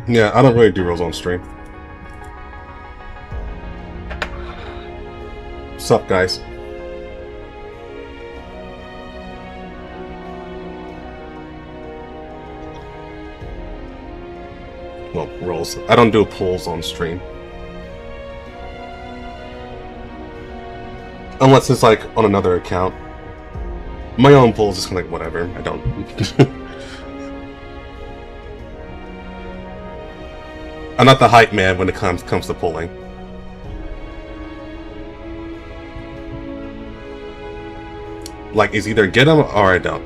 Yeah, I don't really do rules on stream. What's up, guys? Well, rules. I don't do polls on stream. Unless it's like on another account. My own polls is kind of like whatever. I don't. I'm not the hype man when it comes to polling. Like, it's either get them or I don't.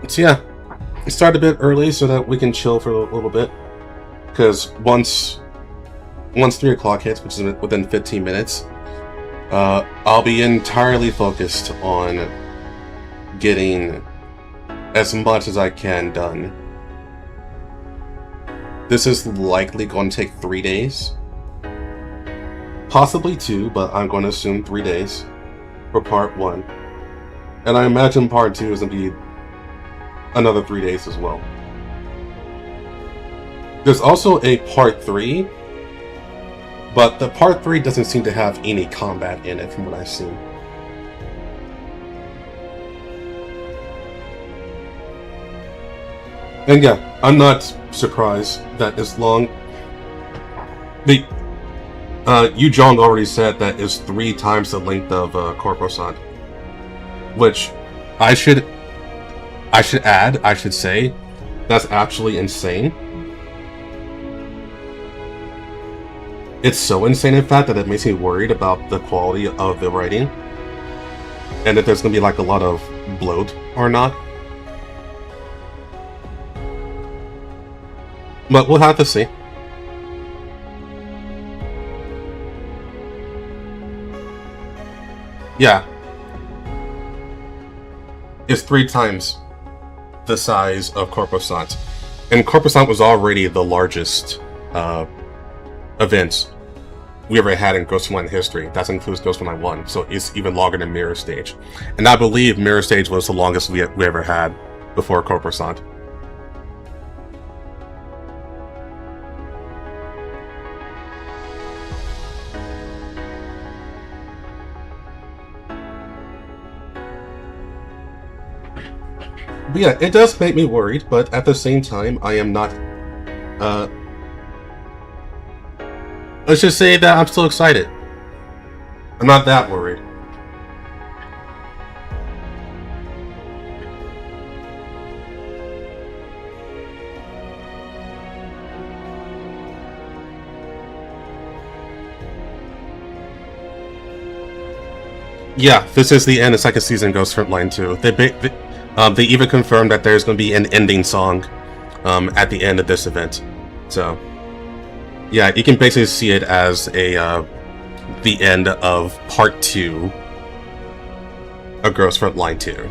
So yeah, start a bit early so that we can chill for a little bit. Because once 3 o'clock hits, which is within 15 minutes, I'll be entirely focused on getting as much as I can done. This is likely going to take 3 days. Possibly 2, but I'm going to assume 3 days for part 1. And I imagine part 2 is going to be another 3 days as well. There's also a part 3, but the part 3 doesn't seem to have any combat in it from what I've seen. And yeah, I'm not surprised that as long... Yu Jong already said that is 3 times the length of Corposant. Which I should say, that's actually insane. It's so insane, in fact, that it makes me worried about the quality of the writing. And if there's going to be like a lot of bloat or not. But we'll have to see. Yeah. It's 3 times the size of Corposant. And Corposant was already the largest event we ever had in Ghost Frontline history. That includes Ghost Frontline 1, so it's even longer than Mirror Stage. And I believe Mirror Stage was the longest we ever had before Corposant. But yeah, it does make me worried, but at the same time, I am not, let's just say that I'm still excited. I'm not that worried. Yeah, this is the end of second season Ghost Frontline 2. They even confirmed that there's going to be an ending song at the end of this event. So, yeah, you can basically see it as the end of part 2 of Ghost Frontline 2.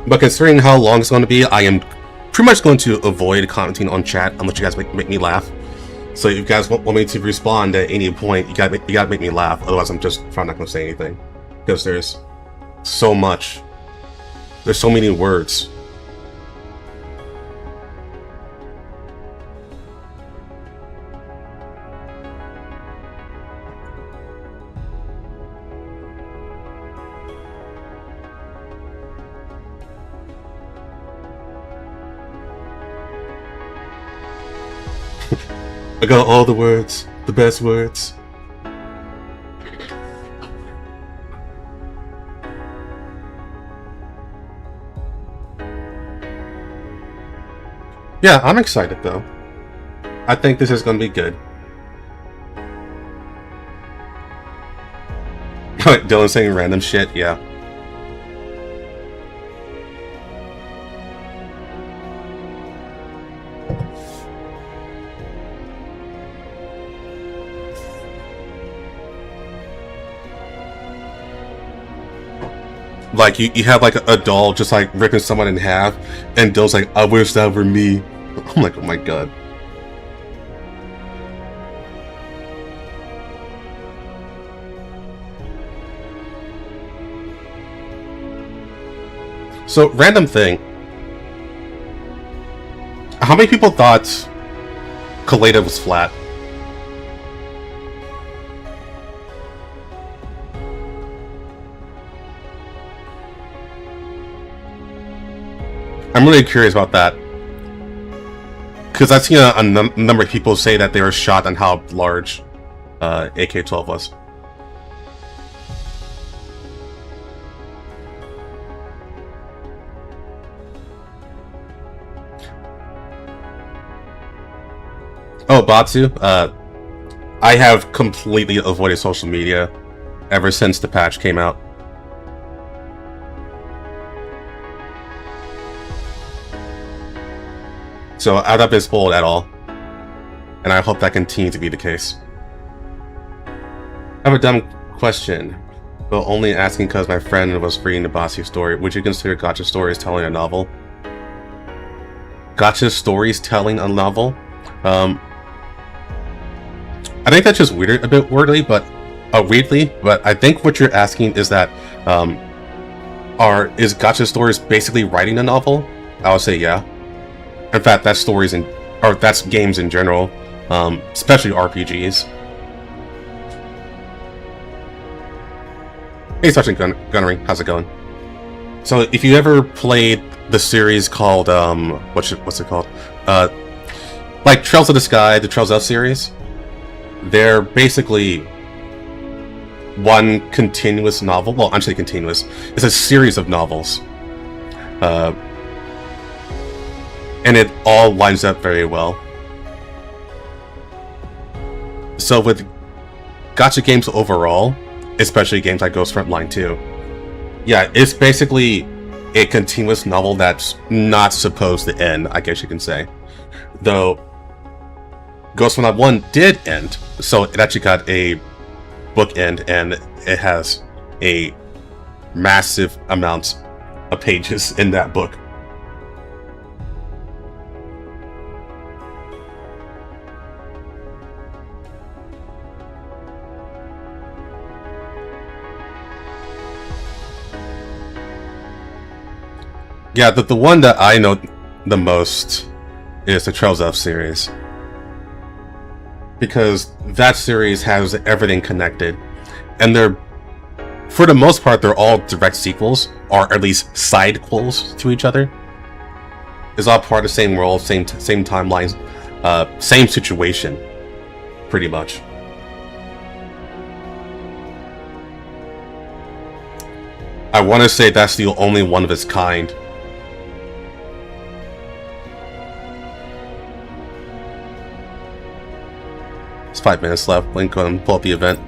But considering how long it's going to be, I am pretty much going to avoid commenting on chat unless you guys make me laugh. So if you guys want me to respond at any point, you gotta make me laugh. Otherwise, I'm just probably not going to say anything. Because there's so much. There's so many words. I got all the words, the best words. Yeah, I'm excited though. I think this is going to be good. Dylan saying random shit, yeah. Like, you have like a doll just like ripping someone in half, and Dylan's like, I wish that were me. I'm like, oh my god. So, random thing. How many people thought Iliad was flat? I'm really curious about that. Because I've seen a number of people say that they were shocked on how large AK-12 was. Oh, Batsu, I have completely avoided social media ever since the patch came out. So I'm not spoiled at all, and I hope that continues to be the case. I have a dumb question, but only asking because my friend was reading the Batsu story. Would you consider Gacha stories telling a novel? Gacha stories telling a novel? I think that's just weird, a bit weirdly, but I think what you're asking is that is Gacha stories basically writing a novel? I would say yeah. In fact, that's that's games in general, especially RPGs. Hey, Sergeant Gunnery, how's it going? So, if you ever played the series called what's it called? Like Trails of the Sky, the Trails of series. They're basically one continuous novel. Well, I'm saying continuous. It's a series of novels. And it all lines up very well. So with Gacha games overall, especially games like Ghost Frontline 2, yeah, it's basically a continuous novel that's not supposed to end, I guess you can say. Though Ghost Frontline 1 did end, so it actually got a bookend, and it has a massive amount of pages in that book. Yeah, the one that I know the most is the Trails of series. Because that series has everything connected. And for the most part, they're all direct sequels, or at least sidequels to each other. It's all part of the same world, same timelines, same situation, pretty much. I want to say that's the only one of its kind. It's 5 minutes left. Link on pull up the event.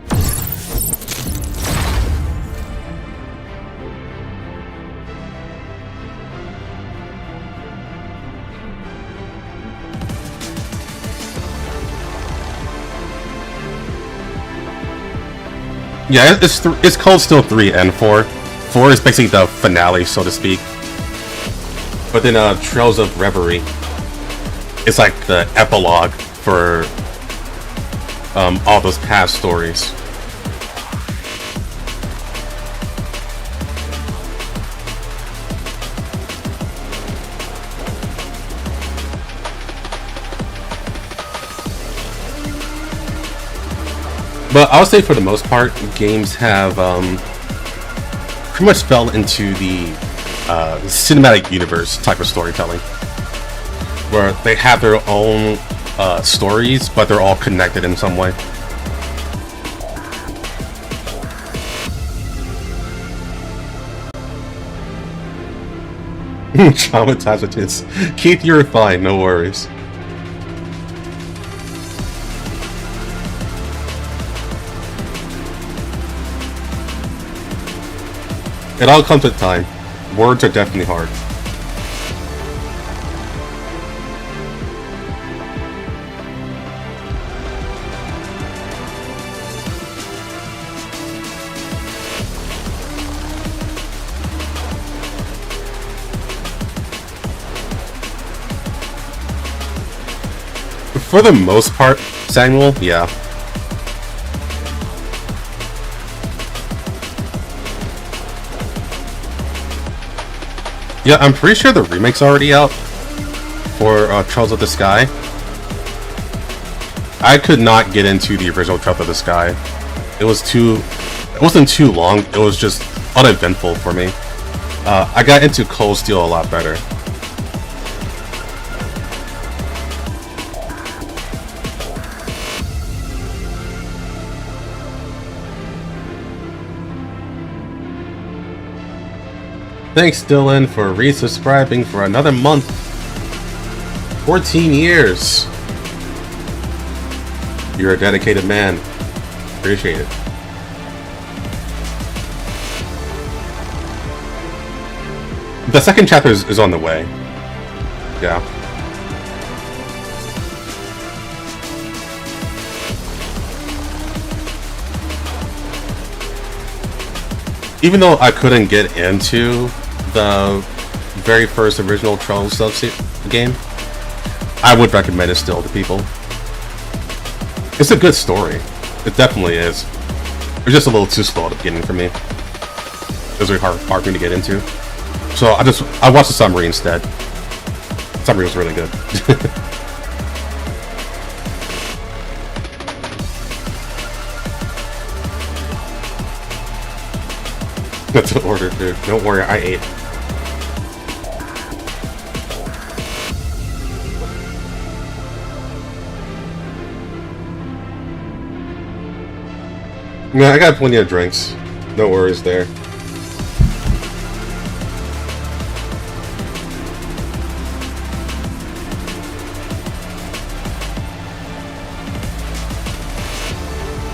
Yeah, it's called still 3 and 4. 4 is basically the finale, so to speak. But then Trails of Reverie is like the epilogue for all those past stories. But I would say for the most part, games have pretty much fell into the cinematic universe type of storytelling, where they have their own stories, but they're all connected in some way. Traumatized with his. Keith, you're fine, no worries. It all comes with time. Words are definitely hard. For the most part, Samuel, yeah. Yeah, I'm pretty sure the remake's already out for Trails of the Sky. I could not get into the original Trails of the Sky. It wasn't too long, it was just uneventful for me. I got into Cold Steel a lot better. Thanks, Dylan, for resubscribing for another month. 14 years. You're a dedicated man. Appreciate it. The second chapter is on the way. Yeah. Even though I couldn't get into the very first original Trails game, I would recommend it still to people. It's a good story. It definitely is. It was just a little too slow at the beginning for me. It was really hard for me to get into. So I watched the Summary instead. The Summary was really good. That's an order, dude. Don't worry, I ate. Yeah, I got plenty of drinks. No worries there.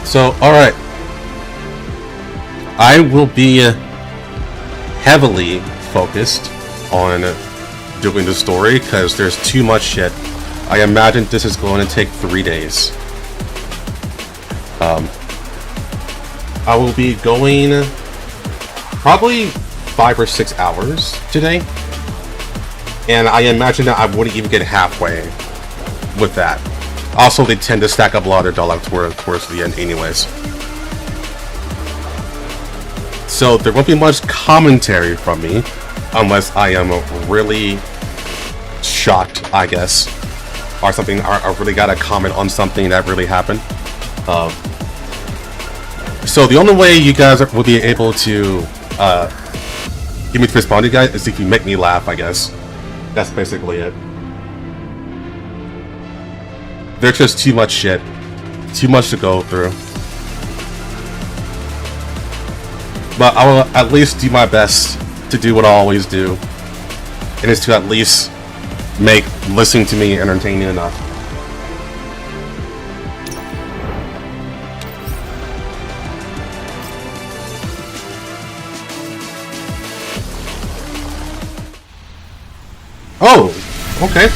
So, alright. I will be heavily focused on doing the story because there's too much shit. I imagine this is going to take 3 days. I will be going probably 5 or 6 hours today, and I imagine that I wouldn't even get halfway with that. Also, they tend to stack up a lot of dialogue towards the end anyways. So there won't be much commentary from me unless I am really shocked, I guess, or something, or I really gotta comment on something that really happened. So the only way you guys will be able to get me to respond to you guys is if you make me laugh, I guess. That's basically it. There's just too much shit. Too much to go through. But I will at least do my best to do what I always do. And is to at least make listening to me entertaining enough. Oh, okay.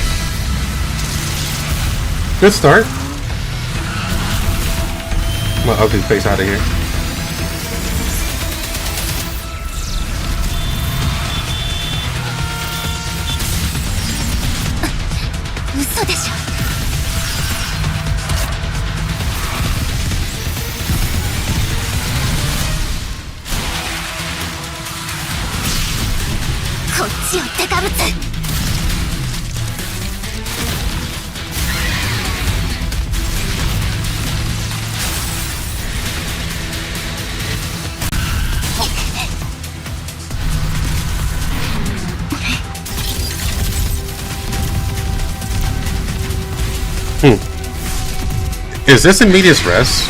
Good start. My ugly face out of here. Is this immediate rest?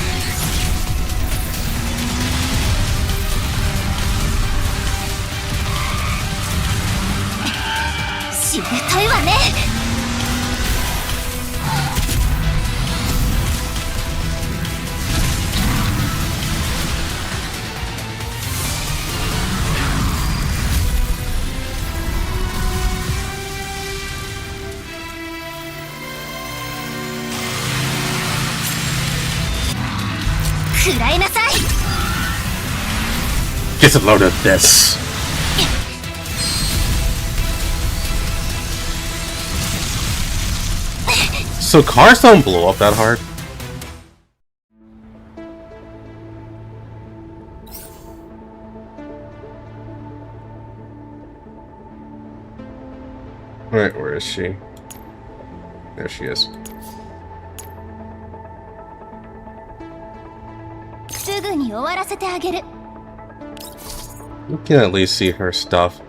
Get a load of this. So cars don't blow up that hard? Alright, where is she? There she is. You can at least see her stuff.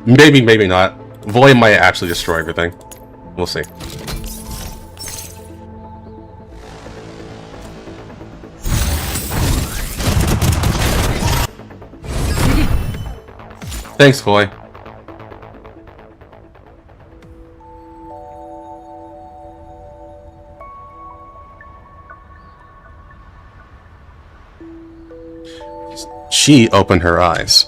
Maybe, maybe not. Void might actually destroy everything. We'll see. Thanks, Void. She opened her eyes.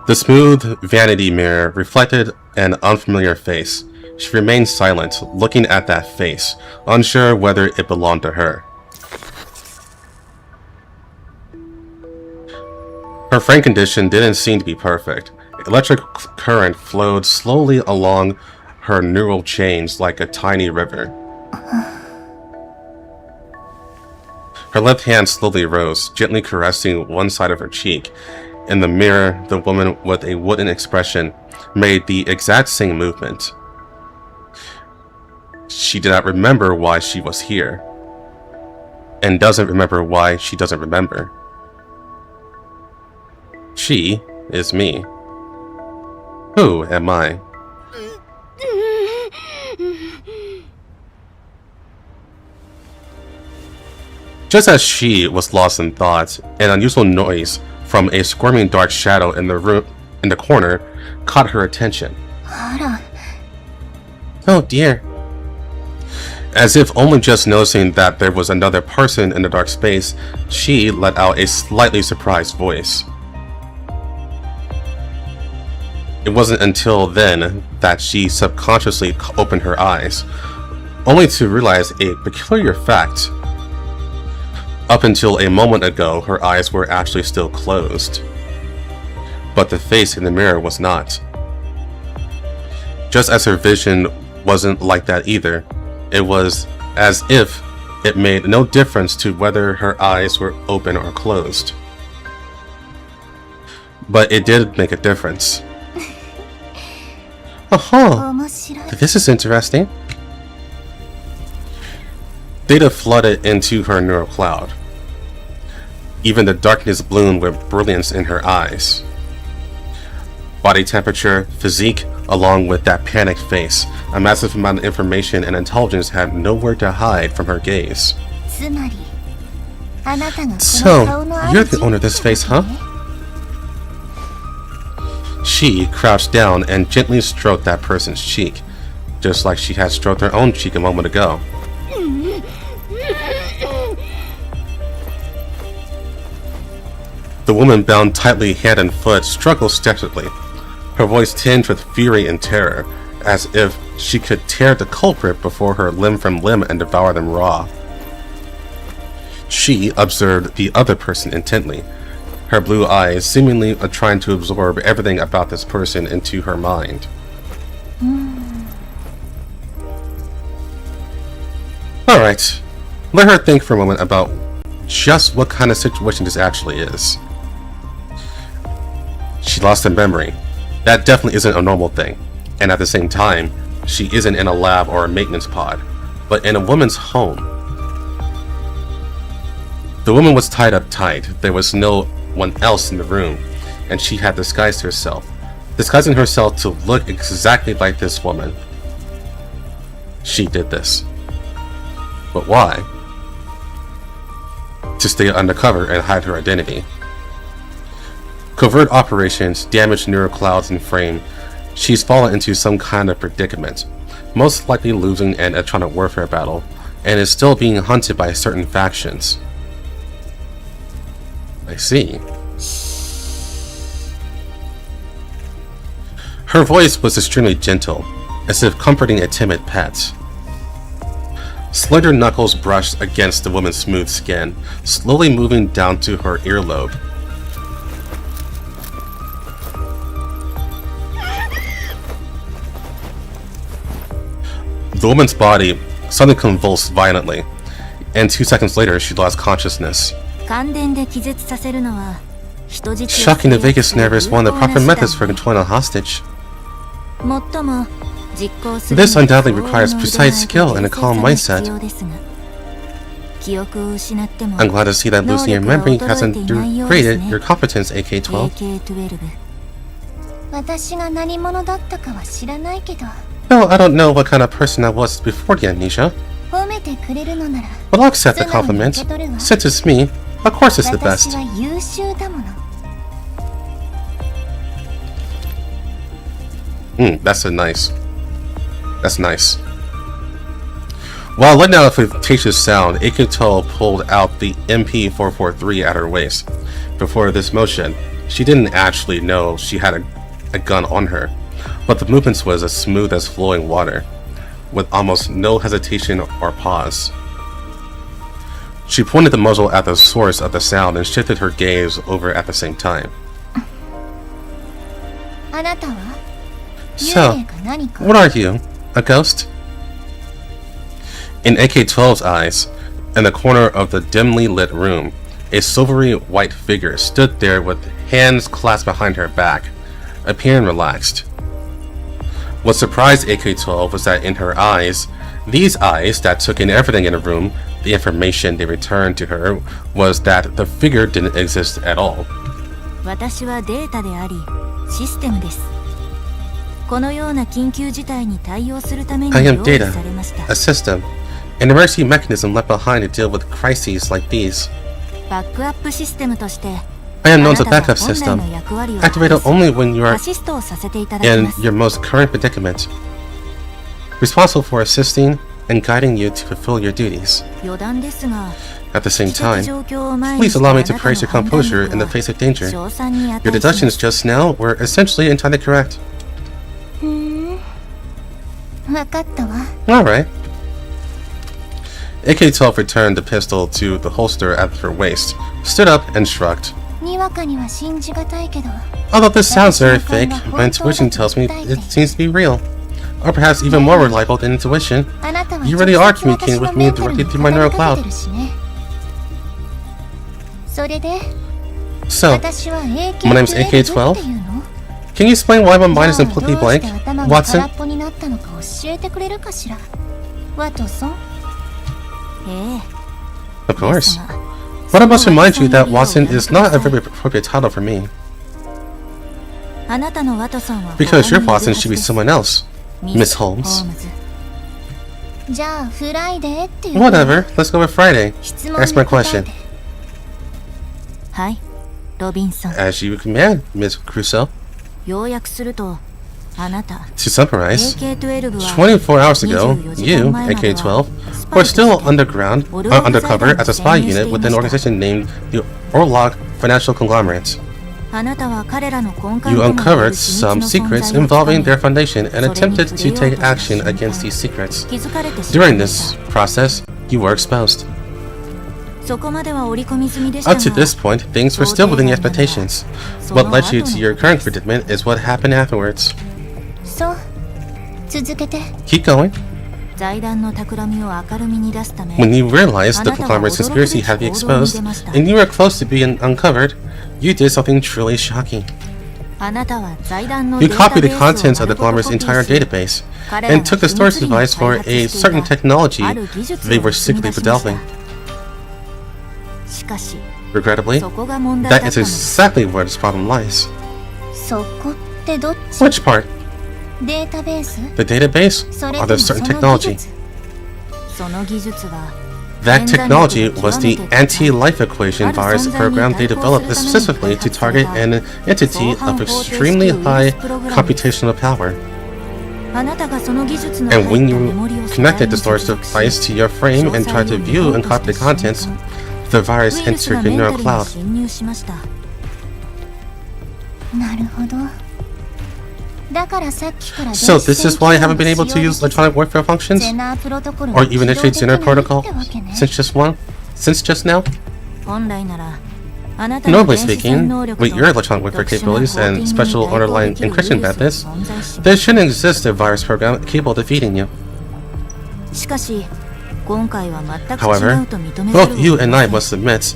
The smooth vanity mirror reflected an unfamiliar face. She remained silent, looking at that face, unsure whether it belonged to her. Her frank condition didn't seem to be perfect. Electric current flowed slowly along her neural chains like a tiny river. Her left hand slowly rose, gently caressing one side of her cheek. In the mirror, the woman with a wooden expression made the exact same movement. She did not remember why she was here, and doesn't remember why she doesn't remember. She is me. Who am I? Just as she was lost in thought, an unusual noise from a squirming dark shadow in the room in the corner caught her attention. Oh dear. As if only just noticing that there was another person in the dark space, she let out a slightly surprised voice. It wasn't until then that she subconsciously opened her eyes, only to realize a peculiar fact. Up until a moment ago, her eyes were actually still closed. But the face in the mirror was not. Just as her vision wasn't like that either, it was as if it made no difference to whether her eyes were open or closed. But it did make a difference. This is interesting. Data flooded into her neural cloud. Even the darkness bloomed with brilliance in her eyes. Body temperature, physique, along with that panicked face, a massive amount of information and intelligence had nowhere to hide from her gaze. So, you're the owner of this face, huh? She crouched down and gently stroked that person's cheek, just like she had stroked her own cheek a moment ago. The woman, bound tightly hand and foot, struggled skeptically, her voice tinged with fury and terror, as if she could tear the culprit before her limb from limb and devour them raw. She observed the other person intently, her blue eyes seemingly trying to absorb everything about this person into her mind. Alright, let her think for a moment about just what kind of situation this actually is. She lost her memory. That definitely isn't a normal thing, and at the same time, she isn't in a lab or a maintenance pod, but in a woman's home. The woman was tied up tight. There was no one else in the room, and she had disguised herself, disguising herself to look exactly like this woman. She did this. But why? To stay undercover and hide her identity. Covert operations damage neural clouds and frame. She's fallen into some kind of predicament, most likely losing an electronic warfare battle, and is still being hunted by certain factions. I see. Her voice was extremely gentle, as if comforting a timid pet. Slender knuckles brushed against the woman's smooth skin, slowly moving down to her earlobe. The woman's body suddenly convulsed violently, and 2 seconds later she lost consciousness. Shocking the vagus nerve is one of the proper methods for controlling a hostage. This undoubtedly requires precise skill and a calm mindset. I'm glad to see that losing your memory hasn't degraded your competence, AK-12. No, I don't know what kind of person I was before the amnesia. But I'll accept the compliment. Since it's me, of course it's the best. That's nice. While letting out a flirtatious sound, AK-12 pulled out the MP443 at her waist. Before this motion, she didn't actually know she had a gun on her, but the movements was as smooth as flowing water, with almost no hesitation or pause. She pointed the muzzle at the source of the sound and shifted her gaze over at the same time. So, what are you? A ghost? In AK-12's eyes, in the corner of the dimly lit room, a silvery white figure stood there with hands clasped behind her back, appearing relaxed. What surprised AK-12 was that in her eyes, these eyes that took in everything in the room, the information they returned to her was that the figure didn't exist at all. I am data, a system, an emergency mechanism left behind to deal with crises like these. I am known as a backup system, activated only when you are in your most current predicament, responsible for assisting and guiding you to fulfill your duties. At the same time, please allow me to praise your composure in the face of danger. Your deductions just now were essentially entirely correct. Alright. AK-12 returned the pistol to the holster at her waist, stood up, and shrugged. Although this sounds very fake, my intuition tells me it seems to be real. Or perhaps even more reliable than intuition. You really are communicating with me directly through my neural cloud. So, my name's AK-12? Can you explain why my mind is completely blank, Watson? Of course. But I must remind you that Watson is not a very appropriate title for me. Because your Watson should be someone else, Miss Holmes. Whatever, let's go with Friday. Ask my question. As you command, Miss Crusoe. To summarize, 24 hours ago, you, AK-12, were still undercover as a spy unit with an organization named the Orlog Financial Conglomerate. You uncovered some secrets involving their foundation and attempted to take action against these secrets. During this process, you were exposed. Up to this point, things were still within your expectations. What led you to your current predicament is what happened afterwards. Keep going. When you realized the conglomerate's conspiracy had been exposed, and you were close to being uncovered, you did something truly shocking. You copied the contents of the conglomerate's entire database, and took the storage device for a certain technology they were secretly developing. Regrettably, that is exactly where this problem lies. Which part? The database, or the certain technology? That technology was the anti-life equation virus program they developed specifically to target an entity of extremely high computational power. And when you connected the storage device to your frame and tried to view and copy the contents, the virus entered your neural cloud. So this is why I haven't been able to use electronic warfare functions? Or even initiate Zener protocol? Since just now? Normally speaking, with your electronic warfare capabilities and special underlying encryption methods, there shouldn't exist a virus program capable of defeating you. However, both you and I must admit,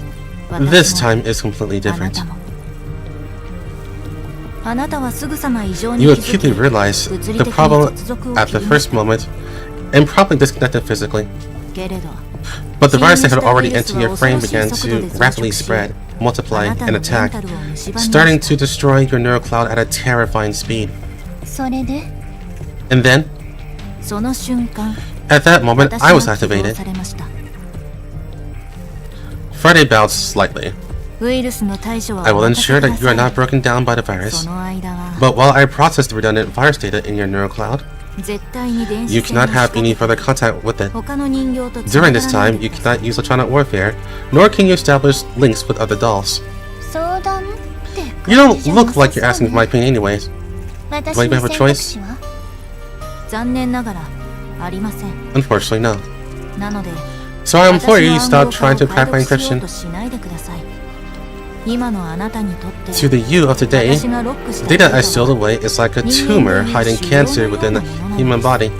this time is completely different. You acutely realize the problem at the first moment and promptly disconnected physically. But the virus that had already entered your frame began to rapidly spread, multiply, and attack, starting to destroy your neural cloud at a terrifying speed. And then, at that moment, I was activated. Friday bowed slightly. I will ensure that you are not broken down by the virus, but while I process the redundant virus data in your neural cloud, you cannot have any further contact with it. During this time, you cannot use electronic warfare, nor can you establish links with other dolls. You don't look like you're asking for my opinion anyways. Do I even have a choice? Unfortunately, no. So I implore you stop trying to crack my encryption. To the you of today, the data I stole away is like a tumor hiding cancer within the human body.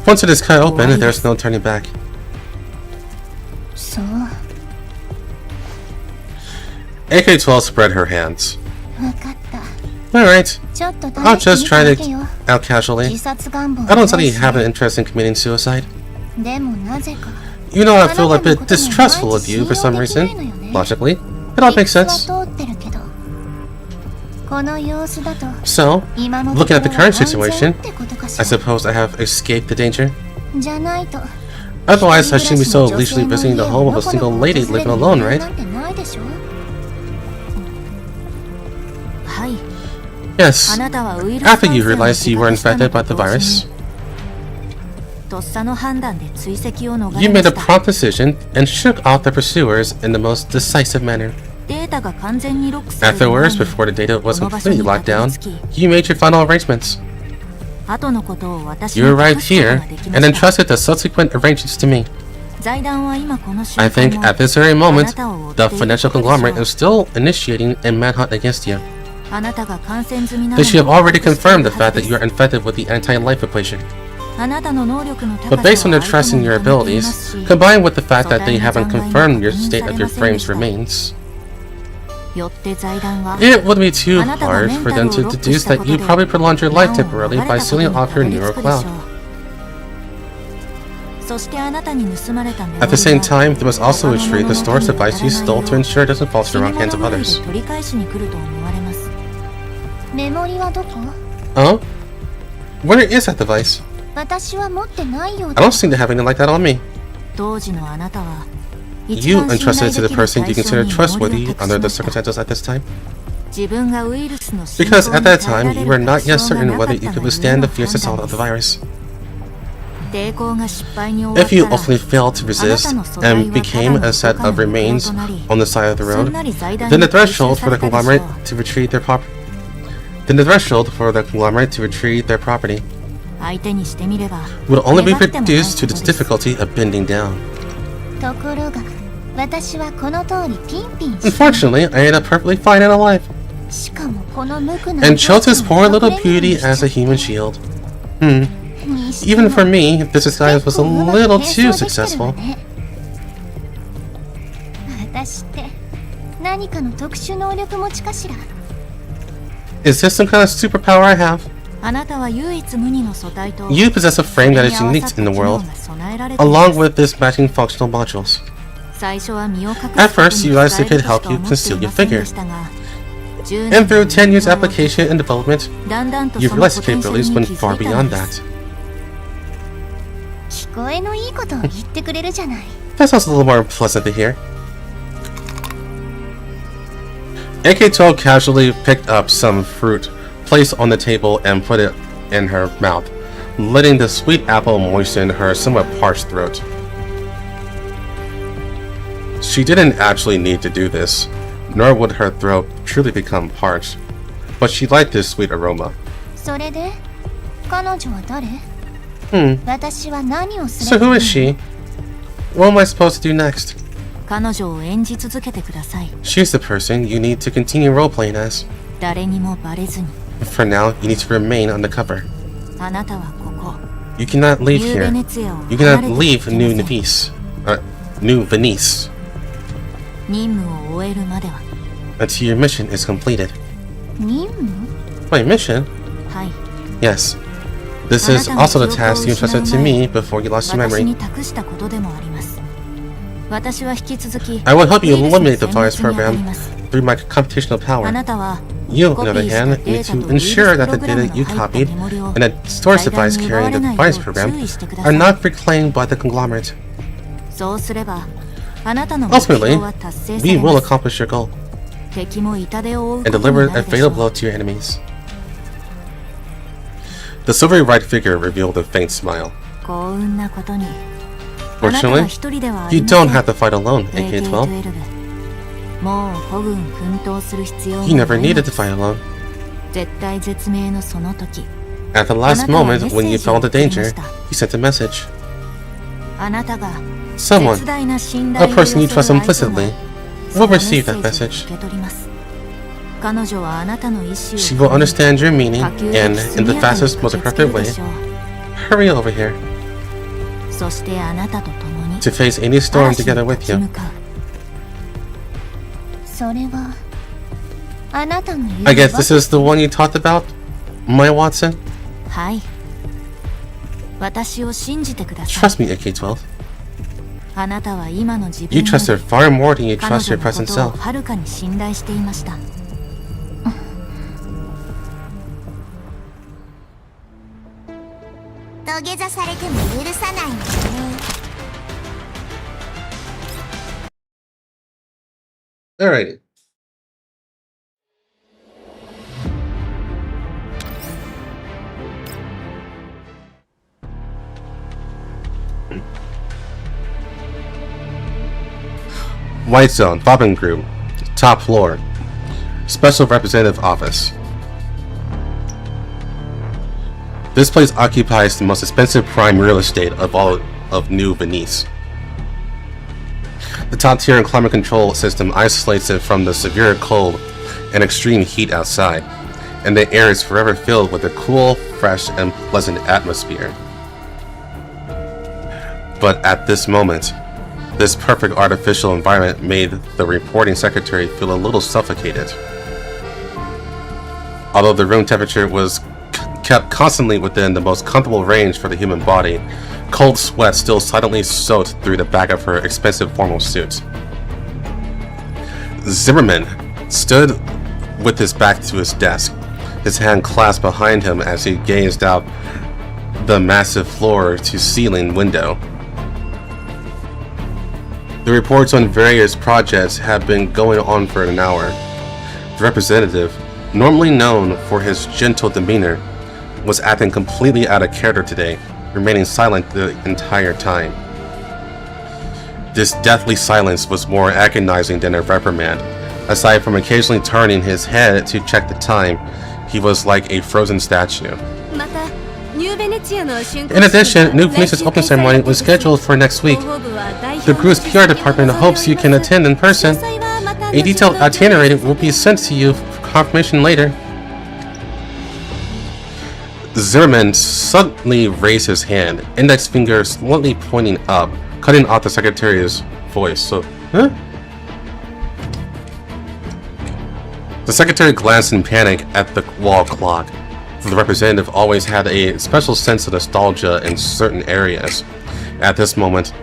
Once it is cut open, there's no turning back. AK-12 spread her hands. Alright, I'll just try to out casually. I don't suddenly have an interest in committing suicide. You know, I feel a bit distrustful of you for some reason. Logically, it all makes sense. So, looking at the current situation, I suppose I have escaped the danger. Otherwise, I shouldn't be so leisurely visiting the home of a single lady living alone, right? Yes, after you realized you were infected by the virus, you made a prompt decision and shook off the pursuers in the most decisive manner. Afterwards, before the data was completely locked down, you made your final arrangements. You arrived here and entrusted the subsequent arrangements to me. I think at this very moment, the financial conglomerate is still initiating a manhunt against you. They should have already confirmed the fact that you are infected with the anti-life equation. But based on their trust in your abilities, combined with the fact that they haven't confirmed your state of your frame's remains, it wouldn't be too hard for them to deduce that you probably prolonged your life temporarily by sealing off your neural cloud. At the same time, they must also retrieve the storage device you stole to ensure it doesn't fall to the wrong hands of others. Huh? Where is that device? I don't seem to have anything like that on me. You entrusted it to the person you consider trustworthy under the circumstances at this time. Because at that time, you were not yet certain whether you could withstand the fierce assault of the virus. If you ultimately failed to resist and became a set of remains on the side of the road, then the threshold for the conglomerate to retrieve their property would only be reduced to the difficulty of bending down. Unfortunately, I ended up perfectly fine and alive, and chose this poor little beauty as a human shield. Even for me, this disguise was a little too successful. Is this some kind of superpower I have? You possess a frame that is unique in the world, along with this matching functional modules. At first, you realized it could help you conceal your figure. And through 10 years application and development, you've realized the capabilities went far beyond that. That sounds a little more pleasant to hear. AK-12 casually picked up some fruit, placed on the table, and put it in her mouth, letting the sweet apple moisten her somewhat parched throat. She didn't actually need to do this, nor would her throat truly become parched. but she liked his sweet aroma. それで彼女は誰？ 私は何をす So れば who is she? What am I supposed to do next? 彼女を演じ続けてください。 She's the person you need to continue role-playing as. 誰にもバレずに。 For now, you need to remain undercover. あなたはここ。 You cannot leave ニュー here. ベネツィアを You 離 cannot れてはい leave けません New Venice. New Venice. 任務を終えるまでは。 Until your mission is completed. 任務？ My mission? はい。 Yes. This is also the task you entrusted to me before you lost your 私 memory. に託したことでもあります。私は引き続き I will help you ウイルスの eliminate the virus 殲滅に当たり program ます through my computational あ power. なたは You, on コ the ピ other ーした hand, デ need ータ to とウイルス ensure プ that ロ the グラム data の you 入った copied メモリを and the storage 最大 device に奪わ carrying れ the ない virus よう program 注意してくだ are さい not reclaimed by the conglomerate. そうすればあなたの目 Ultimately, 標は達成さ we れ will ます accomplish your goal 敵も痛手を負う and ことに deliver な a るでしょ fatal blow う to your enemies. The silvery white figure revealed a faint smile. 幸運なことにあなたは Fortunately, 一人ではあ you りませ don't ん have to fight alone, AK-12. AK-12 もう孤軍奮闘する必要 You も never ない needed to fight alone. 絶対絶命のその時 At the last moment, when you felt the danger, you sent a message. あなたが Someone, 絶大な信 a 頼を寄せ person you る trust 相手が implicitly, その will receive that メッセー message. ジを受け取ります彼女はあなたの意思を She will understand your meaning 下級的 and, 速 in the やかに fastest, most 駆けつけ effective る way, でしょう hurry over here そしてあなたと共に to face any storm 嵐に together 立 with ち you. 向かうそれはあなたの言う I guess this is the one you talked about, Maya Watson? はい私を信じてください Trust me, AK-12. あなたは今の自分 You より trust her far more than you 彼 trust 女 your のこ present とを self. はるかに信頼していました土下座されても許さないのね Alrighty. White Zone, Bobbin Group, top floor, Special Representative Office. This place occupies the most expensive prime real estate of all of New Venice. The top-tier climate control system isolates it from the severe cold and extreme heat outside, and the air is forever filled with a cool, fresh, and pleasant atmosphere. But at this moment, this perfect artificial environment made the reporting secretary feel a little suffocated. Although the room temperature was kept constantly within the most comfortable range for the human body, cold sweat still silently soaked through the back of her expensive formal suit. Zimmerman stood with his back to his desk, his hand clasped behind him as he gazed out the massive floor-to-ceiling window. The reports on various projects have been going on for an hour. The representative, normally known for his gentle demeanor, was acting completely out of character today, remaining silent the entire time. This deathly silence was more agonizing than a reprimand. Aside from occasionally turning his head to check the time, he was like a frozen statue. In addition, New Venice's opening ceremony was scheduled for next week. The group's PR department hopes you can attend in person. A detailed itinerary will be sent to you for confirmation later. Zimmerman suddenly raised his hand, index finger slightly pointing up, cutting off the secretary's voice. So, huh? The secretary glanced in panic at the wall clock. The representative always had a special sense of nostalgia in certain areas. At this moment,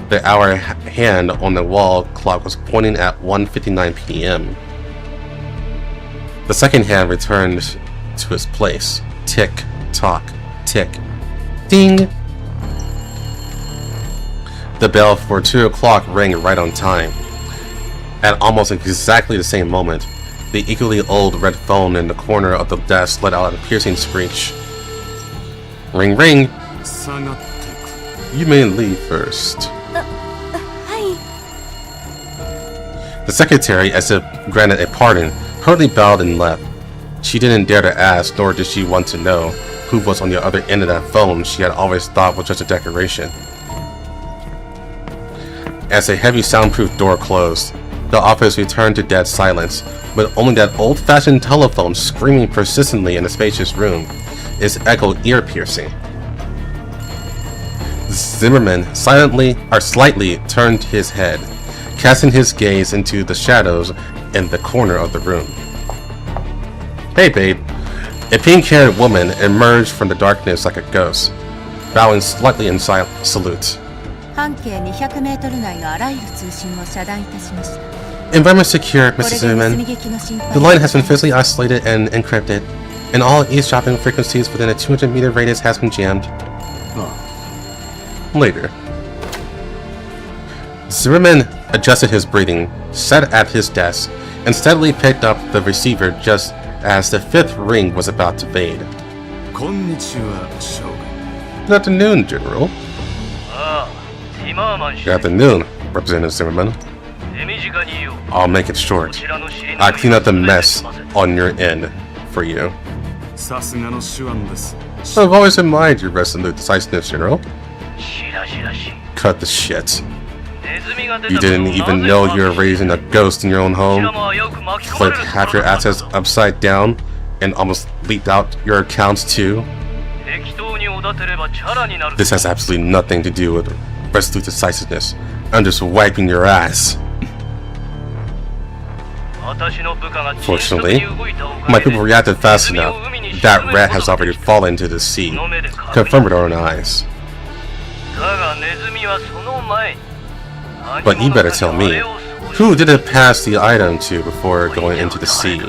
the hour hand on the wall clock was pointing at 1:59 p.m. The second hand returned to its place. Tick, tock, tick, ding! The bell for 2 o'clock rang right on time. At almost exactly the same moment, the equally old red phone in the corner of the desk let out a piercing screech. Ring, ring! You may leave first. The secretary, as if granted a pardon, hurriedly bowed and left. She didn't dare to ask, nor did she want to know who was on the other end of that phone she had always thought was just a decoration. As a heavy soundproof door closed, the office returned to dead silence, with only that old-fashioned telephone screaming persistently in the spacious room, its echo ear-piercing. Zimmerman slightly turned his head, casting his gaze into the shadows in the corner of the room. "Hey, babe." A pink-haired woman emerged from the darkness like a ghost, bowing slightly in salute. "Environment secure, Mrs. Zimmerman. The line has been physically isolated and encrypted, and all eavesdropping frequencies within a 200-meter radius has been jammed." Later. Zimmerman adjusted his breathing, sat at his desk, and steadily picked up the receiver just as the fifth ring was about to fade. "Good afternoon, General." "Good afternoon, Representative Zimmerman. I'll make it short. I clean up the mess on your end for you." "I've always admired your resolute decisiveness, General." "Cut the shit. You didn't even know you were raising a ghost in your own home, flipped half your assets upside down, and almost leaked out your accounts too. This has absolutely nothing to do with resolute decisiveness. I'm just wiping your ass." "Fortunately, my people reacted fast enough. That rat has already fallen into the sea. Confirmed with our own eyes. But you better tell me, who did it pass the item to before going into the sea?"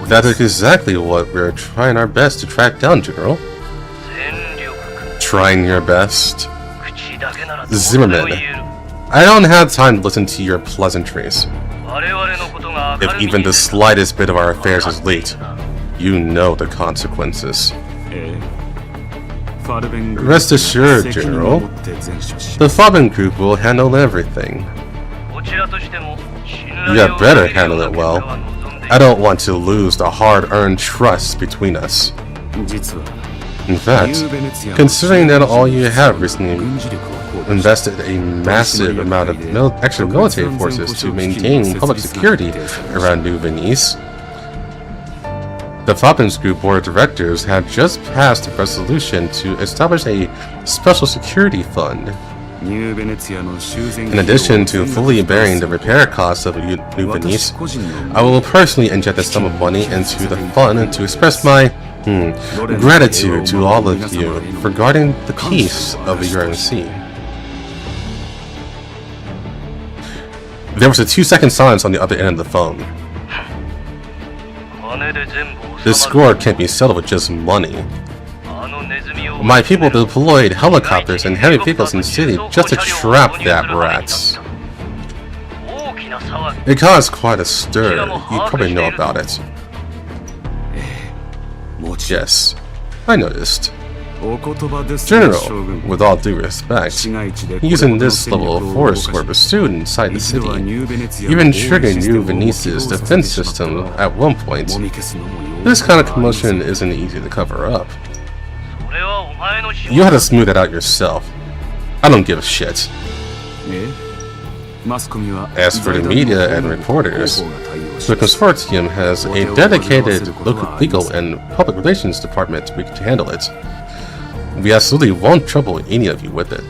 "That is exactly what we're trying our best to track down, General." "Trying your best?" "Zimmerman, I don't have time to listen to your pleasantries. If even the slightest bit of our affairs is leaked, you know the consequences." "Rest assured, General. The Faben Group will handle everything." "You had better handle it well. I don't want to lose the hard-earned trust between us. In fact, considering that all you have recently invested a massive amount of extra military forces to maintain public security around New Venice, the Faben's Group Board of Directors have just passed a resolution to establish a special security fund. In addition to fully bearing the repair costs of New Venice, I will personally inject a sum of money into the fund to express my gratitude to all of you for guarding the peace of the URMC." There was a 2-second silence on the other end of the phone. "This score can't be settled with just money. My people deployed helicopters and heavy vehicles in the city just to trap that rat. It caused quite a stir. You probably know about it." "Yes, I noticed. General, with all due respect, using this level of force were pursued inside the city, even triggering New Venice's defense system at one point. This kind of commotion isn't easy to cover up. You had to smooth it out yourself. I don't give a shit. As for the media and reporters, the consortium has a dedicated local legal and public relations department to handle it. We absolutely won't trouble any of you with it.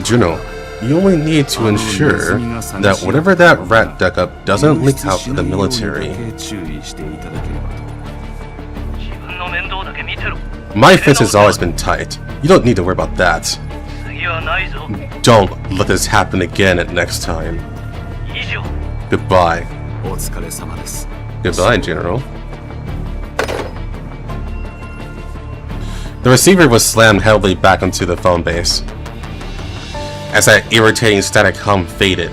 General, you only need to ensure that whatever that rat dug up doesn't leak out to the military. My fence has always been tight. You don't need to worry about that. Don't let this happen again at next time. Goodbye." "Goodbye, General." The receiver was slammed heavily back onto the phone base. As that irritating static hum faded,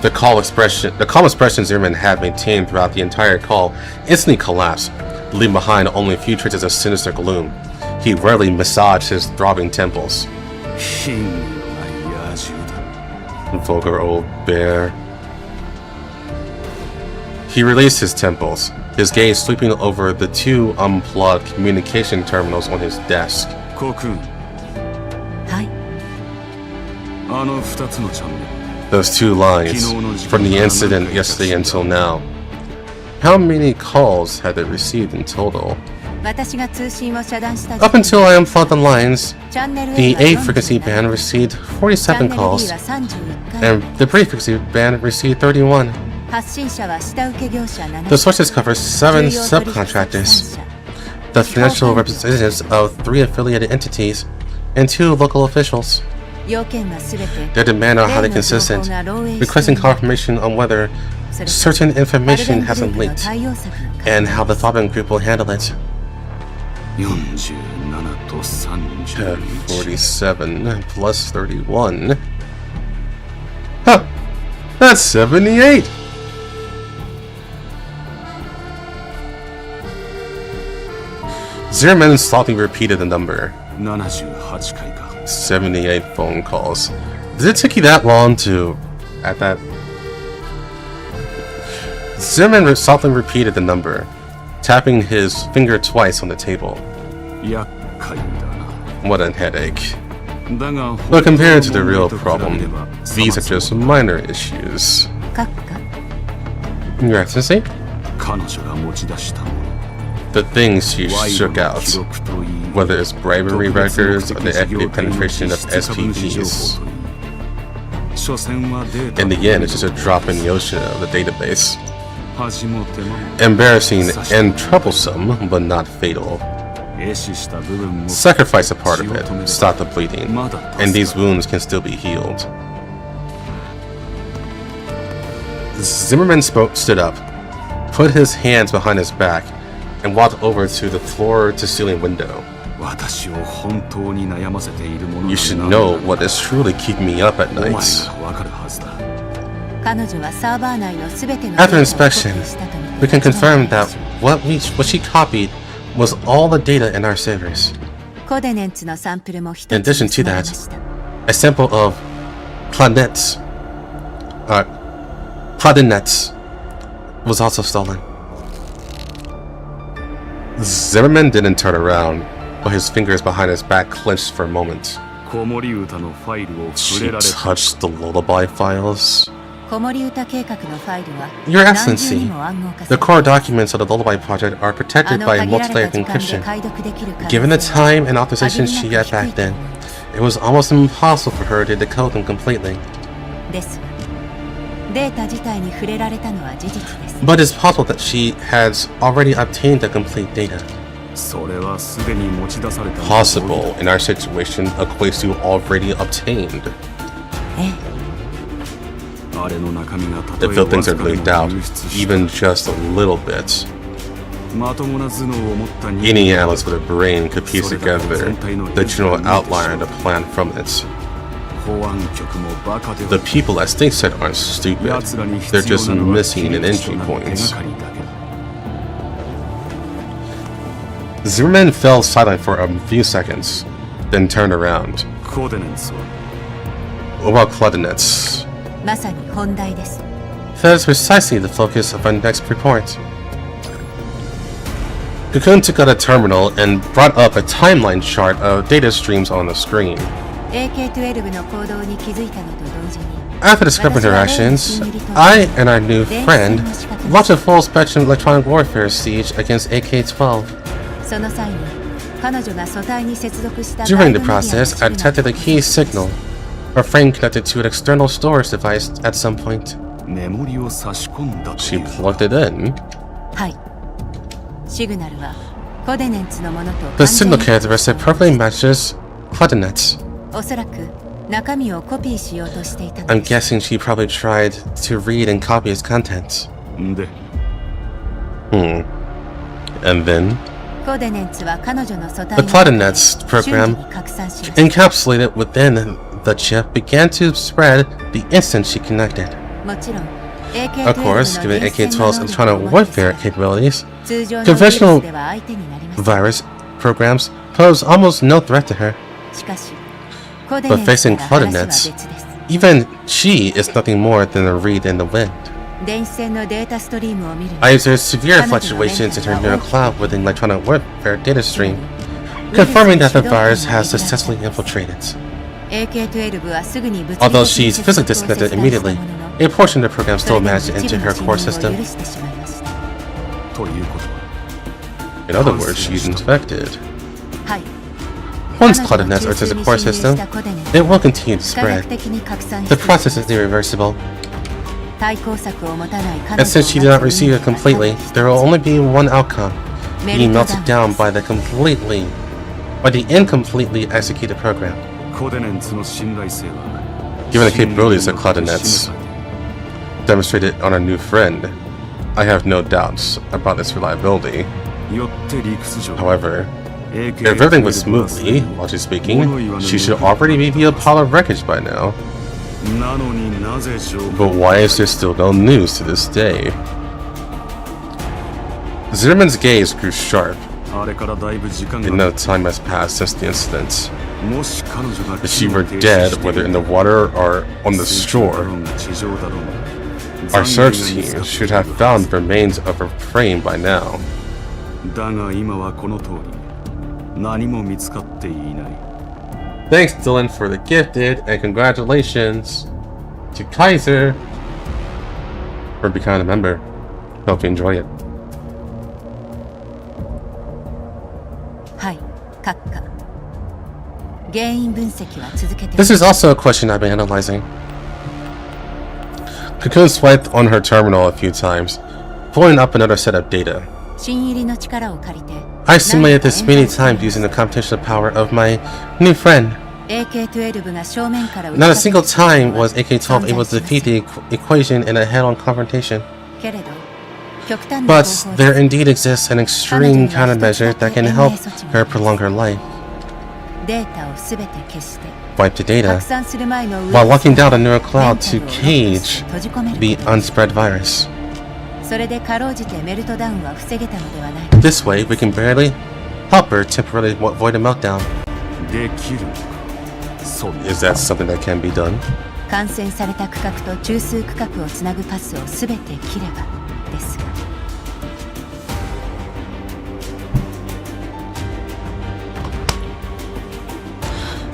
the calm expression Zimmerman had maintained throughout the entire call instantly collapsed, leaving behind only a few traces of sinister gloom. He rarely massaged his throbbing temples. "Vulgar old bear." He released his temples, his gaze sweeping over the two unplugged communication terminals on his desk. Those two lines, from the incident yesterday until now. How many calls had they received in total? Up until I unplugged the lines, the A frequency band received 47 calls, and the B frequency band received 31. The sources cover 7 subcontractors, the financial representatives of 3 affiliated entities, and 2 local officials. Their demands are highly consistent, requesting confirmation on whether certain information has been leaked, and how the Fobbin group will handle it. 47 plus 31. Huh! That's 78! Zimmerman softly repeated the number. 78 phone calls. Did it take you that long to... at that... Zimmerman softly repeated the number, tapping his finger twice on the table. What a headache. But compared to the real problem, these are just minor issues. Your Excellency? The things she shook out, whether it's bribery records or the FDA penetration of SPVs. In the end, it's just a drop in the ocean of the database. Embarrassing and troublesome, but not fatal. Sacrifice a part of it, stop the bleeding, and these wounds can still be healed. Zimmerman stood up, put his hands behind his back, and walked over to the floor-to-ceiling window. You should know what is truly keeping me up at nights. After inspection, we can confirm that what she copied was all the data in our servers. In addition to that, a sample of planets was also stolen. Zimmerman didn't turn around, but his fingers behind his back clenched for a moment. She touched the lullaby files. Your Excellency, the core documents of the Lullaby project are protected by multi-layer encryption. Given the time and authorization she had back then, it was almost impossible for her to decode them completely. But it's possible that she has already obtained the complete data. Possible in our situation equates to already obtained. If the things are leaked out, even just a little bit, any analyst with a brain could piece together the general outline of the plan from it. The people at Stinkset aren't stupid, they're just missing an entry point. Zimmerman fell silent for a few seconds, then turned around. What about coordinates? That is precisely the focus of our next report. Cocoon took out a terminal and brought up a timeline chart of data streams on the screen. After discovering her actions, I and our new friend launched a full-spectrum electronic warfare siege against AK-12. During the process, I detected a key signal, a frame connected to an external storage device at some point. She plugged it in. The signal characteristic perfectly matches coordinates. I'm guessing she probably tried to read and copy its contents. And then? The coordinates program, encapsulated within the chip, began to spread the instant she connected. Of course, given AK-12's electronic warfare capabilities, conventional virus programs pose almost no threat to her. But facing coordinates, even she is nothing more than a reed in the wind. I observed severe fluctuations in her neural cloud within electronic warfare data stream, confirming that the virus has successfully infiltrated. Although she's physically disconnected immediately, a portion of the program still managed to enter her core system. In other words, she's infected. Once Claudinets enters the core system, it will continue to spread. The process is irreversible. And since she did not receive it completely, there will only be one outcome: being melted down by the incompletely executed program. Given the capabilities of Claudinets demonstrated on our new friend, I have no doubts about its reliability. However, if everything was smoothly, logically speaking, she should already be via pile of wreckage by now. But why is there still no news to this day? Zimmerman's gaze grew sharp. Enough time has passed since the incident. If she were dead, whether in the water or on the shore, our search team should have found the remains of her frame by now. Thanks, Dylan, for the gifted, and congratulations to Kaiser for becoming a member. Hope you enjoy it. This is also a question I've been analyzing. Cocoon swiped on her terminal a few times, pulling up another set of data. I simulated this many times using the computational power of my new friend. Not a single time was AK-12 able to defeat the equation in a head-on confrontation. But there indeed exists an extreme countermeasure that can help her prolong her life. Wipe the data while locking down a neural cloud to cage the unspread virus. This way, we can barely help her temporarily avoid a meltdown. Is that something that can be done?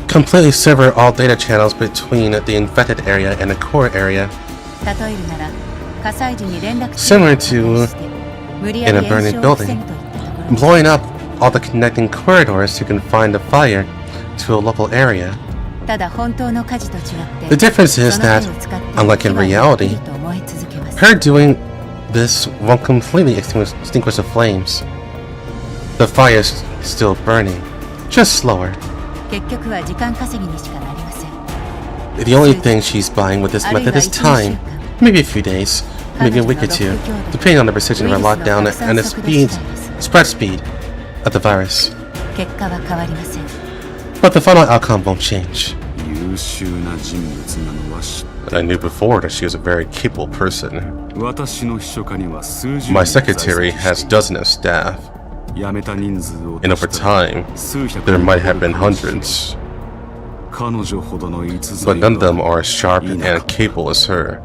Completely sever all data channels between the infected area and the core area. Similar to in a burning building, blowing up all the connecting corridors to confine the fire to a local area. The difference is that, unlike in reality, her doing this won't completely extinguish the flames. The fire is still burning, just slower. The only thing she's buying with this method is time, maybe a few days, maybe a week or two, depending on the precision of our lockdown and the spread speed of the virus. But the final outcome won't change. I knew before that she was a very capable person. My secretary has dozens of staff, and over time, there might have been hundreds. But none of them are as sharp and capable as her,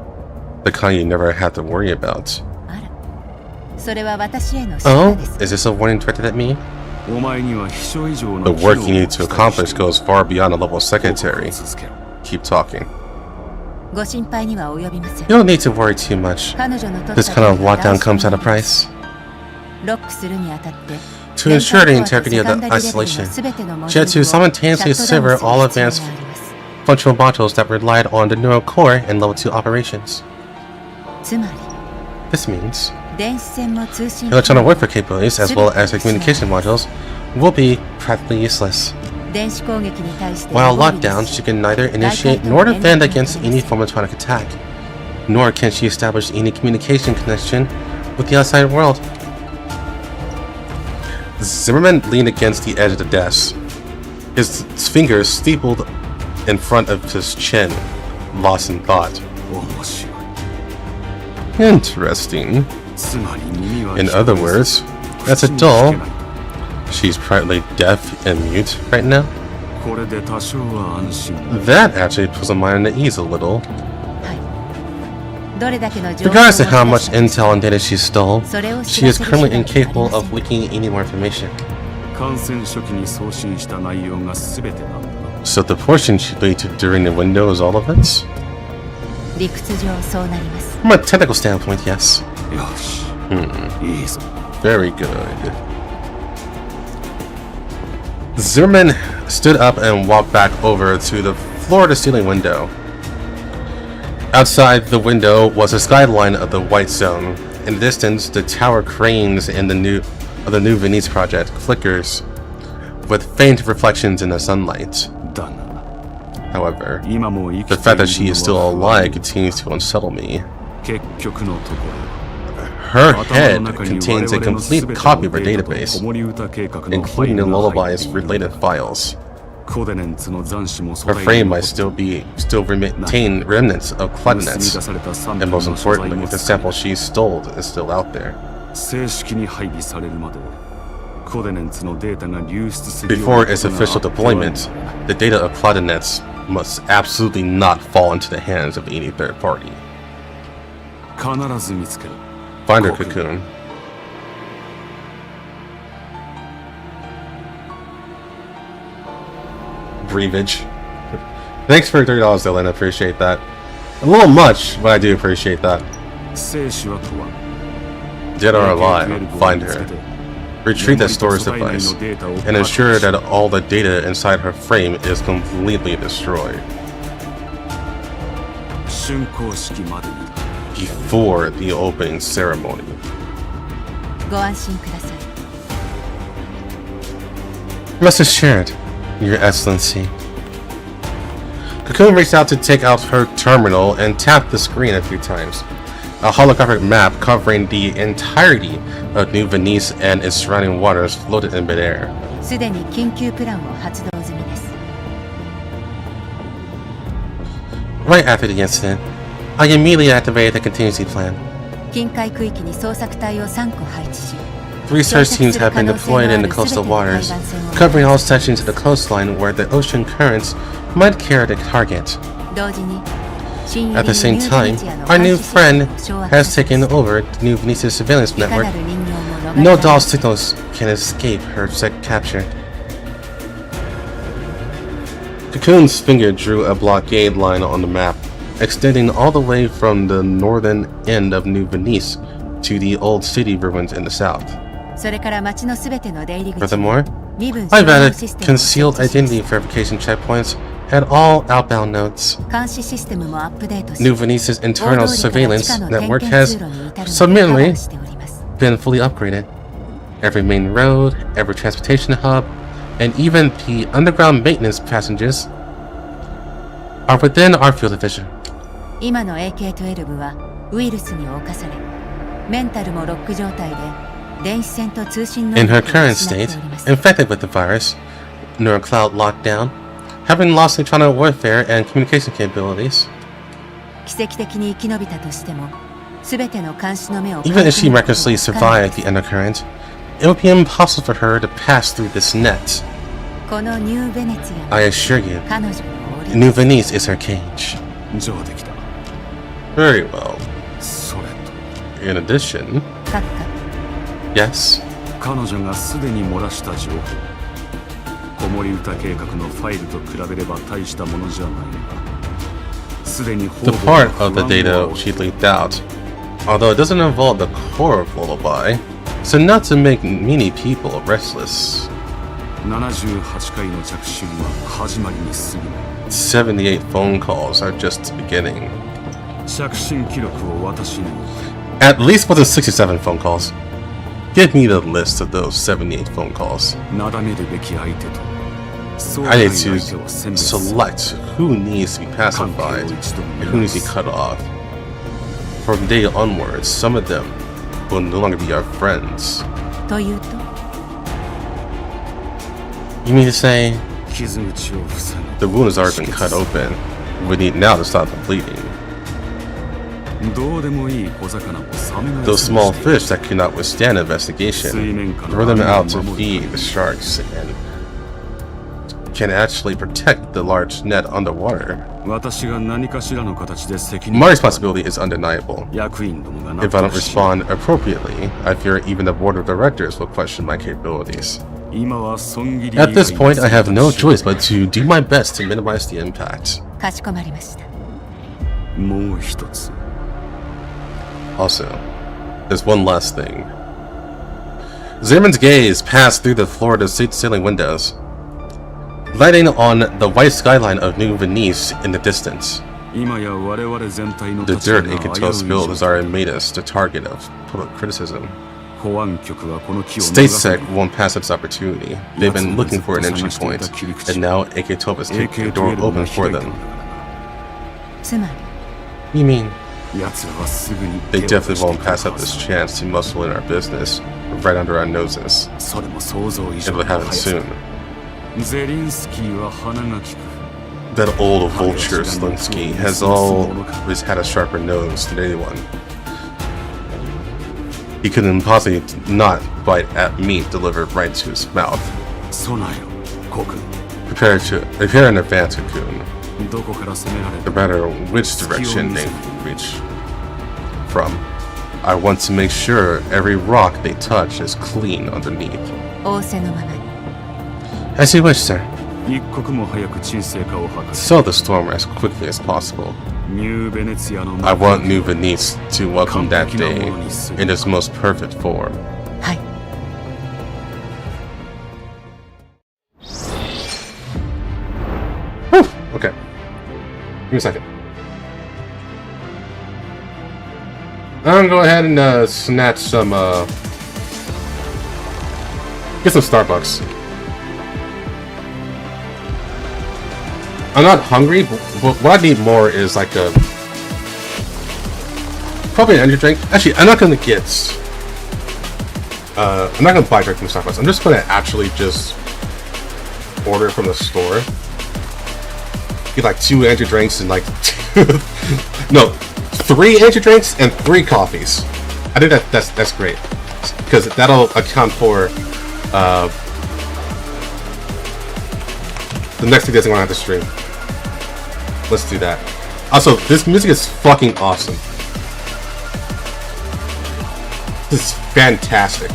the kind you never have to worry about. Oh? Is this a warning directed at me? The work you need to accomplish goes far beyond a level secretary. Keep talking. You don't need to worry too much. This kind of lockdown comes at a price. To ensure the integrity of the isolation, she had to simultaneously sever all advanced functional modules that relied on the neural core and level 2 operations. This means electronic warfare capabilities as well as the communication modules will be practically useless. While locked down, she can neither initiate nor defend against any form of electronic attack, nor can she establish any communication connection with the outside world. Zimmerman leaned against the edge of the desk, his fingers steepled in front of his chin, lost in thought. Interesting. In other words, as a doll, she's practically deaf and mute right now. That actually puts my mind at ease a little. Regardless of how much intel and data she stole, she is currently incapable of leaking any more information. So the portion she leaked during the window is all of it? From a technical standpoint, yes. Very good. Zimmerman stood up and walked back over to the floor-to-ceiling window. Outside the window was a skyline of the White Zone. In the distance, the tower cranes in the New Venice project flickers with faint reflections in the sunlight. However, the fact that she is still alive continues to unsettle me. Her head contains a complete copy of her database, including the lullabies related files. Her frame might still retain remnants of claudinets, and most importantly, the sample she stole is still out there. Before its official deployment, the data of claudinets must absolutely not fall into the hands of any third party. Find her, Cocoon. Breathage. Thanks for $30, Dylan. I appreciate that. A little much, but I do appreciate that. Dead or alive, find her. Retrieve that storage device and ensure that all the data inside her frame is completely destroyed before the opening ceremony. Rest assured, Your Excellency. Cocoon reached out to take out her terminal and tapped the screen a few times. A holographic map covering the entirety of New Venice and its surrounding waters floated in midair. Right after the incident, I immediately activated the contingency plan. 3 search teams have been deployed in the coastal waters, covering all sections of the coastline where the ocean currents might carry the target. At the same time, our new friend has taken over the New Venice surveillance network. No doll signals can escape her capture. Cocoon's finger drew a blockade line on the map, extending all the way from the northern end of New Venice to the old city ruins in the south. Furthermore, I've added concealed identity verification checkpoints at all outbound nodes. New Venice's internal surveillance network has subsequently been fully upgraded. Every main road, every transportation hub, and even the underground maintenance passages are within our field of vision. In her current state, infected with the virus, neurocloud lockdown, having lost electronic warfare and communication capabilities. Even if she miraculously survived the undercurrent, it would be impossible for her to pass through this net. I assure you, New Venice is her cage. Very well. In addition... Yes? The part of the data she leaked out, although it doesn't involve the core of Lullaby, is enough to make many people restless. 78 phone calls are just the beginning. At least more than 67 phone calls. Give me the list of those 78 phone calls. I need to select who needs to be pacified and who needs to be cut off. From day onwards, some of them will no longer be our friends. You mean to say the wound has already been cut open? We need now to stop the bleeding. Those small fish that cannot withstand investigation, throw them out to feed the sharks and can actually protect the large net underwater. 私が何かしらの形で責任 My responsibility is undeniable. 役員どもが納 If I don't 得し respond appropriately, I fear even the board of directors will question my capabilities. 今は損切り At this point, I have no choice but to do my best to minimize the impact. かしこまりました。もう一つ Also, there's one last thing. Zimmerman's gaze passed through the floor to ceiling windows, lighting on the white skyline of New Venice in the distance. 今や我々全体の The 立場 dirt が it 危 could う tell い spilled 以 has 上 already made us the target of public criticism. 保安局はこの機を State 逃さ Sec won't pass this opportunity. They've been looking for an entry point, and now AK-12 has kicked the door open for them. つまり You mean 奴らはすぐに they 手を出 definitely して won't くる pass は up ず this chance to muscle in our business right under our noses? それも想像以上 It'll の happen 速さ soon. ゼリンスキーは鼻が利く That old vulture Slinsky has always had a sharper nose than anyone. He couldn't possibly not bite at meat delivered right to his mouth. 備えろコ君 Prepare in advance, Cocoon. どこから攻められ No る matter which direction they reach from, I want to make sure every rock they touch is clean underneath. 仰せのままに。 As you wish, sir. 一刻も早く沈静化を図る Sell the storm as quickly as possible. ニューベネツィアの I want New Venice to welcome that day in its most perfect form. はい。 Whew, okay. Give me a second. I'm gonna go ahead and snatch some get some Starbucks. I'm not hungry, but what I need more is like a probably an energy drink. Actually, I'm not gonna get I'm not gonna buy a drink from Starbucks. I'm just gonna actually just order from the store. Get like 2 energy drinks and like no, 3 energy drinks and 3 coffees. I think that's great because that'll account for the next 2 days I'm gonna have to stream. Let's do that. Also, this music is fucking awesome. This is fantastic.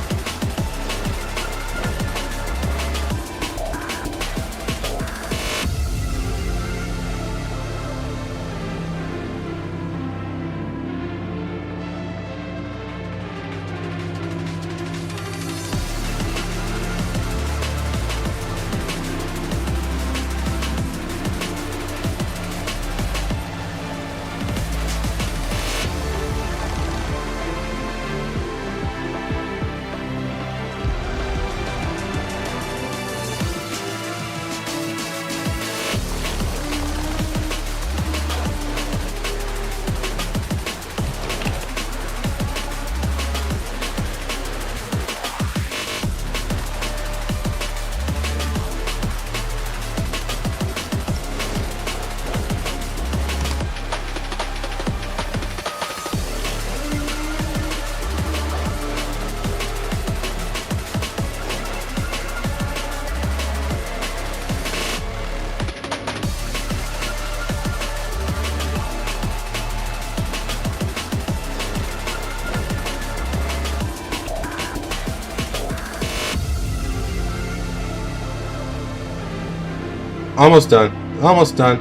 Almost done. Almost done.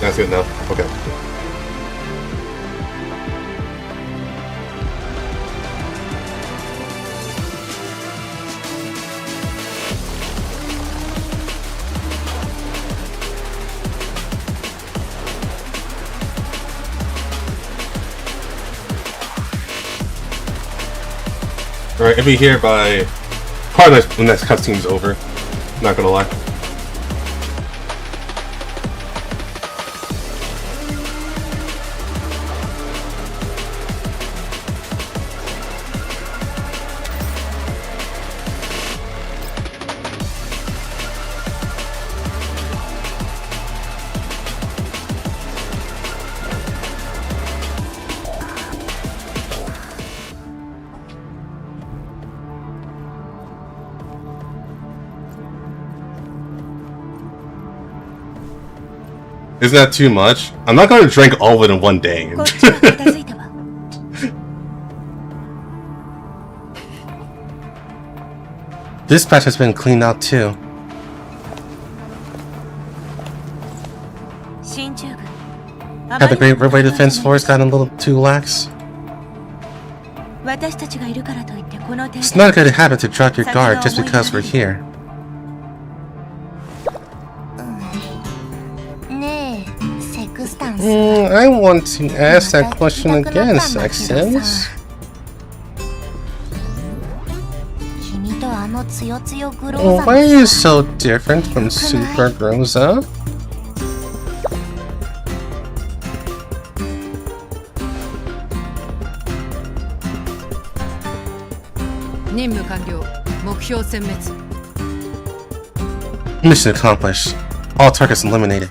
That's good enough. Okay. Alright, it'll be here by probably when that cutscene's over. Not gonna lie. Isn't that too much? I'm not going to drink all of it in one day. This batch has been cleaned out too. Have the Great Riverway Defense Force gotten a little too lax? It's not a good habit to drop your guard just because we're here. I want to ask that question again, Sexes. Why are you so different from Super Groza? Mission accomplished. All targets eliminated.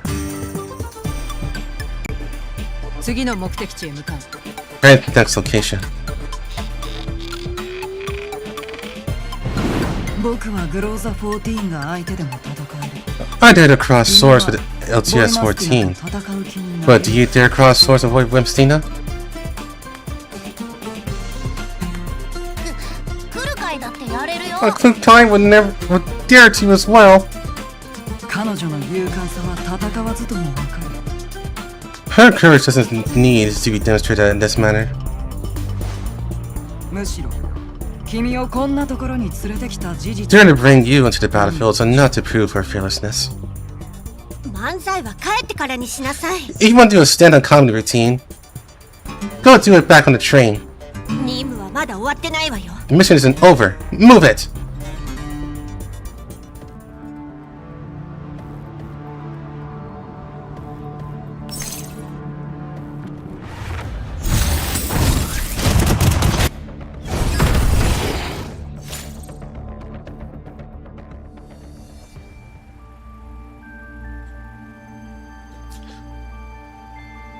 Right, next location. I dare to cross swords with LTS-14, but do you dare cross swords with Wimstina? A Kai would dare to as well. Her courage doesn't need to be demonstrated in this manner. Daring to bring you into the battlefield is enough to prove her fearlessness. If you want to do a stand-up comedy routine, go do it back on the train. The mission isn't over. Move it!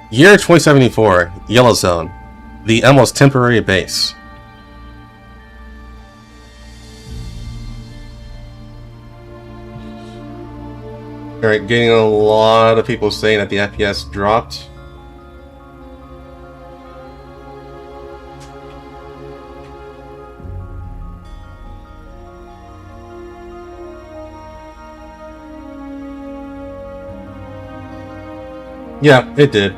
Year 2074, Yellow Zone, the almost temporary base. Alright, getting a lot of people saying that the FPS dropped. Yeah, it did.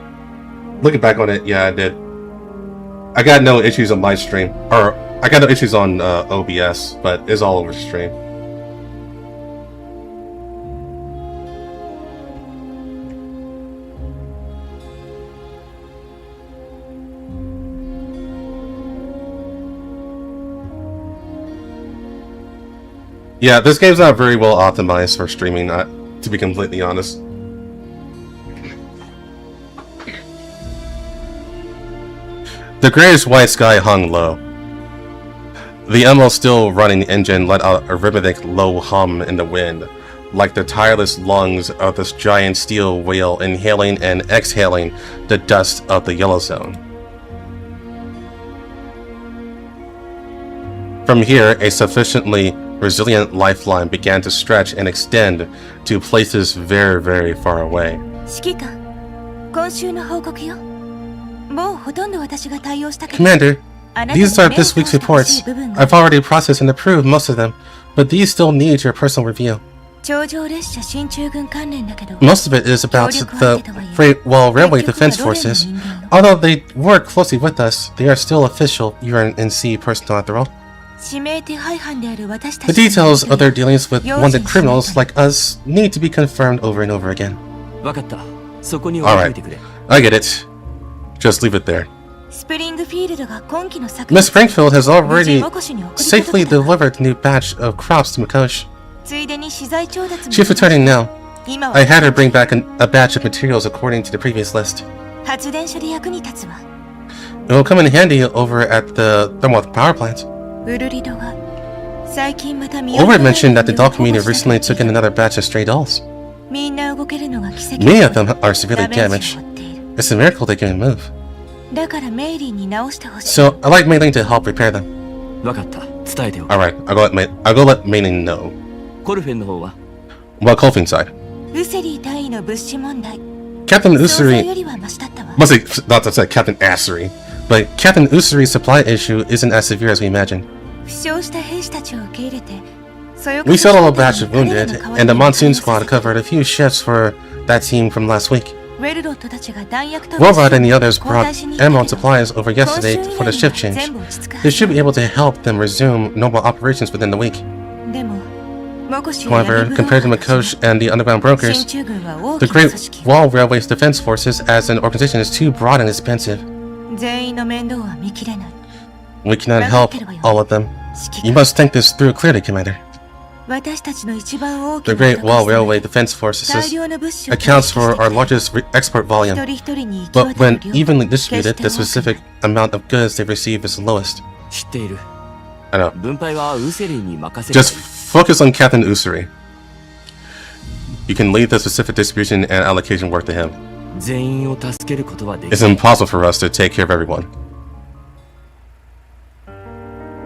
Looking back on it, yeah, I did. I got no issues on my stream. Or, I got no issues on OBS, but it's all over stream. Yeah, this game's not very well optimized for streaming, to be completely honest. The greyish white sky hung low. The almost still running engine let out a rhythmic low hum in the wind, like the tireless lungs of this giant steel whale inhaling and exhaling the dust of the Yellow Zone. From here, a sufficiently resilient lifeline began to stretch and extend to places very, very far away. Commander, these are this week's reports. I've already processed and approved most of them, but these still need your personal review. Most of it is about the railway defense forces. Although they work closely with us, they are still official UNC personnel after all. The details of their dealings with wanted criminals like us need to be confirmed over and over again. Alright, I get it. Just leave it there. Miss Springfield has already safely delivered a new batch of crops to Makosh. She's returning now. I had her bring back a batch of materials according to the previous list. It will come in handy over at the thermal power plant. Ulrich mentioned that the doll community recently took in another batch of stray dolls. Many of them are severely damaged. It's a miracle they can move. So, I'd like Mei Ling to help repair them. Alright, I'll go let Mei Ling know. What Kolfin's side? Captain Usuri must have not to say Captain Asuri, but Captain Usuri's supply issue isn't as severe as we imagined. We settled a batch of wounded, and the monsoon squad covered a few shifts for that team from last week. Worldwide and the others brought ammo and supplies over yesterday for the shift change. They should be able to help them resume normal operations within the week. However, compared to Makosh and the underground brokers, the Great Wall Railway's defense forces as an organization is too broad and expensive. We cannot help all of them. You must think this through clearly, Commander. The Great Wall Railway Defense Forces accounts for our largest export volume, but when evenly distributed, the specific amount of goods they receive is the lowest. I know. Just focus on Captain Usuri. You can leave the specific distribution and allocation work to him. It's impossible for us to take care of everyone.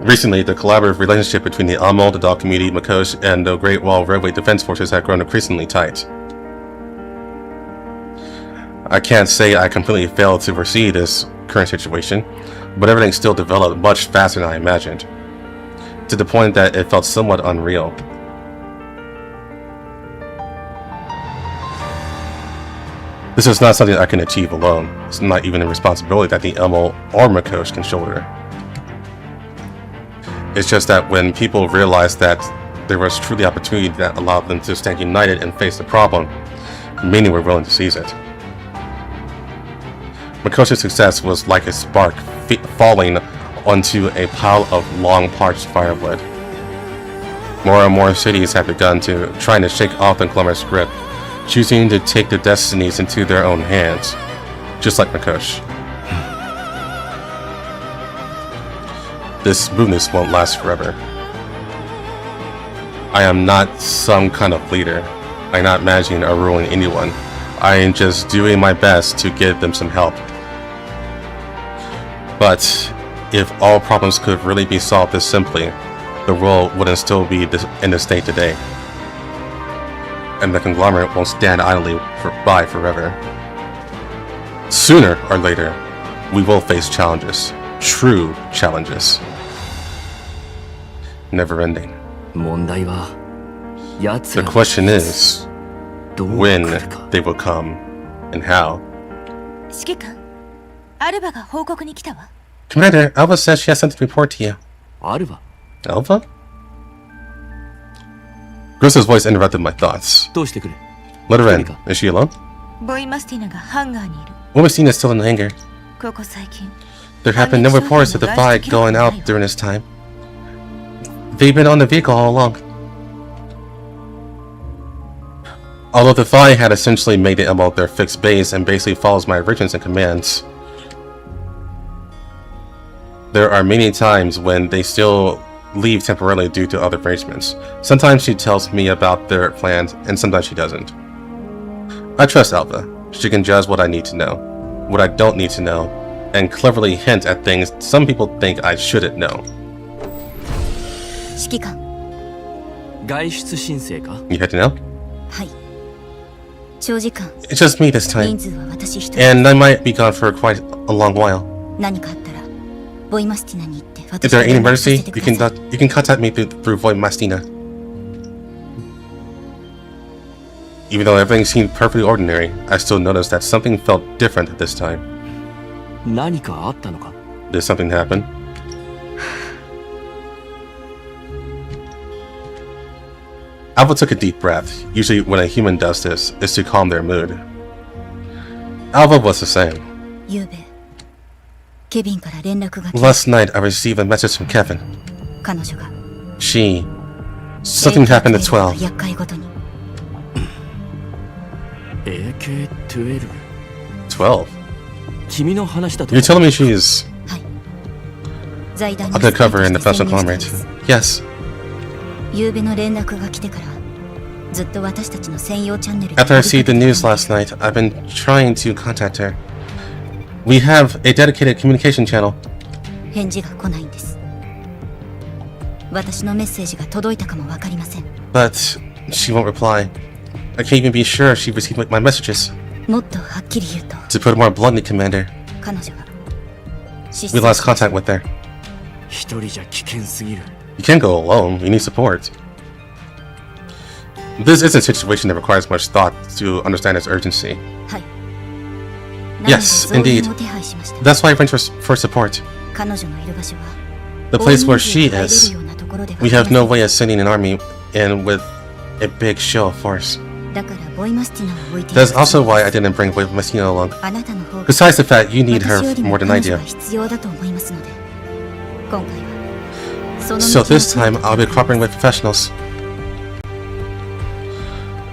Recently, the collaborative relationship between the Amol, the dog community, Makosh, and the Great Wall Railway Defense Forces have grown increasingly tight. I can't say I completely failed to foresee this current situation, but everything still developed much faster than I imagined, to the point that it felt somewhat unreal. This is not something I can achieve alone. It's not even a responsibility that the Amol or Makosh can shoulder. It's just that when people realized that there was truly opportunity that allowed them to stand united and face the problem, many were willing to seize it. Makosh's success was like a spark falling onto a pile of long parched firewood. More and more cities have begun to trying to shake off the conglomerate's grip, choosing to take their destinies into their own hands, just like Makosh. This smoothness won't last forever. I am not some kind of leader. I'm not managing or ruling anyone. I am just doing my best to give them some help. But if all problems could really be solved this simply, the world wouldn't still be in this state today. And the conglomerate won't stand idly by forever. Sooner or later, we will face challenges. True challenges. Never ending. The question is, when they will come, and how. Commander, Alva says she has something to report to you. Alva? Grissa's voice interrupted my thoughts. Let her in. Is she alone? Boy Mastina is still in the hangar. There have been no reports of the Phi going out during this time. They've been on the vehicle all along. Although the Phi had essentially made the MO their fixed base and basically follows my directions and commands, there are many times when they still leave temporarily due to other arrangements. Sometimes she tells me about their plans, and sometimes she doesn't. I trust Alva. She can judge what I need to know, what I don't need to know, and cleverly hint at things some people think I shouldn't know. You heading out? It's just me this time, and I might be gone for quite a long while. If there are any emergency, you can contact me through Boy Mastina. Even though everything seemed perfectly ordinary, I still noticed that something felt different this time. Did something happen? Alva took a deep breath. Usually when a human does this, it's to calm their mood. Alva was the same. Last night I received a message from Kevin. Something happened at 12. 12? You're telling me she's Undercover in the Frontline conglomerate? Yes. After I received the news last night, I've been trying to contact her. We have a dedicated communication channel. But she won't reply. I can't even be sure she received my messages. To put it more bluntly, Commander, we lost contact with her. You can't go alone. You need support. This is a situation that requires much thought to understand its urgency. Yes, indeed. That's why I went for support. The place where she is, we have no way of sending an army in with a big show of force. That's also why I didn't bring Messina along. Besides the fact you need her more than I do. So this time, I'll be cooperating with professionals.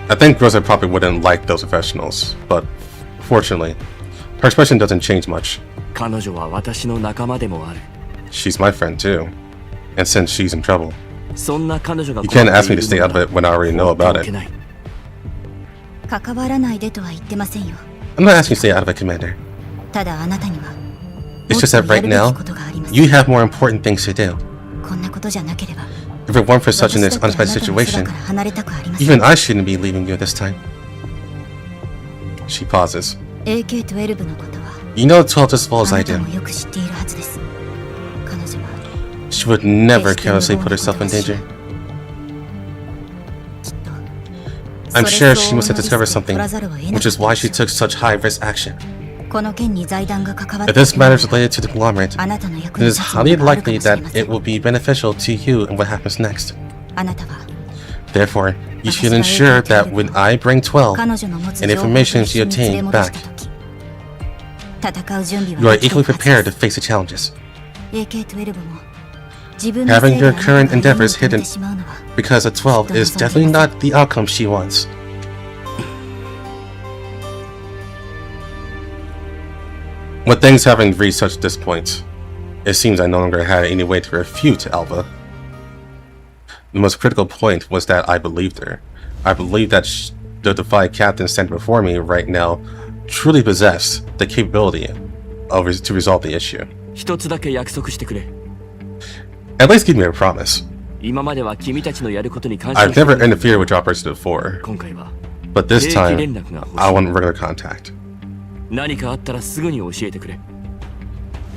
I think Rosa probably wouldn't like those professionals, but fortunately, her expression doesn't change much. She's my friend too, and since she's in trouble, you can't ask me to stay out of it when I already know about it. I'm not asking you to stay out of it, Commander. It's just that right now, you have more important things to do. If it weren't for such an unexpected situation, even I shouldn't be leaving you this time. She pauses. You know 12 as well as I do. She would never carelessly put herself in danger. I'm sure she must have discovered something, which is why she took such high-risk action. If this matter is related to the conglomerate, it is highly likely that it will be beneficial to you in what happens next. Therefore, you should ensure that when I bring 12 and information she obtained back, you are equally prepared to face the challenges. Having your current endeavors hidden because of 12 is definitely not the outcome she wants. With things having reached such this point, it seems I no longer had any way to refute Alva. The most critical point was that I believed her. I believed that the defiant captain standing before me right now truly possessed the capability to resolve the issue. At least give me a promise. I've never interfered with your operation before, but this time, I want regular contact. If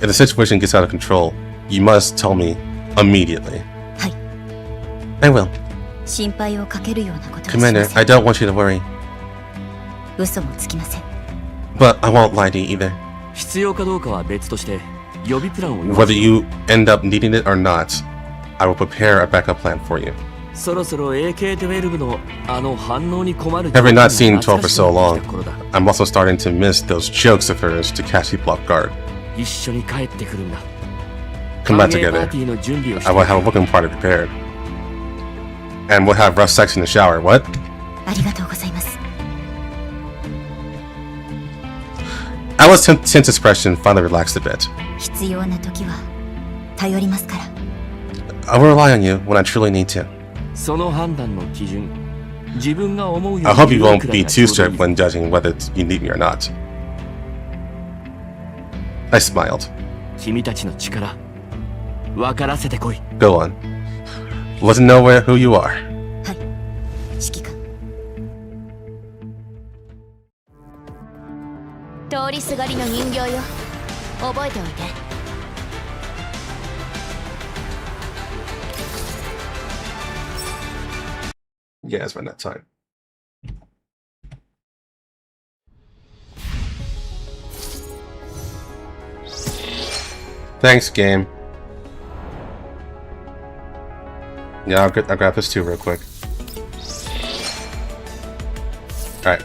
the situation gets out of control, you must tell me immediately. I will. Commander, I don't want you to worry. But I won't lie to you either. Whether you end up needing it or not, I will prepare a backup plan for you. Having not seen 12 for so long, I'm also starting to miss those jokes of hers to catch people off guard. Come back together. I will have a welcome party prepared. And we'll have rough sex in the shower, what? Alice's tense expression finally relaxed a bit. I will rely on you when I truly need to. I hope you won't be too strict when judging whether you need me or not. I smiled. Go on. Let them know who you are. Yeah, it's been that time. Thanks, game. Yeah, I'll grab this too real quick. Alright.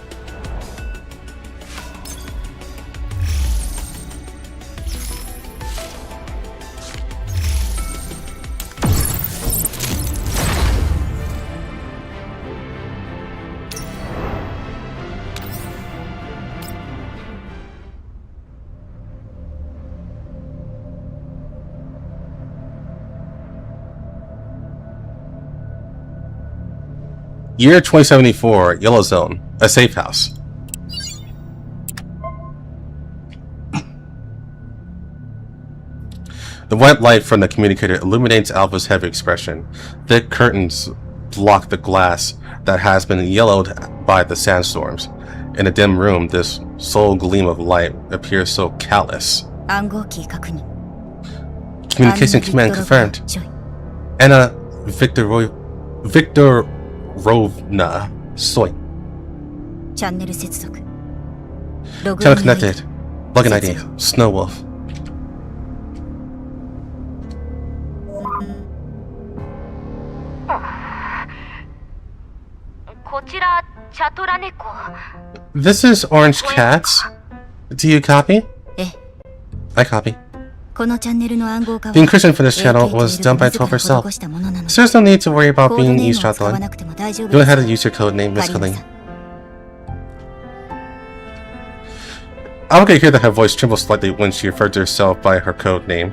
Year 2074, Yellow Zone, a safe house. The white light from the communicator illuminates Alpha's heavy expression. Thick curtains block the glass that has been yellowed by the sandstorms. In a dim room, this sole gleam of light appears so callous. 暗号キー確認 Communication command confirmed. ちょい Anna Viktorovna Soy. チャンネル接続ログイ Channel ン connected. Login ID. Snowwolf. こちらチャトラ猫 This is Orange Cats. Do you copy? え I copy. このチャンネルの暗号化は The encryption for this channel was done by 12 herself. 施したものなので So there's no need to worry about コード being ネームを eavesdropped 使わ on. なくても大丈夫 You で know す how to use your code name, Miss カリ Killing. ナさん I could hear that her voice trembled slightly when she referred to herself by her code name.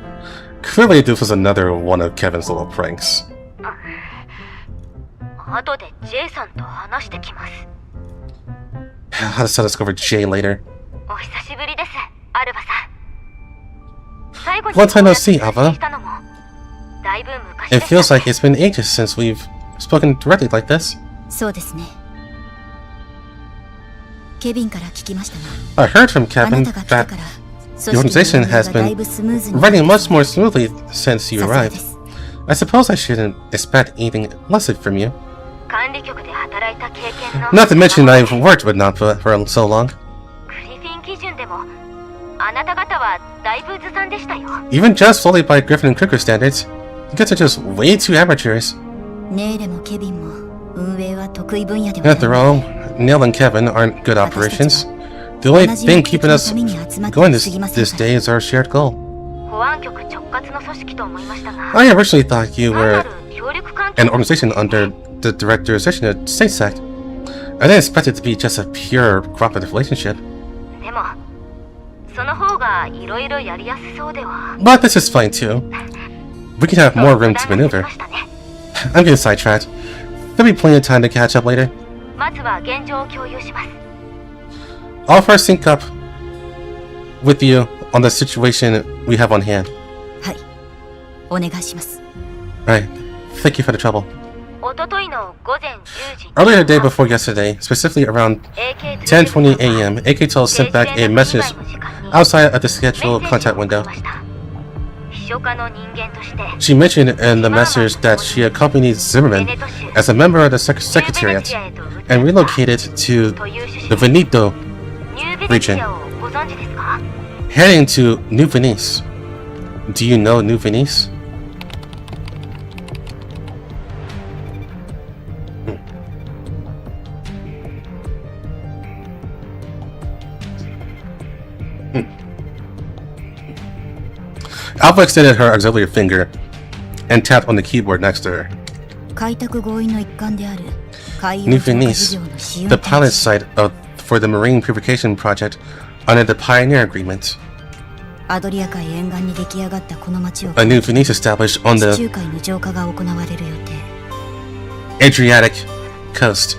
Clearly, this was another one of Kevin's little pranks. 後で J さんと話してきます How to discover Jay later. お久しぶりですアルバさん最後に Long time no see, お Alva. 話ししたのもだいぶ昔で It した feels like it's been ages since we've spoken directly like this. そうですねケビンから聞きましたが I heard from あな Kevin たが来て that から the organization has だい been ぶスムーズに running much more smoothly since you さすが arrived. です I suppose I shouldn't expect anything less from you. 管理局で働いた経験の Not to mention I've worked with Napa for so long. グリフィン基準でもあなた方はだいぶずさんでしたよ Even judged solely by Griffin and Crooker standards, you guys are just way too amateurs. ネイレもケビンも運営は得意分野ではない After all, Neil and Kevin aren't good operations. The only thing keeping us going this day is our shared goal. 保安局直轄の組織と思いましたが I originally thought you 単 were なる協力関係 an organization under the direct jurisdiction of StateSect. I didn't expect it to be just a pure cooperative relationship. でもその方がいろいろやりやすそうでは But this is fine too. We can have more room to maneuver. I'm getting sidetracked. There'll be plenty of time to catch up later. まずは現状を共有します I'll first sync up with you on the situation we have on hand. はいお願いします Alright, thank you for the trouble. おとといの午前10時 Earlier the day before yesterday, specifically around 10:20 a.m., AK-12 sent back a message outside of the scheduled contact window. 秘書課の人間として She mentioned in the message that she accompanied Zimmerman as a member of the Secretariat and relocated to the Veneto ニューベネチアをご存知ですか heading to New Venice. Do you know New Venice? Alpha extended her auxiliary finger and tapped on the keyboard next to her. 開拓合意の一環である海 New 洋浄化 Venice, 事業の使用 the に対 pilot し site for the marine purification project under the Pioneer Agreement. アドリア海沿岸に出来上がったこの町を A new Venice established on 地 the 中海の浄化が行われる予定 Adriatic coast.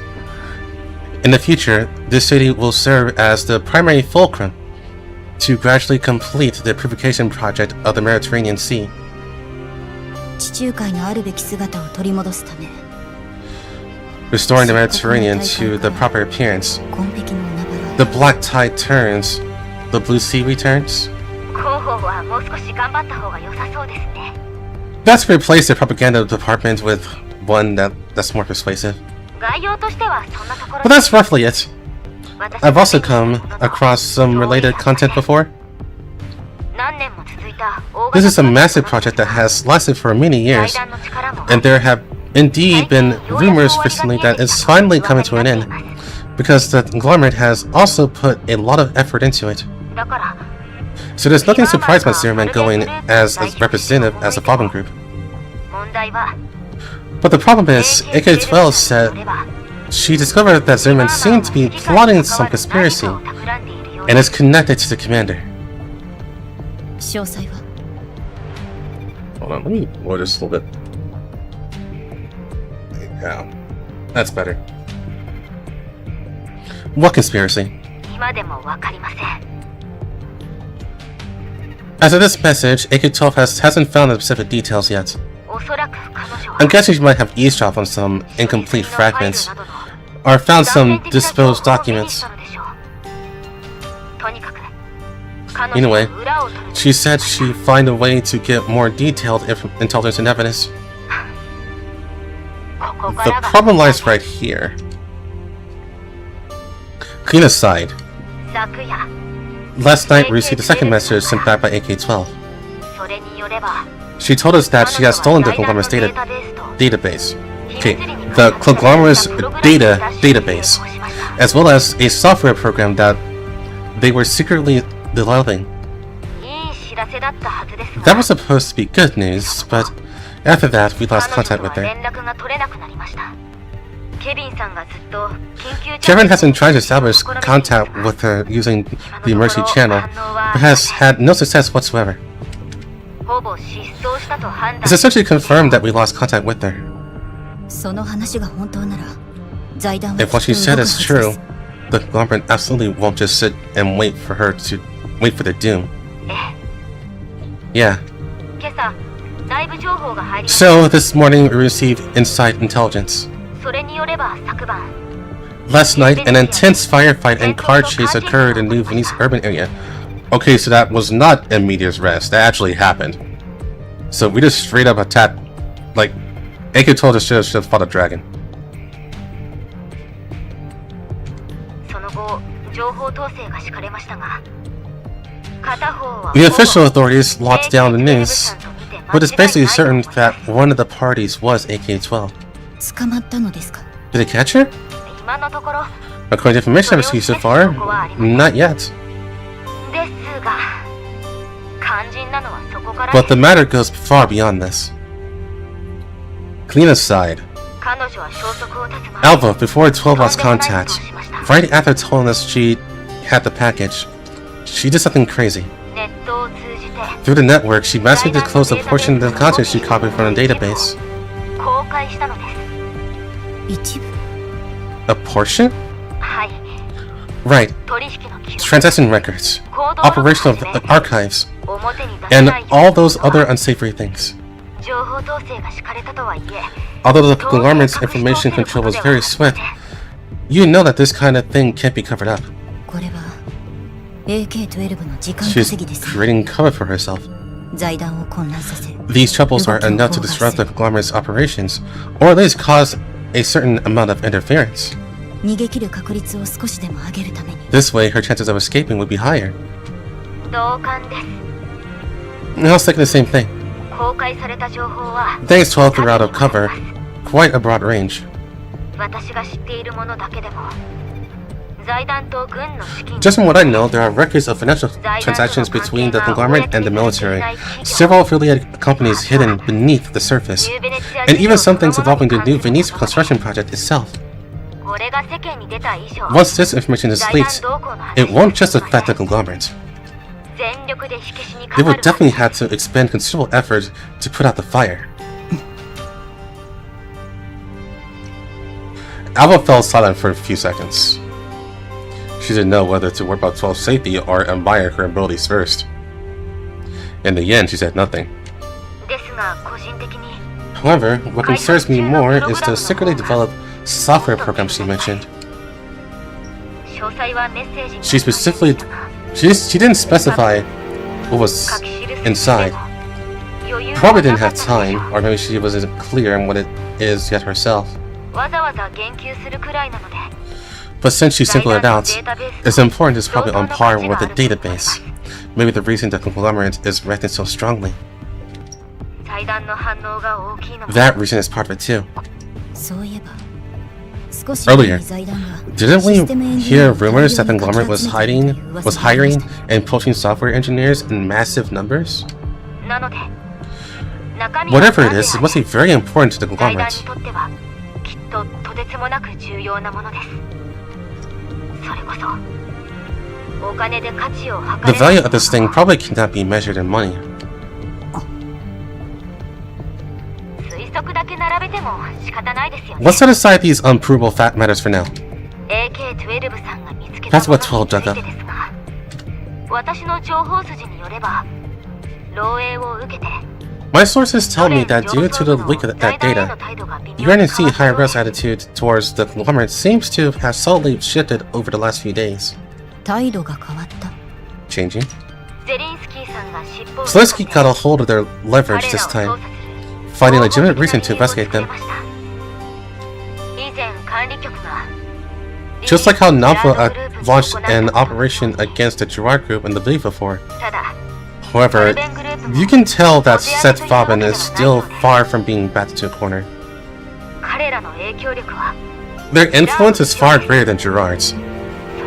In the future, this city will serve as the primary fulcrum to gradually complete the purification project of the Mediterranean Sea. 地中海のあるべき姿を取り戻すため Restoring the Mediterranean to the proper appearance. 紺碧の海原 The black tide turns, the blue sea returns. 広報はもう少し頑張った方が良さそうですね That's replaced the propaganda department with one that's more persuasive. 概要としてはそんなところ But that's roughly it. I've also come across some related content before. 何年も続いた大 This 型 is a massive project that has lasted for many 財 years, 団の力も and there have indeed been rumors recently that it's finally coming to an end, because the conglomerate has also put a lot of effort into it. だから So there's nothing surprised by Zimmerman going as a representative as a problem group. 問題は But the problem is, AK-12 said she discovered that Zimmerman seemed to be plotting some conspiracy and is connected to the commander. 詳細は Hold on, let me lower this a little bit. Yeah, that's better. What conspiracy? 今でもわかりません As of this message, AK-12 hasn't found the specific details yet. おそらく彼女は I'm guessing she might have eavesdropped on some incomplete fragments, or found some disposed documents. Anyway, she said she'd find a way to get more detailed intelligence and evidence. The problem lies right here. Clean aside. Last night we received a second message sent back by AK-12. She told us that she has stolen the conglomerate's database. Okay, the conglomerate's database, as well as a software program that they were secretly developing. That was supposed to be good news, but after that we lost contact with her. Kevin has been trying to establish contact with her using the emergency channel, but has had no success whatsoever. It's essentially confirmed that we lost contact with her. If what she said is true, the conglomerate absolutely won't just sit and wait for their doom. Yeah. So this morning we received inside intelligence. Last night, an intense firefight and car chase occurred in New Venice urban area. Okay, so that was not in medias res. That actually happened. So we just straight up attacked, like, AK told us should have fought a dragon. The official authorities locked down the news, but it's basically certain that one of the parties was AK-12. Did they catch her? According to information I've received so far, not yet. But the matter goes far beyond this. Clean aside. Alva, before 12 lost contact, right after telling us she had the package, she did something crazy. Through the network, she massively disclosed a portion of the content she copied from the database. A portion? Right. Transaction records, operational archives, and all those other unsavory things. Although the conglomerate's information control was very swift, you know that this kind of thing can't be covered up. She's creating cover for herself. These troubles are enough to disrupt the conglomerate's operations, or at least cause a certain amount of interference. This way, her chances of escaping would be higher. I was thinking the same thing. Thanks to all throughout of cover, quite a broad range. Just from what I know, there are records of financial transactions between the conglomerate and the military, several affiliated companies hidden beneath the surface, and even some things involving the New Venice construction project itself. Once this information is leaked, it won't just affect the conglomerate. They will definitely have to expend considerable effort to put out the fire. Alva fell silent for a few seconds. She didn't know whether to worry about 12's safety or admire her abilities first. In the end, she said nothing. However, what concerns me more is the secretly developed software program she mentioned. She didn't specify what was inside. Probably didn't have time, or maybe she wasn't clear on what it is yet herself. But since she singled it out, it's important it's probably on par with the database. Maybe the reason the conglomerate is reacting so strongly. That reason is part of it too. Earlier, didn't we hear rumors that the conglomerate was hiring and poaching software engineers in massive numbers? Whatever it is, it must be very important to the conglomerate. The value of this thing probably cannot be measured in money. Let's set aside these unprovable fact matters for now. That's what 12 dug up. My sources tell me that due to the leak of that data, UNC high-risk attitude towards the conglomerate seems to have subtly shifted over the last few days. Changing? Zelensky got a hold of their leverage this time, finding legitimate reason to investigate them. Just like how Nampa launched an operation against the Gerard group in the League before. However, you can tell that Seth Fabin is still far from being backed to a corner. Their influence is far greater than Gerard's,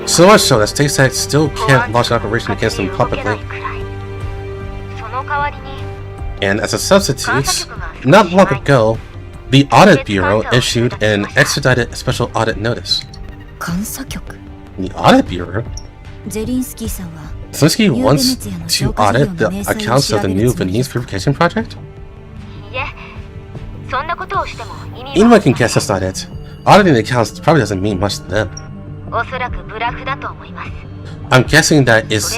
so much so that StateSec still can't launch an operation against them publicly. And as a substitute, not long ago, the Audit Bureau issued an expedited special audit notice. The Audit Bureau? Zelensky wants to audit the accounts of the New Venice purification project? Anyone can guess that's not it. Auditing the accounts probably doesn't mean much to them. I'm guessing that this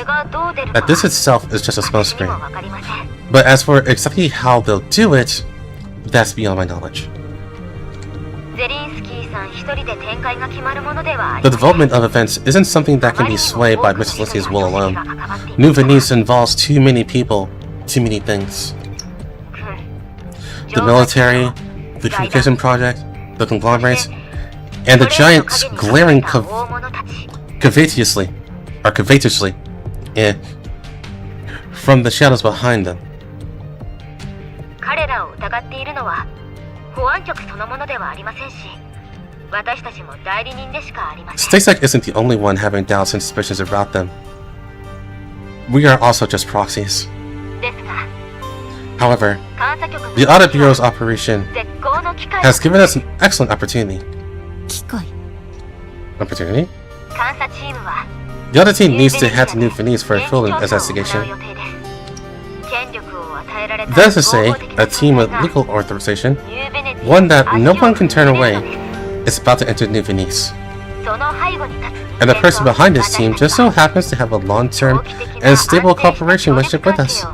itself is just a smokescreen. But as for exactly how they'll do it, that's beyond my knowledge. The development of events isn't something that can be swayed by Mr. Zelensky's will alone. New Venice involves too many people, too many things. The military, the purification project, the conglomerates, and the giants glaring covetously from the shadows behind them. StateSec isn't the only one having doubts and suspicions about them. We are also just proxies. However, the Audit Bureau's operation has given us an excellent opportunity. The other team needs to head to New Venice for a field investigation. That is to say, a team with legal authorization, one that no one can turn away, is about to enter New Venice. And the person behind this team just so happens to have a long-term and stable cooperation relationship with us.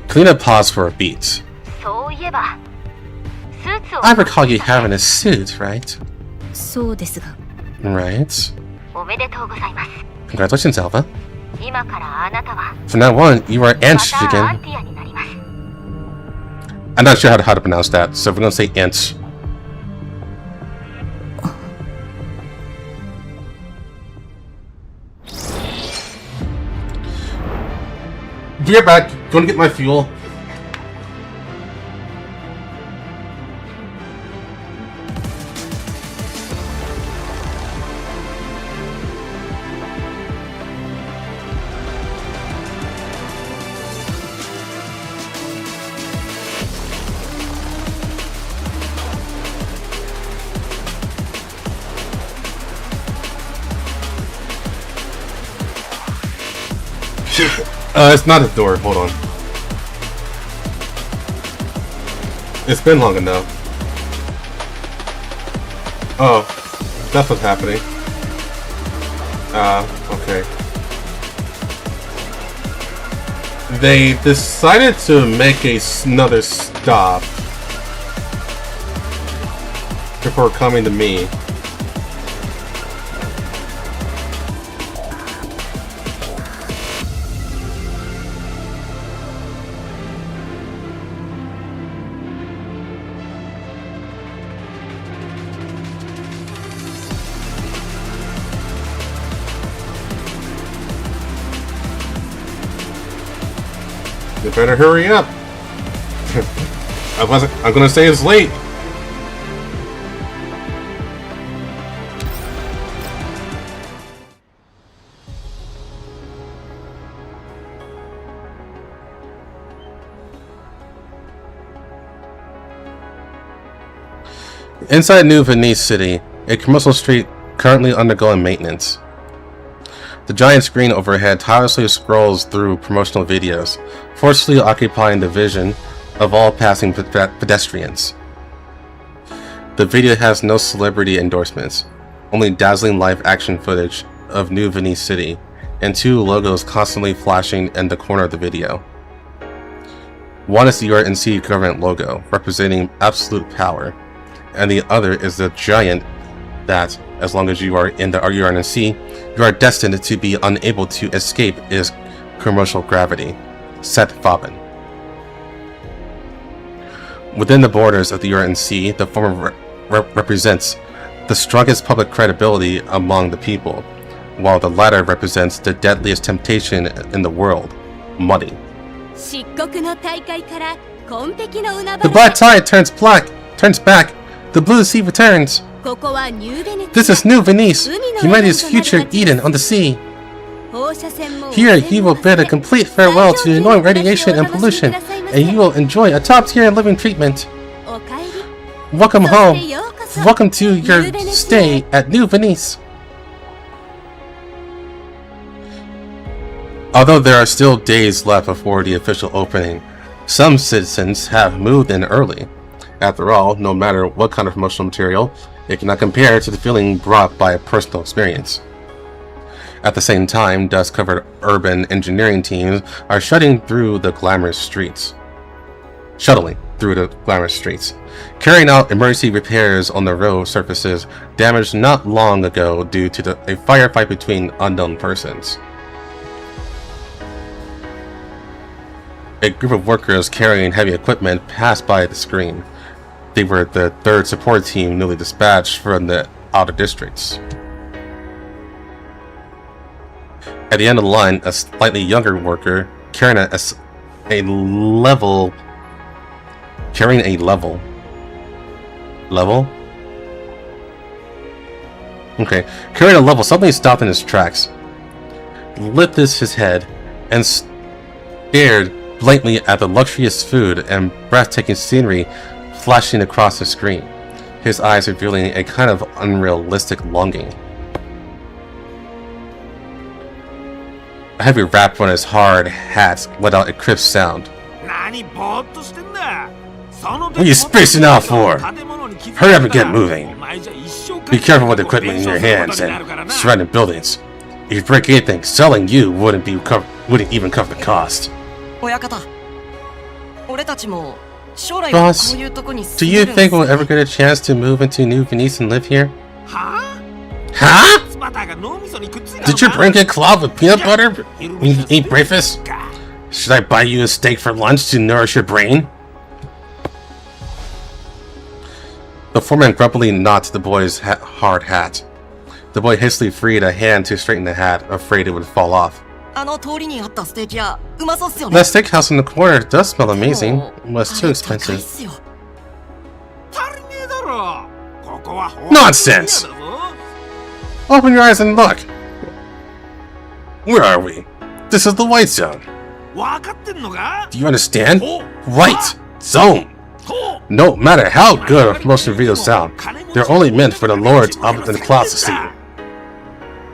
Kalina paused for a beat. I recall you having a suit, right? Right. Congratulations, Alva. From now on, you are Anja again. I'm not sure how to pronounce that, so we're gonna say Ant. Be right back. Going to get my fuel. It's not a door. Hold on. It's been long enough. Oh, that's what's happening. Okay. They decided to make another stop before coming to me. You better hurry up. I'm gonna say it's late. Inside New Venice City, a commercial street currently undergoing maintenance. The giant screen overhead tirelessly scrolls through promotional videos, forcefully occupying the vision of all passing pedestrians. The video has no celebrity endorsements, only dazzling live action footage of New Venice City, and two logos constantly flashing in the corner of the video. One is the URNC government logo, representing absolute power, and the other is the giant that as long as you are in the URNC, you are destined to be unable to escape its commercial gravity. Seth Fabin. Within the borders of the URNC, the former represents the strongest public credibility among the people, while the latter represents the deadliest temptation in the world, money. The black tide turns back, the blue sea returns. This is New Venice, humanity's future Eden on the sea. Here you will bid a complete farewell to annoying radiation and pollution, and you will enjoy a top-tier living treatment. Welcome home. Welcome to your stay at New Venice. Although there are still days left before the official opening, some citizens have moved in early. After all, no matter what kind of promotional material, it cannot compare to the feeling brought by a personal experience. At the same time, dust-covered urban engineering teams are shuttling through the glamorous streets, carrying out emergency repairs on the road surfaces damaged not long ago due to a firefight between unknown persons. A group of workers carrying heavy equipment passed by the screen. They were the third support team newly dispatched from the outer districts. At the end of the line, a slightly younger worker carrying a level. Okay, carrying a level suddenly stopped in his tracks, lifted his head, and stared blankly at the luxurious food and breathtaking scenery flashing across the screen, his eyes revealing a kind of unrealistic longing. A heavy wrap on his hard hat let out a crisp sound. What are you spacing out for? Hurry up and get moving. Be careful with the equipment in your hands and surrounding buildings. If you break anything, selling you wouldn't even cover the cost. Boss, do you think we'll ever get a chance to move into New Venice and live here? Huh? Did your brain get clogged with peanut butter when you eat breakfast? Should I buy you a steak for lunch to nourish your brain? The foreman grumpily knocked the boy's hard hat. The boy hastily freed a hand to straighten the hat, afraid it would fall off. That steakhouse in the corner does smell amazing, but it's too expensive. Nonsense! Open your eyes and look! Where are we? This is the White Zone. Do you understand? White Zone! No matter how good our promotion videos sound, they're only meant for the lords up in the clouds to see.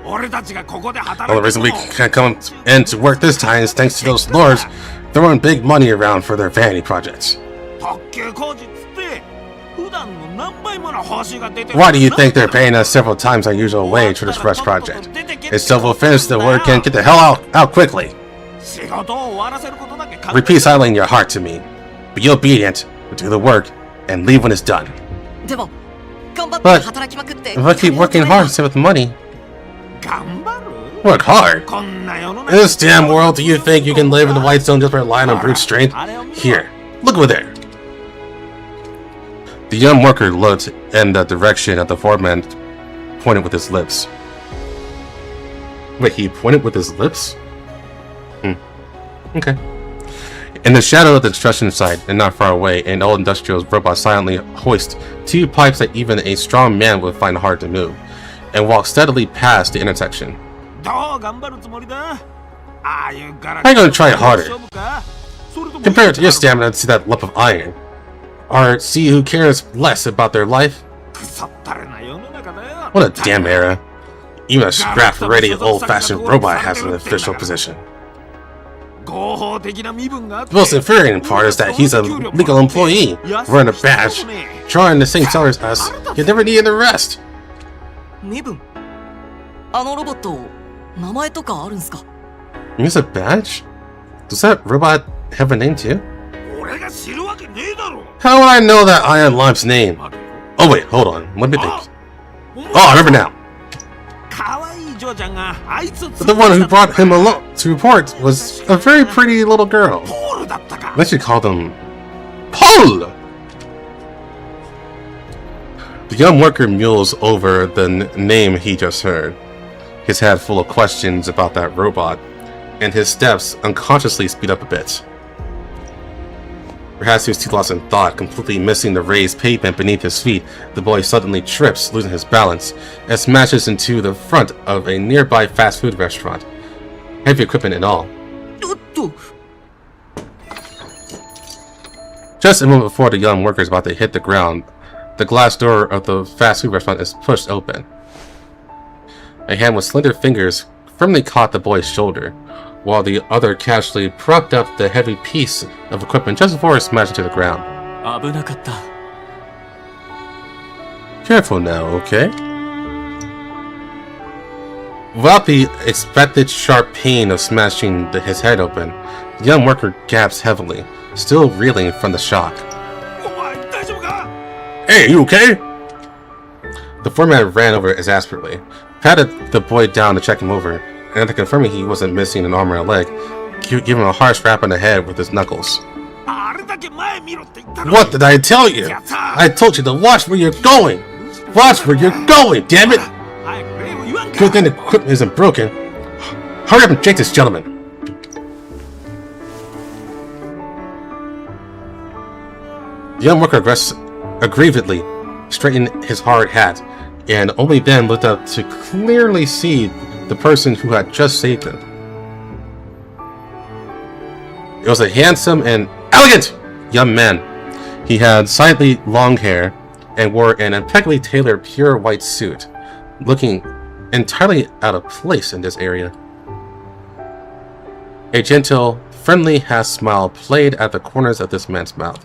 The only reason we can come in to work this time is thanks to those lords throwing big money around for their vanity projects. Why do you think they're paying us several times our usual wage for this rush project? Instead we'll finish the work and get the hell out quickly. Repeat silently in your heart to me. Be obedient, do the work, and leave when it's done. But if I keep working hard to save up the money... Work hard? In this damn world, do you think you can live in the White Zone just by relying on brute strength? Here, look over there. The young worker looked in the direction that the foreman pointed with his lips. Wait, he pointed with his lips? Okay. In the shadow of the construction site, and not far away, an old industrial robot silently hoists two pipes that even a strong man would find hard to move, and walks steadily past the intersection. How are you gonna try harder? Compare it to your stamina to that lump of iron. Or see who cares less about their life? What a damn era. Even a scrap-ready old-fashioned robot has an official position. The most infuriating part is that he's a legal employee, wearing a badge, drawing the same salary as us, yet never needed the rest. He's a badge? Does that robot have a name too? How would I know that Iron Lump's name? Oh wait, hold on, let me think. Oh, I remember now. But the one who brought him along to report was a very pretty little girl. They should call them Paul! The young worker mules over the name he just heard, his head full of questions about that robot, and his steps unconsciously speed up a bit. Perhaps he was too lost in thought, completely missing the raised pavement beneath his feet. The boy suddenly trips, losing his balance, and smashes into the front of a nearby fast food restaurant. Heavy equipment and all. Just a moment before the young worker is about to hit the ground, the glass door of the fast food restaurant is pushed open. A hand with slender fingers firmly caught the boy's shoulder, while the other casually propped up the heavy piece of equipment just before it smashed to the ground. Careful now, okay? Without the expected sharp pain of smashing his head open, the young worker gasps heavily, still reeling from the shock. Hey, you okay? The foreman ran over exasperately, patted the boy down to check him over, and after confirming he wasn't missing an arm or a leg, gave him a harsh rap on the head with his knuckles. What did I tell you? I told you to watch where you're going! Watch where you're going, damn it! Good thing the equipment isn't broken. Hurry up and take this gentleman. The young worker aggrievedly straightened his hard hat, and only then looked up to clearly see the person who had just saved him. It was a handsome and elegant young man. He had slightly long hair and wore an impeccably tailored pure white suit, looking entirely out of place in this area. A gentle, friendly half-smile played at the corners of this man's mouth.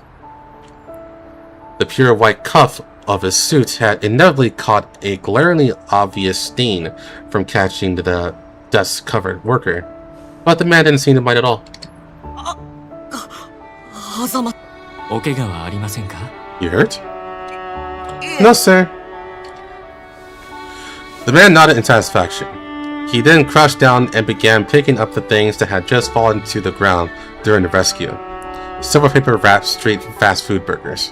The pure white cuff of his suit had inevitably caught a glaringly obvious stain from catching the dust-covered worker, but the man didn't seem to mind at all. You hurt? No, sir. The man nodded in satisfaction. He then crouched down and began picking up the things that had just fallen to the ground during the rescue. Several paper wrapped straight fast food burgers.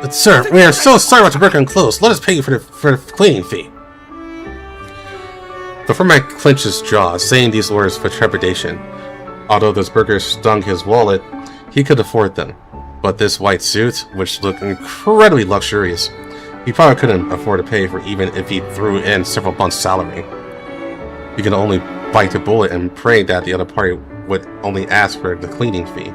But sir, we are so sorry about your broken clothes. Let us pay you for the cleaning fee. The foreman clenched his jaw, saying these words with trepidation. Although those burgers stung his wallet, he could afford them. But this white suit, which looked incredibly luxurious, he probably couldn't afford to pay for even if he threw in several months' salary. He could only bite the bullet and pray that the other party would only ask for the cleaning fee.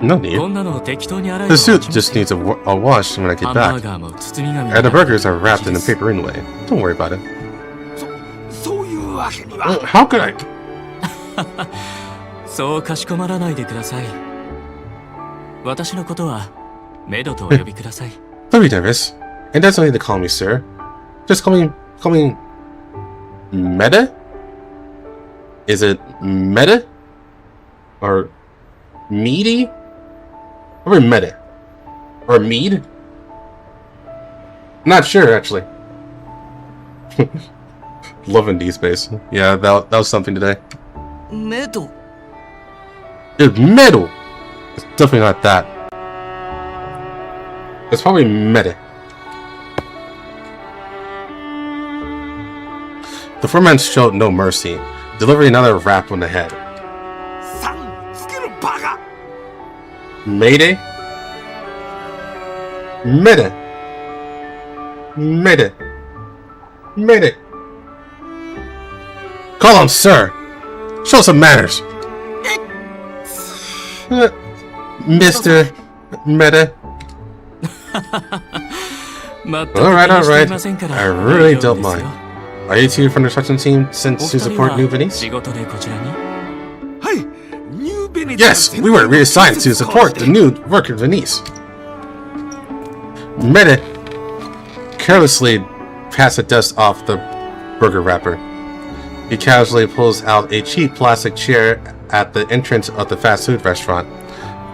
No need. The suit just needs a wash when I get back. And the burgers are wrapped in the paper anyway. Don't worry about it. How could I? Don't be nervous. And that's no need to call me sir. Just call me Meta? Is it Meta? Or Meaty? Or Meta? Or Mead? Not sure, actually. Loving D-Space. Yeah, that was something today. Metal. It's metal! It's definitely not that. It's probably Meta. The foreman showed no mercy, delivering another rap on the head. Mayday? Mayday! Mayday! Mayday! Call him sir! Show some manners! Mr. Meta. Alright. I really don't mind. Are you two from the construction team sent to support New Venice? Yes, we were reassigned to support the new work in Venice. Meta carelessly passed the dust off the burger wrapper. He casually pulls out a cheap plastic chair at the entrance of the fast food restaurant,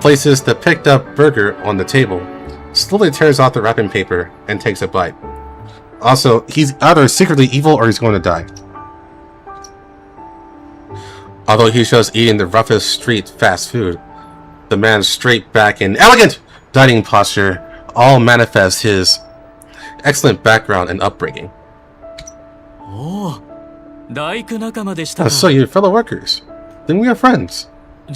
places the picked up burger on the table, slowly tears off the wrapping paper and takes a bite. Also, he's either secretly evil or he's going to die. Although he shows eating the roughest street fast food, the man's straight back and elegant dining posture all manifest his excellent background and upbringing. Oh, so you're fellow workers. Then we are friends. I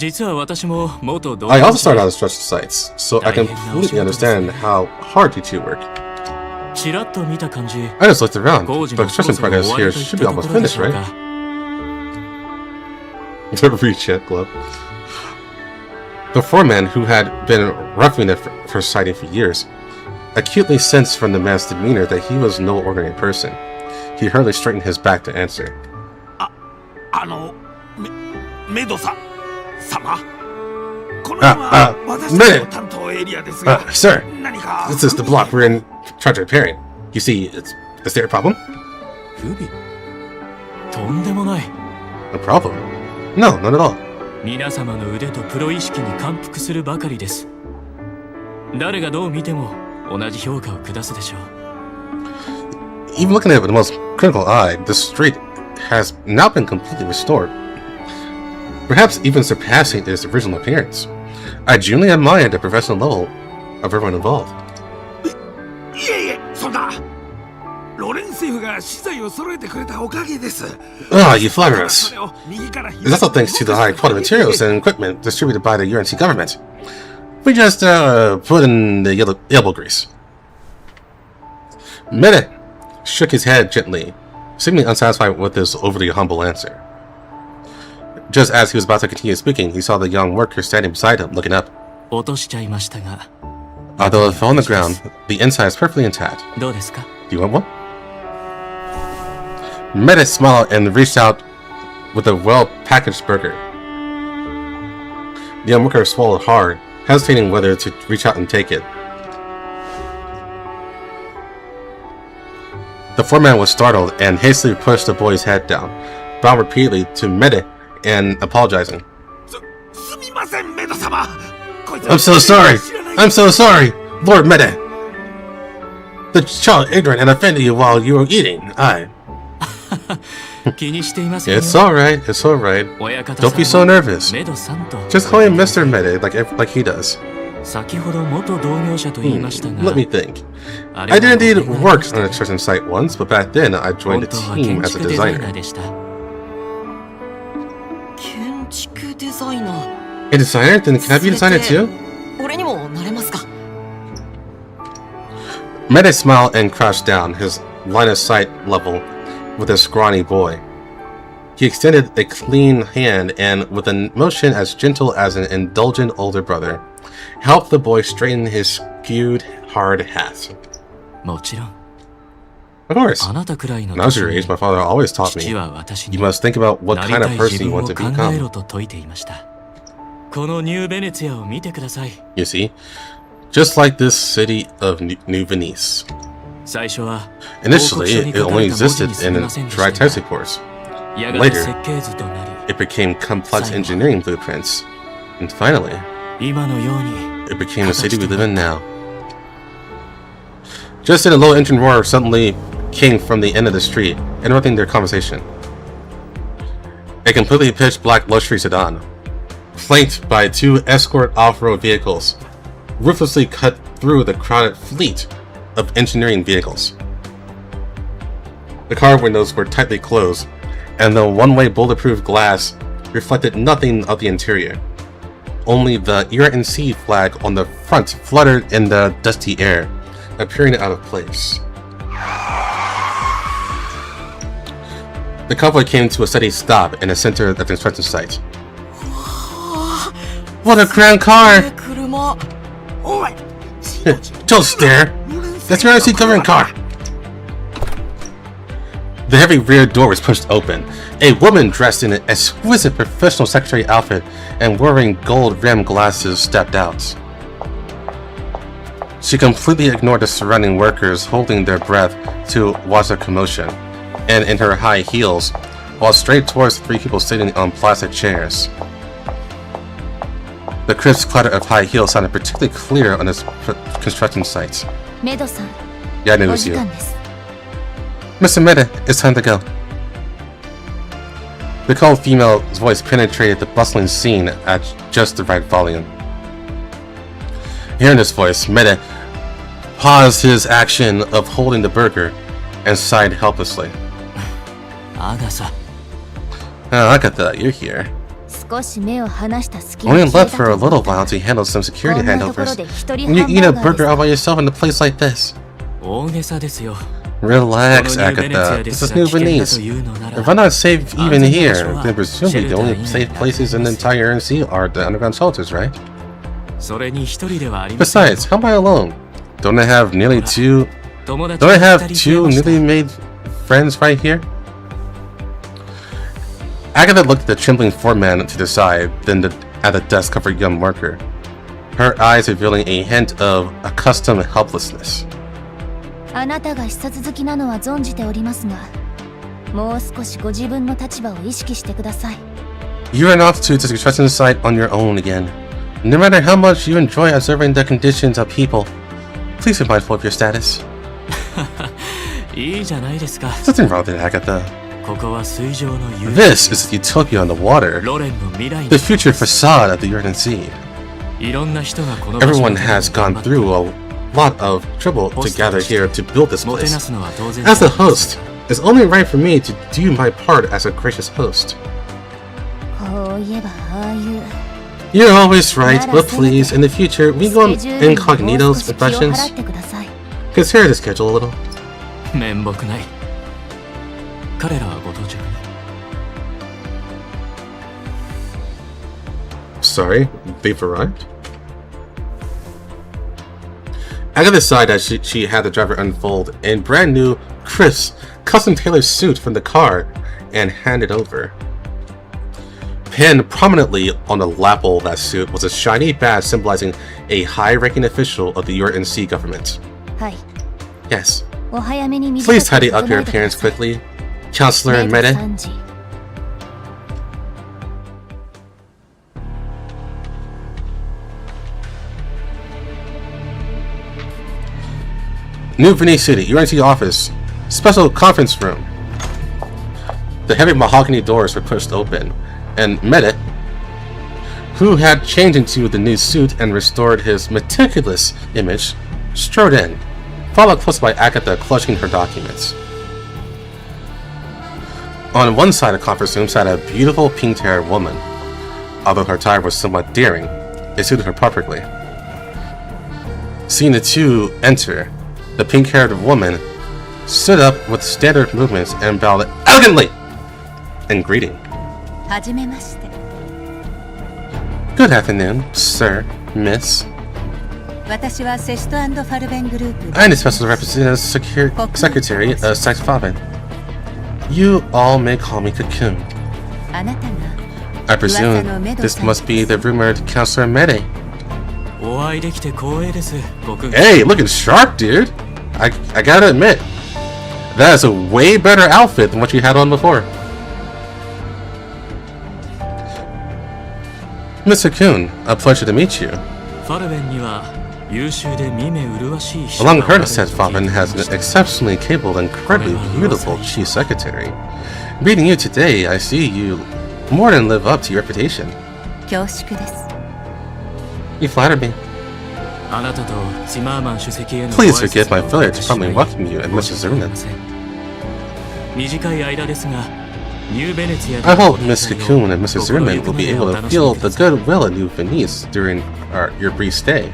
also started on construction sites, so I completely understand how hard you two work. I just looked around. The construction progress here should be almost finished, right? Reach glove. The foreman, who had been roughing it for sighting for years, acutely sensed from the man's demeanor that he was no ordinary person. He hurriedly straightened his back to answer. Sir, this is the block we're in charge of repairing. You see, is there a problem? A problem? No, not at all. Even looking at it with the most critical eye, the street has now been completely restored, perhaps even surpassing its original appearance. I genuinely admire the professional level of everyone involved. Ah, you flatter us. It's also thanks to the high quality materials and equipment distributed by the UNC government. We just put in the elbow grease. Mede shook his head gently, seemingly unsatisfied with this overly humble answer. Just as he was about to continue speaking, he saw the young worker standing beside him, looking up. Although it fell on the ground, the inside is perfectly intact. Do you want one? Mede smiled and reached out with a well-packaged burger. The young worker swallowed hard, hesitating whether to reach out and take it. The foreman was startled and hastily pushed the boy's head down, bowing repeatedly to Mede and apologizing. I'm so sorry! I'm so sorry, Lord Mede! The child ignorant and offended you while you were eating. It's alright, it's alright. Don't be so nervous. Just call him Mr. Mede like he does. Let me think. I did indeed work on a construction site once, but back then I joined the team as a designer. A designer? Then can I be a designer too? Mede smiled and crouched down, his line of sight level with a scrawny boy. He extended a clean hand and, with a motion as gentle as an indulgent older brother, helped the boy straighten his skewed, hard hat. Of course. When I was your age, my father always taught me, you must think about what kind of person you want to become. You see, just like this city of New Venice. Initially, it only existed in dry taxi ports. Later, it became complex engineering blueprints. And finally, it became the city we live in now. Just then, a low engine roar suddenly came from the end of the street, interrupting their conversation. A completely pitch black luxury sedan, flanked by two escort off-road vehicles, ruthlessly cut through the crowded fleet of engineering vehicles. The car windows were tightly closed, and the one-way bulletproof glass reflected nothing of the interior. Only the UNC flag on the front fluttered in the dusty air, appearing out of place. The convoy came to a steady stop in the center of the construction site. What a grand car! Don't stare! That's your UNC government car! The heavy rear door was pushed open. A woman dressed in an exquisite professional secretary outfit and wearing gold-rimmed glasses stepped out. She completely ignored the surrounding workers holding their breath to watch the commotion, and in her high heels, walked straight towards three people sitting on plastic chairs. The crisp clatter of high heels sounded particularly clear on this construction site. メドさん、 Yeah, I knew it お was 時 you. 間です。 Mr. Meta, it's time to go. The cold female's voice penetrated the bustling scene at just the right volume. Hearing this voice, Meta paused his action of holding the burger and sighed helplessly. アガサ、 Oh, Agatha, you're here. 少し目を離した隙に Only 消え left た for a と思 little った while to handle some こ security んなところ handovers. で一人 And you ハン eat バ a ーガー burger で all す by yourself in a place like this. 大げさですよ。 Relax, このニューベネツ Agatha. ィアで This す is ら New 危険だ Venice. というのなら If I'm not safe even here, then 安全な場所は presumably the only safe places in the entire NC are the underground shelters, right? それに一人ではありません。 Besides, how am I alone? Don't I have nearly two... 友達 Don't I が have 二人増 two えました newly made friends right here? Agatha looked at the trembling foreman to the side, then at the dust-covered young worker, her eyes revealing a hint of accustomed helplessness. あなたが視察好きなのは存じておりますが、もう少しご自分の立場を意識してください。 You ran off to the construction site on your own again. No matter how much you enjoy observing the conditions of people, please be mindful of your status. いいじゃないですか。 There's nothing wrong with it, Agatha. ここは水上の遊 This is the utopia on the water, ロレンの未来 the future facade of the Earth and Sea. いろんな人がこの場所 Everyone に has gone through a lot of trouble to gather here to build this もてな place. すのは当然 As the host, it's only right for me to do my part as a gracious host. こう言えばああいう You're always right, but please, in the future, we go on スケジュールにもう incognito 少し気を払 expressions. ってください。 Consider the schedule a little. 面目ない。彼らはご到着に。 Sorry, they've arrived? Agatha sighed as she had the driver unfold a brand new, crisp, custom-tailored suit from the car and hand it over. Pinned prominently on the lapel of that suit was a shiny badge symbolizing a high-ranking official of the UNC government. はい。 Yes. お早めに短く Please tidy up 整 your えてくだ appearance さい。 quickly, Counselor メド Mede. 3時。 New Venice City, UNC office. Special conference room. The heavy mahogany doors were pushed open, and Mede, who had changed into the new suit and restored his meticulous image, strode in, followed close by Agatha clutching her documents. On one side of the conference room sat a beautiful pink-haired woman. Although her attire was somewhat daring, it suited her perfectly. Seeing the two enter, the pink-haired woman stood up with standard movements and bowed elegantly in greeting. はじめまして。 Good afternoon, sir, miss. 私はセスト&ファルベングループ。 I'm the special representative secretary of Sex Faben. You all may call me Cocoon. あなたが I presume this must be the rumored Counselor Mede. お会いできて光栄です、ごくん。 Hey, looking sharp, dude. I gotta admit, that is a way better outfit than what you had on before. Mr. Coon, a pleasure to meet you. ファルベンには優秀で見目麗しい人 Along が heard お it ら said れると聞い Faben てい has ま an した exceptionally capable and incredibly beautiful chief secretary. Meeting you today, I see you more than live up to your reputation. 恐縮です。 You flatter me. あなたとツィマーマン主席への Please ご挨 forgive 拶 my を failure to 私は formally welcome you and 申 Mrs. し訳あり Zerman. ません。短い間ですが、ニューベネツィアで I の hope Miss Cocoon and Mrs. Zerman will be able to feel the goodwill of New Venice during your brief stay.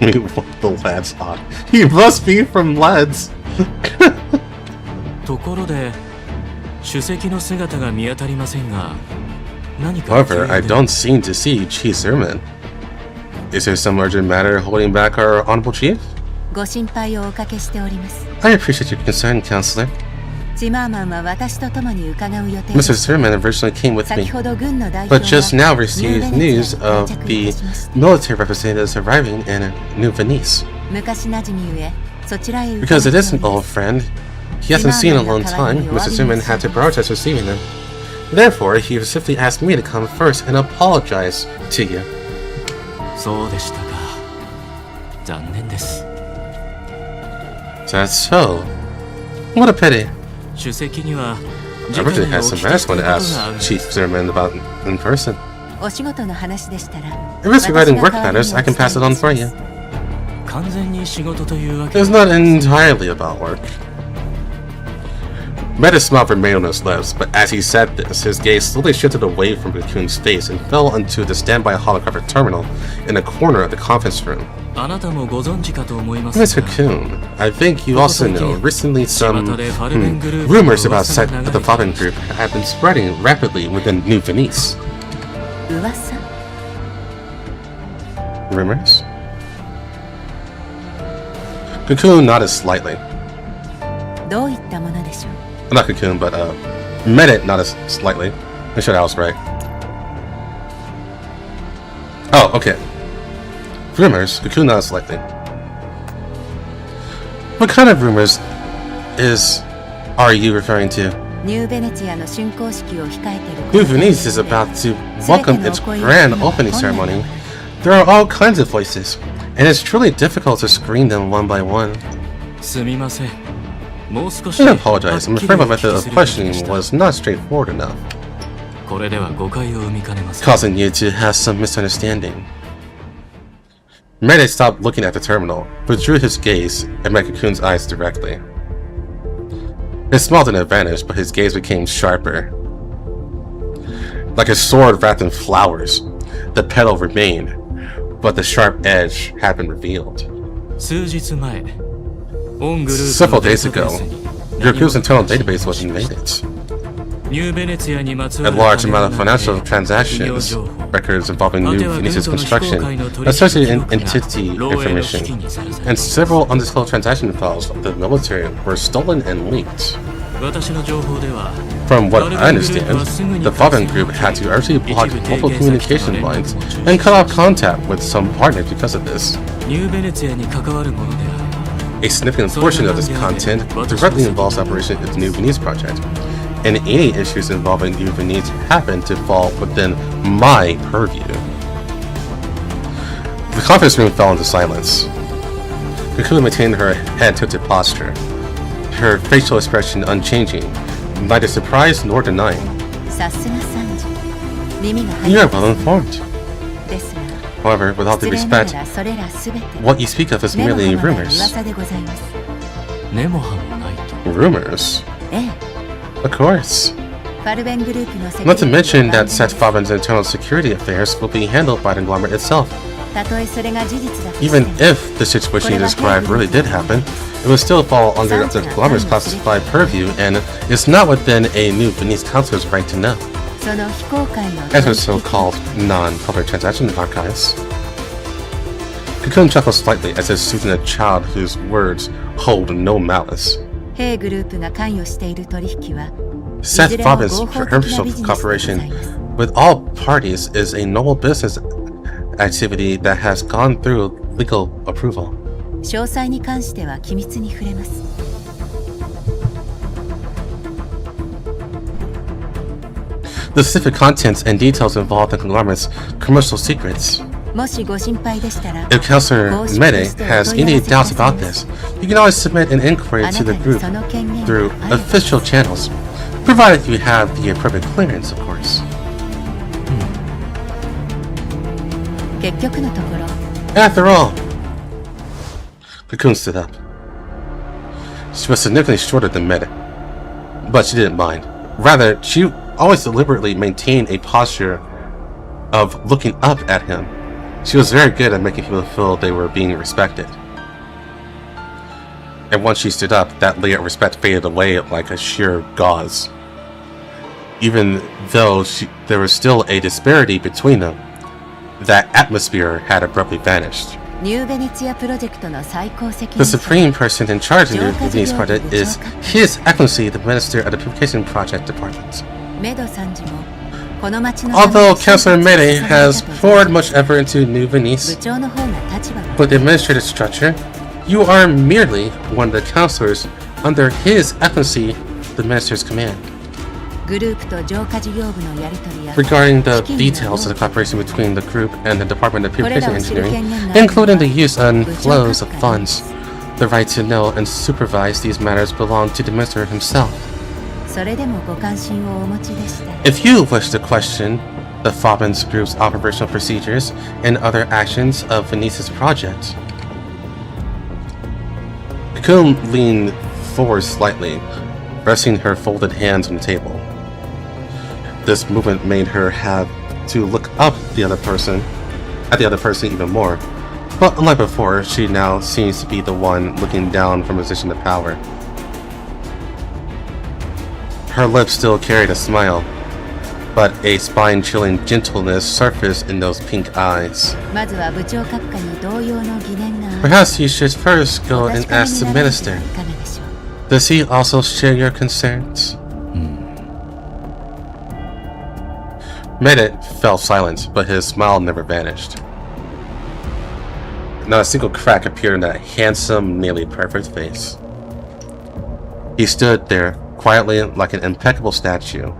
The lad's odd. He must be from lads. ところで、主席の姿が見当たりませんが、何か However, I don't seem to see Chief Zerman. Is there some urgent matter holding back our honorable chief? ご心配をおかけしております。 I appreciate your concern, Counselor. チマーマンは私と共に伺う予定 Mr. Zerman originally came with 先 me, ほど軍の代表 but just now が received ニューベネツ news ィアに of 到着い the たしました military representatives arriving in New Venice. 昔馴染みゆえそちらへ伺 Because って it お is り an ま old す friend, he hasn't seen in a long time. Mr. Zerman had to prioritize receiving them. Therefore, he specifically asked me to come first and apologize to you. そうでしたか。残念です。 That's so. What a pity. 主席には I originally had some asked one to ask Chief Zimmerman about in person. お仕事の話でしたら If it's regarding work matters, I can pass it on for you. 完全に仕事というわけ It's not entirely about work. Meta smiled remained on his lips, but as he said this, his gaze slowly shifted away from Cocoon's face and fell onto the standby holocover terminal in a corner of the conference room. あなたもご存知かと思います Miss Cocoon, I think you also know recently some rumors about the Faben group have been spreading rapidly within New Venice. 噂 Rumors? Cocoon nodded slightly. どういったものでしょう Not Cocoon, but Medit nodded slightly. Make sure that was right. Oh, okay. Rumors? Cocoon nodded slightly. What kind of rumors are you referring to? ニューベネチアの竣工式を控えている New Venice is about to welcome its grand opening ceremony. There are all kinds of voices, and it's truly difficult to screen them one by one. すみません。もう少し I apologize. I'm afraid my method of questioning was not straightforward enough, これでは誤解を生みかねません。 causing you to have some misunderstanding. Medit stopped looking at the terminal, withdrew his gaze, and met Cocoon's eyes directly. It smiled in advantage, but his gaze became sharper. Like a sword wrapped in flowers, the petal remained, but the sharp edge had been revealed. 数日前、オングループ Several のデ days ータベ ago, ースに Group's internal database was invaded. ニューベネツィアにまつわ A る large amount of 金の financial 企業 transactions, 情報 records involving New 果ては軍 Venice's との非公 construction, 開の取引 associated 記録が entity 漏洩の危機 information, にさらされ and several undisclosed transaction files of the military were stolen and leaked. 私の情報では From what I understand, the Faben group had to urgently block multiple communication lines and cut off contact with some partners because of this. ニューベネツィアに関わるものである A significant portion of this content directly involves operation of the New Venice project, and any issues involving New Venice happen to fall within my purview. The conference room fell into silence. Cocoon maintained her head tilted posture, her facial expression unchanging, neither surprised nor denying. さすが参事耳が You 入 are って well informed. ですが However, with all due 失礼なが respect, らそれらすべて what you speak of is 根の merely 葉もない rumors. 噂でございます根も葉もないと Rumors? ええ Of course. ファルベングループの責 Not to 任 mention は that Seth Faben's internal security affairs will be handled by the conglomerate itself. たとえそれが事実だとして Even if the situation you described really did happen, it would still fall under the conglomerate's classified purview and is not within a New Venice counselor's right to know. その非公開の As with so-called non-public transaction archives. Cocoon chuckled slightly as if soothing a child whose words hold no malice. 弊グループが関与している取引は Seth Faben's commercial cooperation with all parties is a noble business activity that has gone through legal approval. 詳細に関しては機密に触れます The specific contents and details involved in the conglomerate's commercial secrets. もしご心配でしたら If Counselor Mede has any doubts about this, you can always submit an inquiry to the group through official channels, provided you have the appropriate clearance, of course. 結局のところ After all, Cocoon stood up. She was significantly shorter than Mede, but she didn't mind. Rather, she always deliberately maintained a posture of looking up at him. She was very good at making people feel they were being respected. And once she stood up, that layer of respect faded away like a sheer gauze. Even though there was still a disparity between them, that atmosphere had abruptly vanished. ニューベネツィアプロジェクトの最高責 The 任者 supreme person in charge of the New Venice project is His Excellency, the Minister of the Purification Project Department. メド参事もこの町の Although Councilor Mede has poured much effort into New 部 Venice, 長の方が立場は with the administrative structure, you are merely one of the counselors under His Excellency, the Minister's command. regarding the details of the cooperation between the group and the Department of Purification Engineering, including the use and flows of funds. The right to know and supervise these matters belong to the Minister himself. If you wish to question the Fobbins Group's operational procedures and other actions of Venice's project, Cocoon leaned forward slightly, resting her folded hands on the table. This movement made her have to look up at the other person even more. But unlike before, she now seems to be the one looking down from a position of power. Her lips still carried a smile, but a spine-chilling gentleness surfaced in those pink eyes. Perhaps you should first go and ask the minister. Does he also share your concerns? Medit fell silent, but his smile never vanished. Not a single crack appeared in that handsome, nearly perfect face. He stood there, quietly like an impeccable statue,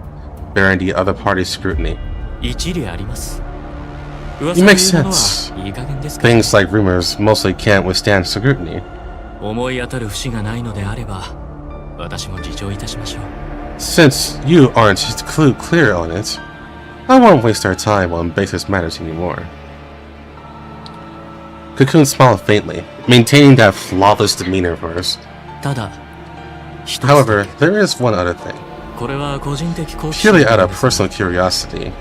bearing the other party's scrutiny. It makes sense. Things like rumors mostly can't withstand scrutiny. Since you aren't clear on it, I won't waste our time on baseless matters anymore. Cocoon smiled faintly, maintaining that flawless demeanor of hers. However, there is one other thing. Purely out of personal curiosity,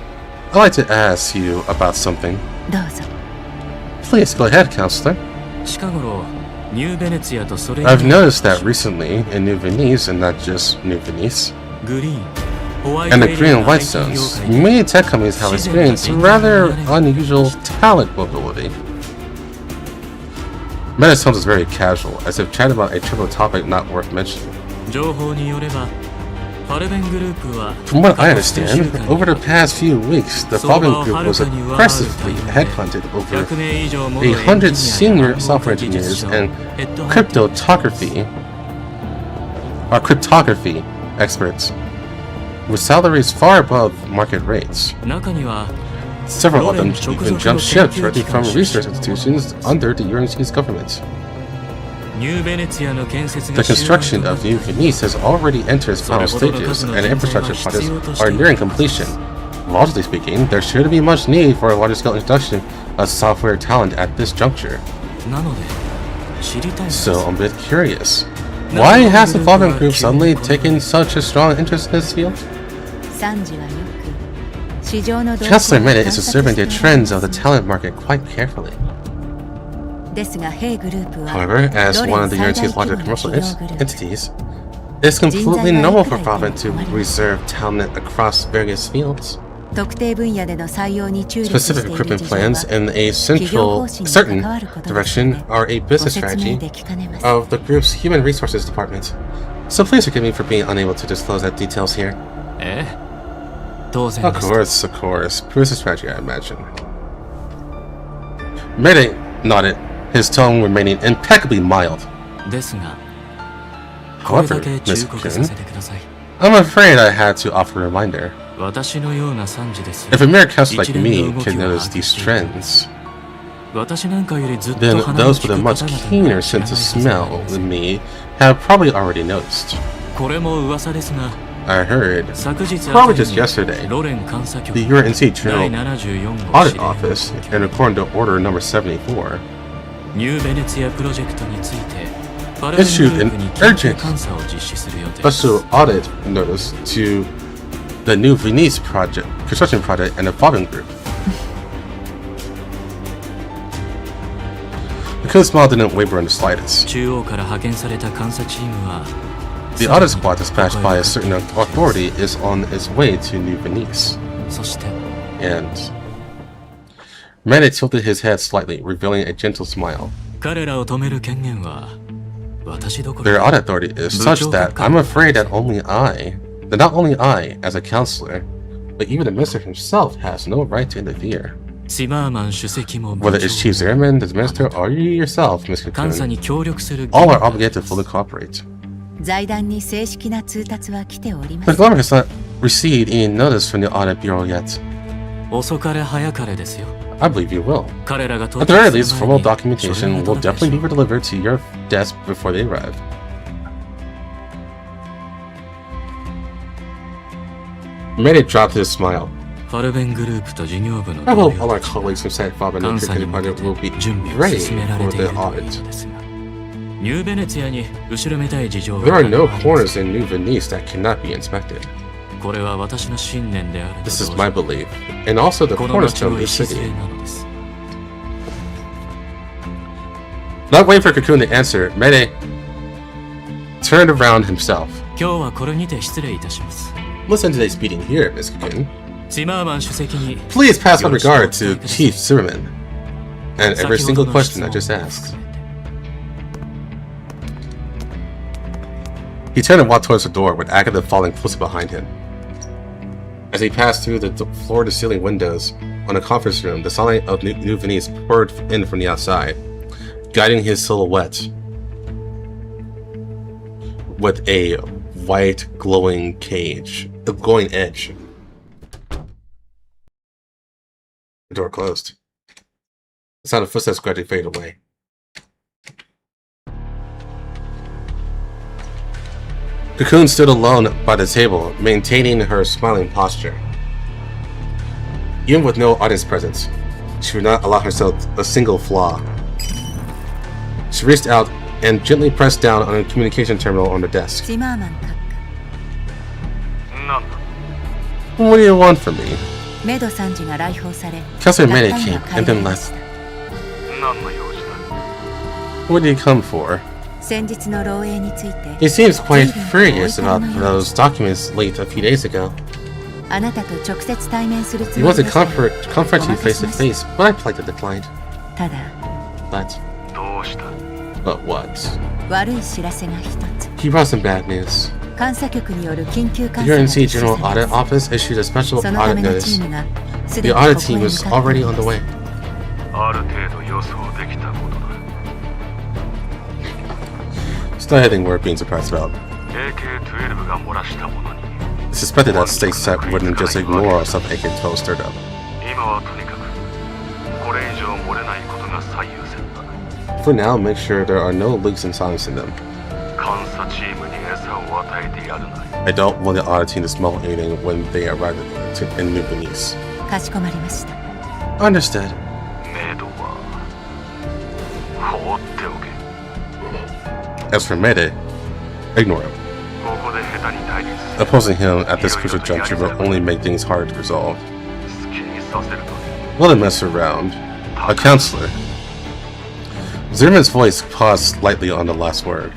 I'd like to ask you about something. Please go ahead, Counselor. I've noticed that recently in New Venice, and not just New Venice, and the green and white zones, many tech companies have experienced rather unusual talent mobility. Medit's tone is very casual, as if chatting about a trivial topic not worth mentioning. From what I understand, over the past few weeks, the Fobbin Group was aggressively headhunted over 100 senior software engineers and cryptography experts, with salaries far above market rates. Several of them even jumped ship directly from research institutions under the UNC's government. The construction of New Venice has already entered its final stages, and infrastructure projects are nearing completion. Logically speaking, there shouldn't be much need for a larger-scale introduction of software talent at this juncture. So I'm a bit curious. Why has the Fobbin Group suddenly taken such a strong interest in this field? Chancellor Medit is observing the trends of the talent market quite carefully. However, as one of the UNC's larger commercial entities, it's completely normal for Fobbin to reserve talent across various fields. Specific equipment plans in a certain direction are a business strategy of the group's Human Resources Department. So please forgive me for being unable to disclose that details here. Of course. Business strategy, I imagine. Medit nodded, his tone remaining impeccably mild. However, Ms. Kun, I'm afraid I had to offer a reminder. If a mere counselor like me can notice these trends, then those with a much keener sense of smell than me have probably already noticed. I heard, probably just yesterday, the UNC Journal Audit Office, and according to Order Number 74, issued an urgent special audit notice to the New Venice construction project and the Fobbin Group. The cool smile didn't waver in the slightest. The audit squad dispatched by a certain authority is on its way to New Venice. And Medit tilted his head slightly, revealing a gentle smile. Their audit authority is such that I'm afraid that not only I, as a counselor, but even the minister himself has no right to interfere. Whether it's Chief Zimmerman, the minister, or you yourself, Mr. Kun, all are obligated to fully cooperate. The conglomerate has not received any notice from the Audit Bureau yet. 遅かれ早かれですよ。 I believe you will. 彼らが At the very least, 到着する前 formal に documentation will definitely be delivered to your desk before they arrive. Mayday dropped his smile. ファルベングループと事業部の I 同 hope 僚 all our colleagues from Site Fob and 監 the 査に Infiltrating 向け Project て will be 準備を ready 進められ for てい the るといい audit. のですが、ニューベネツィアに後ろめたい事情 There が are no あります corners in New Venice that cannot be inspected. これは私の信念であると This is 同 my 時に belief, and also the この町 cornerstone の of the 礎 city. なのです。 Not waiting for Cocoon to answer, Mayday turned around himself. 今日はこれにて失礼いたします。 Listen to today's speeding here, Miss Cocoon. チマーマン主席に Please pass my regard to Chief Zimmerman and every 先ほ single どの question 質 I 問 just を asked. 含めて He turned and walked towards the door, with Agatha following closely behind him. As he passed through the floor-to-ceiling windows on the conference room, the sunlight of New Venice poured in from the outside, guiding his silhouette with a white glowing edge. The door closed. The sound of footsteps gradually faded away. Cocoon stood alone by the table, maintaining her smiling posture. Even with no audience presence, she would not allow herself a single flaw. She reached out and gently pressed down on a communication terminal on the desk. チマーマン閣なんだ What do you want from me? 下メド参事が来訪され Counselor Mayday 中身 came が and 変えら then れま left. した。何の用事だ What did he come for? 先日の漏洩について He seems quite 随分 furious about those documents leaked a few days ago. あなたと直接対面するつ He もり wants to でしたが confront you face to face, but I politely declined. ただ But どうした what? 悪い知らせが一つ He brought some bad news. 監査局による緊急監 The 査が UNC 実施さ General れ Audit ます Office issued a special そのた audit めのチ notice. ームがす The でにこ audit こ team へ向 is かって already い on ま the す way. ある程度予想できたことだ It's not anything worth being surprised about. AK-12 が漏らしたものに It's suspected that State Set wouldn't just ignore some AK-12 stirred up. 今はとにかくこれ以上漏れないことが最優先だ For now, make sure there are no leaks and silencing them. 監査チームに餌を与えてやるなよ I don't want the audit team to smell anything when they arrive in New Venice. かしこまりました Understood. メイドは放っておけ As for Mayday, ignore him. ここで下手に対立する Opposing him at this crucial juncture will only make things hard to resolve. 好きにさせると Let him mess around. A counselor. Zimmerman's voice paused slightly on the last word.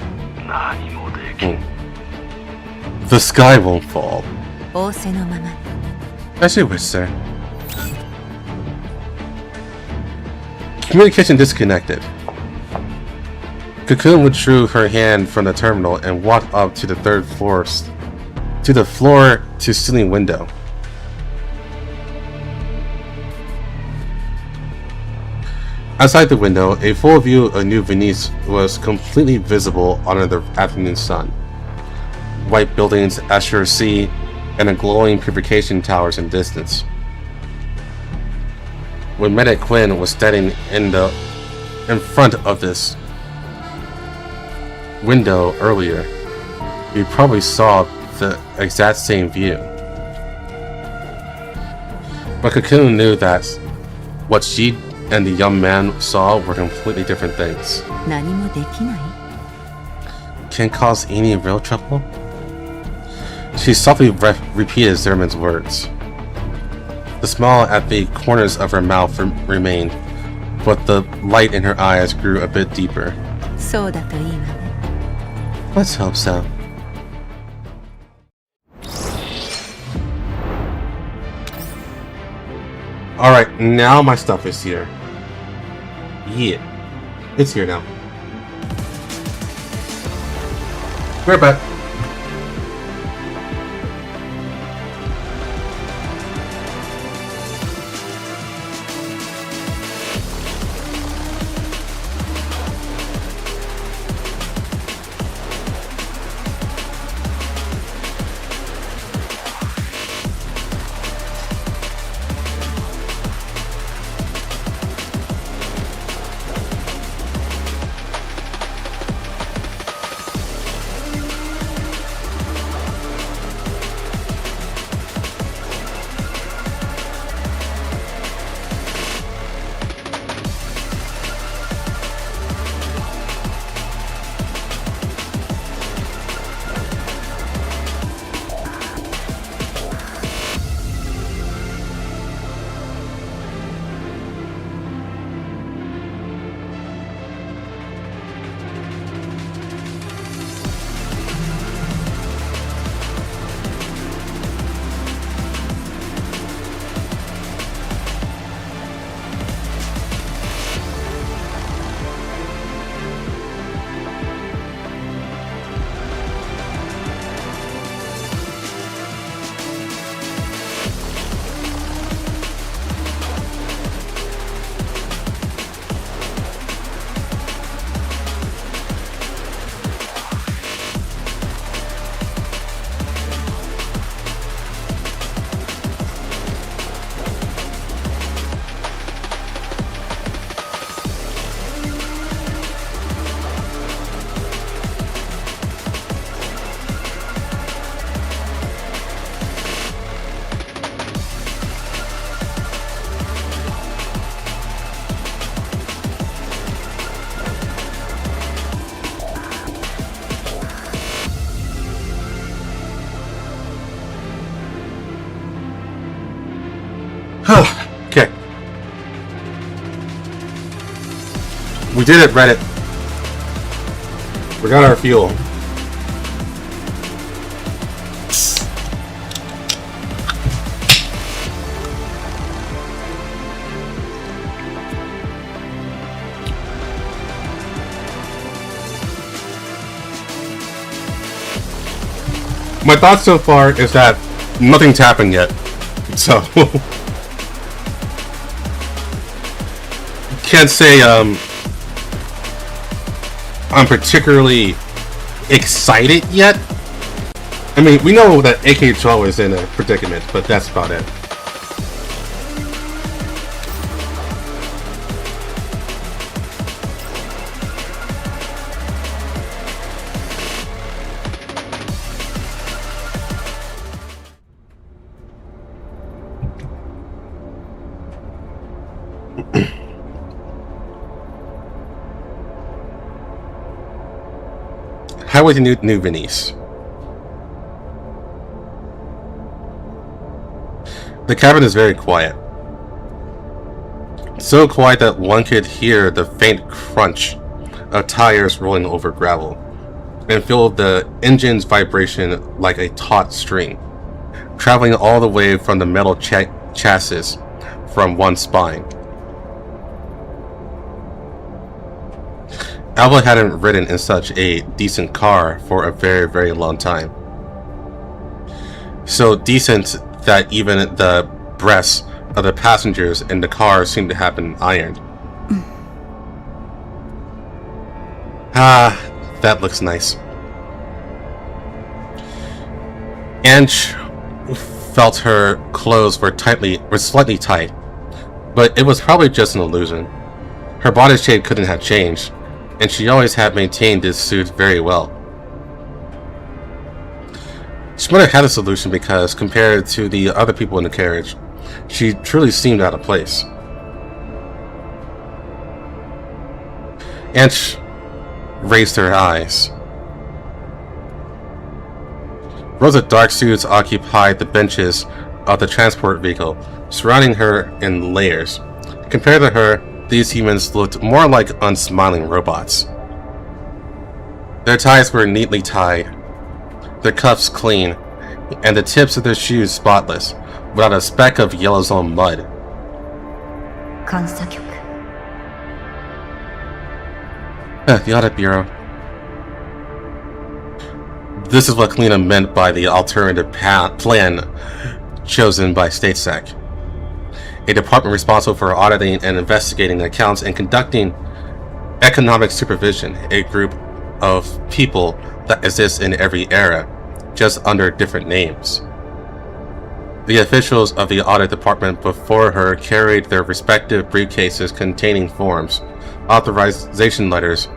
何もできん The sky won't fall. 仰せのままに As you wish, sir. Communication disconnected. Cocoon withdrew her hand from the terminal and walked up to the third floor, to the floor-to-ceiling window. Outside the window, a full view of New Venice was completely visible under the afternoon sun. White buildings, azure sea, and a glowing purification towers in the distance. When Medic Quinn was standing in front of this window earlier, you probably saw the exact same view. But Cocoon knew that what she and the young man saw were completely different things. 何もできない Can cause any real trouble? She softly repeated Zimmerman's words. The smile at the corners of her mouth remained, but the light in her eyes grew a bit deeper. そうだといいわね Let's hope so. Alright, now my stuff is here. Yeah. It's here now. We're back. Okay. We did it, Reddit. We got our fuel. My thoughts so far is that nothing's happened yet. So can't say I'm particularly excited yet. I mean, we know that AK-12 is in a predicament, but that's about it. How was New Venice? The cabin is very quiet. So quiet that one could hear the faint crunch of tires rolling over gravel and feel the engine's vibration like a taut string, traveling all the way from the metal chassis from one spine. Alva hadn't ridden in such a decent car for a very, very long time. So decent that even the breasts of the passengers in the car seemed to have been ironed. Ah, that looks nice. Ange felt her clothes were slightly tight, but it was probably just an illusion. Her body shape couldn't have changed, and she always had maintained this suit very well. She might have had a solution because, compared to the other people in the carriage, she truly seemed out of place. Ange raised her eyes. Rows of dark suits occupied the benches of the transport vehicle, surrounding her in layers. Compared to her, these humans looked more like unsmiling robots. Their ties were neatly tied, their cuffs clean, and the tips of their shoes spotless, without a speck of yellow zone mud. The Audit Bureau. This is what Kalina meant by the alternative plan chosen by StateSec. A department responsible for auditing and investigating accounts and conducting economic supervision, a group of people that exists in every era, just under different names. The officials of the audit department before her carried their respective briefcases containing forms, authorization letters,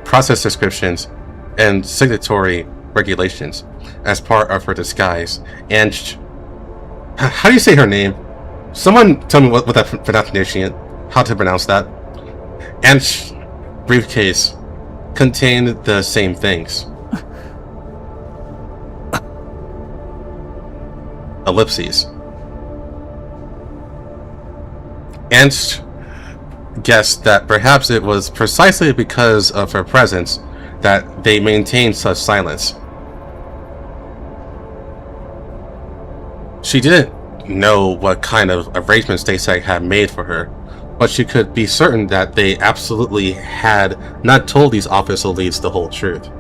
process descriptions, and signatory regulations as part of her disguise. And how do you say her name? Someone tell me what that pronunciation, how to pronounce that. Ange's briefcase contained the same things. Ellipses. Ange guessed that perhaps it was precisely because of her presence that they maintained such silence. She didn't know what kind of arrangements StateSec had made for her, but she could be certain that they absolutely had not told these official leads the whole truth.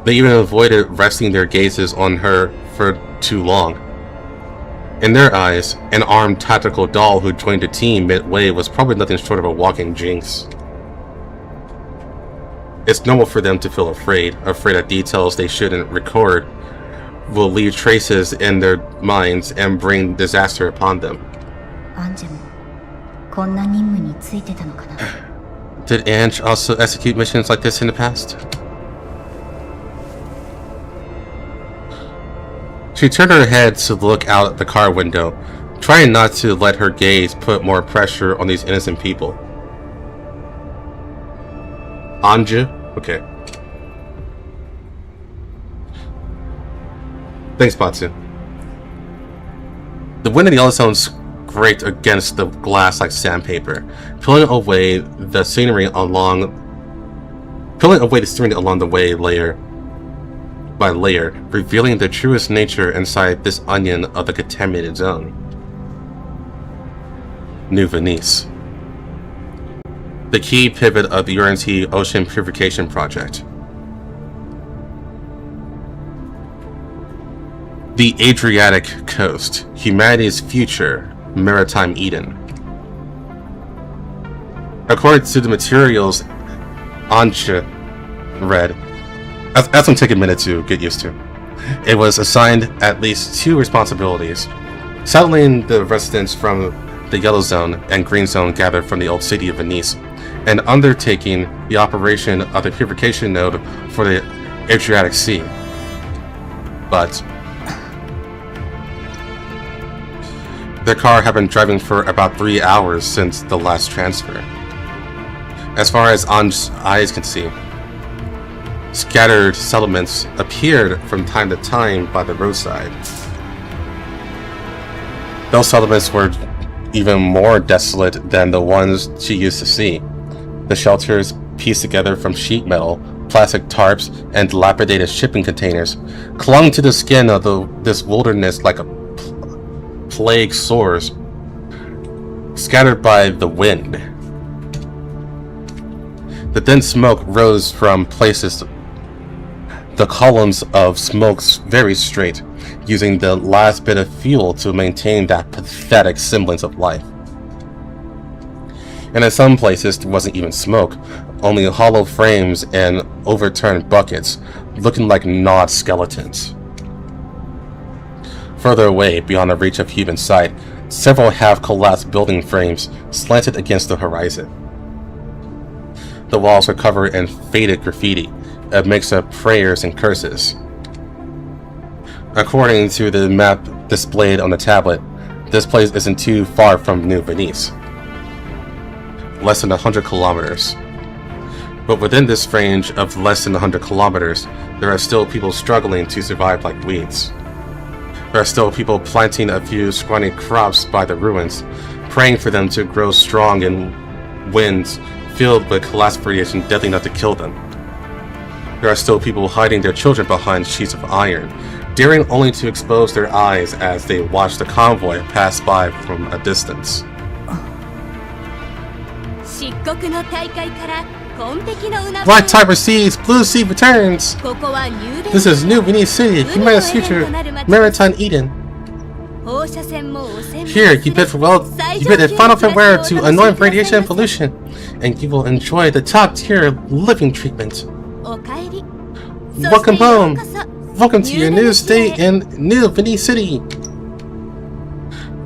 They even avoided resting their gazes on her for too long. In their eyes, an armed tactical doll who joined the team midway was probably nothing short of a walking jinx. It's normal for them to feel afraid that details they shouldn't record will leave traces in their minds and bring disaster upon them. Did Ange also execute missions like this in the past? She turned her head to look out the car window, trying not to let her gaze put more pressure on these innocent people. Anja? Okay. Thanks, Batsu. The wind in the yellow zone scraped against the glass like sandpaper, pulling away the scenery along the way layer by layer, revealing the truest nature inside this onion of the contaminated zone. New Venice. The key pivot of the UNT Ocean Purification Project. The Adriatic Coast, humanity's future maritime Eden. According to the materials Anja read, that's gonna take a minute to get used to. It was assigned at least 2 responsibilities: settling the residents from the yellow zone and green zone gathered from the old city of Venice, and undertaking the operation of the purification node for the Adriatic Sea. But their car had been driving for about 3 hours since the last transfer. As far as Anja's eyes can see, scattered settlements appeared from time to time by the roadside. Those settlements were even more desolate than the ones she used to see. The shelters, pieced together from sheet metal, plastic tarps, and dilapidated shipping containers, clung to the skin of this wilderness like a plague sores, scattered by the wind. The dense smoke rose from places, the columns of smoke very straight, using the last bit of fuel to maintain that pathetic semblance of life. And in some places there wasn't even smoke, only hollow frames and overturned buckets, looking like gnawed skeletons. Further away, beyond the reach of human sight, several half-collapsed building frames slanted against the horizon. The walls were covered in faded graffiti, a mix of prayers and curses. According to the map displayed on the tablet, this place isn't too far from New Venice. Less than 100 kilometers. But within this range of less than 100 kilometers, there are still people struggling to survive like weeds. There are still people planting a few scrawny crops by the ruins, praying for them to grow strong in winds filled with collapsed radiation deadly enough to kill them. There are still people hiding their children behind sheets of iron, daring only to expose their eyes as they watch the convoy pass by from a distance. Black Tide recedes, Blue Sea returns! This is New Venice City, humanity's future maritime Eden. Here, you bid a final farewell to annoying radiation and pollution, and you will enjoy the top-tier living treatment. Welcome home! Welcome to your new stay in New Venice City!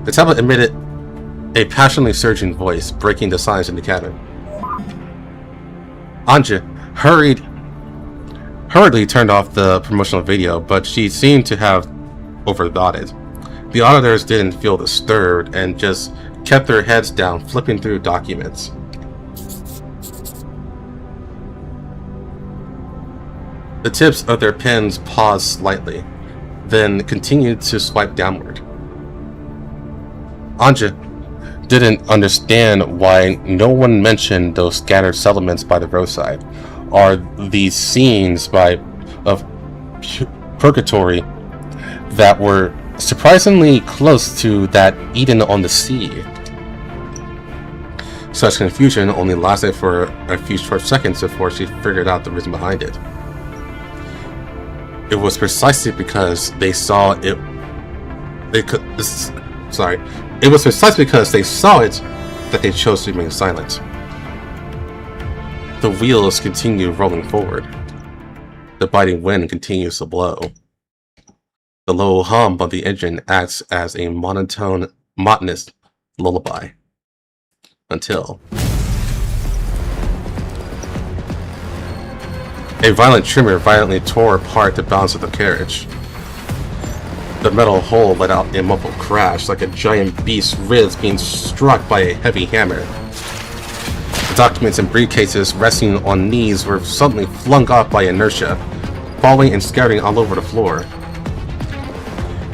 The tablet emitted a passionately surging voice, breaking the silence in the cabin. Anja hurriedly turned off the promotional video, but she seemed to have overthought it. The auditors didn't feel disturbed and just kept their heads down, flipping through documents. The tips of their pens paused slightly, then continued to swipe downward. Anja didn't understand why no one mentioned those scattered settlements by the roadside, or these scenes of purgatory that were surprisingly close to that Eden on the sea. Such confusion only lasted for a few short seconds before she figured out the reason behind it. It was precisely because they saw it. It was precisely because they saw it that they chose to remain silent. The wheels continue rolling forward. The biting wind continues to blow. The low hum of the engine acts as a monotonous lullaby. Until a violent tremor violently tore apart the balance of the carriage. The metal hull let out a muffled crash like a giant beast's ribs being struck by a heavy hammer. The documents and briefcases resting on knees were suddenly flung off by inertia, falling and scattering all over the floor.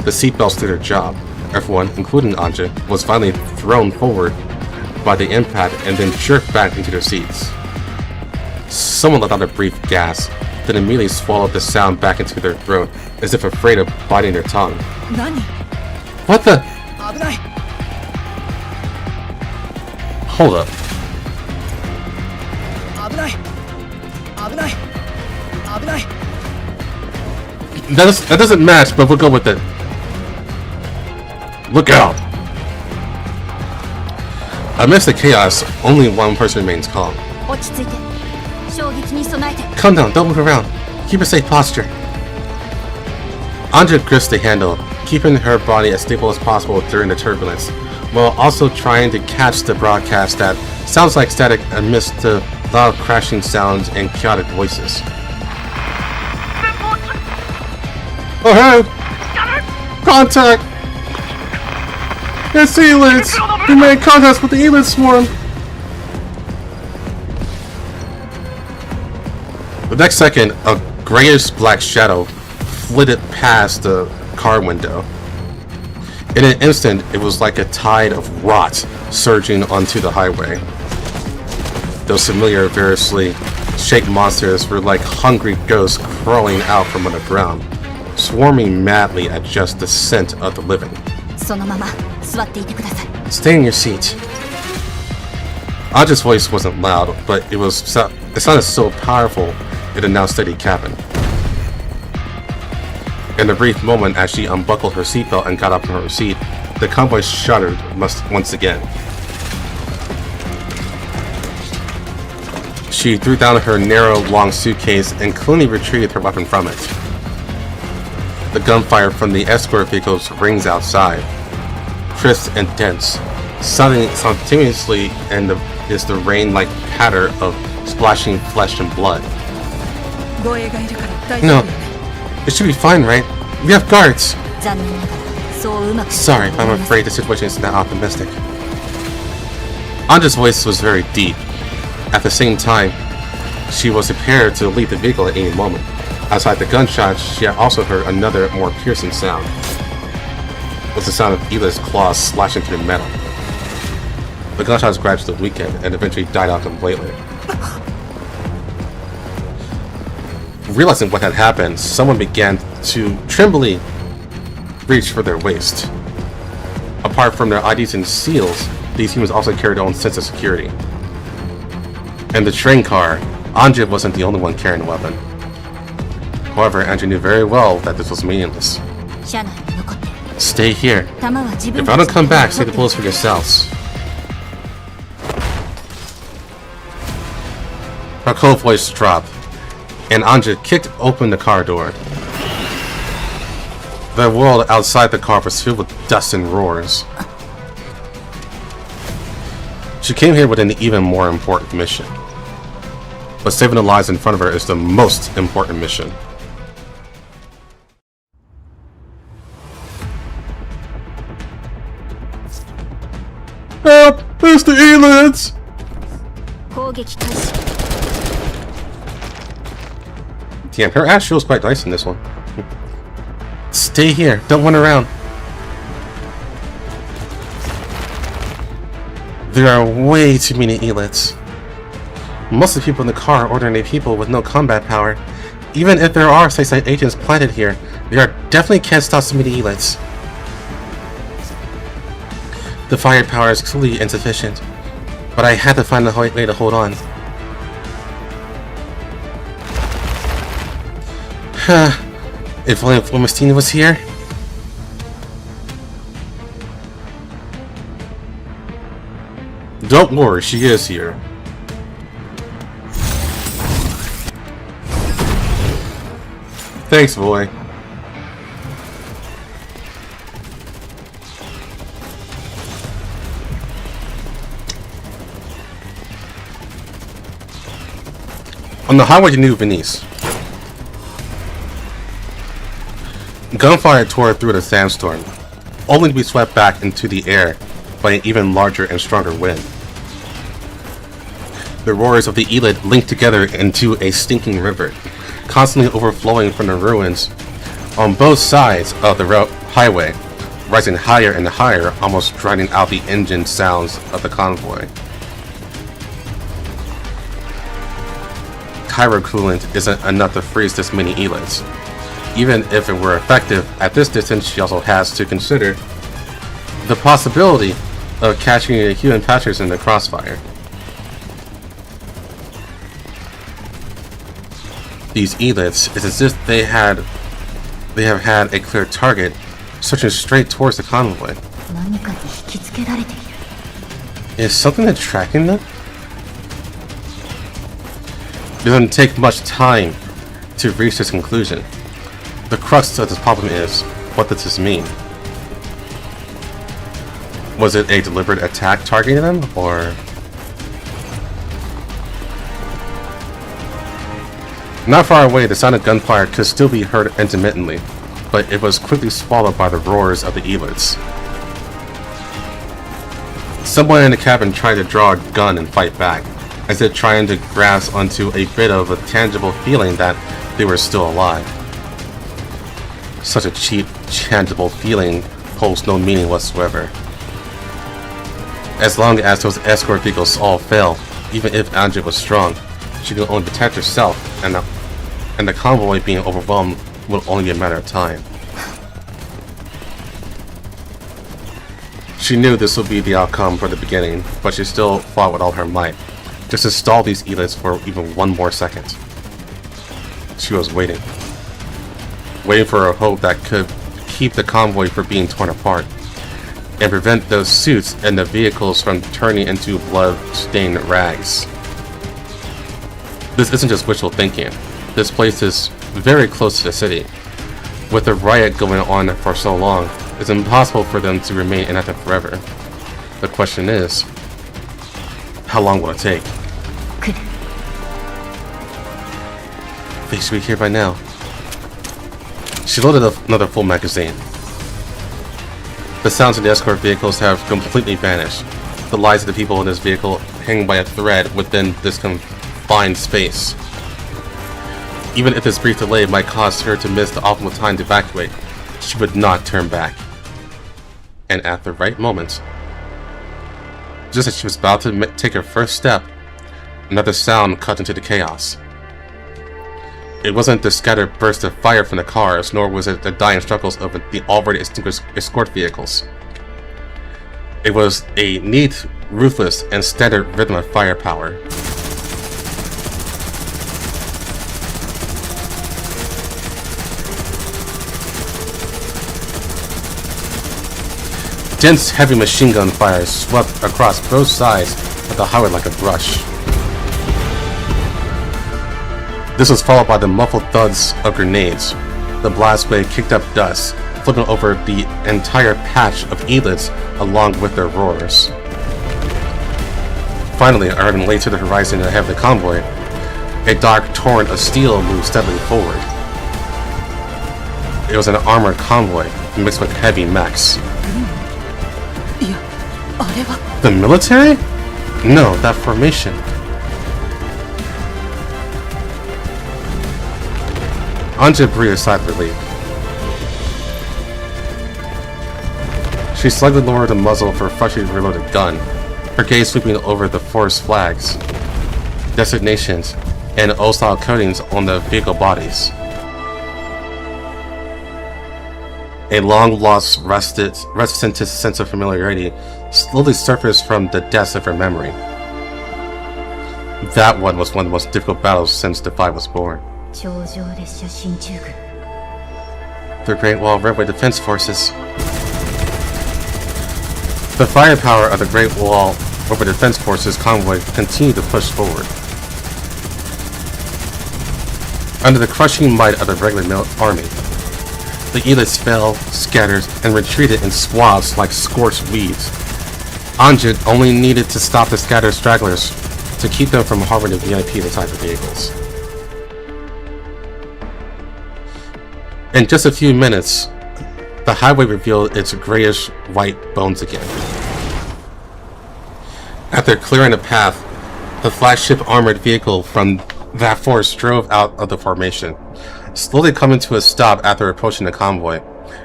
The seatbelts did their job. Everyone, including Anja, was finally thrown forward by the impact and then jerked back into their seats. Someone let out a brief gasp, then immediately swallowed the sound back into their throat, as if afraid of biting their tongue. What the? Hold up. That doesn't match, but we'll go with it. Look out! Amidst the chaos, only one person remains calm. Calm down, don't move around. Keep a safe posture. Anja grips the handle, keeping her body as stable as possible during the turbulence, while also trying to catch the broadcast that sounds like static amidst the loud crashing sounds and chaotic voices. Ahead! Contact! It's ELIDs! We made contact with the ELID swarm! The next second, a grayish black shadow flitted past the car window. In an instant, it was like a tide of rot surging onto the highway. Those familiar, variously shaped monsters were like hungry ghosts crawling out from underground, swarming madly at just the scent of the living. Stay in your seat. Anja's voice wasn't loud, but it sounded so powerful it announced steady cabin. In a brief moment, as she unbuckled her seatbelt and got up from her seat, the convoy shuddered once again. She threw down her narrow, long suitcase and cleanly retrieved her weapon from it. The gunfire from the escort vehicles rings outside, crisp and dense, sounding simultaneously is the rain-like patter of splashing flesh and blood. No, it should be fine, right? We have guards! Sorry, but I'm afraid the situation is not optimistic. Anja's voice was very deep. At the same time, she was prepared to leave the vehicle at any moment. Outside the gunshots, she had also heard another, more piercing sound. It was the sound of ELID's claws slashing through metal. The gunshots gradually weakened and eventually died out completely. Realizing what had happened, someone began to tremblingly reach for their waist. Apart from their IDs and seals, these humans also carried their own sense of security. In the train car, Anja wasn't the only one carrying a weapon. However, Anja knew very well that this was meaningless. Stay here. If I don't come back, save the bullets for yourselves. Her cold voice dropped, and Anja kicked open the car door. The world outside the car was filled with dust and roars. She came here with an even more important mission. But saving the lives in front of her is the most important mission. Help! It's the ELIDs! Damn, her ass feels quite nice in this one. Stay here, don't run around. There are way too many ELIDs. Most of the people in the car are ordinary people with no combat power. Even if there are site agents planted here, they definitely can't stop so many ELIDs. The firepower is clearly insufficient, but I had to find a way to hold on. If only Flormastine was here. Don't worry, she is here. Thanks, boy. On the highway to New Venice, gunfire tore through the sandstorm, only to be swept back into the air by an even larger and stronger wind. The roars of the ELID linked together into a stinking river, constantly overflowing from the ruins on both sides of the highway, rising higher and higher, almost drowning out the engine sounds of the convoy. Kyro coolant isn't enough to freeze this many ELIDs. Even if it were effective, at this distance she also has to consider the possibility of catching a human passengers in the crossfire. These ELIDs, it's as if they have had a clear target, searching straight towards the convoy. Is something attracting them? It doesn't take much time to reach this conclusion. The crux of this problem is, what does this mean? Was it a deliberate attack targeting them, or... Not far away, the sound of gunfire could still be heard intermittently, but it was quickly swallowed by the roars of the ELIDs. Someone in the cabin tried to draw a gun and fight back, as if trying to grasp onto a bit of a tangible feeling that they were still alive. Such a cheap, tangible feeling holds no meaning whatsoever. As long as those escort vehicles all fail, even if Anja was strong, she could only protect herself, and the convoy being overwhelmed would only be a matter of time. She knew this would be the outcome from the beginning, but she still fought with all her might, just to stall these ELIDs for even one more second. She was waiting for a hope that could keep the convoy from being torn apart, and prevent those suits and the vehicles from turning into blood-stained rags. This isn't just wishful thinking. This place is very close to the city. With the riot going on for so long, it's impossible for them to remain inactive forever. The question is, how long will it take? They should be here by now. She loaded up another full magazine. The sounds of the escort vehicles have completely vanished. The lives of the people in this vehicle hang by a thread within this confined space. Even if this brief delay might cause her to miss the optimal time to evacuate, she would not turn back. And at the right moment, just as she was about to take her first step, another sound cut into the chaos. It wasn't the scattered burst of fire from the cars, nor was it the dying struggles of the already extinguished escort vehicles. It was a neat, ruthless, and standard rhythm of firepower. Dense, heavy machine gun fire swept across both sides of the highway like a brush. This was followed by the muffled thuds of grenades. The blast wave kicked up dust, flipping over the entire patch of ELIDs along with their roars. Finally, arriving late to the horizon ahead of the convoy, a dark torrent of steel moved steadily forward. It was an armored convoy mixed with heavy mechs. The military? No, that formation. Anja breathed a sigh of relief. She slightly lowered the muzzle of her freshly reloaded gun, her gaze sweeping over the forest flags, designations, and old-style coatings on the vehicle bodies. A long-lost, reticent sense of familiarity slowly surfaced from the depths of her memory. That one was one of the most difficult battles since the Five was born. The Great Wall Railway Defense Forces. The firepower of the Great Wall Railway Defense Forces convoy continued to push forward. Under the crushing might of the regular army, the ELIDs fell, scattered, and retreated in swaths like scorched weeds. Anja only needed to stop the scattered stragglers to keep them from harboring the VIP of the type of vehicles. In just a few minutes, the highway revealed its grayish-white bones again. After clearing the path, the flagship armored vehicle from that force drove out of the formation, slowly coming to a stop after approaching the convoy.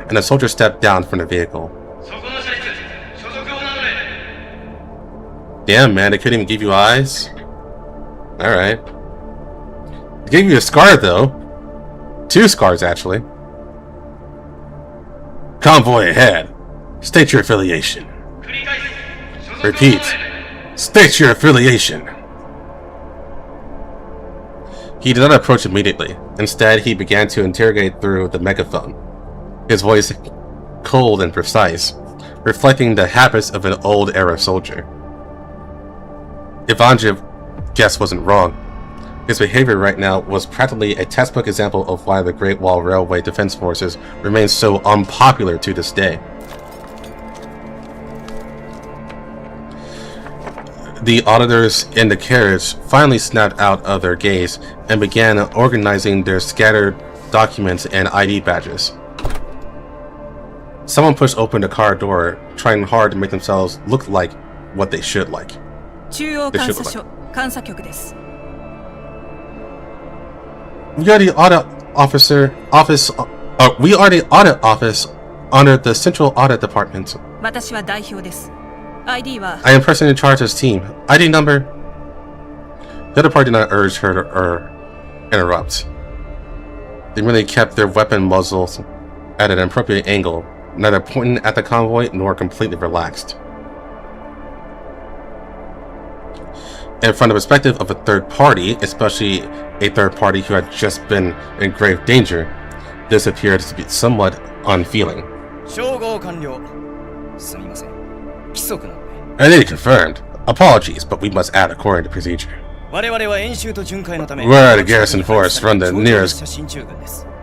and a soldier stepped down from the vehicle. Damn, man, they couldn't even give you eyes? Alright. They gave you a scar, though. 2 scars, actually. Convoy ahead. State your affiliation. Repeat. State your affiliation. He did not approach immediately. Instead, he began to interrogate through the megaphone, his voice cold and precise, reflecting the habits of an old-era soldier. If Anja guess wasn't wrong, his behavior right now was practically a textbook example of why the Great Wall Railway Defense Forces remain so unpopular to this day. The auditors in the carriage finally snapped out of their gaze and began organizing their scattered documents and ID badges. Someone pushed open the car door, trying hard to make themselves look like what they should like. We are the audit office under the Central Audit Department. I am person in charge of this team. ID number. The other party did not urge her to interrupt. They merely kept their weapon muzzles at an appropriate angle, neither pointing at the convoy nor completely relaxed. And from the perspective of a third party, especially a third party who had just been in grave danger, this appeared to be somewhat unfeeling. I need it confirmed. Apologies, but we must act according to procedure. We're at a garrison force from the nearest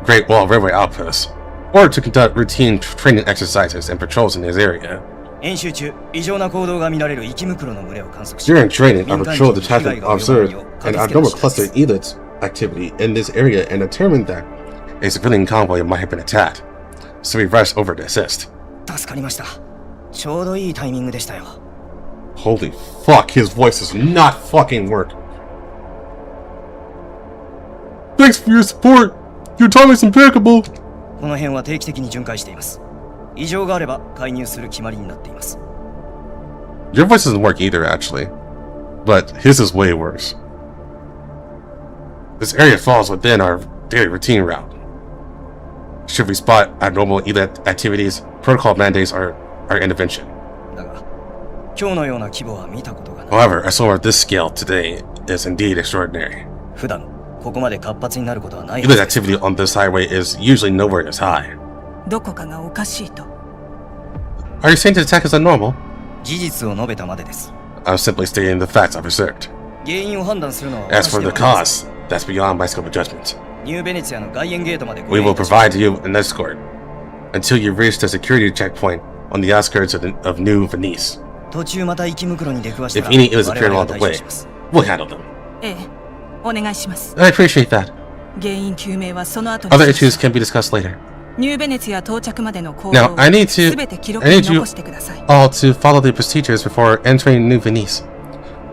Great Wall Railway outpost, or to conduct routine training exercises and patrols in this area. During training, our patrol detachment observed an abnormal cluster of ELID activity in this area and determined that a civilian convoy might have been attacked, so we rushed over to assist. Holy fuck, his voice does not fucking work. Thanks for your support. Your time is impeccable. Your voice doesn't work either, actually. But his is way worse. This area falls within our daily routine route. Should we spot abnormal ELID activities, protocol mandates our intervention. However, a storm of this scale today is indeed extraordinary. ELID activity on this highway is usually nowhere as high. Are you saying the attack is abnormal? I'm simply stating the facts I've observed. As for the cause, that's beyond my scope of judgment. We will provide you an escort until you reach the security checkpoint on the outskirts of New Venice. If any ills appear along the way, we'll handle them. I appreciate that. Other issues can be discussed later. Now, I need you all to follow the procedures before entering New Venice.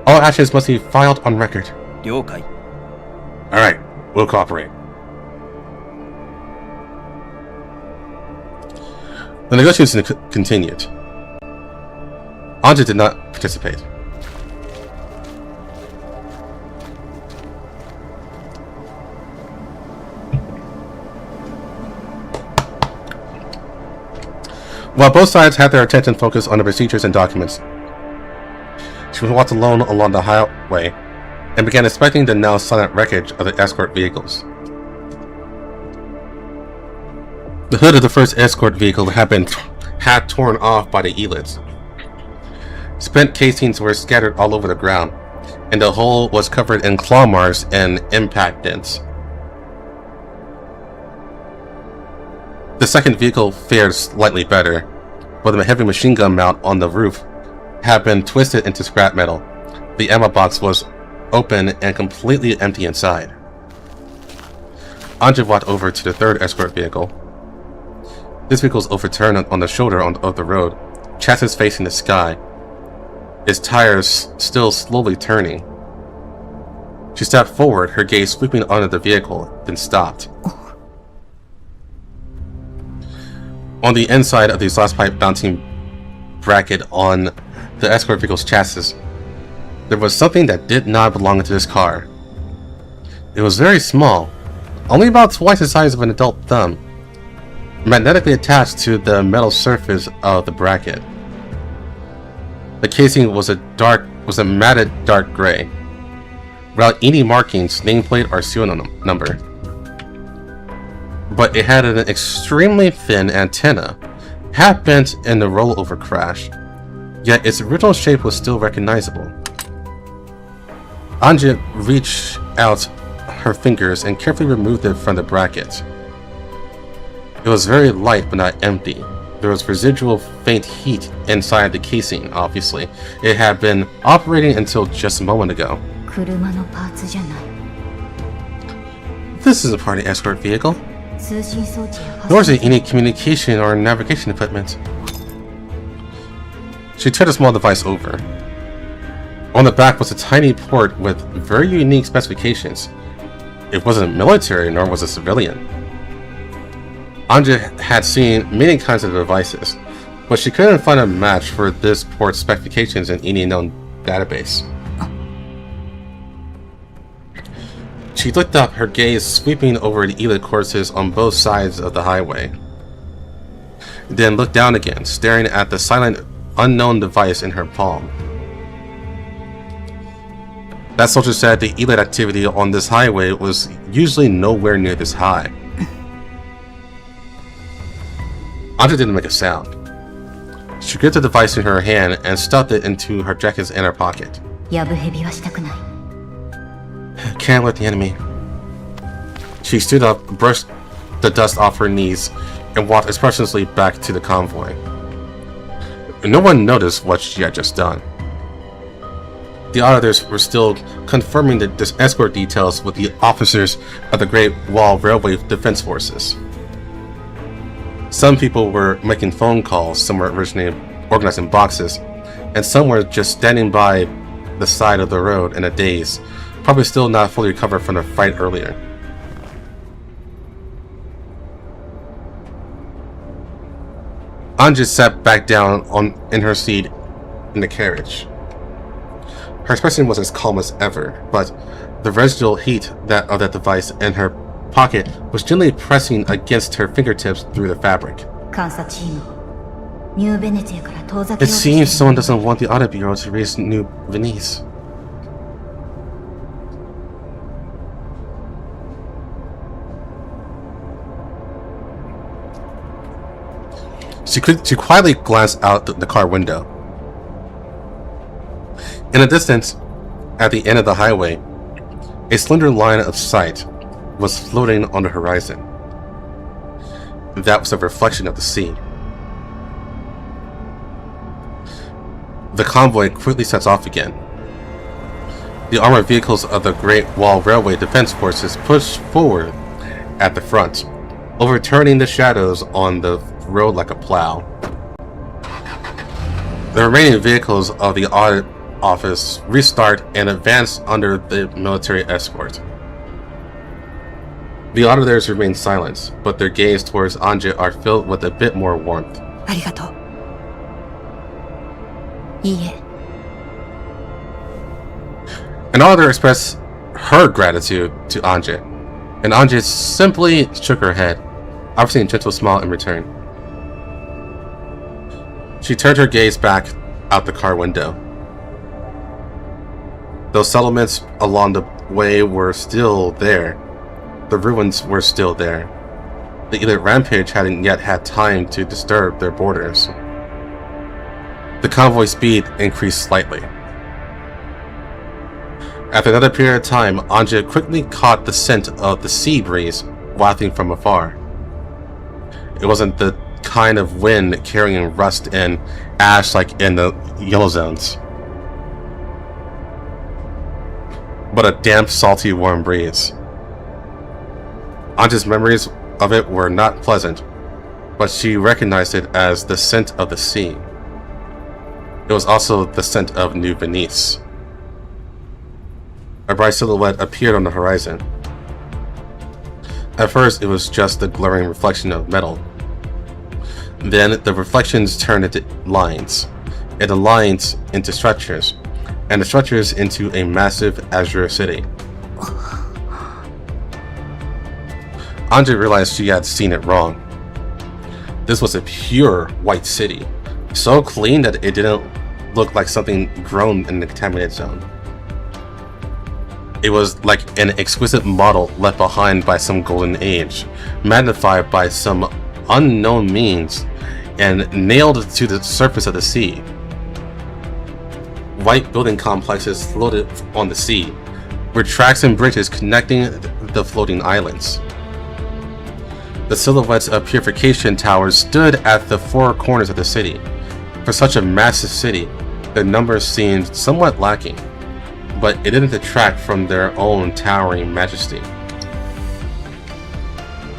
All actions must be filed on record. Alright, we'll cooperate. The negotiations continued. Anja did not participate. While both sides had their attention focused on the procedures and documents, she walked alone along the highway and began inspecting the now silent wreckage of the escort vehicles. The hood of the first escort vehicle had been torn off by the ELIDs. Spent casings were scattered all over the ground, and the whole was covered in claw marks and impact dents. The second vehicle fared slightly better, but the heavy machine gun mount on the roof had been twisted into scrap metal. The ammo box was open and completely empty inside. Anja walked over to the third escort vehicle. This vehicle was overturned on the shoulder of the road, chassis facing the sky, its tires still slowly turning. She stepped forward, her gaze sweeping onto the vehicle, then stopped. On the inside of the exhaust pipe mounting bracket on the escort vehicle's chassis, there was something that did not belong to this car. It was very small, only about twice the size of an adult thumb, magnetically attached to the metal surface of the bracket. The casing was a matted dark gray, without any markings, nameplate, or serial number. But it had an extremely thin antenna, half bent in the rollover crash, yet its original shape was still recognizable. Anja reached out her fingers and carefully removed it from the bracket. It was very light but not empty. There was residual faint heat inside the casing, obviously. It had been operating until just a moment ago. 車のパーツじゃない。 This is a party escort vehicle. 通信装置や Nor is it any communication or navigation equipment. She turned a small device over. On the back was a tiny port with very unique specifications. It wasn't military, nor was it civilian. Anja had seen many kinds of devices, but she couldn't find a match for this port's specifications in any known database. She looked up, her gaze sweeping over the ELID courses on both sides of the highway. Then looked down again, staring at the silent, unknown device in her palm. That soldier said the ELID activity on this highway was usually nowhere near this high. Anja didn't make a sound. She gripped the device in her hand and stuffed it into her jacket's inner pocket. やぶ蛇はしたくない。 Can't let the enemy. She stood up, brushed the dust off her knees, and walked expressionlessly back to the convoy. No one noticed what she had just done. The auditors were still confirming the escort details with the officers of the Great Wall Railway Defense Forces. Some people were making phone calls, some were originally organizing boxes, and some were just standing by the side of the road in a daze, probably still not fully recovered from the fight earlier. Anja sat back down in her seat in the carriage. Her expression was as calm as ever, but the residual heat of that device in her pocket was gently pressing against her fingertips through the fabric. 監査チームをニューベネチアから遠ざけ It ようとしている seems someone doesn't want the Audit Bureau to raise New Venice. She quietly glanced out the car window. In the distance, at the end of the highway, a slender line of sight was floating on the horizon. That was a reflection of the sea. The convoy quickly sets off again. The armored vehicles of the Great Wall Railway Defense Forces push forward at the front, overturning the shadows on the road like a plow. The remaining vehicles of the Audit Office restart and advance under the military escort. The auditors remain silent, but their gaze towards Anja are filled with a bit more warmth. ありがとう。いいえ。 An auditor expressed her gratitude to Anja, and Anja simply shook her head, offering a gentle smile in return. She turned her gaze back out the car window. Those settlements along the way were still there. The ruins were still there. The ELID rampage hadn't yet had time to disturb their borders. The convoy speed increased slightly. After another period of time, Anja quickly caught the scent of the sea breeze wafting from afar. It wasn't the kind of wind carrying rust and ash like in the yellow zones, but a damp, salty, warm breeze. Anja's memories of it were not pleasant, but she recognized it as the scent of the sea. It was also the scent of New Venice. A bright silhouette appeared on the horizon. At first, it was just a glaring reflection of metal. Then the reflections turn into lines, and the lines into structures, and the structures into a massive azure city. Anja realized she had seen it wrong. This was a pure white city, so clean that it didn't look like something grown in the contaminated zone. It was like an exquisite model left behind by some golden age, magnified by some unknown means, and nailed to the surface of the sea. White building complexes floated on the sea, with tracks and bridges connecting the floating islands. The silhouettes of purification towers stood at the four corners of the city. For such a massive city, the numbers seemed somewhat lacking, but it didn't detract from their own towering majesty.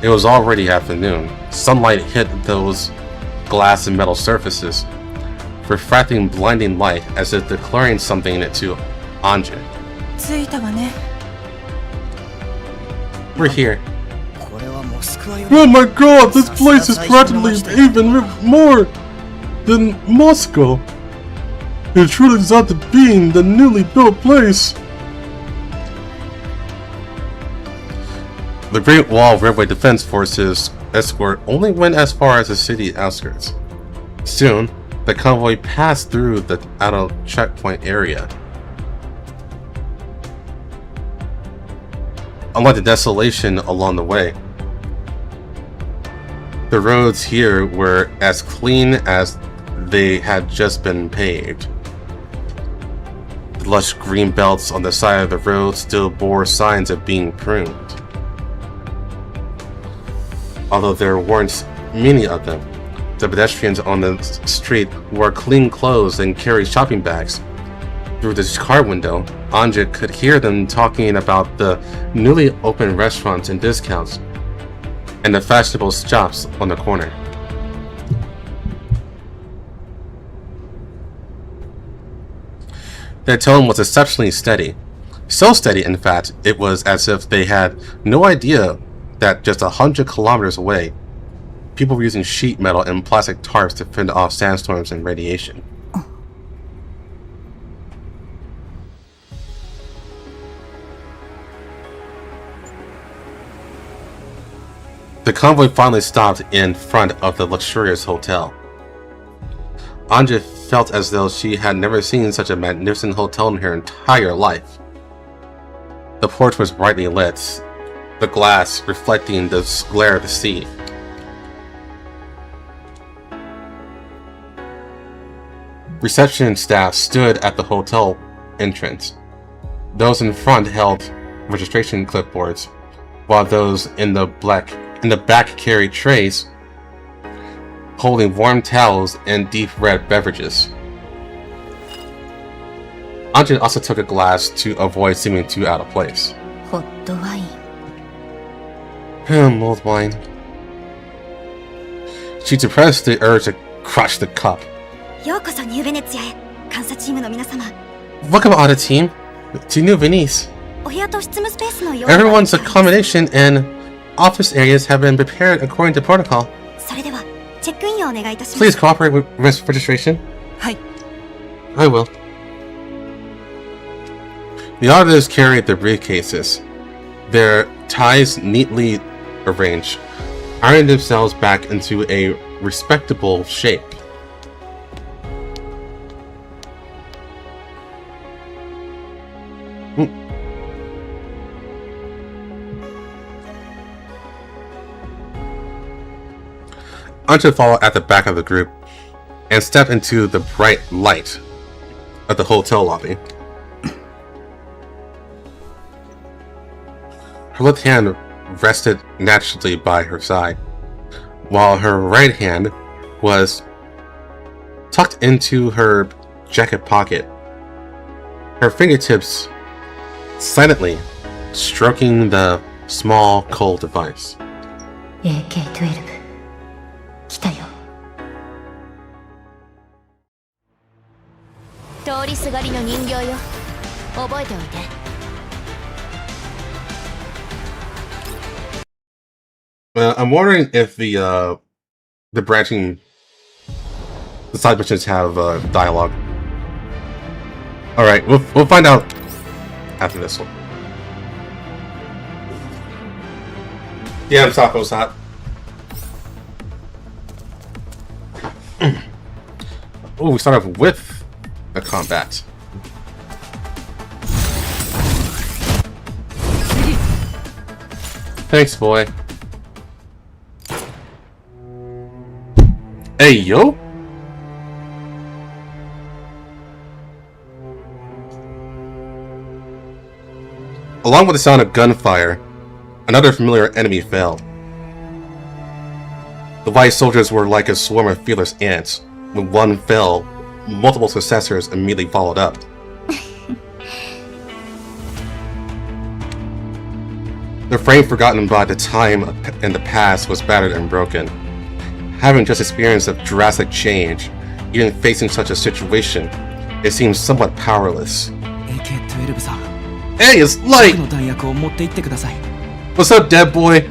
It was already afternoon. Sunlight hit those glass and metal surfaces, refracting blinding light as if declaring something to Anja. We're here. Oh my god, this place is practically even more than Moscow. It truly is out to being the newly built place. The Great Wall Railway Defense Forces escort only went as far as the city outskirts. Soon, the convoy passed through the outer checkpoint area. Unlike the desolation along the way, the roads here were as clean as they had just been paved. The lush green belts on the side of the road still bore signs of being pruned. Although there weren't many of them, the pedestrians on the street wore clean clothes and carried shopping bags. Through this car window, Anja could hear them talking about the newly opened restaurants and discounts, and the fashionable shops on the corner. Their tone was exceptionally steady. So steady, in fact, it was as if they had no idea that just 100 kilometers away, people were using sheet metal and plastic tarps to fend off sandstorms and radiation. The convoy finally stopped in front of the luxurious hotel. Anja felt as though she had never seen such a magnificent hotel in her entire life. The porch was brightly lit, the glass reflecting the glare of the sea. Reception staff stood at the hotel entrance. Those in front held registration clipboards, while those in the back carried trays holding warm towels and deep red beverages. Anja also took a glass to avoid seeming too out of place. Mulled wine. She suppressed the urge to crush the cup. Welcome, Audit team, to New Venice. Everyone's accommodation and office areas have been prepared according to protocol. Please cooperate with registration. I will. The auditors carried their briefcases, their ties neatly arranged, ironing themselves back into a respectable shape. Anja followed at the back of the group and stepped into the bright light of the hotel lobby. Her left hand rested naturally by her side, while her right hand was tucked into her jacket pocket, her fingertips silently stroking the small cold device. AK-12 来たよ。通りすがりの人形よ。覚えておいて。I'm wondering if the branching The side missions have dialogue. Alright, we'll find out after this one. Damn, taco's hot. Oh, we start off with a combat. Thanks, boy. Hey, yo! Along with the sound of gunfire, another familiar enemy fell. The white soldiers were like a swarm of fearless ants. When one fell, multiple successors immediately followed up. The frame forgotten by the time in the past was battered and broken. Having just experienced a drastic change, even facing such a situation, it seems somewhat powerless. Hey, it's Light! What's up, dead boy?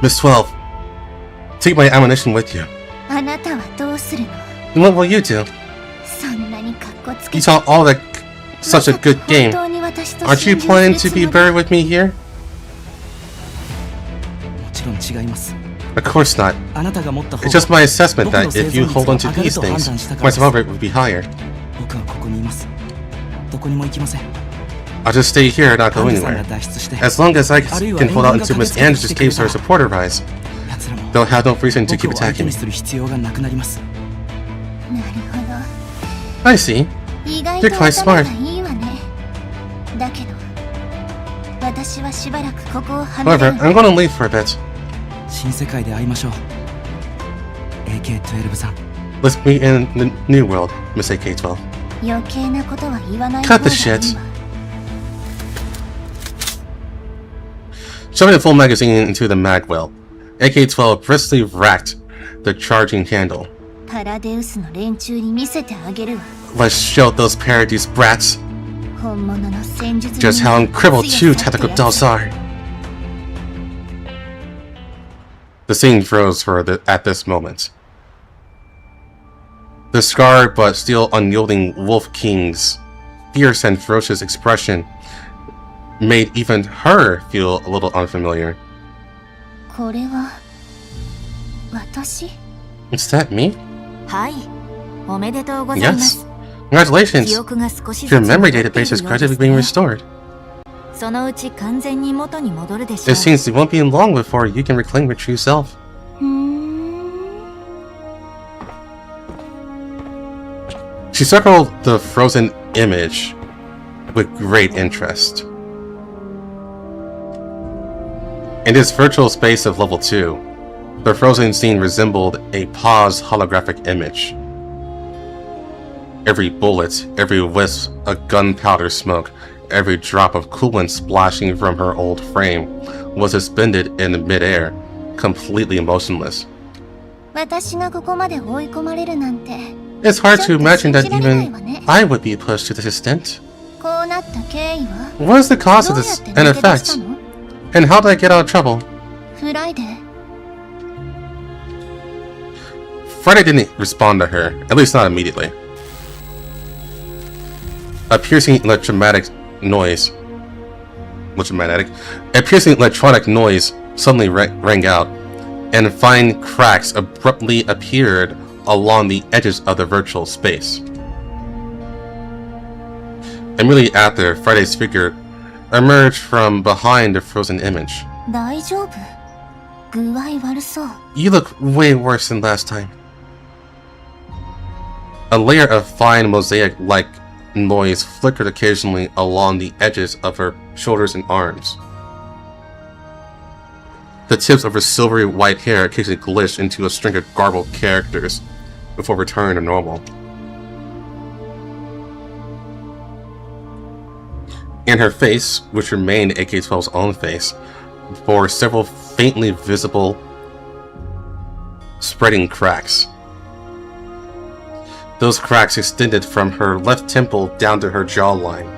Miss 12, take my ammunition with you. あなたはどうするの? And what will you do? そんなにカッコつけ You taught all that such a good game. Aren't you planning to be buried with me here? Of course not. It's just my assessment that if you hold on to these things, my survival rate would be higher. I'll just stay here and not go anywhere. As long as I can hold on to Miss Anja's caves or support her rise, they'll have no reason to keep attacking me. I see. You're quite smart. However, I'm going to leave for a bit. Let's meet in the new world, Miss AK-12. Cut the shit. Shoving a full magazine into the magwell, AK-12 briskly racked the charging handle. Let's show those Paradise brats just how incredible true tactical dolls are. The scene froze at this moment. The scarred but still unyielding Wolf King's fierce and ferocious expression made even her feel a little unfamiliar. Is that me? Yes. Congratulations! Your memory database is gradually being restored. It seems it won't be long before you can reclaim your true self. She circled the frozen image with great interest. In this virtual space of level 2, the frozen scene resembled a paused holographic image. Every bullet, every wisp of gunpowder smoke, every drop of coolant splashing from her old frame was suspended in midair, completely motionless. It's hard to imagine that even I would be pushed to this extent. What is the cause of this and effect? And how did I get out of trouble? Friday didn't respond to her, at least not immediately. A piercing electronic noise suddenly rang out, and fine cracks abruptly appeared along the edges of the virtual space. Immediately after, Friday's figure emerged from behind the frozen image. You look way worse than last time. A layer of fine mosaic-like noise flickered occasionally along the edges of her shoulders and arms. The tips of her silvery white hair occasionally glitched into a string of garbled characters before returning to normal. And her face, which remained AK-12's own face, bore several faintly visible spreading cracks. Those cracks extended from her left temple down to her jawline,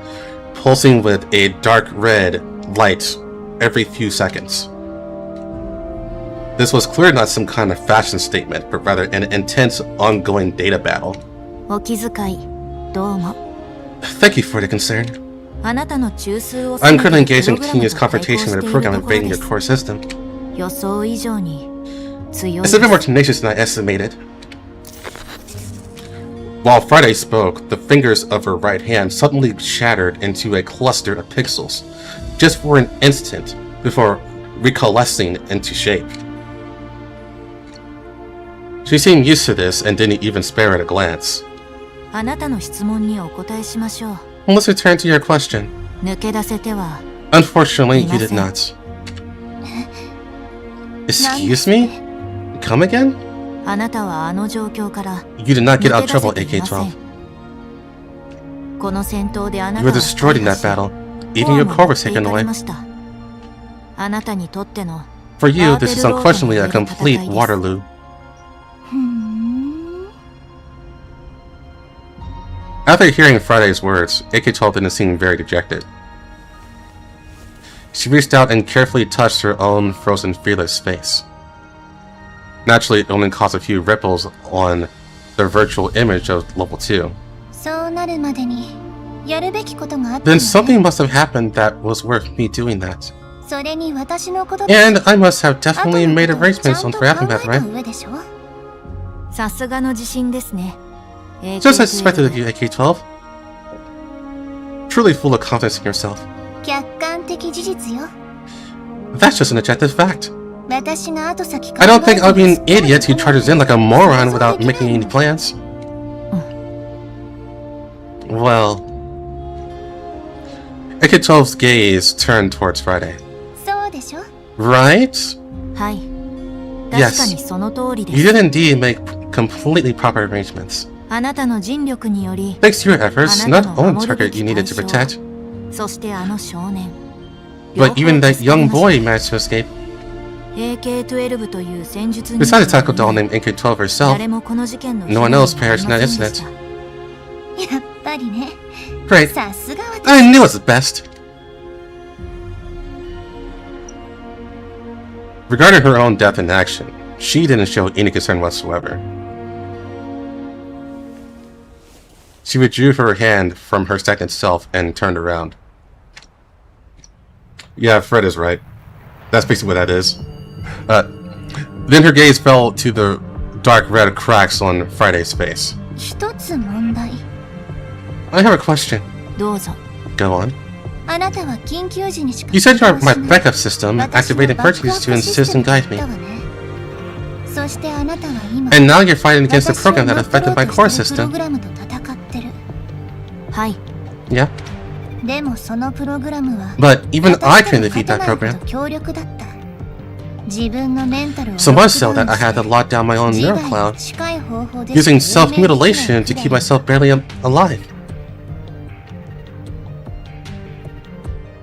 pulsing with a dark red light every few seconds. This was clearly not some kind of fashion statement, but rather an intense, ongoing data battle. お気遣いどうも。 Thank you for the concern. あなたの中枢を I'm currently engaged in continuous confrontation with a program invading your core system. 予想以上に強い It's a bit more tenacious than I estimated. While Friday spoke, the fingers of her right hand suddenly shattered into a cluster of pixels, just for an instant before recoalescing into shape. She seemed used to this and didn't even spare it a glance. あなたの質問にお答えしましょう。 Let's return to your question. 抜け出せては Unfortunately, you did not. Excuse me? Come again? あなたはあの状況から You did not get out of 抜け出せ trouble, ていません AK-12. この戦闘であな You た were は destroyed in that battle. Even your core was taken away. あなたにとっての For you, this is unquestionably a complete Waterloo. ふーん After hearing Friday's words, AK-12 didn't seem very dejected. She reached out and carefully touched her own frozen fearless face. Naturally, it only caused a few ripples on the virtual image of level 2. そうなるまでにやるべきことがあった Then のね something must have happened that was worth me doing that. それに私のこと And I must have 後 definitely の made ことをちゃ arrangements ん on と for 考 having え that, た right? 上でしょさすがの自信ですね Just as expected of you, AK-12. Truly full of confidence in yourself. 客観的事実よ That's just an objective fact. 私が後先 I don't think I'll be an idiot who charges in like a moron without making any plans. Well... AK-12's gaze turned towards Friday. そうでしょ Right? はい Yes. 確かにその通りで You す did indeed make completely proper arrangements. あなたの尽力により Thanks to your efforts, あな not たの only 守る target べき you needed to 対象 protect, そしてあの少年 but even that young boy managed to escape. AK-12 という戦術 Besides a tactical doll named AK-12 herself, 誰もこの事件の no one else perished in that 被害に遭いません incident. でしたやっぱりね Great. さすが I 私 knew it was the best. Regarding her own death in action, she didn't show any concern whatsoever. She withdrew her hand from her stagnant self and turned around. Yeah, Fred is right. That's basically what that is. Then her gaze fell to the dark red cracks on Friday's face. 一つ問題 I have a question. どうぞ Go on. あなたは緊急時にしか You said you're my 起動しない backup system, 私の activating バックアップ purchase to シス assist テム and だ guide った me. わねそしてあなたは今 And now you're fighting against the 私を program that 乗っ取 affected ろう my と core してるプロ system. グラムと戦ってるはい Yeah, でもそのプログラムは but even I 私 can と defeat that 勝てないほ program. ど強力だった自分のメンタルを So much so that I had to lock down my own 自 neural 害に cloud, 近い方法で using しか命令できない self-mutilation to keep myself barely alive.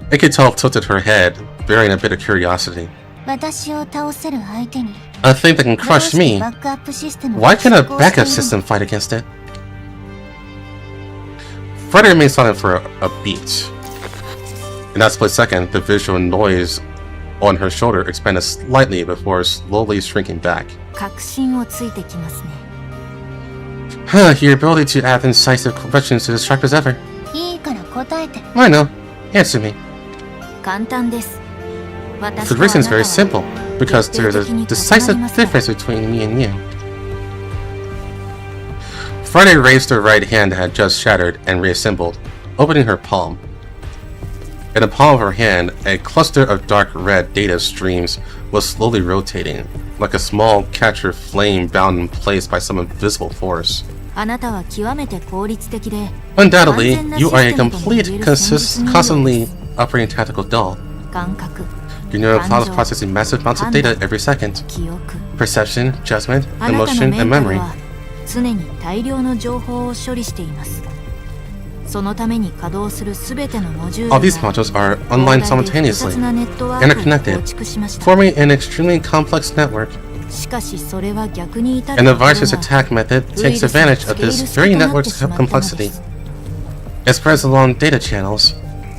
AK-12 tilted her head, bearing a bit of curiosity. 私を倒せる相手に A thing that can どう crush して me. バックアップシステム Why が can't a 実行してい backup るの system fight against it? Freddy remained silent for a beat. In that split second, the visual noise on her shoulder expanded slightly before slowly shrinking back. 確信をついてきますね Your ability to add incisive questions to distract us ever. いいから答えて I know. Answer me. 簡単です私 The とあな reason is た very は simple, because there's a decisive difference between me and you. Friday raised her right hand that had just shattered and reassembled, opening her palm. In the palm of her hand, a cluster of dark red data streams was slowly rotating, like a small catcher flame bound in place by some invisible force. あなたは極めて効率的で Undoubtedly, you are a complete, constantly operating tactical doll. 感覚 Your neural cloud is processing massive amounts of data every second. 記憶 Perception, judgment, あなたの emotion, メン and タル memory. は常に大量の情報を処理していますそのために稼働するすべてのモジュール All these modules are online 膨大で複 simultaneously, 雑なネットワークを interconnected, 構築しました forming an extremely complex network. しかしそれは逆に至る And the ところ virus が attack method ウイル takes スの advantage 付 of け入 this る式 very となって network's しまったので complexity. す It spreads along data channels,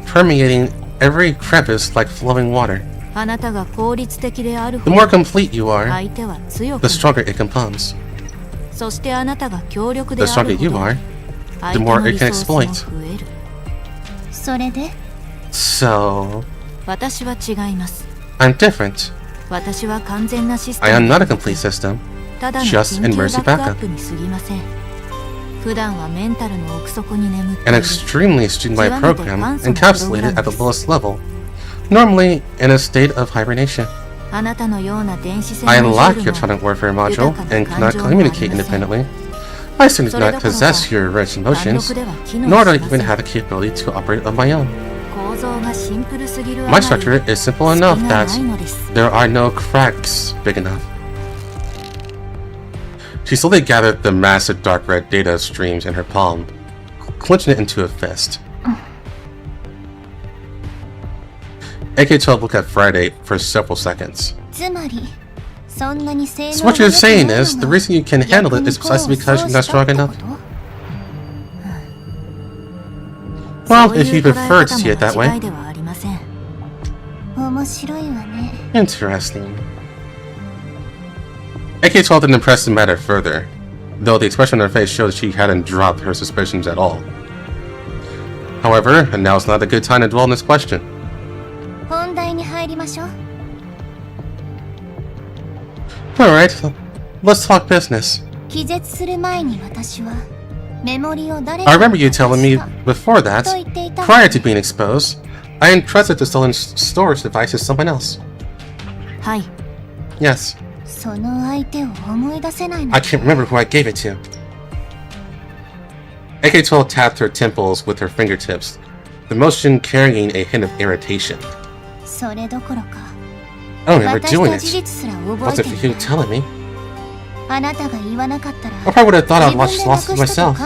permeating every crevice like flowing water. The more complete you are, the stronger it becomes. The stronger you are, the more it can exploit. So, I'm different. I am not a complete system, just emergency backup. An extremely streamlined program encapsulated at the lowest level, normally in a state of hibernation. I lack your electronic warfare module and cannot communicate independently. I certainly do not possess your rich emotions, nor do I even have the capability to operate on my own. My structure is simple enough that there are no cracks big enough. She slowly gathered the massive dark red data streams in her palm, clenching it into a fist. AK-12 looked at Friday for several seconds. So what you're saying is, the reason you can handle it is precisely because you're not strong enough? Well, if you prefer to see it that way. Interesting. AK-12 didn't press the matter further, though the expression on her face showed she hadn't dropped her suspicions at all. However, now is not a good time to dwell on this question. Alright, let's talk business. I remember you telling me before that, prior to being exposed, I entrusted the stolen storage device to someone else. Yes. I can't remember who I gave it to. AK-12 tapped her temples with her fingertips, the motion carrying a hint of irritation. I don't remember doing it. Wasn't for you telling me. I probably would have thought I'd lost it myself.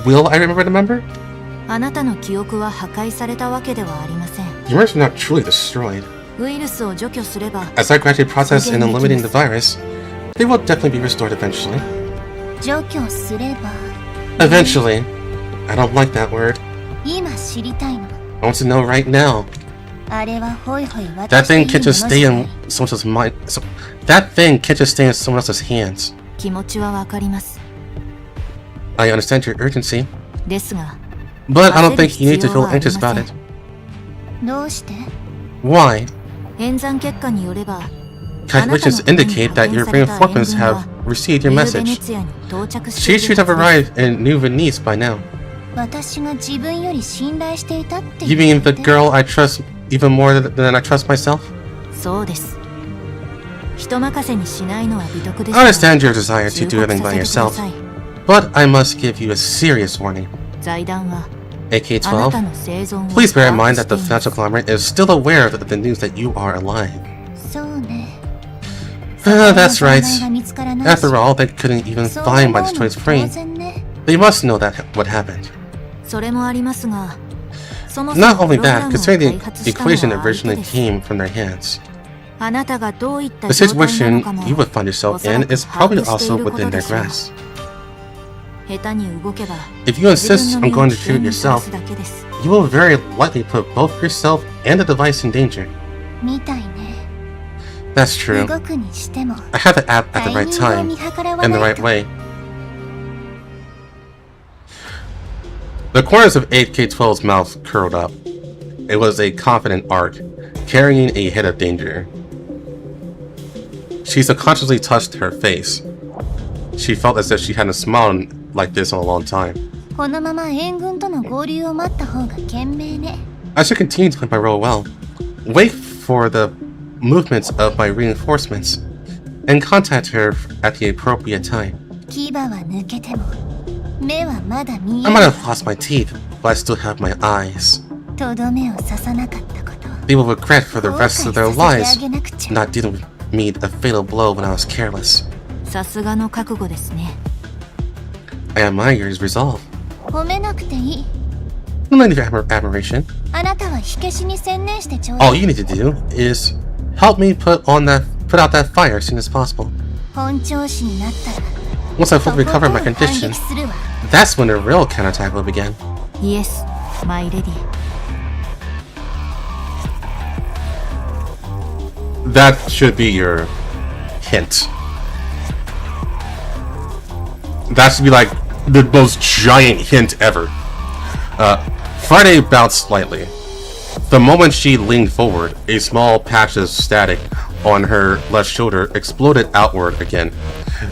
Will I remember the number? Your memories are not truly destroyed. As I gradually process and eliminating the virus, they will definitely be restored eventually. Eventually. I don't like that word. I want to know right now. That thing can't just stay in someone else's mind. That thing can't just stay in someone else's hands. I understand your urgency, but I don't think you need to feel anxious about it. Why? Calculations indicate that your reinforcements have received your message. She should have arrived in New Venice by now. You mean the girl I trust even more than I trust myself? I understand your desire to do everything by yourself, but I must give you a serious warning. AK-12, please bear in mind that the financial conglomerate is still aware of the news that you are alive. That's right. After all, they couldn't even find my destroyed frame. They must know that what happened. Not only that, considering the equation originally came from their hands, the situation you would find yourself in is probably also within their grasp. If you insist on going to shoot yourself, you will very likely put both yourself and the device in danger. That's true. I had to act at the right time, in the right way. The corners of AK-12's mouth curled up. It was a confident arc, carrying a hint of danger. She subconsciously touched her face. She felt as if she hadn't smiled like this in a long time. I should continue to play my role well. Wait for the movements of my reinforcements, and contact her at the appropriate time. I might have lost my teeth, but I still have my eyes. They will regret for the rest of their lives not dealing with me a fatal blow when I was careless. I admire your resolve. No need for admiration. All you need to do is help me put out that fire as soon as possible. Once I fully recover my condition, that's when the real counterattack will begin. Yes, my lady. that should be your hint. That should be like the most giant hint ever. Friday bounced slightly. The moment she leaned forward, a small patch of static on her left shoulder exploded outward again,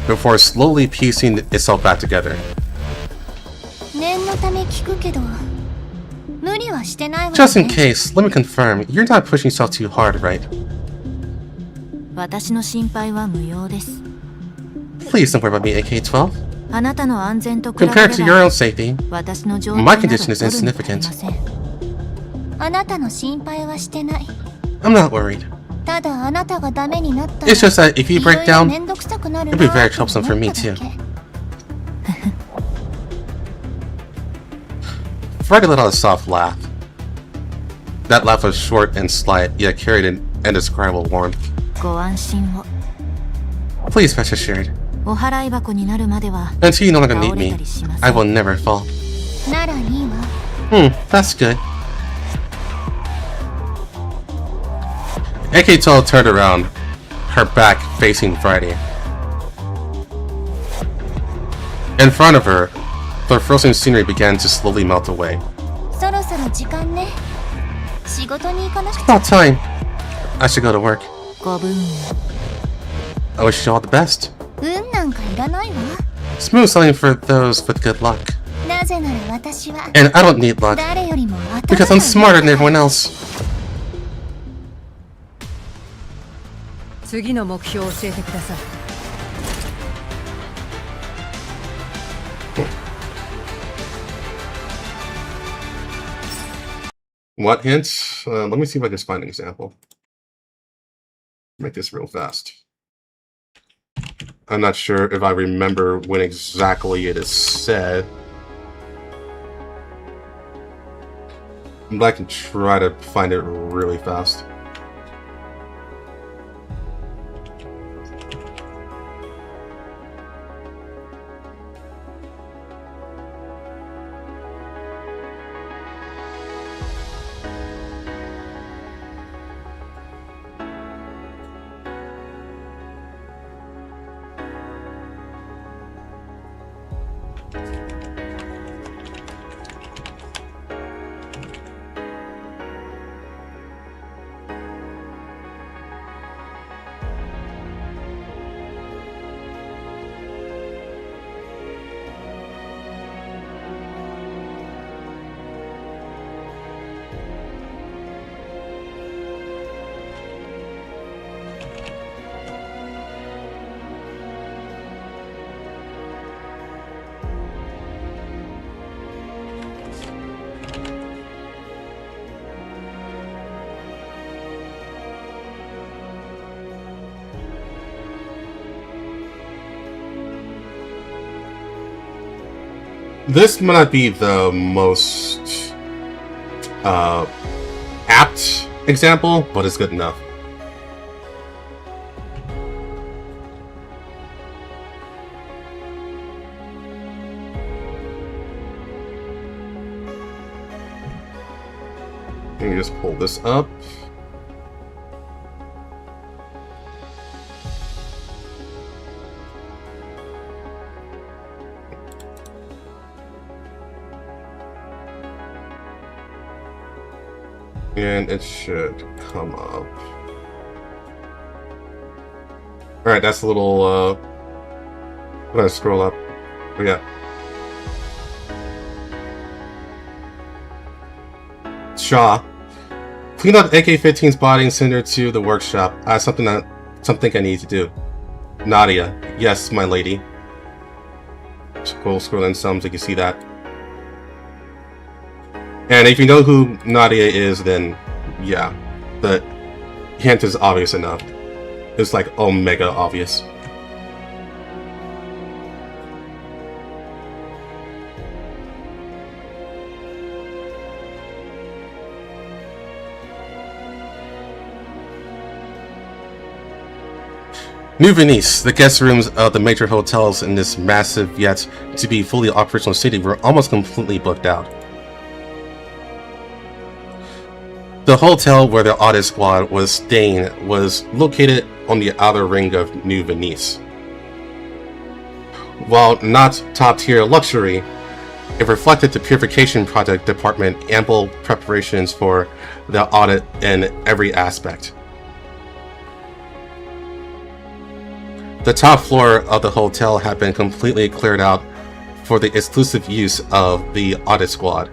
before slowly piecing itself back together. Just in case, let me confirm, you're not pushing yourself too hard, right? Please don't worry about me, AK-12. Compared to your own safety, my condition is insignificant. I'm not worried. It's just that if you break down, it'll be very troublesome for me too. Friday let out a soft laugh. That laugh was short and slight, yet carried an indescribable warmth. Please rest assured. Until you no longer need me, I will never fall. That's good. AK-12 turned around, her back facing Friday. In front of her, the frozen scenery began to slowly melt away. It's about time. I should go to work. I wish you all the best. Smooth sailing for those with good luck. And I don't need luck, because I'm smarter than everyone else. What hints? Let me see if I can find an example. Make this real fast. I'm not sure if I remember when exactly it is said. But I can try to find it really fast. This might not be the most apt example, but it's good enough. Let me just pull this up. And it should come up. Alright, that's a little, I'm gonna scroll up. Oh, yeah. Shaw. Clean up AK-15's body and send her to the workshop. I have something I need to do. Nadia. Yes, my lady. Scroll in some so you can see that. And if you know who Nadia is, then yeah, the hint is obvious enough. It's like omega obvious. New Venice, the guest rooms of the major hotels in this massive yet to be fully operational city were almost completely booked out. The hotel where the Audit squad was staying was located on the outer ring of New Venice. While not top-tier luxury, it reflected the Purification Project Department ample preparations for the audit in every aspect. The top floor of the hotel had been completely cleared out for the exclusive use of the Audit squad.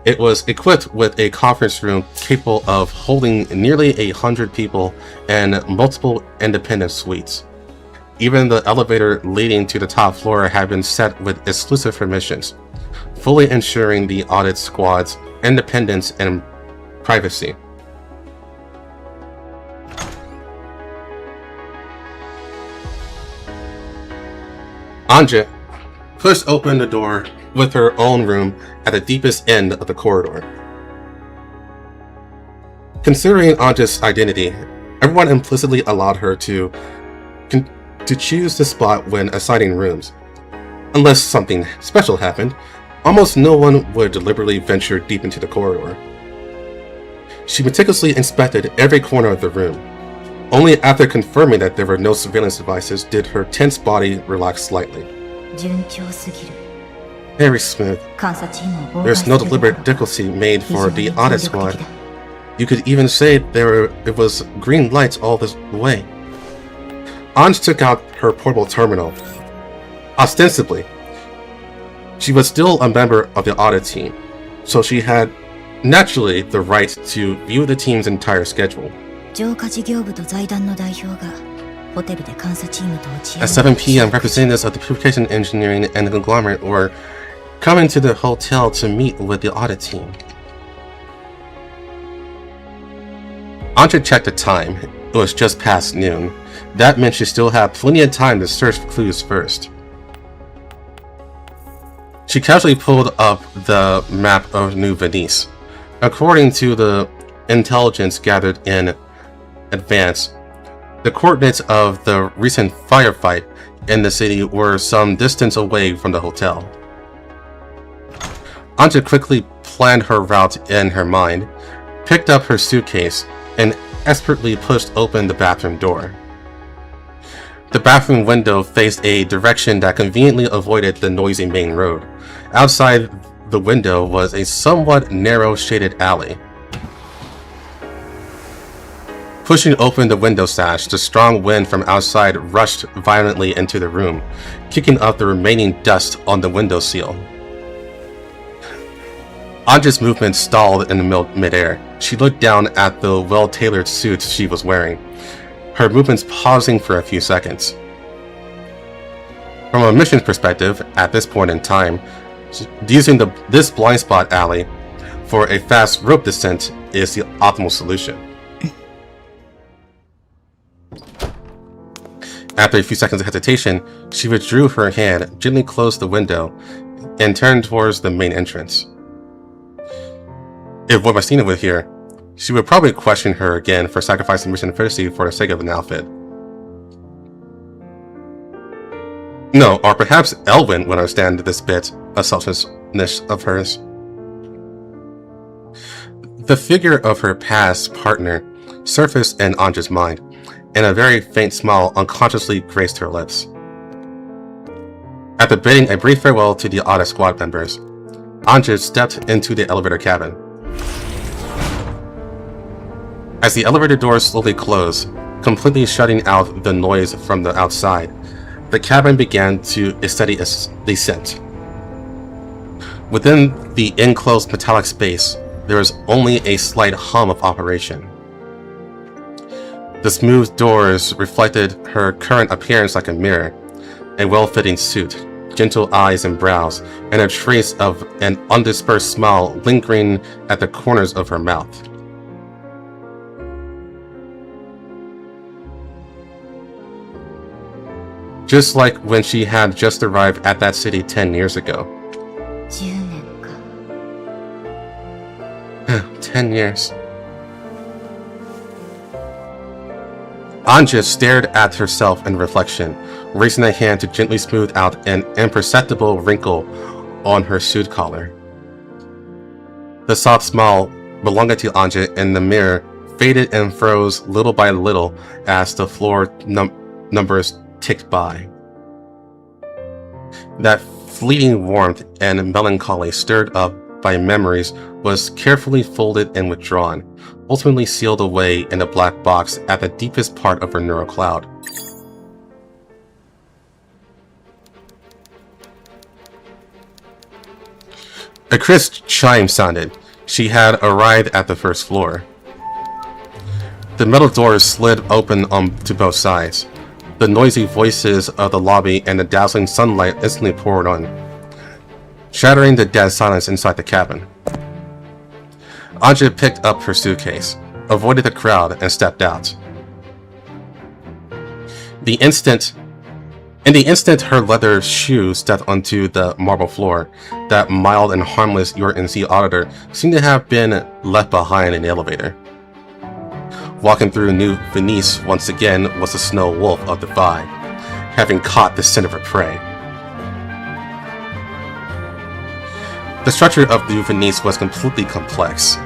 It was equipped with a conference room capable of holding nearly 100 people and multiple independent suites. Even the elevator leading to the top floor had been set with exclusive permissions, fully ensuring the Audit squad's independence and privacy. Anja pushed open the door with her own room at the deepest end of the corridor. Considering Anja's identity, everyone implicitly allowed her to choose the spot when assigning rooms. Unless something special happened, almost no one would deliberately venture deep into the corridor. She meticulously inspected every corner of the room. Only after confirming that there were no surveillance devices did her tense body relax slightly. Very smooth. There's no deliberate difficulty made for the Audit squad. You could even say it was green lights all the way. Anja took out her portable terminal. Ostensibly, she was still a member of the Audit team, so she had naturally the right to view the team's entire schedule. At 7 p.m., representatives of the Purification Engineering and the conglomerate were coming to the hotel to meet with the Audit team. Anja checked the time. It was just past noon. That meant she still had plenty of time to search for clues first. She casually pulled up the map of New Venice. According to the intelligence gathered in advance, the coordinates of the recent firefight in the city were some distance away from the hotel. Anja quickly planned her route in her mind, picked up her suitcase, and expertly pushed open the bathroom door. The bathroom window faced a direction that conveniently avoided the noisy main road. Outside the window was a somewhat narrow shaded alley. Pushing open the window sash, the strong wind from outside rushed violently into the room, kicking up the remaining dust on the windowsill. Anja's movement stalled in midair. She looked down at the well-tailored suit she was wearing, her movements pausing for a few seconds. From a mission perspective, at this point in time, using this blind spot alley for a fast rope descent is the optimal solution. After a few seconds of hesitation, she withdrew her hand, gently closed the window, and turned towards the main entrance. If Voimastina were here, she would probably question her again for sacrificing mission efficiency for the sake of an outfit. No, or perhaps Elwyn would understand this bit of selfishness of hers. The figure of her past partner surfaced in Anja's mind, and a very faint smile unconsciously graced her lips. After bidding a brief farewell to the Audit squad members, Anja stepped into the elevator cabin. As the elevator doors slowly closed, completely shutting out the noise from the outside, the cabin began to a steady descent. Within the enclosed metallic space, there was only a slight hum of operation. The smooth doors reflected her current appearance like a mirror, a well-fitting suit, gentle eyes and brows, and a trace of an undispersed smile lingering at the corners of her mouth. Just like when she had just arrived at that city 10 years ago. 10 years. Anja stared at herself in reflection, raising a hand to gently smooth out an imperceptible wrinkle on her suit collar. The soft smile belonging to Anja in the mirror faded and froze little by little as the floor numbers ticked by. That fleeting warmth and melancholy stirred up by memories was carefully folded and withdrawn, ultimately sealed away in a black box at the deepest part of her neural cloud. A crisp chime sounded. She had arrived at the first floor. The metal doors slid open to both sides. The noisy voices of the lobby and the dazzling sunlight instantly poured on, shattering the dead silence inside the cabin. Anja picked up her suitcase, avoided the crowd, and stepped out. In the instant her leather shoe stepped onto the marble floor, that mild and harmless UNC auditor seemed to have been left behind in the elevator. Walking through New Venice once again was the snow wolf of the five, having caught the scent of her prey. The structure of New Venice was incredibly complex.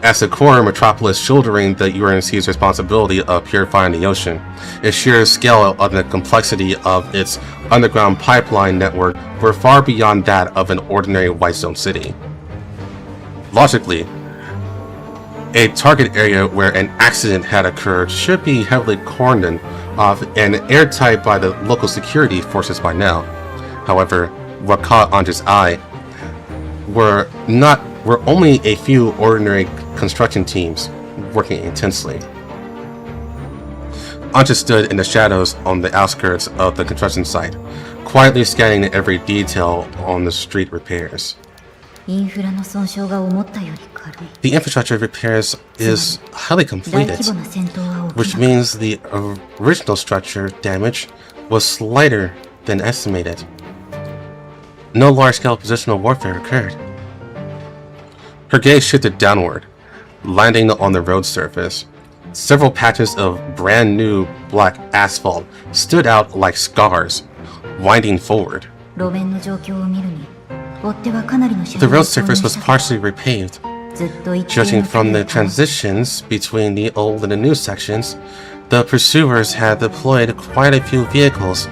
As the core metropolis shouldering the UNC's responsibility of purifying the ocean, its sheer scale of the complexity of its underground pipeline network were far beyond that of an ordinary white zone city. Logically, a target area where an accident had occurred should be heavily cordoned off and airtight by the local security forces by now. However, what caught Anja's eye were only a few ordinary construction teams working intensely. Anja stood in the shadows on the outskirts of the construction site, quietly scanning every detail on the street repairs. The infrastructure repairs is highly completed, which means the original structure damage was slighter than estimated. No large-scale positional warfare occurred. Her gaze shifted downward, landing on the road surface. Several patches of brand new black asphalt stood out like scars, winding forward. The road surface was partially repaved. Judging from the transitions between the old and the new sections, the pursuers had deployed quite a few vehicles,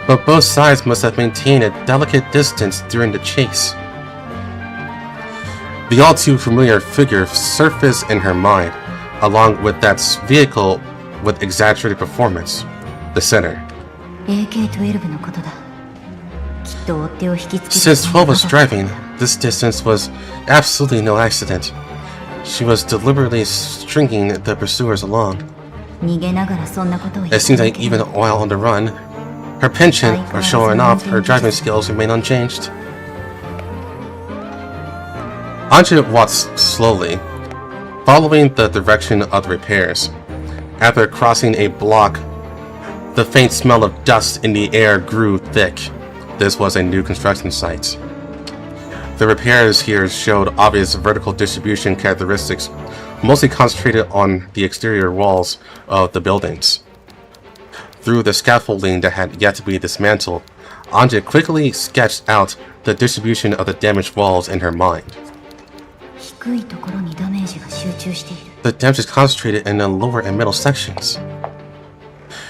but both sides must have maintained a delicate distance during the chase. The all-too-familiar figure surfaced in her mind, along with that vehicle with exaggerated performance, the center. Since 12 was driving, this distance was absolutely no accident. She was deliberately stringing the pursuers along. It seems like even while on the run, her penchant for showing off her driving skills remained unchanged. Anja walked slowly, following the direction of the repairs. After crossing a block, the faint smell of dust in the air grew thick. This was a new construction site. The repairs here showed obvious vertical distribution characteristics, mostly concentrated on the exterior walls of the buildings. Through the scaffolding that had yet to be dismantled, Anja quickly sketched out the distribution of the damaged walls in her mind. The damage is concentrated in the lower and middle sections.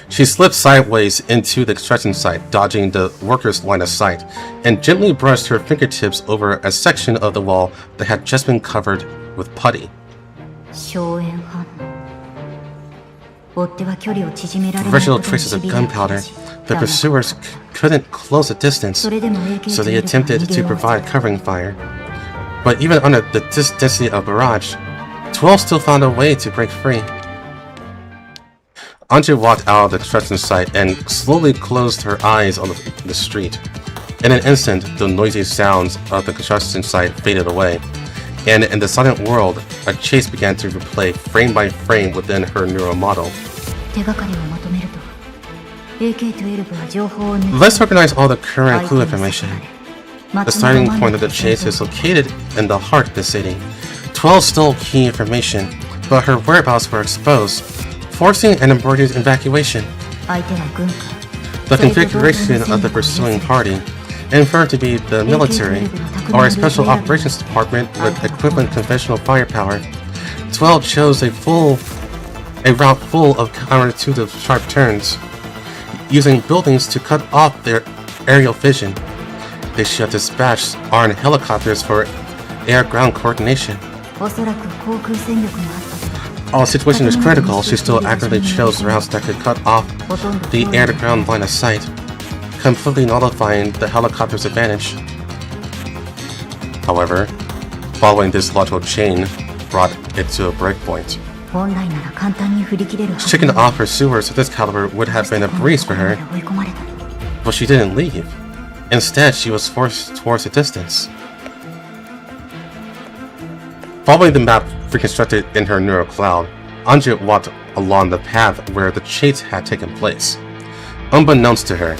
She slipped sideways into the construction site, dodging the workers' line of sight, and gently brushed her fingertips over a section of the wall that had just been covered with putty. Residual traces of gunpowder, the pursuers couldn't close the distance, so they attempted to provide covering fire. But even under the density of barrage, 12 still found a way to break free. Anja walked out of the construction site and slowly closed her eyes on the street. In an instant, the noisy sounds of the construction site faded away, and in the silent world, a chase began to replay frame by frame within her neural model. Let's organize all the current clue information. The starting point of the chase is located in the heart of the city. 12 stole key information, but her whereabouts were exposed, forcing an emergency evacuation. The configuration of the pursuing party inferred to be the military or a special operations department with equivalent conventional firepower. 12 chose a route full of counterintuitive sharp turns, using buildings to cut off their aerial vision. They should have dispatched armed helicopters for air-ground coordination. While the situation is critical, she still accurately chose routes that could cut off the air-to-ground line of sight, completely nullifying the helicopter's advantage. However, following this logical chain brought it to a breakpoint. Checking off pursuers of this caliber would have been a breeze for her, but she didn't leave. Instead, she was forced towards a distance. Following the map reconstructed in her neural cloud, Anja walked along the path where the chase had taken place. Unbeknownst to her,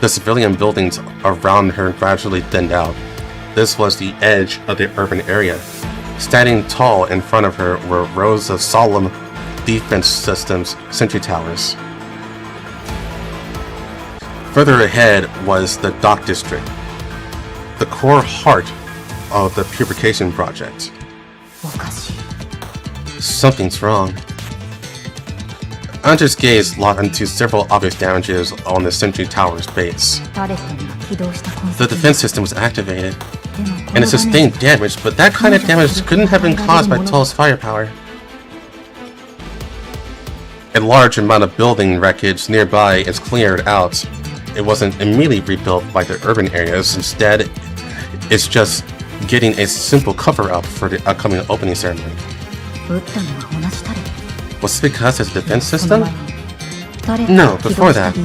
the civilian buildings around her gradually thinned out. This was the edge of the urban area. Standing tall in front of her were rows of solemn defense systems sentry towers. Further ahead was the dock district, the core heart of the purification project. Something's wrong. Anja's gaze locked onto several obvious damages on the sentry tower's base. The defense system was activated, and it sustained damage, but that kind of damage couldn't have been caused by Tull's firepower. A large amount of building wreckage nearby is cleared out. It wasn't immediately rebuilt like the urban areas. Instead, it's just getting a simple cover-up for the upcoming opening ceremony. Was it because of the defense system? No, before that.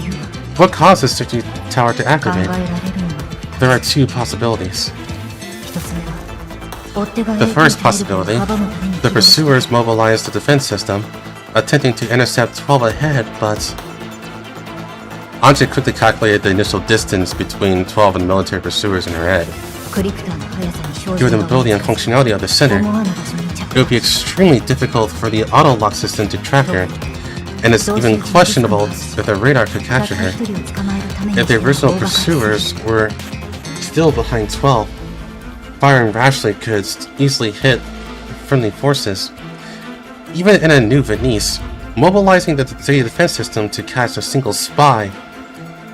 What caused the sentry tower to activate? There are two possibilities. The first possibility, the pursuers mobilized the defense system, attempting to intercept 12 ahead, but Anja quickly calculated the initial distance between 12 and military pursuers in her head. Given the mobility and functionality of the center, it would be extremely difficult for the auto-lock system to track her, and it's even questionable if the radar could capture her. If the original pursuers were still behind 12, firing rashly could easily hit friendly forces. Even in a New Venice, mobilizing the defense system to catch a single spy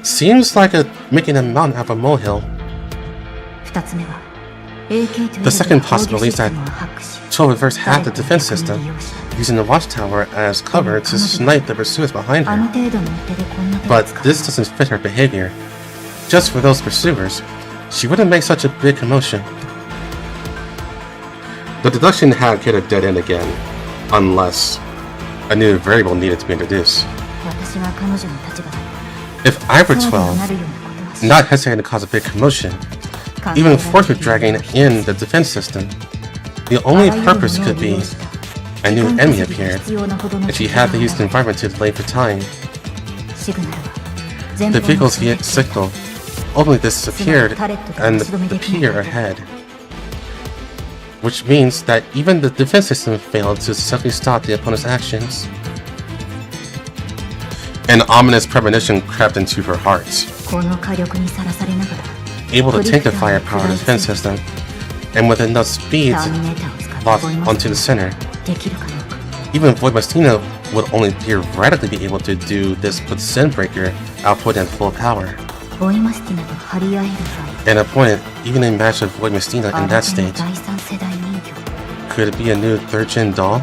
seems like making a mountain out of a molehill. The second possibility is that 12 reverse hacked the defense system, using the watchtower as cover to snipe the pursuers behind her. But this doesn't fit her behavior. Just for those pursuers, she wouldn't make such a big commotion. The deduction had hit a dead end again, unless a new variable needed to be introduced. If I were 12, not hesitating to cause a big commotion, even force dragging in the defense system, the only purpose could be a new enemy appeared, and she had to use the environment to delay for time. The vehicle's signal ultimately disappeared and the pier ahead, which means that even the defense system failed to successfully stop the opponent's actions. An ominous premonition crept into her heart. Able to tank the firepower of the defense system, and with enough speed locked onto the center, even Void Mestina would only theoretically be able to do this with Zenbreaker output at full power. An opponent, even a match of Void Mestina in that state, could it be a new 3rd-gen doll?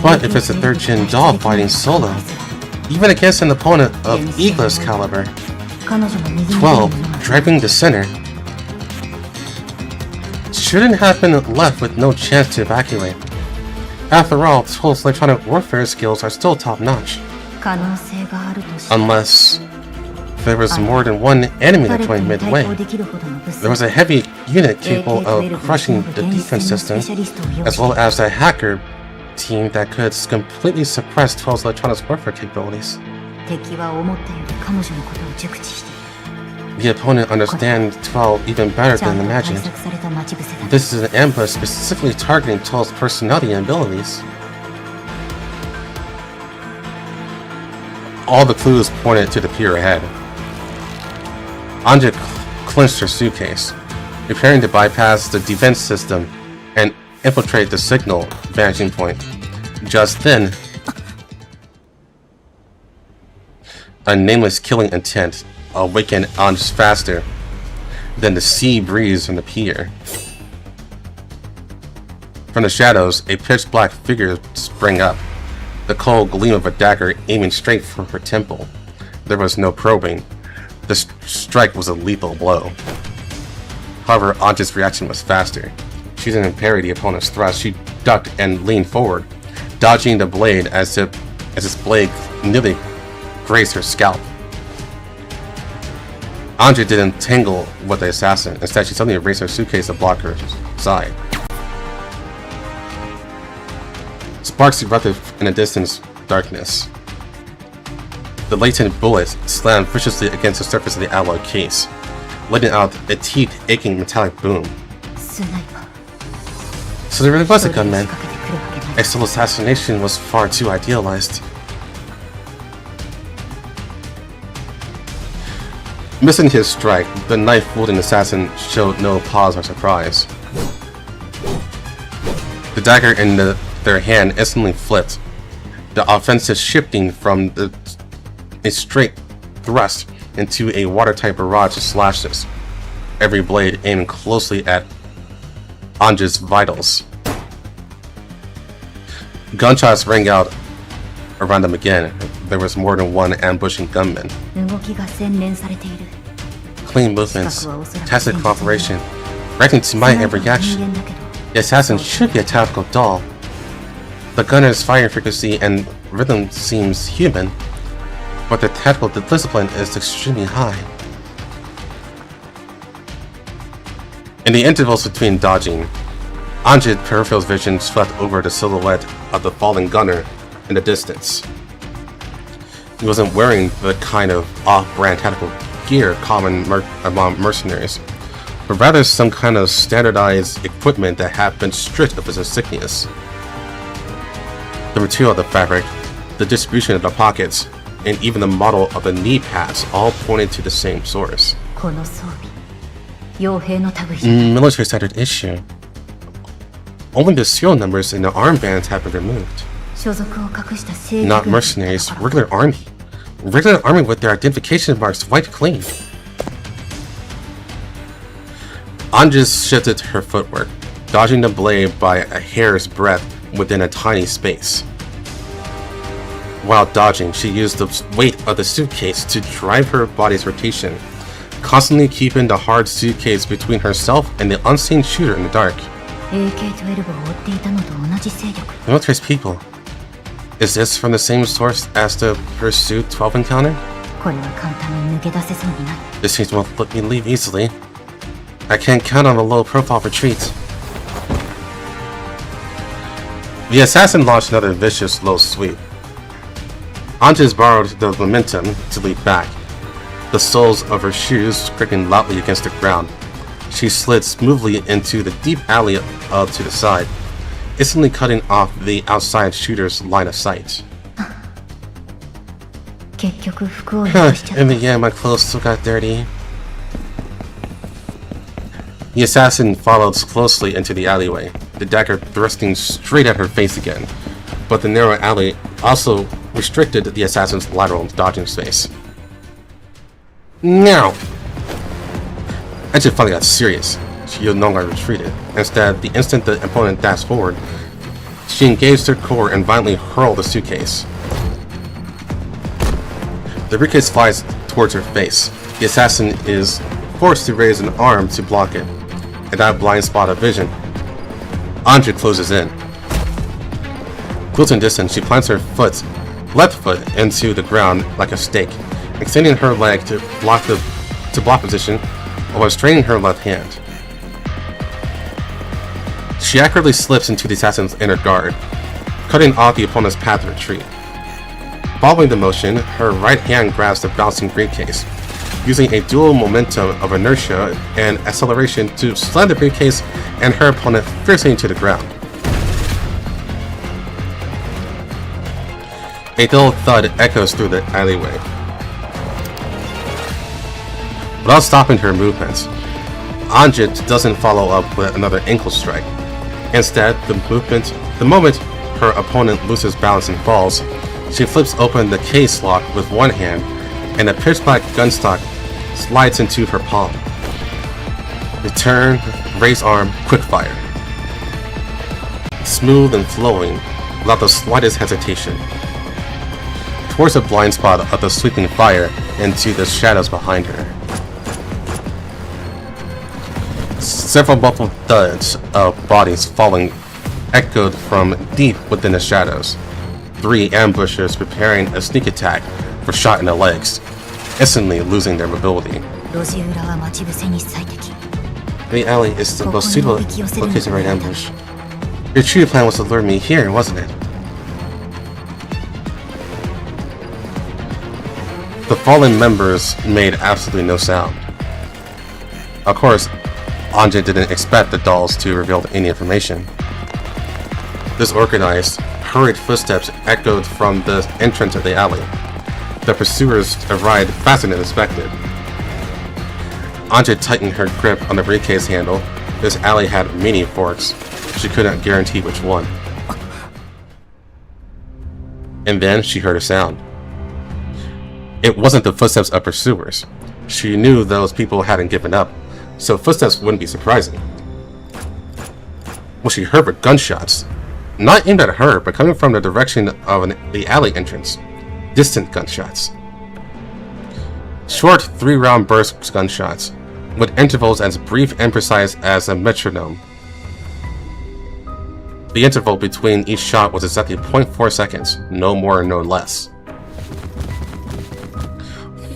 But if it's a 3rd-gen doll fighting solo, even against an opponent of Eagle's caliber, 12, driving the center, shouldn't have been left with no chance to evacuate. After all, Tull's electronic warfare skills are still top-notch. Unless there was more than one enemy deployed midway. There was a heavy unit capable of crushing the defense system, as well as a hacker team that could completely suppress 12's electronic warfare capabilities. The opponent understands 12 even better than imagined. This is an ambush specifically targeting 12's personality and abilities. All the clues pointed to the pier ahead. Anja clenched her suitcase, preparing to bypass the defense system and infiltrate the signal vanishing point. Just then, a nameless killing intent awakened Anja faster than the sea breeze from the pier. From the shadows, a pitch-black figure sprang up, the cold gleam of a dagger aiming straight for her temple. There was no probing. The strike was a lethal blow. However, Anja's reaction was faster. She didn't parry the opponent's thrust. She ducked and leaned forward, dodging the blade as its blade nearly grazed her scalp. Anja didn't tangle with the assassin. Instead, she suddenly raised her suitcase to block her side. Sparks erupted in the distant darkness. The latent bullet slammed viciously against the surface of the alloy case, letting out a teeth-aching metallic boom. So there really was a gunman. External assassination was far too idealized. Missing his strike, the knife-wielding assassin showed no pause or surprise. The dagger in their hand instantly flipped, the offensive shifting from a straight thrust into a watertight barrage of slashes, every blade aimed closely at Anja's vitals. Gunshots rang out around them again. There was more than one ambushing gunman. Clean movements, tacit cooperation, reacting to my every action. The assassin should be a tactical doll. The gunner's firing frequency and rhythm seems human, but the tactical discipline is extremely high. In the intervals between dodging, Anja's peripheral vision swept over the silhouette of the fallen gunner in the distance. He wasn't wearing the kind of off-brand tactical gear common among mercenaries, but rather some kind of standardized equipment that had been stripped of its insignias. The material of the fabric, the distribution of the pockets, and even the model of the knee pads all pointed to the same source. Military standard issue. Only the serial numbers and the armbands have been removed. Not mercenaries, regular army. Regular army with their identification marks wiped clean. Anja shifted her footwork, dodging the blade by a hair's breadth within a tiny space. While dodging, she used the weight of the suitcase to drive her body's rotation, constantly keeping the hard suitcase between herself and the unseen shooter in the dark. The military's people. Is this from the same source as the Pursuit 12 encounter? This seems won't let me leave easily. I can't count on a low-profile retreat. The assassin launched another vicious low sweep. Anja borrowed the momentum to leap back, the soles of her shoes scraping loudly against the ground. She slid smoothly into the deep alley to the side, instantly cutting off the outside shooter's line of sight. In the end, my clothes still got dirty. The assassin followed closely into the alleyway, the dagger thrusting straight at her face again, but the narrow alley also restricted the assassin's lateral dodging space. Now! Anja finally got serious. She no longer retreated. Instead, the instant the opponent dashed forward, she engaged her core and violently hurled the suitcase. The briefcase flies towards her face. The assassin is forced to raise an arm to block it. At that blind spot of vision, Anja closes in. Close in distance, she plants her left foot into the ground like a stake, extending her leg to block position while straining her left hand. She accurately slips into the assassin's inner guard, cutting off the opponent's path to retreat. Following the motion, her right hand grabs the bouncing briefcase, using a dual momentum of inertia and acceleration to slam the briefcase and her opponent fiercely into the ground. A dull thud echoes through the alleyway. Without stopping her movements, Anja doesn't follow up with another ankle strike. Instead, the moment her opponent loses balance and falls, she flips open the case lock with one hand, and a pitch-black gunstock slides into her palm. Return, raise arm, quick fire. Smooth and flowing, without the slightest hesitation. Towards the blind spot of the sweeping fire into the shadows behind her. Several muffled thuds of bodies falling echoed from deep within the shadows. 3 ambushers preparing a sneak attack were shot in the legs, instantly losing their mobility. The alley is the most suitable location for an ambush. Your true plan was to lure me here, wasn't it? The fallen members made absolutely no sound. Of course, Anja didn't expect the dolls to reveal any information. Disorganized, hurried footsteps echoed from the entrance of the alley. The pursuers arrived faster than expected. Anja tightened her grip on the briefcase handle. This alley had many forks. She couldn't guarantee which one. And then she heard a sound. It wasn't the footsteps of pursuers. She knew those people hadn't given up, so footsteps wouldn't be surprising. What she heard were gunshots. Not aimed at her, but coming from the direction of the alley entrance. Distant gunshots. Short 3-round burst gunshots, with intervals as brief and precise as a metronome. The interval between each shot was exactly 0.4 seconds, no more no less.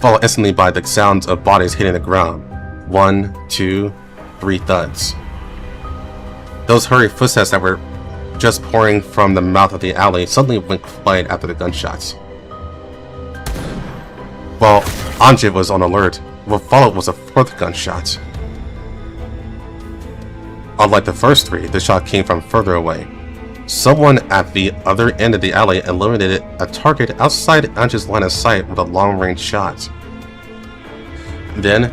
Followed instantly by the sounds of bodies hitting the ground. 1, 2, 3 thuds. Those hurried footsteps that were just pouring from the mouth of the alley suddenly went quiet after the gunshots. While Anja was on alert, what followed was a 4th gunshot. Unlike the first 3, the shot came from further away. Someone at the other end of the alley eliminated a target outside Anja's line of sight with a long-range shot. Then,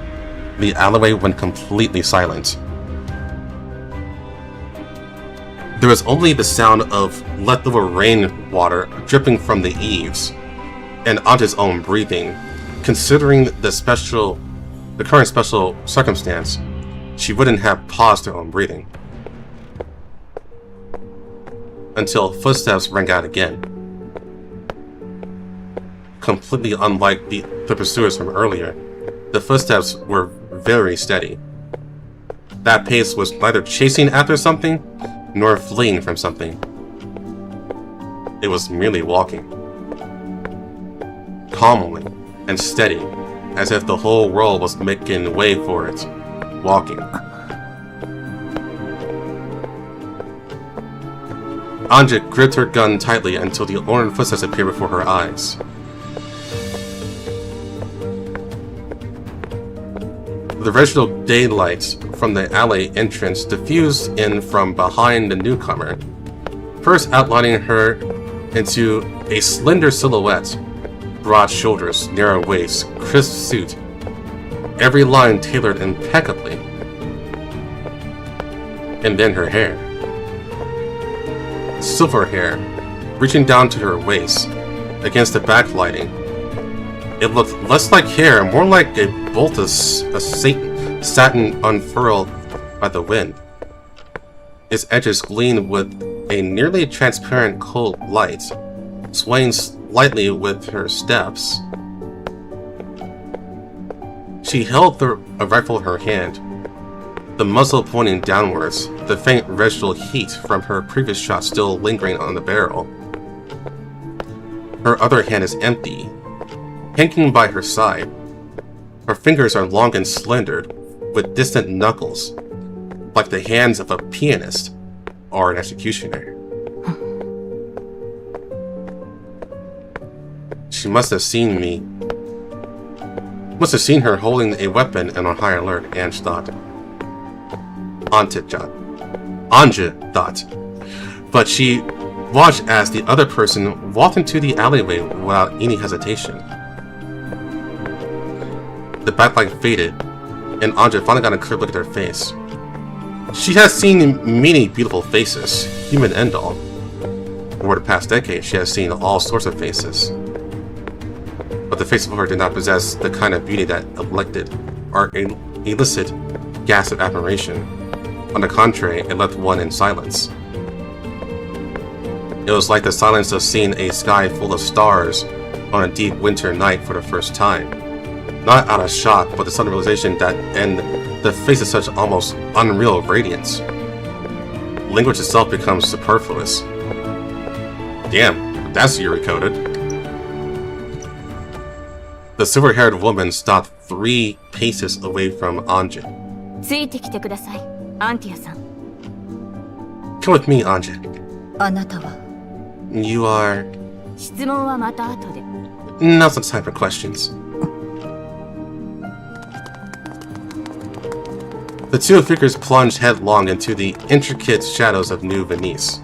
the alleyway went completely silent. There was only the sound of leftover rainwater dripping from the eaves, and Anja's own breathing. Considering the current special circumstance, she wouldn't have paused her own breathing. Until footsteps rang out again. Completely unlike the pursuers from earlier, the footsteps were very steady. That pace was neither chasing after something, nor fleeing from something. It was merely walking. Calmly and steady, as if the whole world was making way for it. Walking. Anja gripped her gun tightly until the orange footsteps appeared before her eyes. The original daylight from the alley entrance diffused in from behind the newcomer, first outlining her into a slender silhouette, broad shoulders, narrow waist, crisp suit, every line tailored impeccably. And then her hair. Silver hair, reaching down to her waist, against the backlighting. It looked less like hair, more like a bolt of satin unfurled by the wind. Its edges gleamed with a nearly transparent cold light, swaying slightly with her steps. She held the rifle in her hand, the muzzle pointing downwards, the faint residual heat from her previous shot still lingering on the barrel. Her other hand is empty, hanging by her side. Her fingers are long and slender, with distant knuckles, like the hands of a pianist or an executioner. She must have seen me. Must have seen her holding a weapon and on high alert, Anja thought. Anja thought. But she watched as the other person walked into the alleyway without any hesitation. The backlight faded, and Anja finally got a clear look at her face. She has seen many beautiful faces, human and all. Over the past decade, she has seen all sorts of faces. But the face of her did not possess the kind of beauty that elicit gasps of admiration. On the contrary, it left one in silence. It was like the silence of seeing a sky full of stars on a deep winter night for the first time. Not out of shock, but the sudden realization that in the face of such almost unreal radiance, language itself becomes superfluous. Damn, that's Yuri-coded. The silver-haired woman stopped 3 paces away from Anja. ついてきてください、アンティアさん。 Come with me, Anja. あなたは You are... 質問はまた後で。 Now's the time for questions. The two figures plunged headlong into the intricate shadows of New Venice.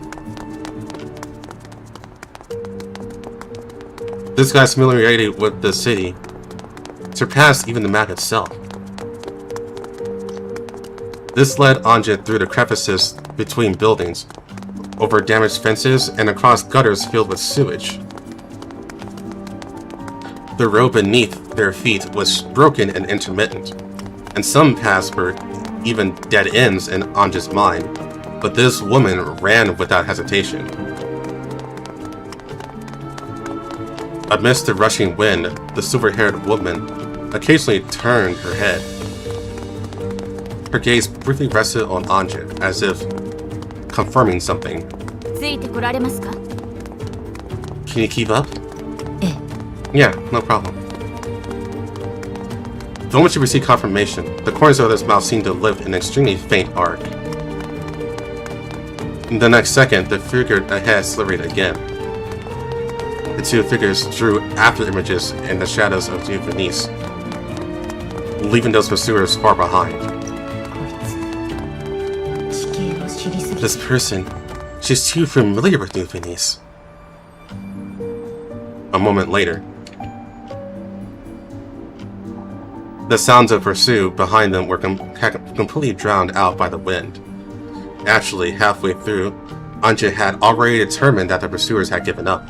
This guy's familiarity with the city surpassed even the map itself. This led Anja through the crevices between buildings, over damaged fences, and across gutters filled with sewage. The road beneath their feet was broken and intermittent, and some paths were even dead ends in Anja's mind, but this woman ran without hesitation. Amidst the rushing wind, the silver-haired woman occasionally turned her head. Her gaze briefly rested on Anja, as if confirming something. ついてこられますか？ Can you keep up? ええ Yeah, no problem. The moment she received confirmation, the corners of his mouth seemed to lift in an extremely faint arc. In the next second, the figure ahead slithered again. The two figures drew after images in the shadows of New Venice, leaving those pursuers far behind. こいつ地形を知りすぎ This person, she's too familiar with New Venice. A moment later, the sounds of pursuit behind them were completely drowned out by the wind. Actually, halfway through, Anja had already determined that the pursuers had given up.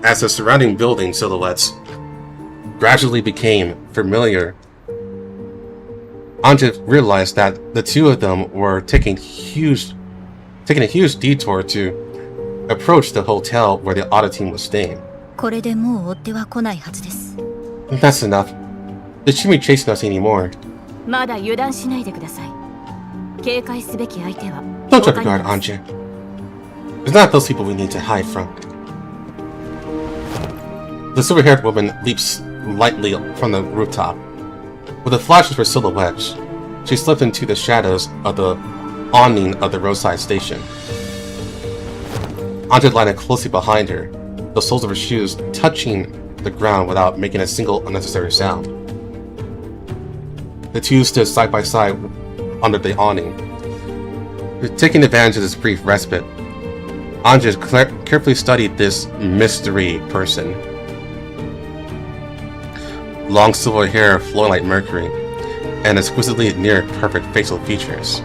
As the surrounding building silhouettes gradually became familiar, Anja realized that the two of them were taking a huge detour to approach the hotel where the audit team was staying. これでもう追っては来ないはずです That's enough. They shouldn't be chasing us anymore. まだ油断しないでください。警戒すべき相手は Don't drop your guard, Anja. It's not those people we need to hide from. The silver-haired woman leaps lightly from the rooftop. With a flash of her silhouette, she slipped into the shadows of the awning of the roadside station. Anja landed closely behind her, the soles of her shoes touching the ground without making a single unnecessary sound. The two stood side by side under the awning. Taking advantage of this brief respite, Anja carefully studied this mystery person. Long silver hair flowing like mercury, and exquisitely near-perfect facial features.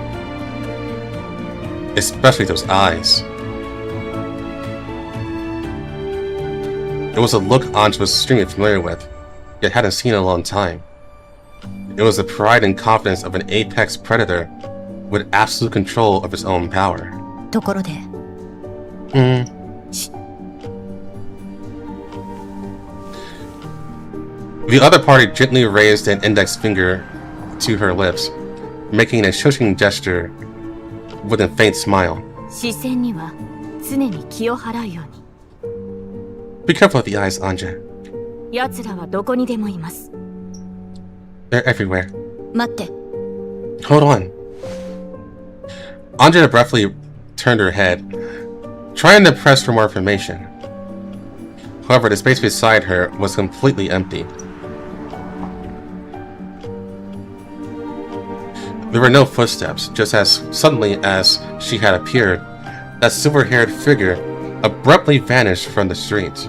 Especially those eyes. It was a look Anja was extremely familiar with, yet hadn't seen in a long time. It was the pride and confidence of an apex predator with absolute control of his own power. ところで The other party gently raised an index finger to her lips, making a shushing gesture with a faint smile. 視線には常に気を払うように。 Be careful with the eyes, Anja. 奴らはどこにでもいます。 They're everywhere. 待って Hold on. Anja abruptly turned her head, trying to press for more information. However, the space beside her was completely empty. There were no footsteps. Just as suddenly as she had appeared, that silver-haired figure abruptly vanished from the street.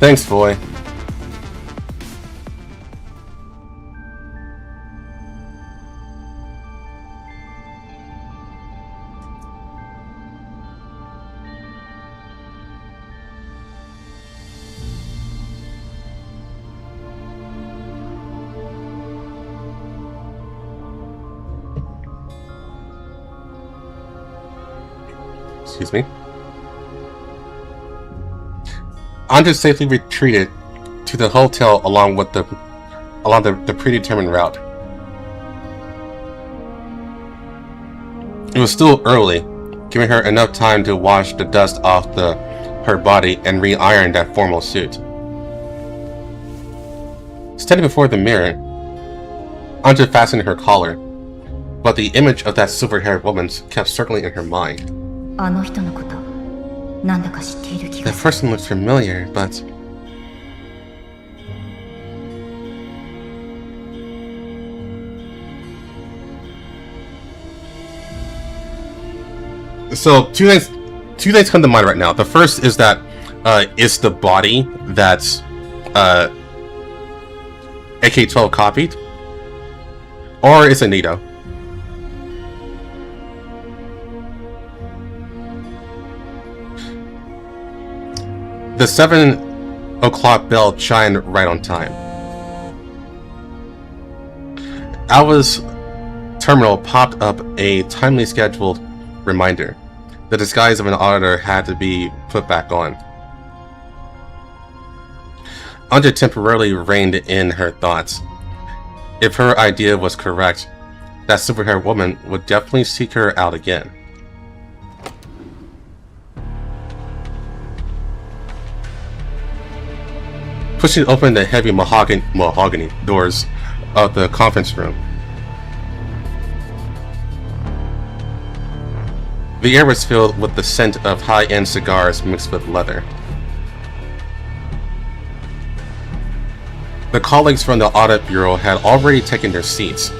Thanks, boy. Excuse me. Anja safely retreated to the hotel along the predetermined route. It was still early, giving her enough time to wash the dust off her body and re-iron that formal suit. Standing before the mirror, Anja fastened her collar, but the image of that silver-haired woman kept circling in her mind. That person looks familiar, but... So, two things come to mind right now. The first is that it's the body that AK-12 copied, or it's Anita. The 7 o'clock bell chimed right on time. Alva's terminal popped up a timely scheduled reminder. The disguise of an auditor had to be put back on. Anja temporarily reined in her thoughts. If her idea was correct, that silver-haired woman would definitely seek her out again. Pushing open the heavy mahogany doors of the conference room, the air was filled with the scent of high-end cigars mixed with leather. The colleagues from the Audit Bureau had already taken their seats.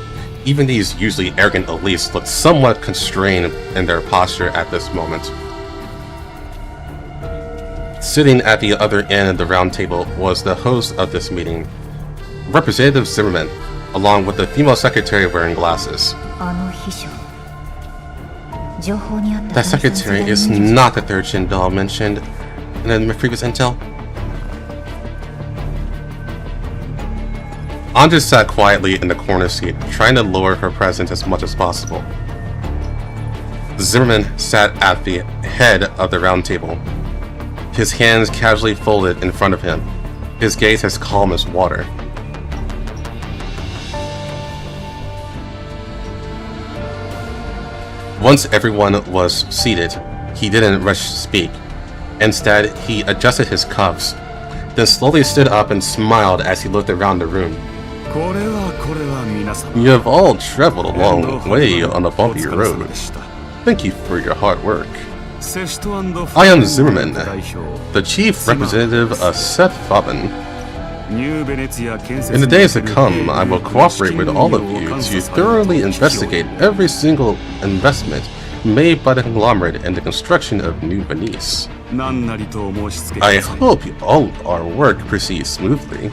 Even these usually arrogant elites looked somewhat constrained in their posture at this moment. Sitting at the other end of the round table was the host of this meeting, Representative Zimmerman, along with the female secretary wearing glasses. That secretary is not the third Jindal mentioned in the previous intel. Anja sat quietly in the corner seat, trying to lower her presence as much as possible. Zimmerman sat at the head of the round table, his hands casually folded in front of him, his gaze as calm as water. Once everyone was seated, he didn't rush to speak. Instead, he adjusted his cuffs, then slowly stood up and smiled as he looked around the room. You have all traveled a long way on a bumpy road. Thank you for your hard work. I am Zimmerman, the chief representative of Seth Fabin. In the days to come, I will cooperate with all of you to thoroughly investigate every single investment made by the conglomerate in the construction of New Venice. I hope all our work proceeds smoothly.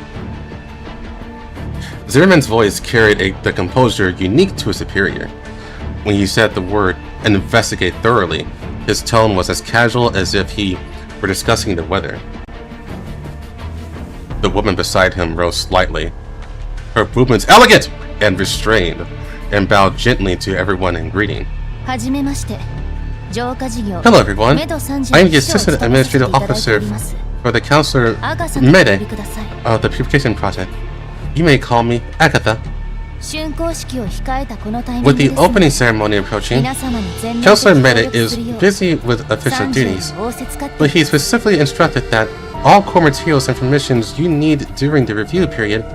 Zimmerman's voice carried the composure unique to a superior. When he said the word investigate thoroughly, his tone was as casual as if he were discussing the weather. The woman beside him rose slightly, her movements elegant and restrained, and bowed gently to everyone in greeting. Hello everyone, I am the Assistant Administrative Officer for the Counselor Mede of the Purification Project. You may call me Agatha. With the opening ceremony approaching, Counselor Mede is busy with official duties, but he specifically instructed that all core materials and permissions you need during the review period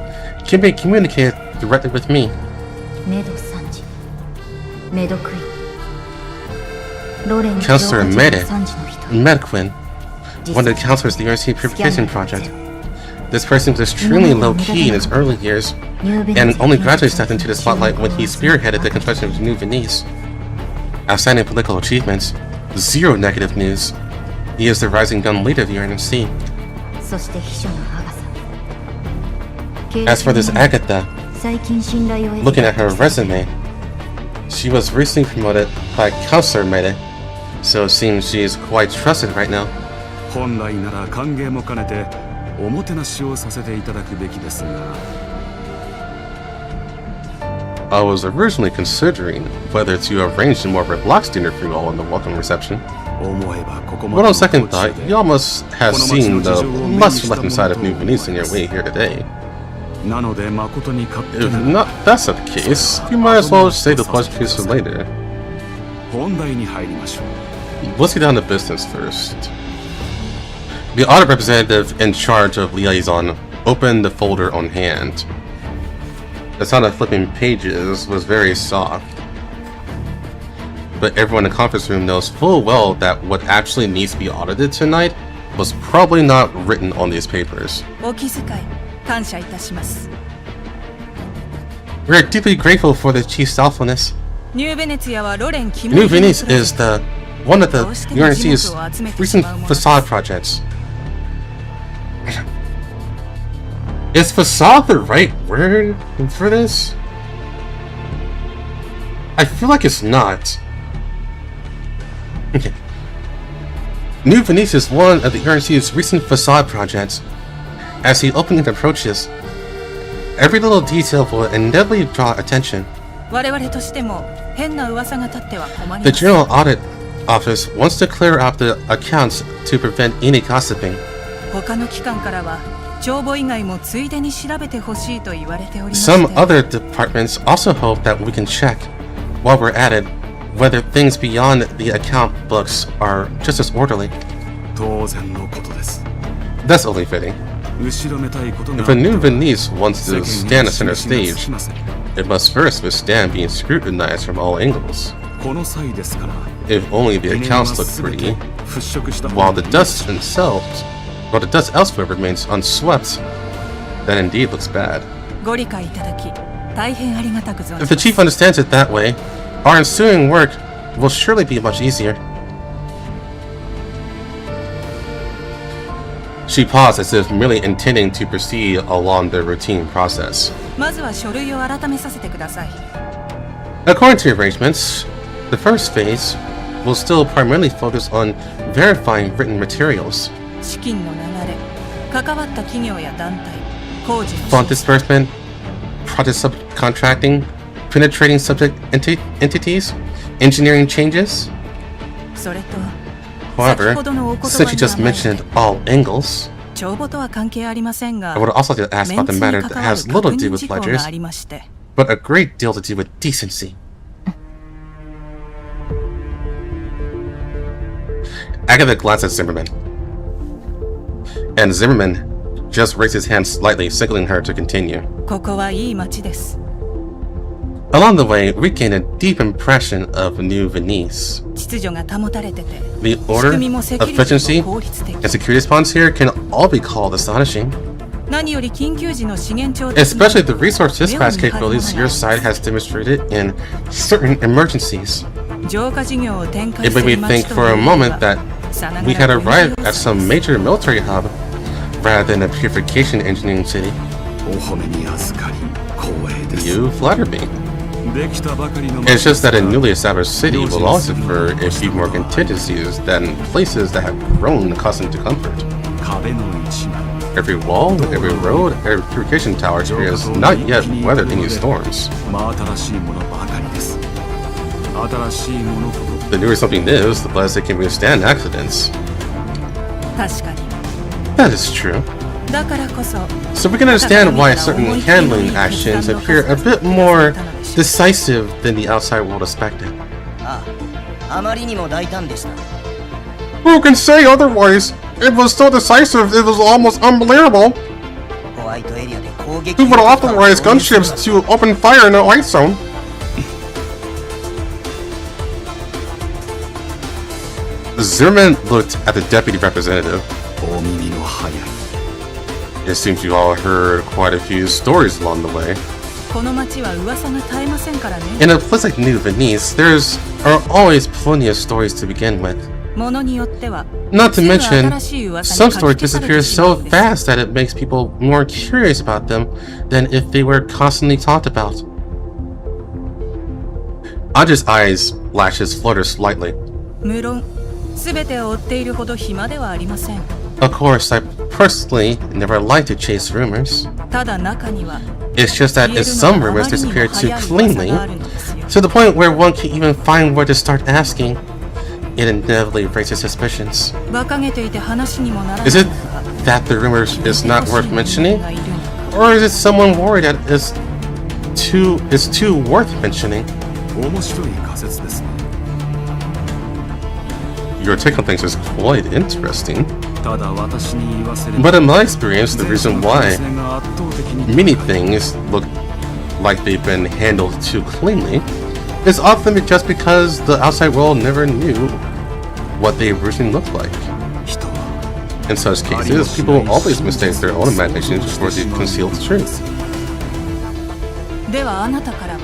can be communicated directly with me. Counselor Medquin, one of the counselors of the URC Purification Project. This person was extremely low-key in his early years, and only gradually stepped into the spotlight when he spearheaded the construction of New Venice. Outstanding political achievements, zero negative news. He is the rising gun leader of the URNC. As for this Agatha, looking at her resume, she was recently promoted by Counselor Mede, so it seems she is quite trusted right now. I was originally considering whether to arrange a more relaxed dinner for you all in the welcome reception. But on second thought, y'all must have seen the less reluctant side of New Venice on your way here today. If not, that's not the case, you might as well save the pleasantries for later. Let's get down to business first. The audit representative in charge of liaison opened the folder on hand. The sound of flipping pages was very soft, but everyone in the conference room knows full well that what actually needs to be audited tonight was probably not written on these papers. We are deeply grateful for the chief's thoughtfulness. New Venice is one of the URNC's recent facade projects. Is facade the right word for this? I feel like it's not. Okay. New Venice is one of the URNC's recent facade projects. As the opening approaches, every little detail will inevitably draw attention. The General Audit Office wants to clear out the accounts to prevent any gossiping. Some other departments also hope that we can check, while we're at it, whether things beyond the account books are just as orderly. That's only fitting. If a New Venice wants to stand at center stage, it must first withstand being scrutinized from all angles. If only the accounts look pretty, while the dust elsewhere remains unswept, that indeed looks bad. If the chief understands it that way, our ensuing work will surely be much easier. She paused as if merely intending to proceed along the routine process. According to arrangements, the first phase will still primarily focus on verifying written materials. Fund disbursement, project subcontracting, penetrating subject entities, engineering changes. However, since you just mentioned all angles, I would also like to ask about the matter that has little to do with ledgers, but a great deal to do with decency. Agatha glanced at Zimmerman, and Zimmerman just raised his hand slightly, signaling her to continue. Along the way, we gained a deep impression of New Venice. The order, efficiency, and security response here can all be called astonishing. Especially the resource dispatch capabilities your side has demonstrated in certain emergencies. It made me think for a moment that we had arrived at some major military hub rather than a purification engineering city. You flatter me. It's just that a newly established city will always prefer a few more contingencies than places that have grown accustomed to comfort. Every wall, every road, every purification tower experience not yet weathered any storms. The newer something is, the less it can withstand accidents. 確かに That is true. だからこそ So we can understand why certain handling actions appear a bit more decisive than the outside world expected. あまりにも大胆でした Who can say otherwise? It was so decisive, it was almost unbelievable. ホワイトエリアで攻撃 Who would authorize gunships to open fire in the white zone? Zimmerman looked at the deputy representative. 大耳の速い It seems you all heard quite a few stories along the way. この町は噂が絶えませんからね In a place like New Venice, there's are always plenty of stories to begin with. ものによっては Not to すぐ mention, 新しい噂 some にか stories き消され disappear てしまう so んです fast that it makes people more curious about them than if they were constantly talked about. Anja's eyes lashes flutter slightly. 無論全てを追っているほど暇ではありません Of course, I personally never like to chase rumors. ただ中には It's just that 消え if る some のがあま rumors りにも disappear 早 too い噂 cleanly, があるのですよ to the point where one can't even find where to start asking, it inevitably raises suspicions. 馬鹿げていて話にもならない Is it のか that the rumors is not worth 聞いてほしい人 mentioning? がいるの Or is it someone worried that it's too worth mentioning? 面白い仮説ですね Your take on things is quite interesting. ただ私に言わせれ But in my experience, the reason why 前進が圧倒的に many things look like they've been handled too cleanly is often just because the outside world never knew what they originally looked like. 人は In such cases, people always mistake their own imaginations for the concealed truth. ではあなたからは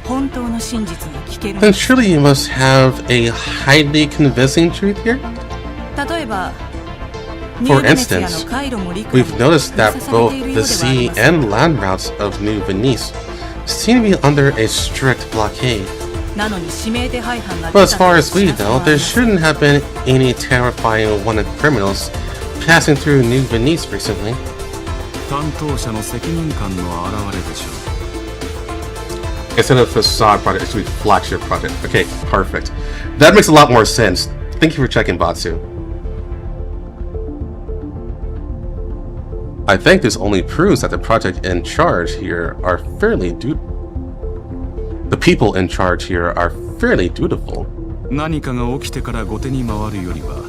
本当の真実が聞ける Then surely you must have a highly convincing truth here? 例えば For instance, we've noticed that both the sea and land routes of New Venice seem to be under a strict blockade. なのに指名手配犯が But as far as we know, there shouldn't have been any terrifying wanted criminals passing through New Venice recently. 担当者の責任感の表れでしょう Instead of facade project, it should be flagship project. Okay, perfect. That makes a lot more sense. Thank you for checking, Batsu. I think this only proves that the project in charge here are fairly The people in charge here are fairly dutiful. 何かが起きてから後手に回るよりは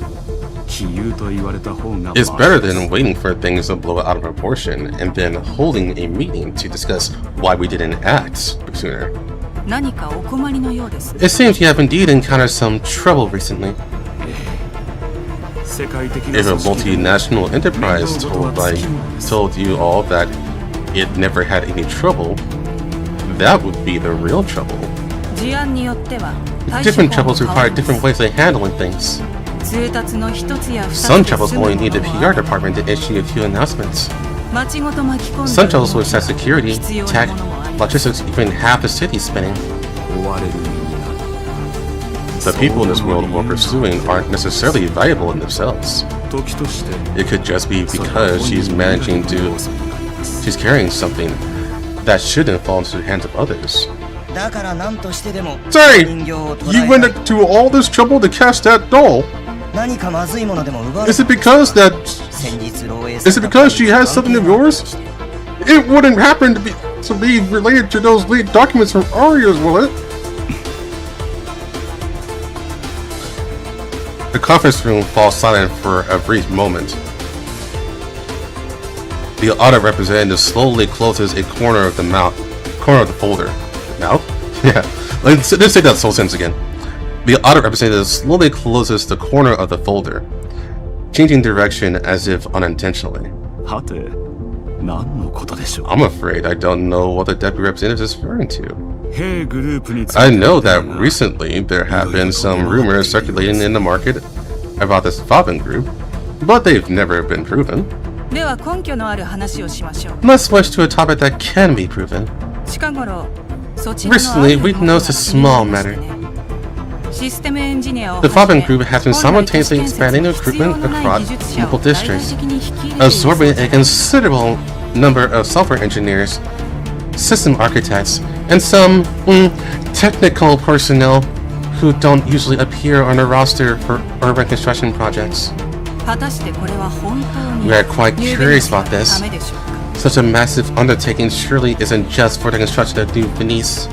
杞憂と言われた方が It's better than waiting for things to blow out of proportion and then holding a meeting to discuss why we didn't act sooner. 何かお困りのようです It seems you have indeed encountered some trouble recently. 世界的な If a 組織で multinational enterprise told you all that it never had any trouble, that would be the real trouble. 事案によっては対処 Different 法も troubles 変わ require ります different ways of handling things. 通達の一つや二つ Some で troubles 済む only も need the のも PR ある department to issue a few announcements. 町ごと巻き込んで Some troubles with site security, 必要な tech, ものもあります logistics, even half the city spinning. 追われる身になる The people in this world we're pursuing aren't necessarily valuable in themselves. 時として It could just be because she's managing to... She's carrying something that shouldn't fall into the hands of others. だから何としてでも Say, 人形を捕 you ら went えた to all this trouble to catch that doll. 何かまずいものでも奪われ Is た it because that... 先日漏洩 Is it because she has something of yours? It wouldn't happen to be related to those leaked documents from Arias, will it? The conference room falls silent for a brief moment. The audit representative slowly closes a corner of the folder. Mouth? Yeah. Let's say that whole sentence again. The audit representative slowly closes the corner of the folder, changing direction as if unintentionally. はて何のことでしょう I'm afraid I don't know what the deputy representative is referring to. 弊グループについて I know that recently there have been some rumors circulating in the market about this Faben group, but they've never been proven. では根拠のある話をしましょう Let's switch to a topic that can be proven. 近頃そちらの Recently, we've noticed a small matter. システムエンジニアを The Faben group has been simultaneously expanding recruitment across multiple districts, absorbing a considerable number of software engineers, system architects, and some technical personnel who don't usually appear on a roster for urban construction projects. We are quite curious about this. Such a massive undertaking surely isn't just for the construction of New Venice.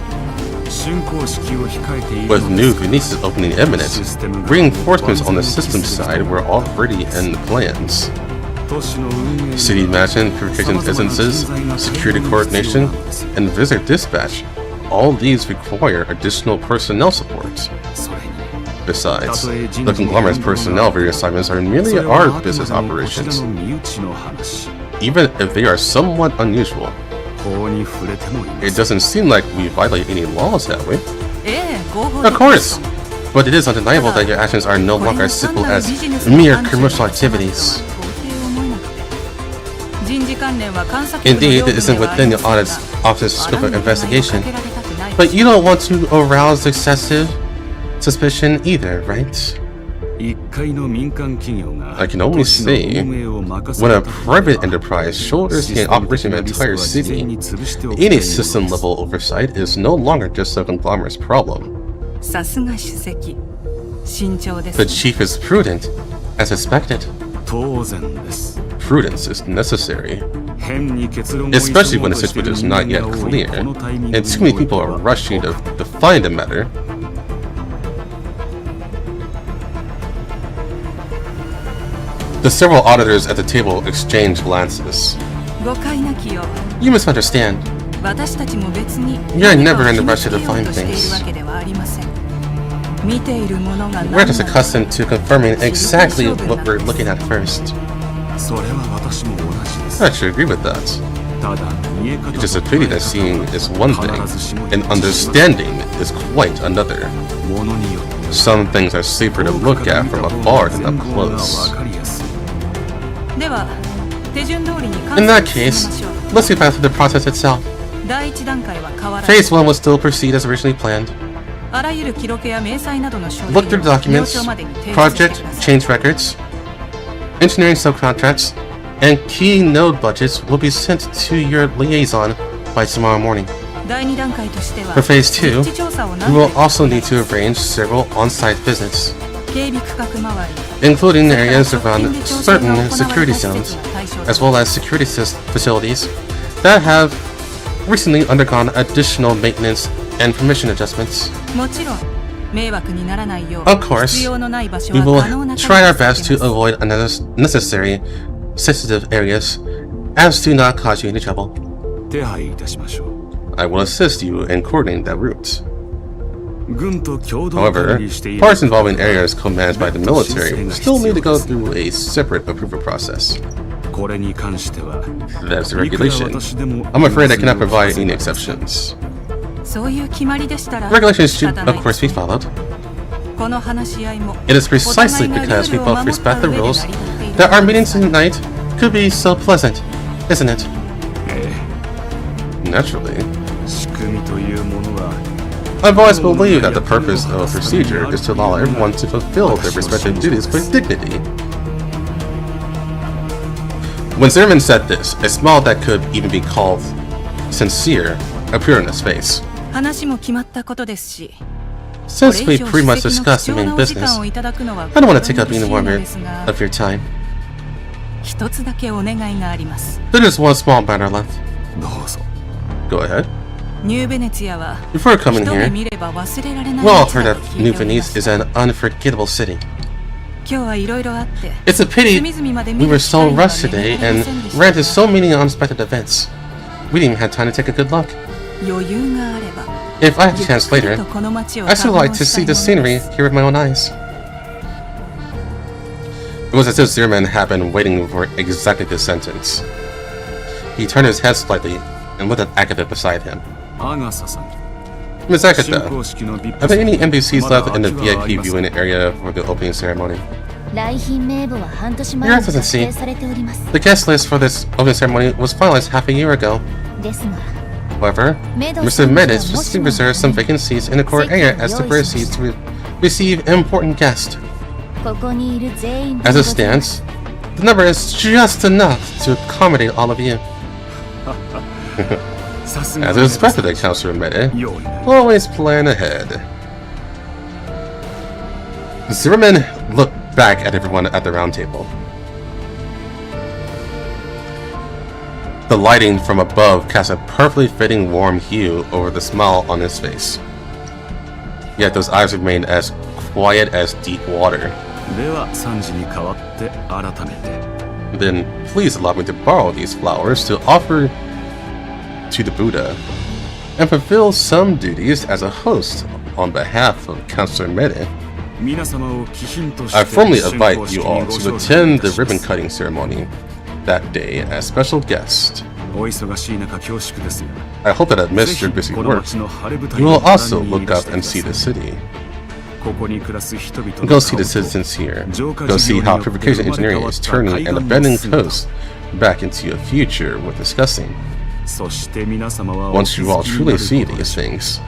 With New Venice's opening imminent, reinforcements on the systems side were already in the plans. City management, purification instances, security coordination, and visitor dispatch, all these require additional personnel support. Besides, the conglomerate's personnel reassignments are merely our business operations, even if they are somewhat unusual. It doesn't seem like we violate any laws, have we? Of course! But it is undeniable that your actions are no longer as simple as mere commercial activities. Indeed, it isn't within the Audit's office's scope of investigation. But you don't want to arouse excessive suspicion either, right? I can only say, when a private enterprise shoulders the operation of an entire city, any system-level oversight is no longer just a conglomerate's problem. The chief is prudent, as expected. Prudence is necessary, especially when the situation is not yet clear, and too many people are rushing to find the matter. The several auditors at the table exchange glances. You misunderstand. You're never in a rush to define things. We're just accustomed to confirming exactly what we're looking at first. I should agree with that. It's just a pity that seeing is one thing, and understanding is quite another. Some things are safer to look at from afar than up close. In that case, let's get back to the process itself. Phase 1 will still proceed as originally planned. Look through the documents, project change records, engineering subcontracts, and key node budgets will be sent to your liaison by tomorrow morning. For Phase 2, we will also need to arrange several on-site visits, including areas around certain security zones, as well as security facilities that have recently undergone additional maintenance and permission adjustments. Of course, we will try our best to avoid unnecessary sensitive areas as to not cause you any trouble. I will assist you in coordinating that route. However, parts involving areas co-managed by the military still need to go through a separate approval process. That's the regulation. I'm afraid I cannot provide any exceptions. Regulations should, of course, be followed. It is precisely because we both respect the rules that our meeting tonight could be so pleasant, isn't it? Naturally. I've always believed that the purpose of a procedure is to allow everyone to fulfill their respective duties with dignity. When Zimmerman said this, a smile that could even be called sincere appeared on his face. Since we pretty much discussed the main business, I don't want to take up any more of your time. There is one small matter left. Go ahead. Before coming here, we all heard that New Venice is an unforgettable city. It's a pity we were so rushed today and ran into so many unexpected events. We didn't even have time to take a good look. If I have a chance later, I'd still like to see the scenery here with my own eyes. It was as if Zimmerman had been waiting for exactly this sentence. He turned his head slightly and looked at Agatha beside him. Miss Agatha, are there any NPCs left in the VIP viewing area for the opening ceremony? Your Excellency, the guest list for this opening ceremony was finalized half a year ago. However, Mr. Meadows specifically reserved some vacant seats in the core area as temporary seats to receive important guests. As it stands, the number is just enough to accommodate all of you. As expected, Counselor Mede. Always plan ahead. Zimmerman looked back at everyone at the round table. The lighting from above cast a perfectly fitting warm hue over the smile on his face. Yet those eyes remained as quiet as deep water. Then please allow me to borrow these flowers to offer to the Buddha and fulfill some duties as a host on behalf of Counselor Mede. I formally invite you all to attend the ribbon cutting ceremony that day as special guest. I hope that amidst your busy work, you will also look up and see the city. Go see the citizens here. Go see how purification engineering is turning an abandoned coast back into a future worth discussing. Once you all truly see these things,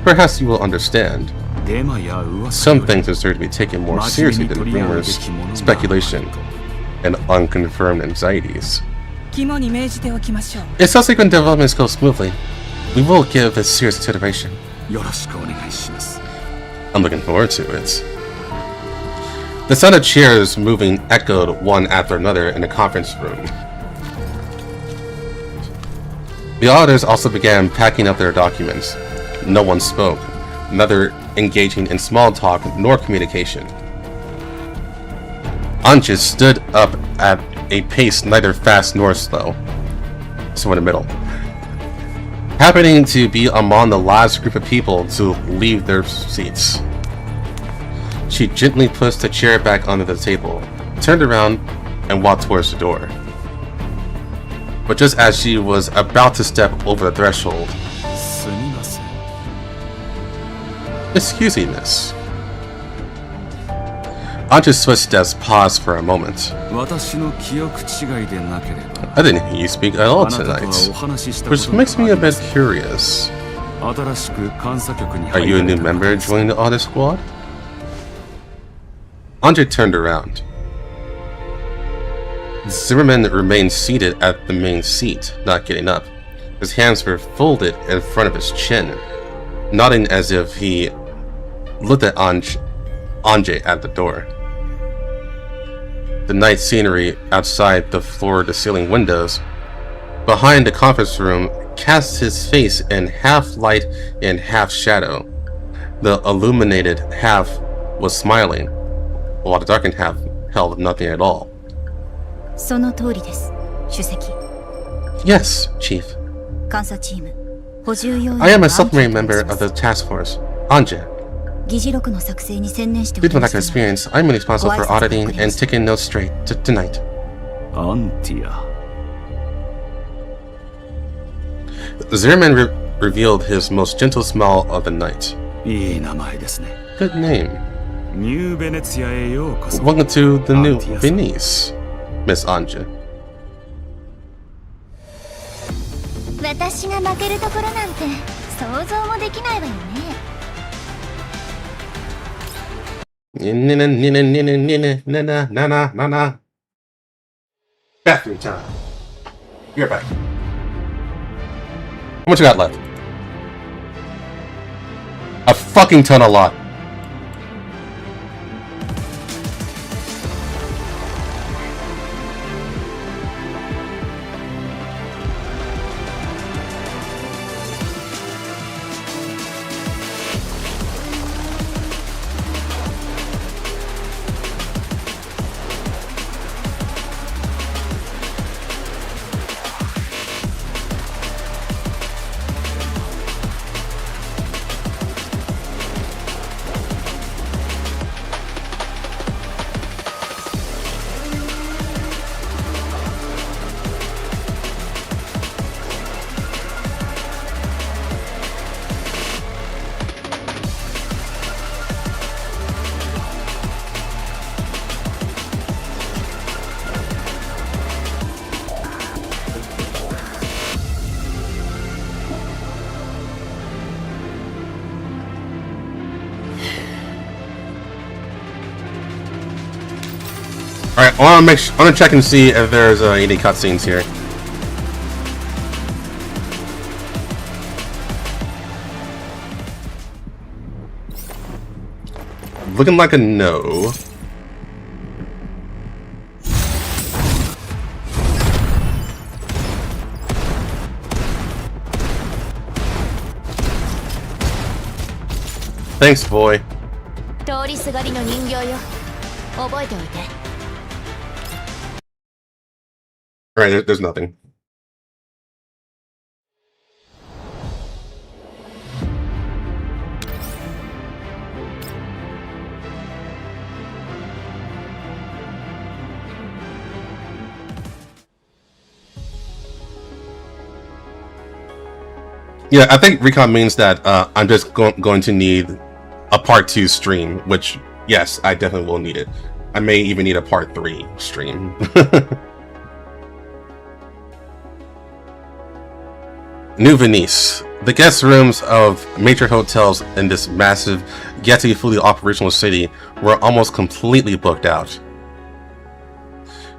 perhaps you will understand. Some things deserve to be taken more seriously than rumors, speculation, and unconfirmed anxieties. If subsequent developments go smoothly, we will give this serious consideration. I'm looking forward to it. The sound of chairs moving echoed one after another in the conference room. The auditors also began packing up their documents. No one spoke, neither engaging in small talk nor communication. Anja stood up at a pace neither fast nor slow, so in the middle, happening to be among the last group of people to leave their seats. She gently pushed the chair back onto the table, turned around, and walked towards the door. But just as she was about to step over the threshold, "Excuse me, miss." Anja's footsteps paused for a moment. "I didn't hear you speak at all tonight, which makes me a bit curious. Are you a new member joining the Audit Squad?" Anja turned around. Zimmerman remained seated at the main seat, not getting up. His hands were folded in front of his chin, nodding as if he looked at Anja at the door. The night scenery outside the floor-to-ceiling windows behind the conference room cast his face in half light and half shadow. The illuminated half was smiling, while the darkened half held nothing at all. "Yes, Chief. I am a supplementary member of the task force, Anja. Due to my lack of experience, I'm responsible for auditing and taking notes straight tonight." Zimmerman revealed his most gentle smile of the night. "Good name. Welcome to the New Venice, Miss Anja." 私が負けるところなんて想像もできないわよね。Bathroom time. You're back. How much you got left? A fucking ton, a lot. Alright, I want to check and see if there's any cutscenes here. looking like a no. Thanks, boy. 通りすがりの人形よ。覚えておいて。Alright, there's nothing. Yeah, I think recon means that I'm just going to need a part 2 stream, which, yes, I definitely will need it. I may even need a part 3 stream. New Venice. The guest rooms of major hotels in this massive, yet to be fully operational city were almost completely booked out.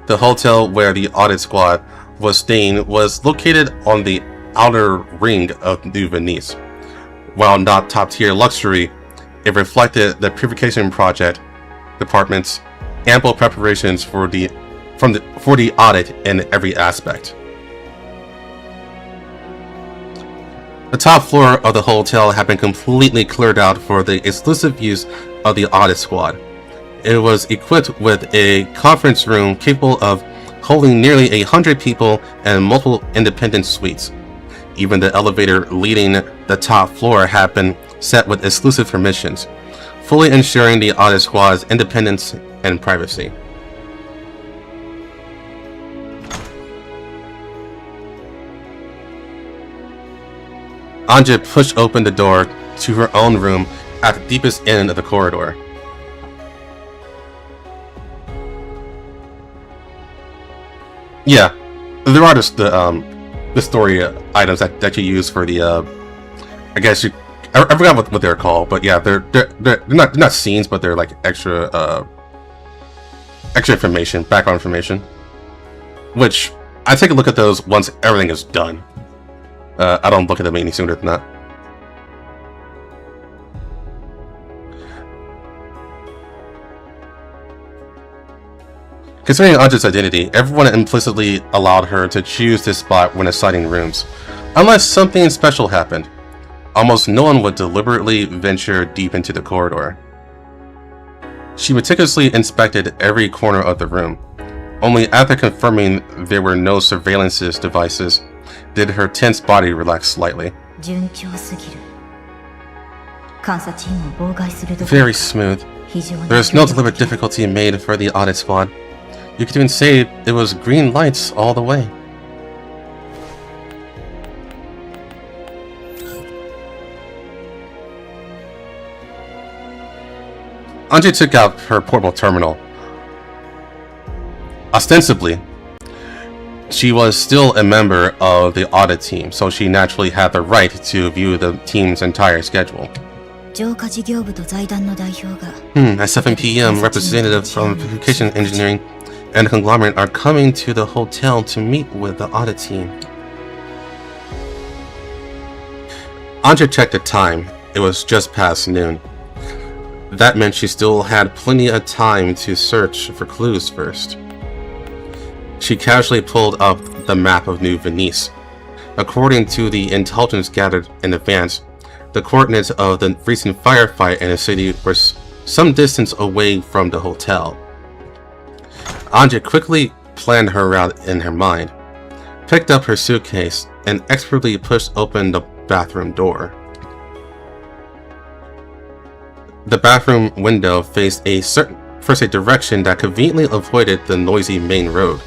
The hotel where the audit squad was staying was located on the outer ring of New Venice. While not top-tier luxury, it reflected the purification project department's ample preparations for the audit in every aspect. The top floor of the hotel had been completely cleared out for the exclusive use of the audit squad. It was equipped with a conference room capable of holding nearly 100 people and multiple independent suites. Even the elevator leading the top floor had been set with exclusive permissions, fully ensuring the audit squad's independence and privacy. Anja pushed open the door to her own room at the deepest end of the corridor. Yeah, there are just the story items that you use for the I guess I forgot what they're called, but yeah, they're not scenes, but they're like extra information, background information, which I take a look at those once everything is done. I don't look at them any sooner than that. Concerning Anja's identity, everyone implicitly allowed her to choose this spot when assigning rooms, unless something special happened. Almost no one would deliberately venture deep into the corridor. She meticulously inspected every corner of the room. Only after confirming there were no surveillance devices did her tense body relax slightly. Very smooth. There is no deliberate difficulty made for the audit squad. You could even say it was green lights all the way. Anja took out her portable terminal. Ostensibly, she was still a member of the audit team, so she naturally had the right to view the team's entire schedule. At 7 p.m., representatives from Purification Engineering and the conglomerate are coming to the hotel to meet with the audit team. Anja checked the time. It was just past noon. That meant she still had plenty of time to search for clues first. She casually pulled up the map of New Venice. According to the intelligence gathered in advance, the coordinates of the recent firefight in the city were some distance away from the hotel. Anja quickly planned her route in her mind, picked up her suitcase, and expertly pushed open the bathroom door. The bathroom window faced a direction that conveniently avoided the noisy main road.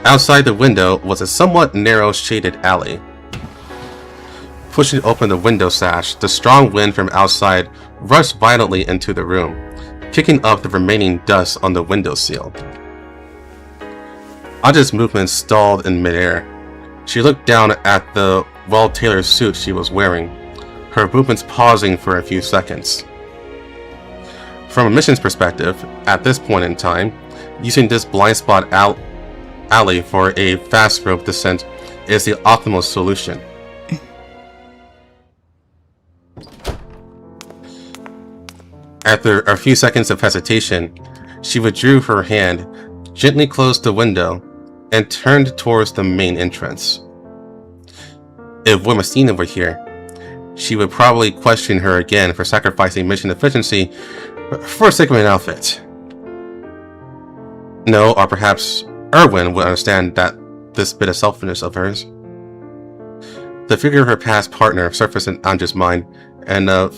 Outside the window was a somewhat narrow shaded alley. Pushing open the window sash, the strong wind from outside rushed violently into the room, kicking up the remaining dust on the windowsill. Anja's movements stalled in midair. She looked down at the well-tailored suit she was wearing, her movements pausing for a few seconds. From a mission's perspective, at this point in time, using this blind spot alley for a fast rope descent is the optimal solution. After a few seconds of hesitation, she withdrew her hand, gently closed the window, and turned towards the main entrance. If Wormastina were here, she would probably question her again for sacrificing mission efficiency for the sake of an outfit. No, or perhaps Erwin would understand that this bit of selfishness of hers. The figure of her past partner surfaced in Anja's mind, and oh,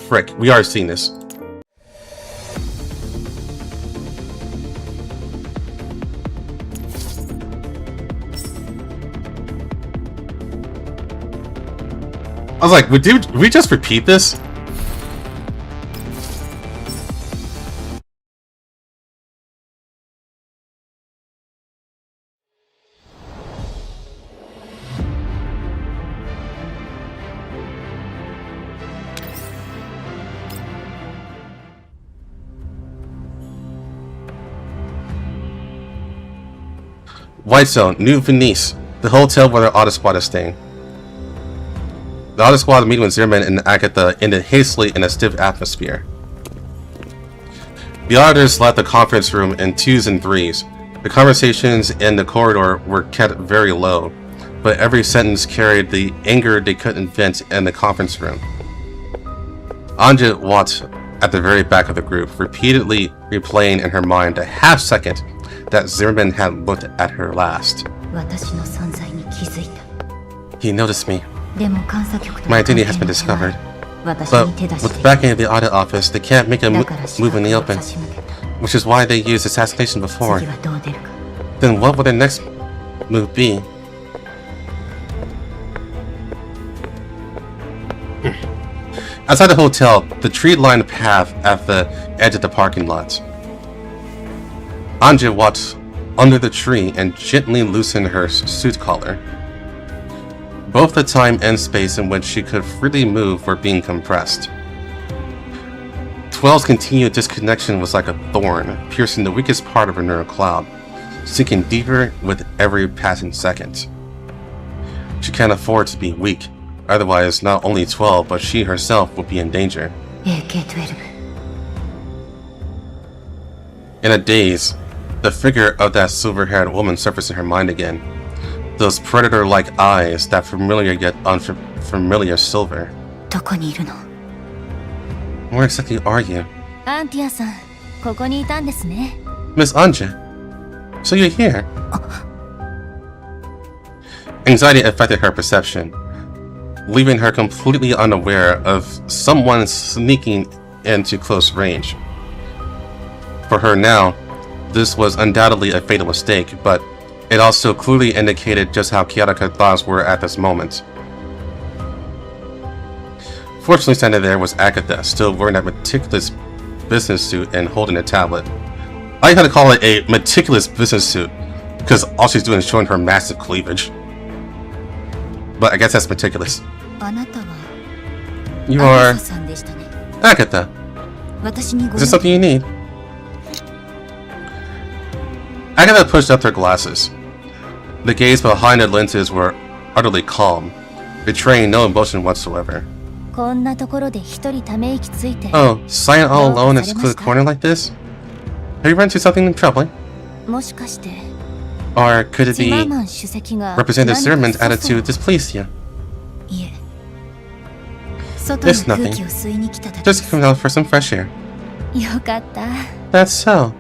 frick, we already seen this. I was like, would we just repeat this? White Zone, New Venice, the hotel where the Audit Squad is staying. The Audit Squad meeting with Zimmerman and Agatha ended hastily in a stiff atmosphere. The auditors left the conference room in 2s and 3s. The conversations in the corridor were kept very low, but every sentence carried the anger they couldn't vent in the conference room. Anja walked at the very back of the group, repeatedly replaying in her mind the half-second that Zimmerman had looked at her last. He noticed me. My identity has been discovered. But with the backing of the audit office, they can't make a move in the open, which is why they used assassination before. Then what will their next move be? Outside the hotel, the tree-lined path at the edge of the parking lot. Anja walked under the tree and gently loosened her suit collar. Both the time and space in which she could freely move were being compressed. 12's continued disconnection was like a thorn, piercing the weakest part of her neural cloud, sinking deeper with every passing second. She can't afford to be weak, otherwise not only 12, but she herself would be in danger. In a daze, the figure of that silver-haired woman surfaced in her mind again. Those predator-like eyes, that familiar yet unfamiliar silver. Where exactly are you? Miss Anja, so you're here. Anxiety affected her perception, leaving her completely unaware of someone sneaking into close range. For her now, this was undoubtedly a fatal mistake, but it also clearly indicated just how chaotic her thoughts were at this moment. Fortunately, standing there was Agatha, still wearing that meticulous business suit and holding a tablet. I gotta call it a meticulous business suit, because all she's doing is showing her massive cleavage. But I guess that's meticulous. You are Agatha. Is there something you need? Agatha pushed up her glasses. The gaze behind the lenses were utterly calm, betraying no emotion whatsoever. Oh, silent all alone in a secluded corner like this? Have you run into something troubling? Or could it be Representative Zimmerman's attitude displeased you? There's nothing. Just coming out for some fresh air. That's so.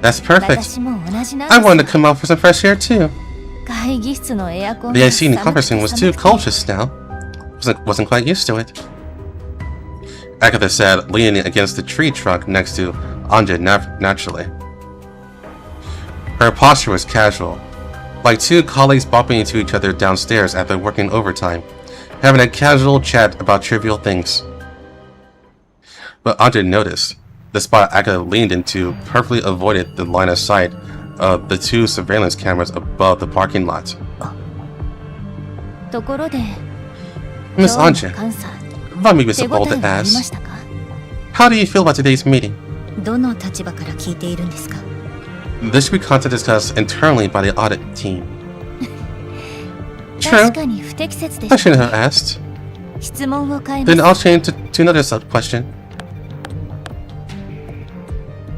That's perfect. I wanted to come out for some fresh air too. The AC in the conference room was too cold just now. Wasn't quite used to it. Agatha said, leaning against the tree trunk next to Anja naturally. Her posture was casual, like two colleagues bumping into each other downstairs after working overtime, having a casual chat about trivial things. But Anja noticed. The spot Agatha leaned into perfectly avoided the line of sight of the two surveillance cameras above the parking lot. Miss Anja, let me be so bold to ask, how do you feel about today's meeting? This should be content discussed internally by the audit team. True. I shouldn't have asked. 質問を変えま Then す I'll change to another question.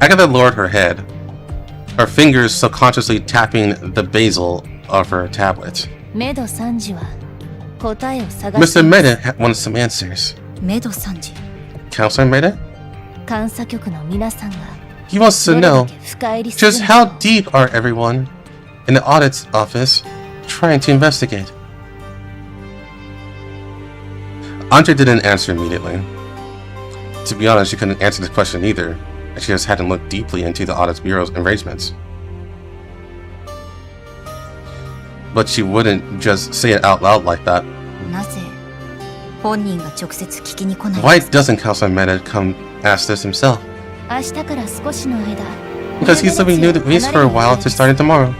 Agatha lowered her head, her fingers subconsciously tapping the bezel of her tablet. メド3時は答えを探 Mr. しています Meda wanted some answers. メド3時 Counselor Meda? 監査局の皆さんが He wants ど to れだ know け深入りする just how deep are everyone in the audit's office trying to investigate. Anja didn't answer immediately. To be honest, she couldn't answer this question either, and she just hadn't looked deeply into the audit bureau's arrangements. But she wouldn't just say it out loud like that. なぜ本人が直接聞きに来ない Why doesn't Counselor Meda come ask this himself? 明日から少しの間 Because he's leaving New Venice for a while to starting tomorrow.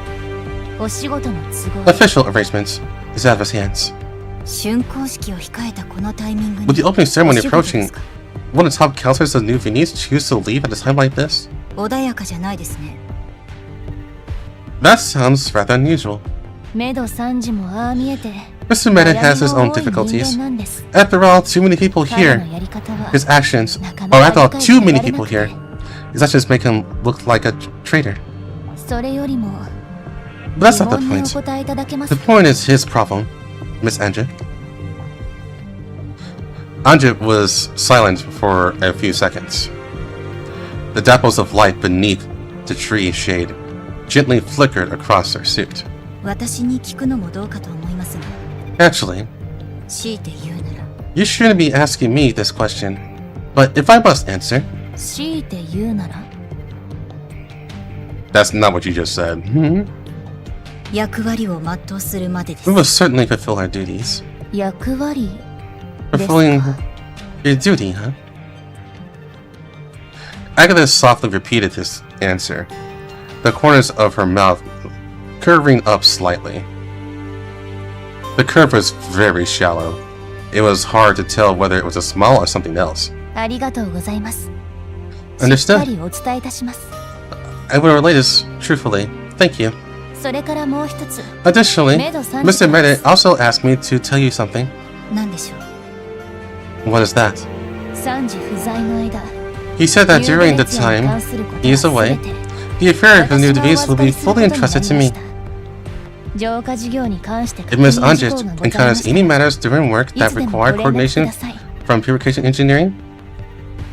お仕事の都合 Official arrangements is out of his hands. 竣工式を控えたこのタイミングに With the opening ceremony お仕事で approaching, すか wouldn't top counselors of New Venice choose to leave at a time like this? 穏やかじゃないですね That sounds rather unusual. メド3時もああ見えて Mr. Meda has his own 悩みの多い人 difficulties. 間なんです After all, too many people 彼の here. やり方は His actions, なか or な after か all, 理解 too さ many れな people くて here. His actions make him look like a traitor. それよりも But that's 疑 not the 問にお point. 答えいただけます The か point is his problem, Miss Anja. Anja was silent for a few seconds. The dapples of light beneath the tree shade gently flickered across her suit. 私に聞くのもどうかと思いますが Actually, 強いて言うなら you shouldn't be asking me this question. But if I must answer, 強いて言うなら that's not what you just said. 役割を全うするまでです We will certainly fulfill our duties. 役割 Fulfilling your duty, huh? Agatha softly repeated his answer, the corners of her mouth curving up slightly. The curve was very shallow. It was hard to tell whether it was a smile or something else. ありがとうございます Understood. しっかりお伝えいたします I will relay this truthfully. Thank you. それからもう一つ Additionally, Meda san- Mr. Meda also asked me to tell you something. 何でしょう What is that? 3時不在の間 He said that ユー during ベ the ツヤに time 関することは he is away, 全て the affair of New 私が Venice お will 預か be りする fully ことになり entrusted to ま me. した浄化事業に関して If Ms. 確認事項 Anja がございま encounters した any matters during work い that つでも require ご連絡く coordination ださい from purification engineering,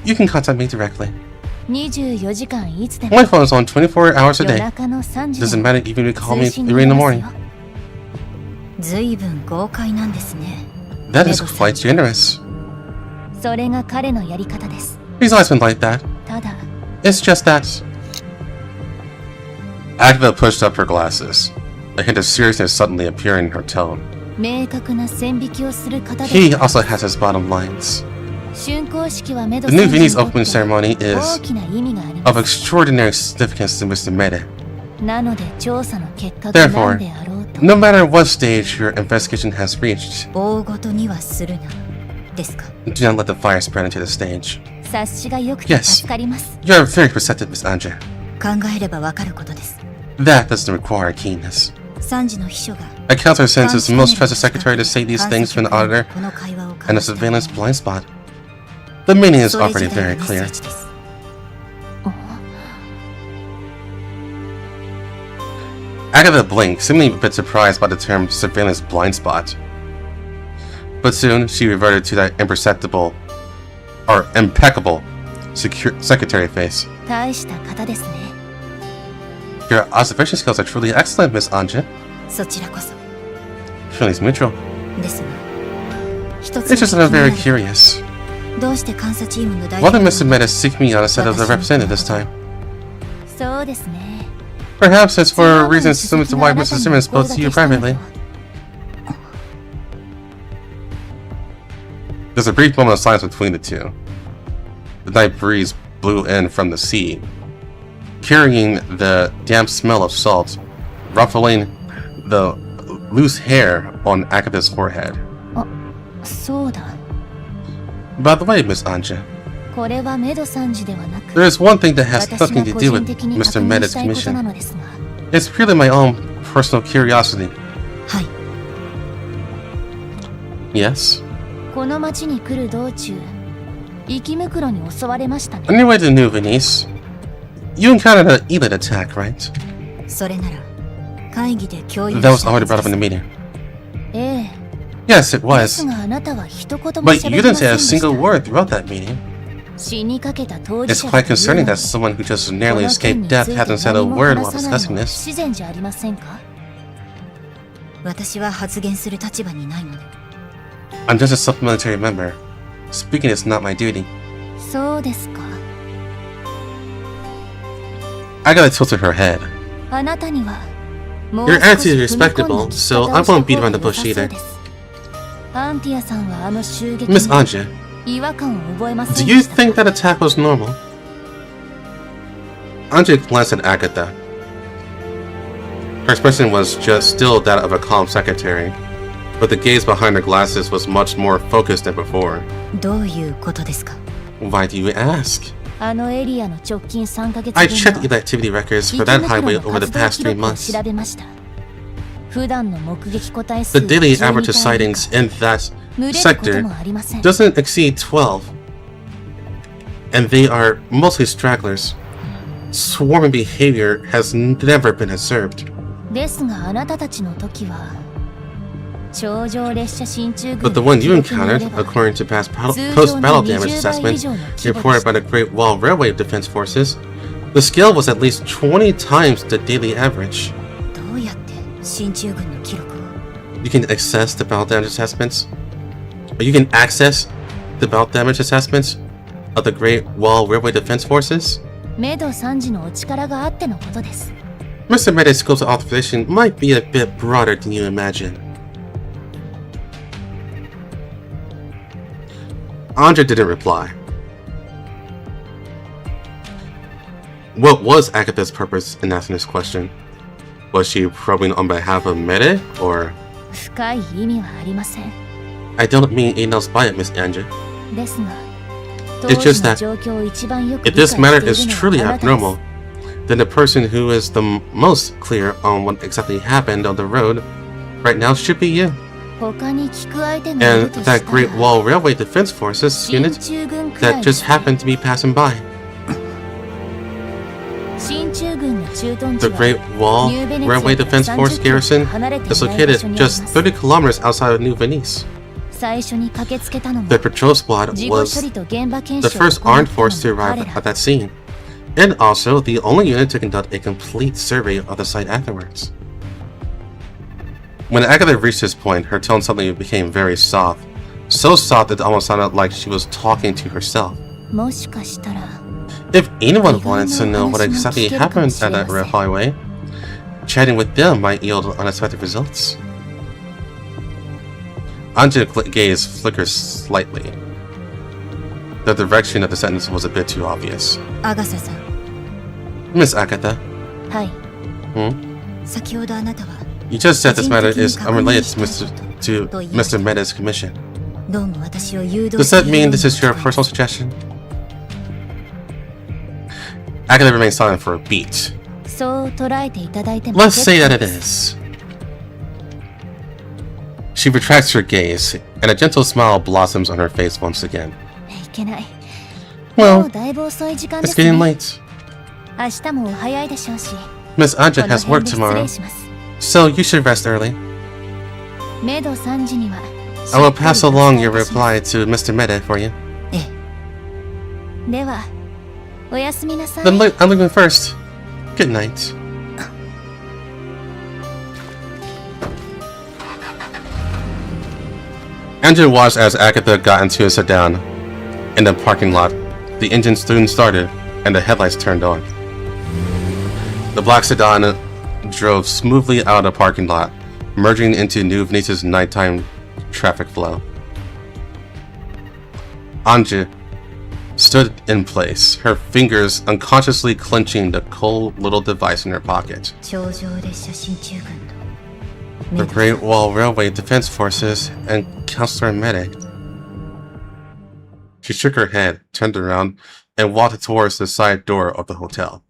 you can contact me directly. 24時間いつでも My phone is on 24 hours a 夜 day. 中の3時 Doesn't でも matter even if you call me 通信で 3 in き the ます morning. よ随分豪快なんですね That is quite generous. それが彼のやり方です He's always been like that. ただ It's just that. Agatha pushed up her glasses, a hint of seriousness suddenly appearing in her tone. 明確な線引きをする方 He で also has his bottom lines. 竣工式はメド The さ New んに Venice とって opening ceremony 大 is きな意味がありま of す extraordinary significance to Mr. Meda. なので調査の結果が Therefore, 何であろうと no matter what stage your investigation has reached, 大ごとにはするなですか do not let the fire spread into the stage. 察しが良くて Yes. 助かります You are very perceptive, Miss Anja. 考えればわかることです That doesn't require keenness. 3時の秘書が A counselor sends his most trusted secretary to say these 監 things 査 to an 局に auditor この会話を and a 交わした surveillance blind spot. The meaning is それ already 自体 very がメッセ clear. ージです Agatha blinked, seemingly a bit surprised by the term surveillance blind spot. But soon she reverted to that imperceptible, or impeccable, secretary face. 大した方ですね Your observation skills are truly excellent, Miss Anja. そちらこそ Feelings mutual. ですが一つ It's just that I'm 気にな very る curious. どうして監査チームの代 Why did 表 Mr. Meda seek me on instead of the representative this time? そうですね Perhaps it's for reasons similar to why Mr. Simmons spoke to you privately. There's a brief moment of silence between the two. The night breeze blew in from the sea, carrying the damp smell of salt, ruffling the loose hair on Agatha's forehead. そうだ By the way, Miss Anja, これはメド3時ではなく there is one thing that has 私 nothing が to 個 do 人 with 的に Mr. 確認 Meda's したいことな commission. のですが It's purely my own personal curiosity. はい Yes? この町に来る道中、息袋に襲われましたね。 On your way to New Venice, you encountered an ELID attack, right? それなら会議で共有 That was already brought up in the meeting. ええ。 Yes, it で was. すがあなたは一言も But 喋 you り didn't ませ say ん a でした single word throughout that meeting. 死にかけた当事 It's 者 quite が言う concerning の that someone who just narrowly この件 escaped につい death て hasn't said a 何も word 話 while さない discussing のは this. 不自然じゃありませんか？私は発言する立場にないので。 I'm just a supplementary member. Speaking is not my duty. そうですか。 Agatha tilted her head. あなたにはもう Your 少 attitude し is 踏み込んだ respectable, 聞き so 方 I をした won't 方 beat が around the 良さ bush そう either. です。アンティアさんはあの襲撃 Miss に Anja, 違和感を覚えませ do ん you でした think that attack was normal? Anja glanced at Agatha. Her expression was just still that of a calm secretary, but the gaze behind her glasses was much more focused than before. どういうことですか？ Why do you ask? あのエリアの直近3ヶ月 I 分 checked の ELID activity records 息 for that 袋 highway の over the 活動 past 記 3録を months. 調べました。普段の目撃個体数 The は daily 12 average of 体以 sightings 下 in that 群れること sector もありません。 doesn't exceed 12, and they are mostly stragglers. Swarming behavior has never been observed. ですがあなたたちの時は頂上列車進駐 But 軍 the の one 記 you 録によ encountered, れば according to past 通常の post-battle damage 20倍以 assessment 上の規模で reported した by the Great Wall Railway Defense Forces, the scale was at least 20 times the daily average. どうやって進駐軍の記録を？ You can access the battle damage assessments. You can access the battle damage assessments of the Great Wall Railway Defense Forces. メド3時のお力があってのことです。 Mr. Mede's scope of authorization might be a bit broader than you imagine. Anja didn't reply. What was Agatha's purpose in asking this question? Was she probing on behalf of Mede, or... 深い意味はありません。 I don't mean anything else by it, Miss Anja. ですが、 It's just that 当時の状況を一番よく if 理解 this してい matter る is の truly はあなたです。 abnormal, then the person who is the most clear on what exactly happened on the road right now should be you. 他に聞く相手がいる And とした that Great ら Wall Railway Defense Forces 進 unit 駐軍くらい that で just すね。 happened to be passing by. 進駐軍の駐屯地 The は Great Wall ニューベネチア Railway から Defense Force 30キロ garrison 離れてい is ない場 located 所にあり just ます。 30 kilometers outside of New Venice. 最初に駆けつけたのも The patrol squad 事故処 was 理と現場検 the 証を first 行っ armed た force to のも arrive 彼ら at that scene, and also the only unit to conduct a complete survey of the site afterwards. When Agatha reached this point, her tone suddenly became very soft. So soft that it almost sounded like she was talking to herself. もしかしたら If anyone wanted to know what exactly happened at that rail highway, chatting with them might yield unexpected results. Anja's gaze flickered slightly. The direction of the sentence was a bit too obvious. アガサさん、 Miss Agatha, はい。 先ほどあなたは you just said this matter is unrelated to Mr. Mede's commission. どうも私を誘導 Does して that いるよ mean うに this is your 聞こえます personal suggestion? Agatha remained silent for a beat. そう捉えていただいても Let's say 結 that 構 it です is. She retracts her gaze, and a gentle smile blossoms on her face once again. いけない。も Well, うだいぶ遅い時間で it's す getting ね。 late. 明日もお早いでしょうし、 Miss こ Anja の has 辺 work で失 tomorrow, 礼します。 so you should rest early. メド3時には I will pass along your reply to Mr. Mede for you. では、おやすみなさい。 Then I'm leaving first. Good night. Anja watched as Agatha got into a sedan. In the parking lot, the engine soon started, and the headlights turned on. The black sedan drove smoothly out of the parking lot, merging into New Venice's nighttime traffic flow. Anja stood in place, her fingers unconsciously clenching the cold little device in her pocket. 頂上列車進駐軍と The Great Wall Railway Defense Forces and Counselor Mede. She shook her head, turned around, and walked towards the side door of the hotel.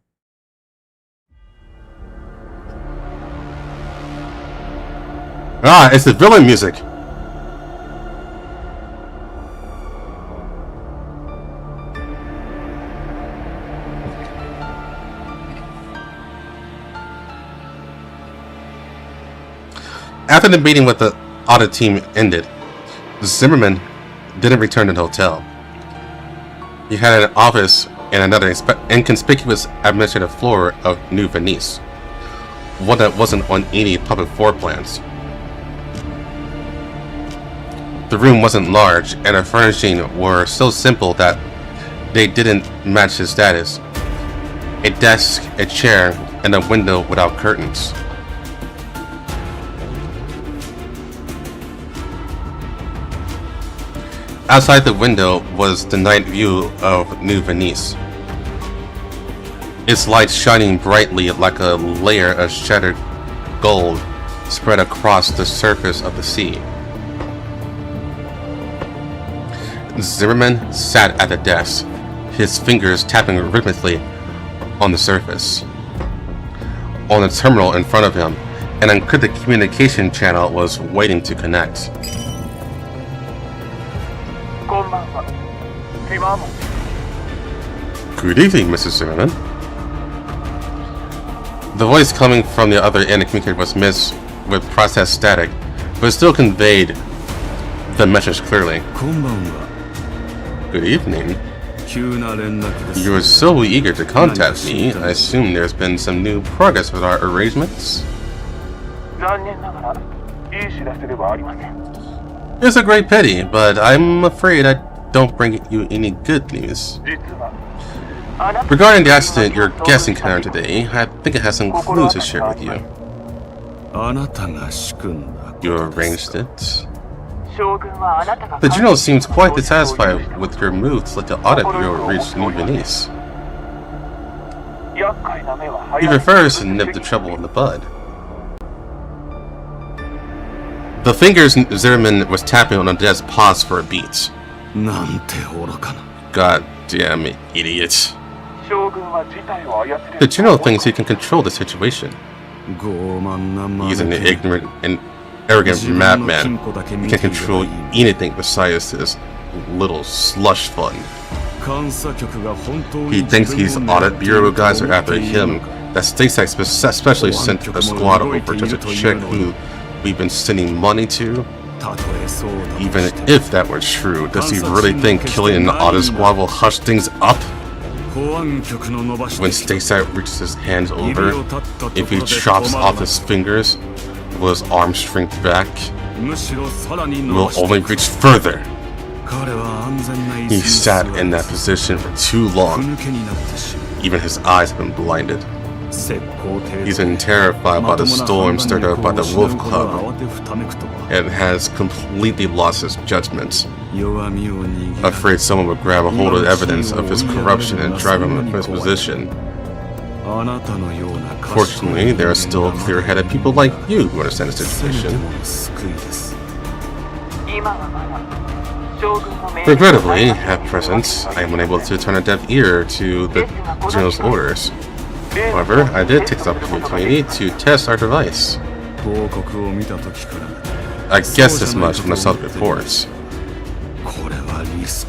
Ah, it's the villain music! After the meeting with the audit team ended, Zimmerman didn't return to the hotel. He had an office in another inconspicuous administrative floor of New Venice, one that wasn't on any public floor plans. The room wasn't large, and the furnishing were so simple that they didn't match his status. A desk, a chair, and a window without curtains. Outside the window was the night view of New Venice, its lights shining brightly like a layer of shattered gold spread across the surface of the sea. Zimmerman sat at the desk, his fingers tapping rhythmically on the surface. On the terminal in front of him, an encrypted communication channel was waiting to connect. Good evening, Mrs. Zimmerman. The voice coming from the other end of the communicator was mixed with processed static, but still conveyed the message clearly. Good evening. You were so eager to contact me. I assume there's been some new progress with our arrangements. It's a great pity, but I'm afraid I don't bring you any good news. Regarding the accident your guest encountered today, I think it has some clues to share with you. You arranged it? The General seems quite dissatisfied with your move to let the Audit Bureau reach New Venice. He prefers to nip the trouble in the bud. The fingers Zimmerman was tapping on the desk paused for a beat. God damn it, idiot. The General thinks he can control the situation. He's an ignorant and arrogant madman. He can control anything besides his little slush fund. He thinks these Audit Bureau guys are after him, that StateSec especially sent a squad over just to check who we've been sending money to. Even if that were true, does he really think killing an Audit squad will hush things up? When StateSec reaches his hands over, if he chops off his fingers, will his arm shrink back? Will only reach further. He sat in that position for too long. Even his eyes have been blinded. He's been terrified by the storm stirred up by the Wolf Club and has completely lost his judgment. Afraid someone would grab a hold of evidence of his corruption and drive him from his position. Fortunately, there are still clear-headed people like you who understand the situation. Regrettably, at present, I am unable to turn a deaf ear to the General's orders. However, I did take this opportunity to test our device. I guessed as much when I saw the reports.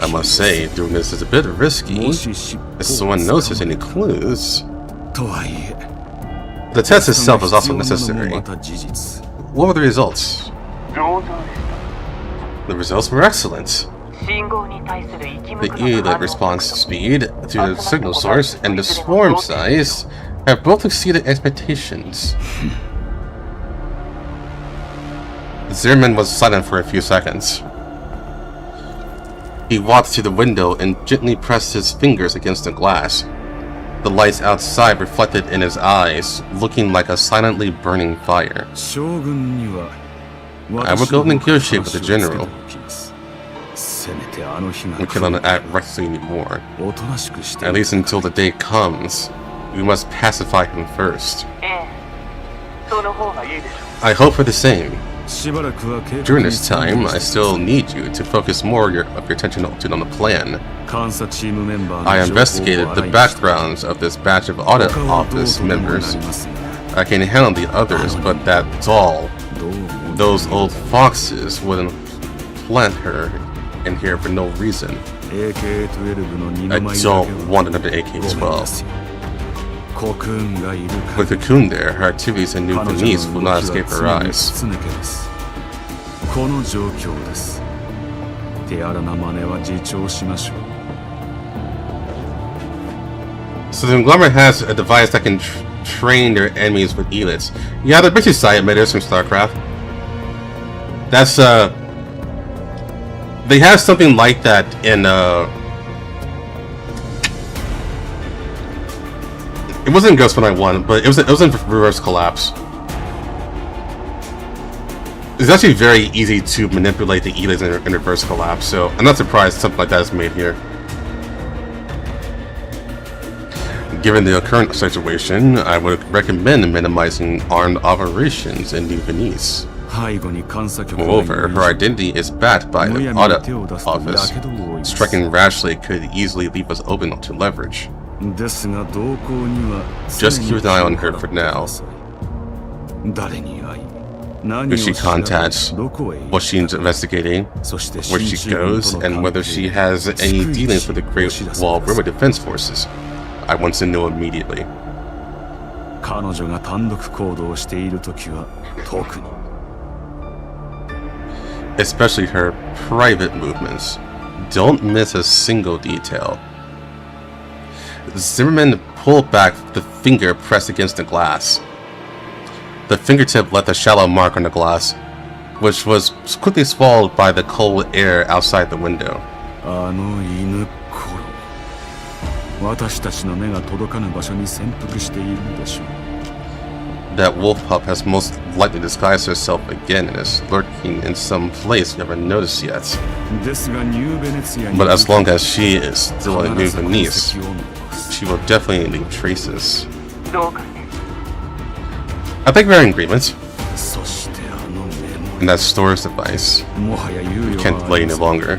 I must say, doing this is a bit risky. If someone notices any clues... The test itself is also necessary. What were the results? The results were excellent. The ELID response speed to the signal source and the swarm size have both exceeded expectations. Zimmerman was silent for a few seconds. He walked to the window and gently pressed his fingers against the glass. The lights outside reflected in his eyes, looking like a silently burning fire. I will go negotiate with the General. We cannot act recklessly anymore. At least until the day comes, we must pacify him first. I hope for the same. During this time, I still need you to focus more of your attention on the plan. I investigated the backgrounds of this batch of Audit Office members. I can handle the others, but that's all. Those old foxes wouldn't plant her in here for no reason. I don't want another AK-12. With the cocoon there, her activities in New Venice will not escape her eyes. So the conglomerate has a device that can train their enemies with ELIDs. Yeah, they're basically side emitters from StarCraft. That's they have something like that in it wasn't Ghost 191, but it was in Reverse Collapse. It's actually very easy to manipulate the ELIDs in Reverse Collapse, so I'm not surprised something like that is made here. Given the current situation, I would recommend minimizing armed operations in New Venice. Moreover, her identity is backed by the Audit office. Striking rashly could easily leave us open to leverage. Just keep an eye on her for now. If she contacts, what she's investigating, where she goes, and whether she has any dealings with the Great Wall River Defense Forces, I want to know immediately. Especially her private movements. Don't miss a single detail. Zimmerman pulled back the finger pressed against the glass. The fingertip left a shallow mark on the glass, which was quickly swallowed by the cold air outside the window. That wolf pup has most likely disguised herself again and is lurking in some place you haven't noticed yet. But as long as she is still in New Venice, she will definitely leave traces. I think we're in agreement. And that storage device, we can't delay any longer.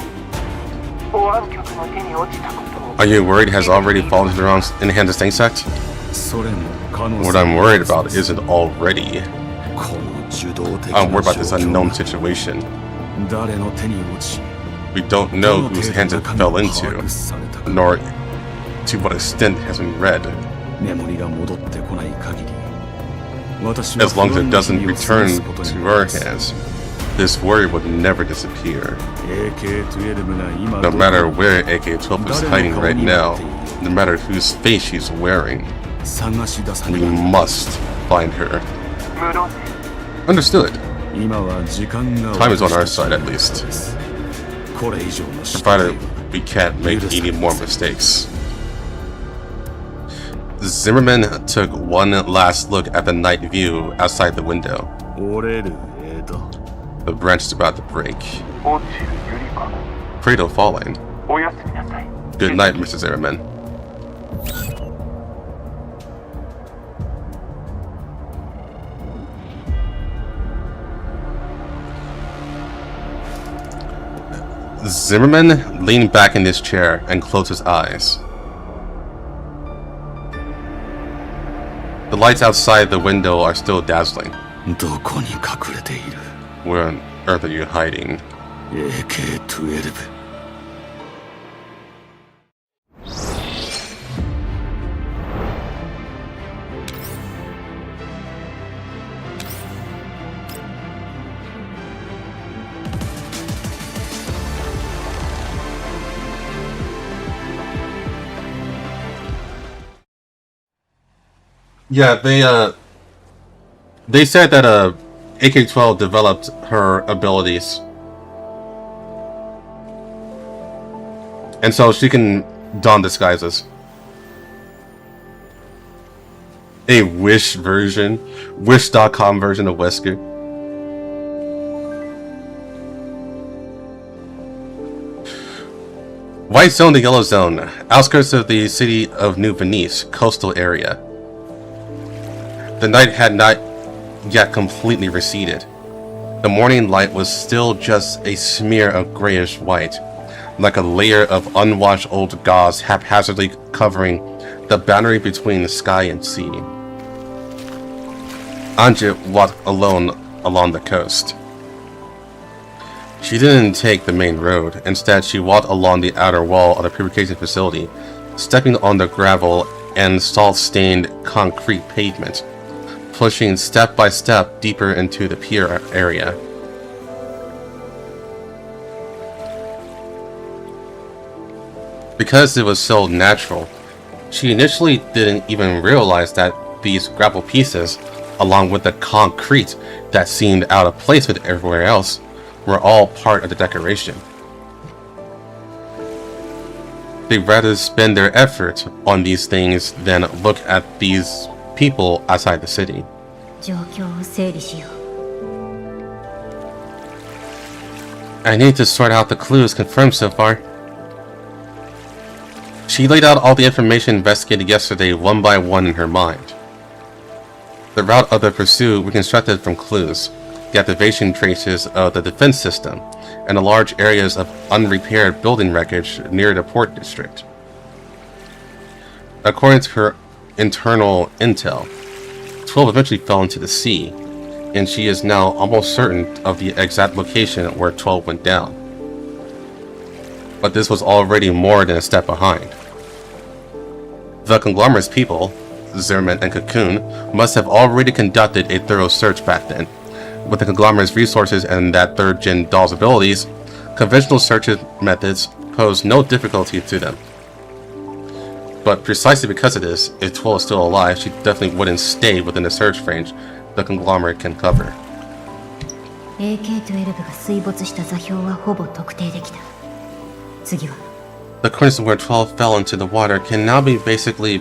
Are you worried it has already fallen into the wrong in the hands of Stink Sect? What I'm worried about isn't already. I'm worried about this unknown situation. We don't know whose hands it fell into, nor to what extent it has been read. As long as it doesn't return to our hands, this worry would never disappear. No matter where AK-12 is hiding right now, no matter whose face she's wearing, we must find her. Understood. Time is on our side at least. Provided we can't make any more mistakes. Zimmerman took one last look at the night view outside the window. The branch is about to break. Cradle falling. Good night, Mr. Zimmerman. Zimmerman leaned back in his chair and closed his eyes. The lights outside the window are still dazzling. Where on earth are you hiding? Yeah, they said that AK-12 developed her abilities, and so she can don disguises. A Wish version, Wish.com version of Wesker. White zone to yellow zone, outskirts of the city of New Venice, coastal area. The night had not yet completely receded. The morning light was still just a smear of grayish white, like a layer of unwashed old gauze haphazardly covering the boundary between the sky and sea. Anja walked alone along the coast. She didn't take the main road. Instead, she walked along the outer wall of the purification facility, stepping on the gravel and salt-stained concrete pavement, pushing step by step deeper into the pier area. Because it was so natural, she initially didn't even realize that these gravel pieces, along with the concrete that seemed out of place with everywhere else, were all part of the decoration. They'd rather spend their effort on these things than look at these people outside the city. I need to sort out the clues confirmed so far. She laid out all the information investigated yesterday one by one in her mind. The route of the pursuit reconstructed from clues, the activation traces of the defense system, and the large areas of unrepaired building wreckage near the port district. According to her internal intel, 12 eventually fell into the sea, and she is now almost certain of the exact location where 12 went down. But this was already more than a step behind. The conglomerate's people, Zerman and Cocoon, must have already conducted a thorough search back then. With the conglomerate's resources and that third-gen doll's abilities, conventional search methods pose no difficulty to them. But precisely because of this, if 12 is still alive, she definitely wouldn't stay within the search range the conglomerate can cover. The coordinates where 12 fell into the water can now be basically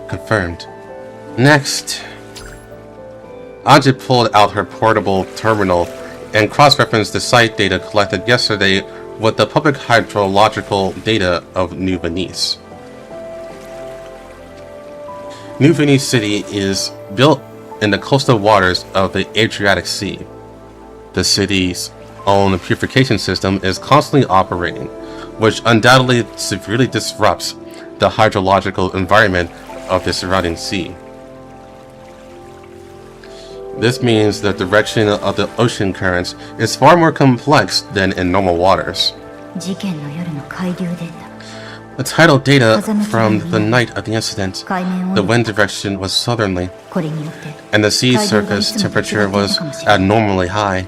confirmed. Next, Anja pulled out her portable terminal and cross-referenced the site data collected yesterday with the public hydrological data of New Venice. New Venice City is built in the coastal waters of the Adriatic Sea. The city's own purification system is constantly operating, which undoubtedly severely disrupts the hydrological environment of the surrounding sea. This means the direction of the ocean currents is far more complex than in normal waters. The tidal data from the night of the incident, the wind direction was southerly, and the sea surface temperature was abnormally high.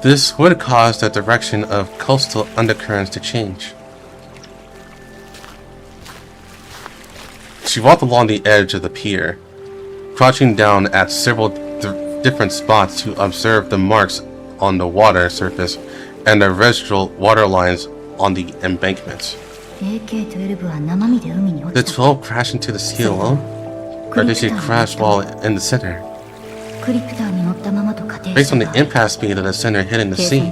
This would cause the direction of coastal undercurrents to change. She walked along the edge of the pier, crouching down at several different spots to observe the marks on the water surface and the residual water lines on the embankment. Did 12 crash into the sea alone? Or did she crash while in the center? Based on the impact speed of the center hitting the sea,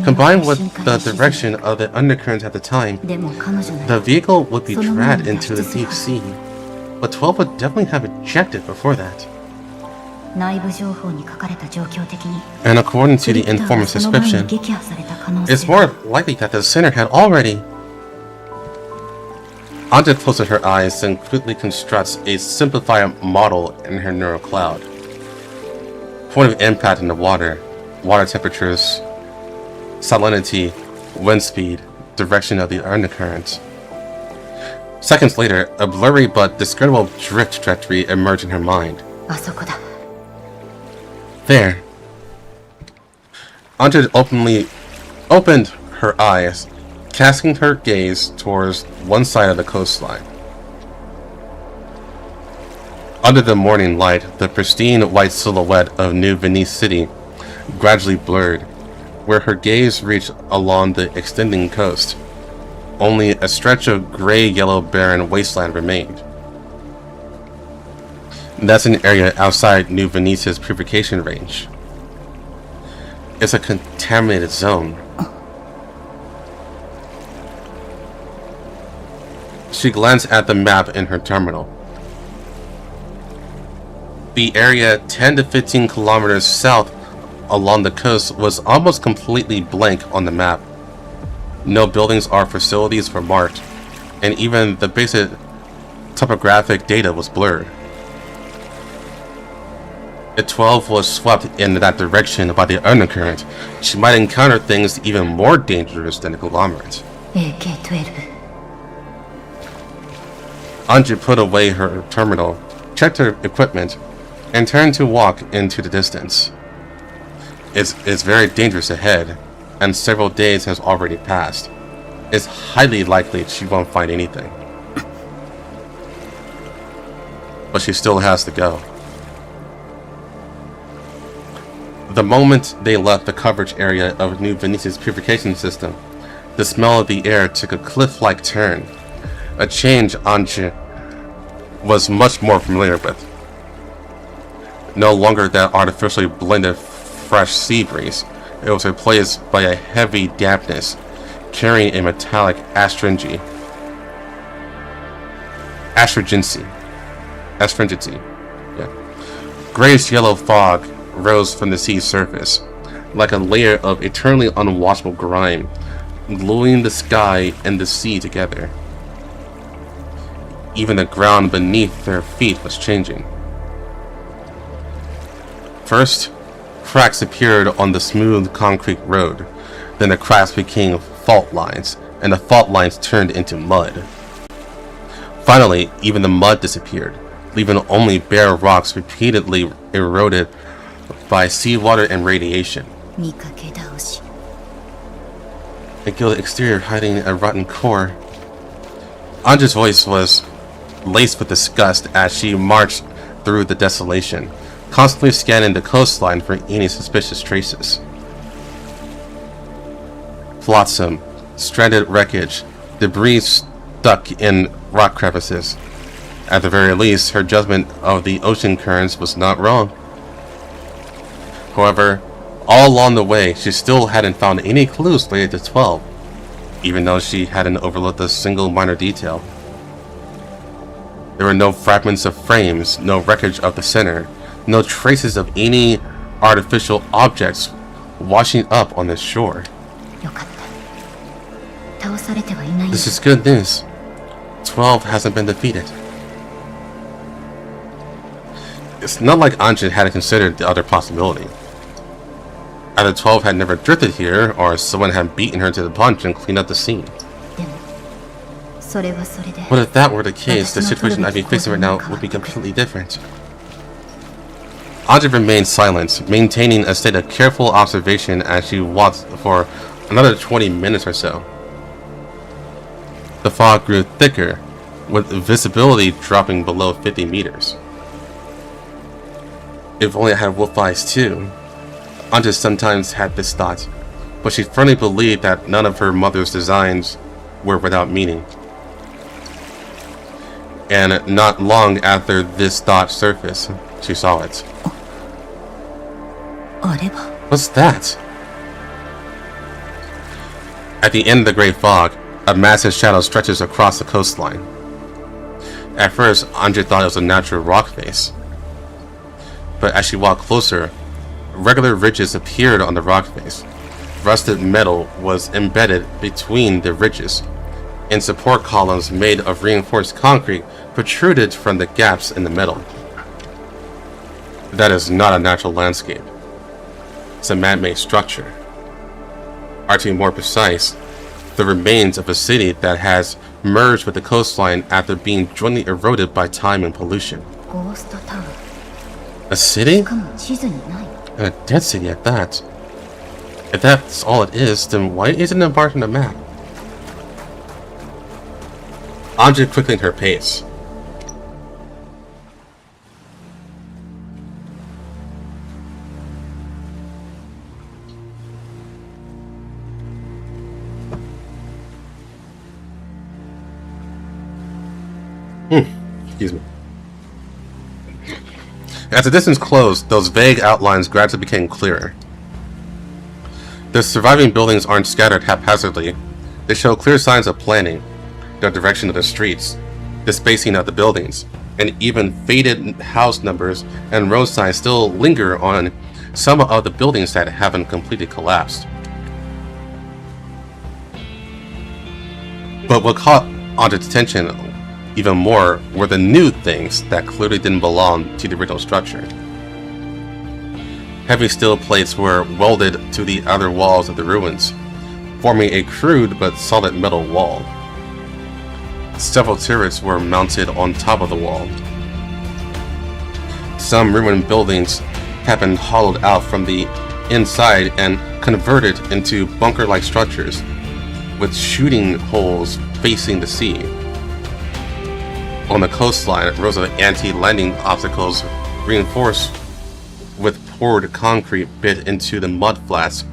combined with the direction of the undercurrents at the time, the vehicle would be dragged into the deep sea. But 12 would definitely have ejected before that. And according to the informant's description, it's more likely that the center had already... Anja closes her eyes and quickly constructs a simplified model in her neural cloud. Point of impact in the water, water temperatures, salinity, wind speed, direction of the undercurrent. Seconds later, a blurry but discernible drift trajectory emerged in her mind. There. Anja opened her eyes, casting her gaze towards one side of the coastline. Under the morning light, the pristine white silhouette of New Venice City gradually blurred, where her gaze reached along the extending coast. Only a stretch of gray-yellow barren wasteland remained. That's an area outside New Venice's purification range. It's a contaminated zone. She glanced at the map in her terminal. The area 10 to 15 kilometers south along the coast was almost completely blank on the map. No buildings or facilities were marked, and even the basic topographic data was blurred. If 12 was swept in that direction by the undercurrent, she might encounter things even more dangerous than the conglomerate. Anja put away her terminal, checked her equipment, and turned to walk into the distance. It's very dangerous ahead, and several days has already passed. It's highly likely she won't find anything. But she still has to go. The moment they left the coverage area of New Venice's purification system, the smell of the air took a cliff-like turn, a change Anja was much more familiar with. No longer that artificially blended fresh sea breeze, it was replaced by a heavy dampness carrying a metallic astringency. Grayish-yellow fog rose from the sea's surface, like a layer of eternally unwashable grime, gluing the sky and the sea together. Even the ground beneath their feet was changing. First, cracks appeared on the smooth concrete road, then the cracks became fault lines, and the fault lines turned into mud. Finally, even the mud disappeared, leaving only bare rocks repeatedly eroded by seawater and radiation. A gilded exterior hiding a rotten core. Anja's voice was laced with disgust as she marched through the desolation, constantly scanning the coastline for any suspicious traces. Flotsam, stranded wreckage, debris stuck in rock crevices. At the very least, her judgment of the ocean currents was not wrong. However, all along the way, she still hadn't found any clues related to 12, even though she hadn't overlooked a single minor detail. There were no fragments of frames, no wreckage of the center, no traces of any artificial objects washing up on this shore. This is good news. 12 hasn't been defeated. It's not like Anja hadn't considered the other possibility. Either 12 had never drifted here, or someone had beaten her to the punch and cleaned up the scene. But if that were the case, the situation I'd be facing right now would be completely different. Anja remained silent, maintaining a state of careful observation as she walked for another 20 minutes or so. The fog grew thicker, with visibility dropping below 50 meters. If only I had wolf eyes too. Anja sometimes had this thought, but she firmly believed that none of her mother's designs were without meaning. And not long after this thought surfaced, she saw it. What's that? At the end of the great fog, a massive shadow stretches across the coastline. At first, Anja thought it was a natural rock face. But as she walked closer, regular ridges appeared on the rock face. Rusted metal was embedded between the ridges, and support columns made of reinforced concrete protruded from the gaps in the metal. That is not a natural landscape. It's a man-made structure. Or to be more precise, the remains of a city that has merged with the coastline after being jointly eroded by time and pollution. A city? And a dead city at that. If that's all it is, then why isn't it marked on the map? Anja quickened her pace. Excuse me. As the distance closed, those vague outlines gradually became clearer. The surviving buildings aren't scattered haphazardly. They show clear signs of planning, the direction of the streets, the spacing of the buildings, and even faded house numbers and road signs still linger on some of the buildings that haven't completely collapsed. But what caught Anja's attention even more were the new things that clearly didn't belong to the original structure. Heavy steel plates were welded to the outer walls of the ruins, forming a crude but solid metal wall. Several turrets were mounted on top of the wall. Some ruined buildings had been hollowed out from the inside and converted into bunker-like structures, with shooting holes facing the sea. On the coastline, rows of anti-landing obstacles reinforced with poured concrete bit into the mud flats,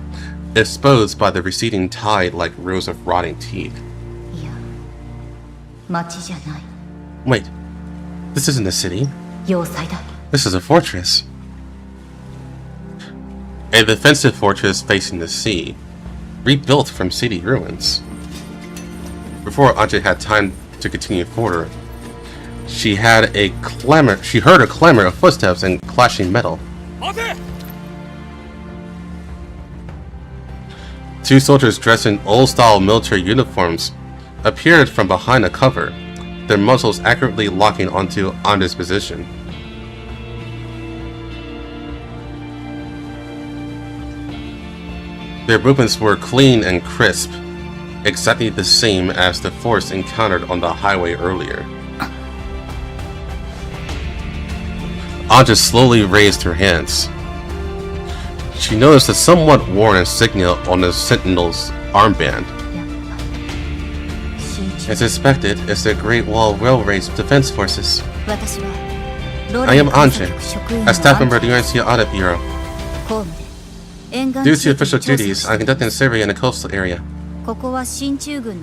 exposed by the receding tide like rows of rotting teeth. Wait, this isn't a city. This is a fortress. A defensive fortress facing the sea, rebuilt from city ruins. Before Anja had time to continue forward, she heard a clamor of footsteps and clashing metal. Two soldiers dressed in old-style military uniforms appeared from behind a cover, their muzzles accurately locking onto Anja's position. Their movements were clean and crisp, exactly the same as the force encountered on the highway earlier. Anja slowly raised her hands. She noticed a somewhat worn insignia on the Sentinel's armband. As expected, it's the Great Wall Railway's defense forces. I am Anja, a staff member of the UNC Audit Bureau. Due to official duties, I'm conducting a survey in the coastal area.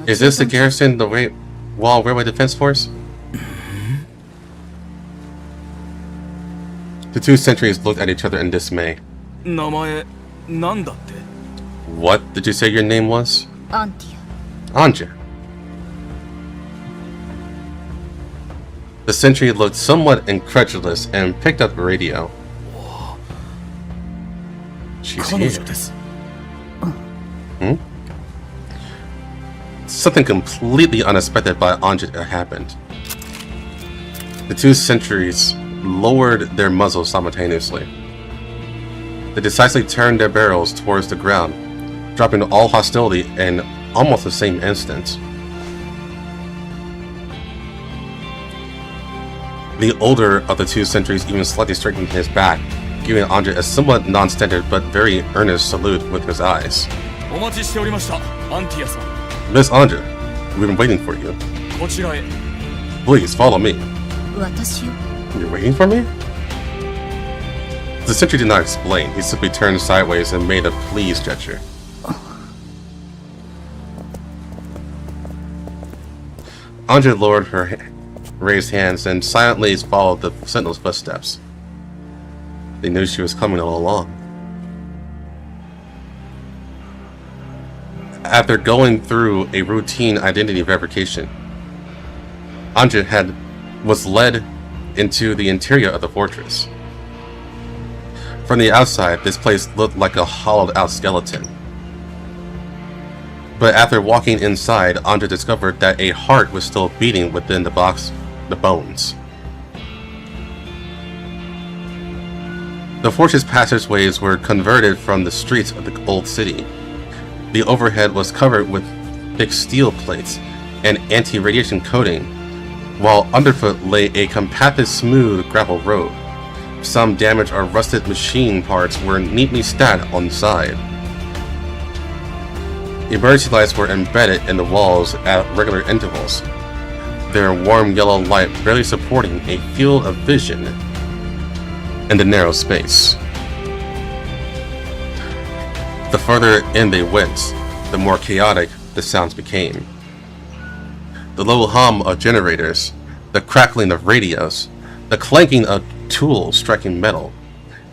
Is this the garrison of the Great Wall Railway Defense Force? The two sentries looked at each other in dismay. What did you say your name was? Anja. The sentry looked somewhat incredulous and picked up the radio. She's here. Something completely unexpected by Anja happened. The two sentries lowered their muzzles simultaneously. They decisively turned their barrels towards the ground, dropping all hostility in almost the same instant. The older of the two sentries even slightly straightened his back, giving Anja a somewhat non-standard but very earnest salute with his eyes. Miss Anja, we've been waiting for you. Please, follow me. You're waiting for me? The sentry did not explain. He simply turned sideways and made a please gesture. Anja lowered her raised hands and silently followed the Sentinel's footsteps. They knew she was coming all along. After going through a routine identity verification, Anja was led into the interior of the fortress. From the outside, this place looked like a hollowed-out skeleton. But after walking inside, Anja discovered that a heart was still beating within the bones. The fortress passageways were converted from the streets of the old city. The overhead was covered with thick steel plates and anti-radiation coating, while underfoot lay a compacted smooth gravel road. Some damaged or rusted machine parts were neatly stacked on the side. Emergency lights were embedded in the walls at regular intervals, their warm yellow light barely supporting a field of vision in the narrow space. The further in they went, the more chaotic the sounds became. The low hum of generators, the crackling of radios, the clanking of tools striking metal.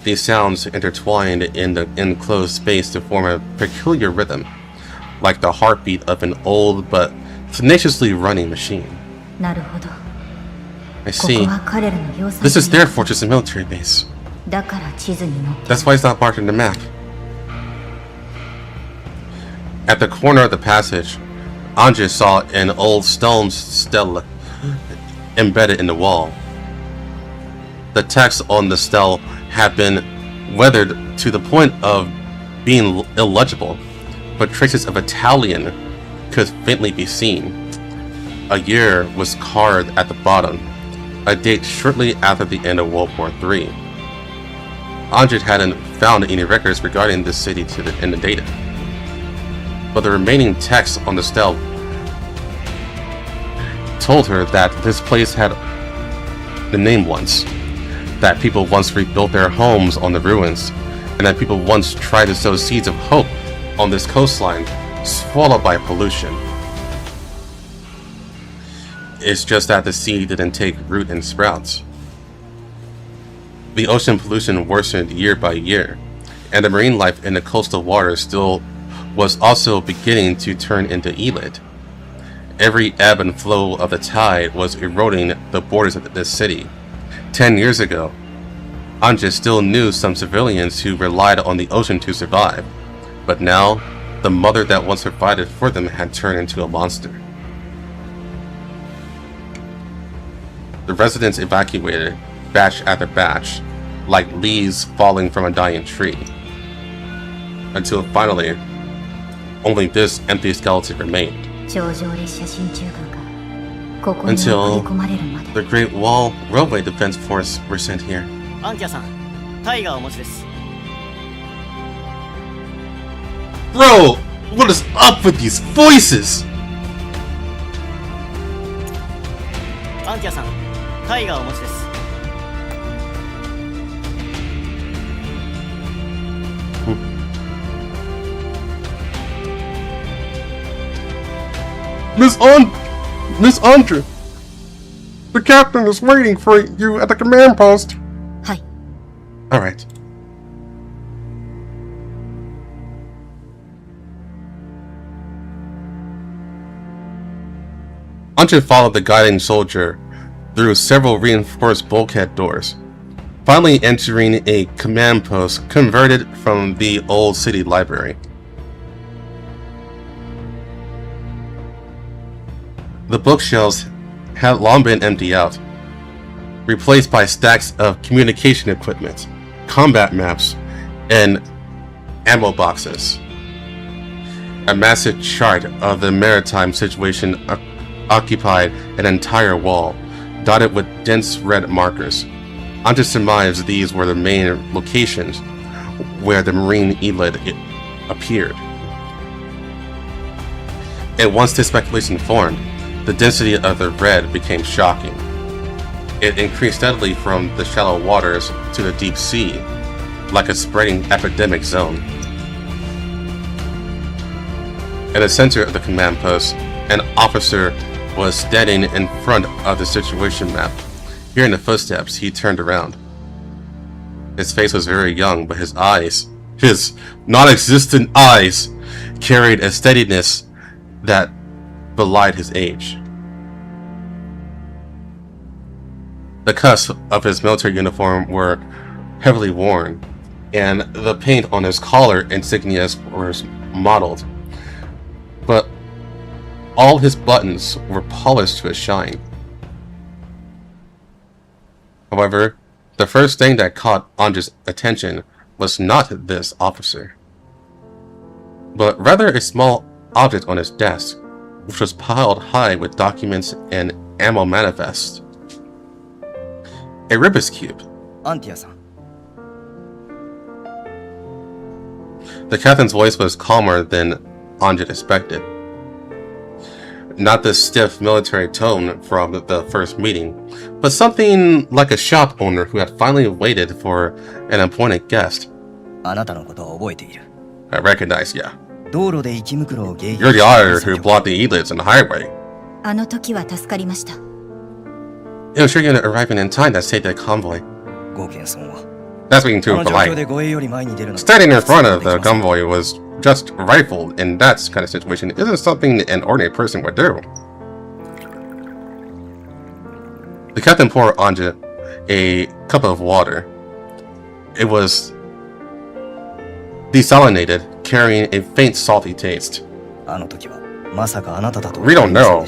These sounds intertwined in the enclosed space to form a peculiar rhythm, like the heartbeat of an old but tenaciously running machine. I see. This is their fortress and military base. That's why it's not marked on the map. At the corner of the passage, Anja saw an old stone stele embedded in the wall. The text on the stele had been weathered to the point of being illegible, but traces of Italian could faintly be seen. a year was carved at the bottom, a date shortly after the end of World War III. Anja hadn't found any records regarding this city in the data, but the remaining text on the stele told her that this place had the name once, that people once rebuilt their homes on the ruins, and that people once tried to sow seeds of hope on this coastline, swallowed by pollution. It's just that the seed didn't take root and sprout. The ocean pollution worsened year by year, and the marine life in the coastal waters was also beginning to turn into ELID. Every ebb and flow of the tide was eroding the borders of this city. 10 years ago, Anja still knew some civilians who relied on the ocean to survive, but now, the mother that once provided for them had turned into a monster. The residents evacuated, batch after batch, like leaves falling from a dying tree, until finally, only this empty skeleton remained. Until the Great Wall Railway Defense Force were sent here. Bro, what is up with these voices? Miss Anja, the captain is waiting for you at the command post. Hi. Alright. Anja followed the guiding soldier through several reinforced bulkhead doors, finally entering a command post converted from the old city library. The bookshelves had long been emptied out, replaced by stacks of communication equipment, combat maps, and ammo boxes. A massive chart of the maritime situation occupied an entire wall, dotted with dense red markers. Anja surmised these were the main locations where the marine ELID appeared. And once this speculation formed, the density of the red became shocking. It increased steadily from the shallow waters to the deep sea, like a spreading epidemic zone. In the center of the command post, an officer was standing in front of the situation map. Hearing the footsteps, he turned around. His face was very young, but his eyes, his non-existent eyes, carried a steadiness that belied his age. The cuffs of his military uniform were heavily worn, and the paint on his collar insignias was mottled, but all his buttons were polished to a shine. However, the first thing that caught Anja's attention was not this officer, but rather a small object on his desk, which was piled high with documents and ammo manifests. A Rubik's Cube. The captain's voice was calmer than Anja expected. Not the stiff military tone from the first meeting, but something like a shop owner who had finally waited for an appointed guest. I recognize ya. You're the auditor who blocked the ELIDs on the highway. It was sure you're arriving in time that saved that convoy. That's being too polite. Standing in front of the convoy was just rifled in that kind of situation isn't something an ordinary person would do. The captain poured Anja a cup of water. It was desalinated, carrying a faint salty taste. We don't know.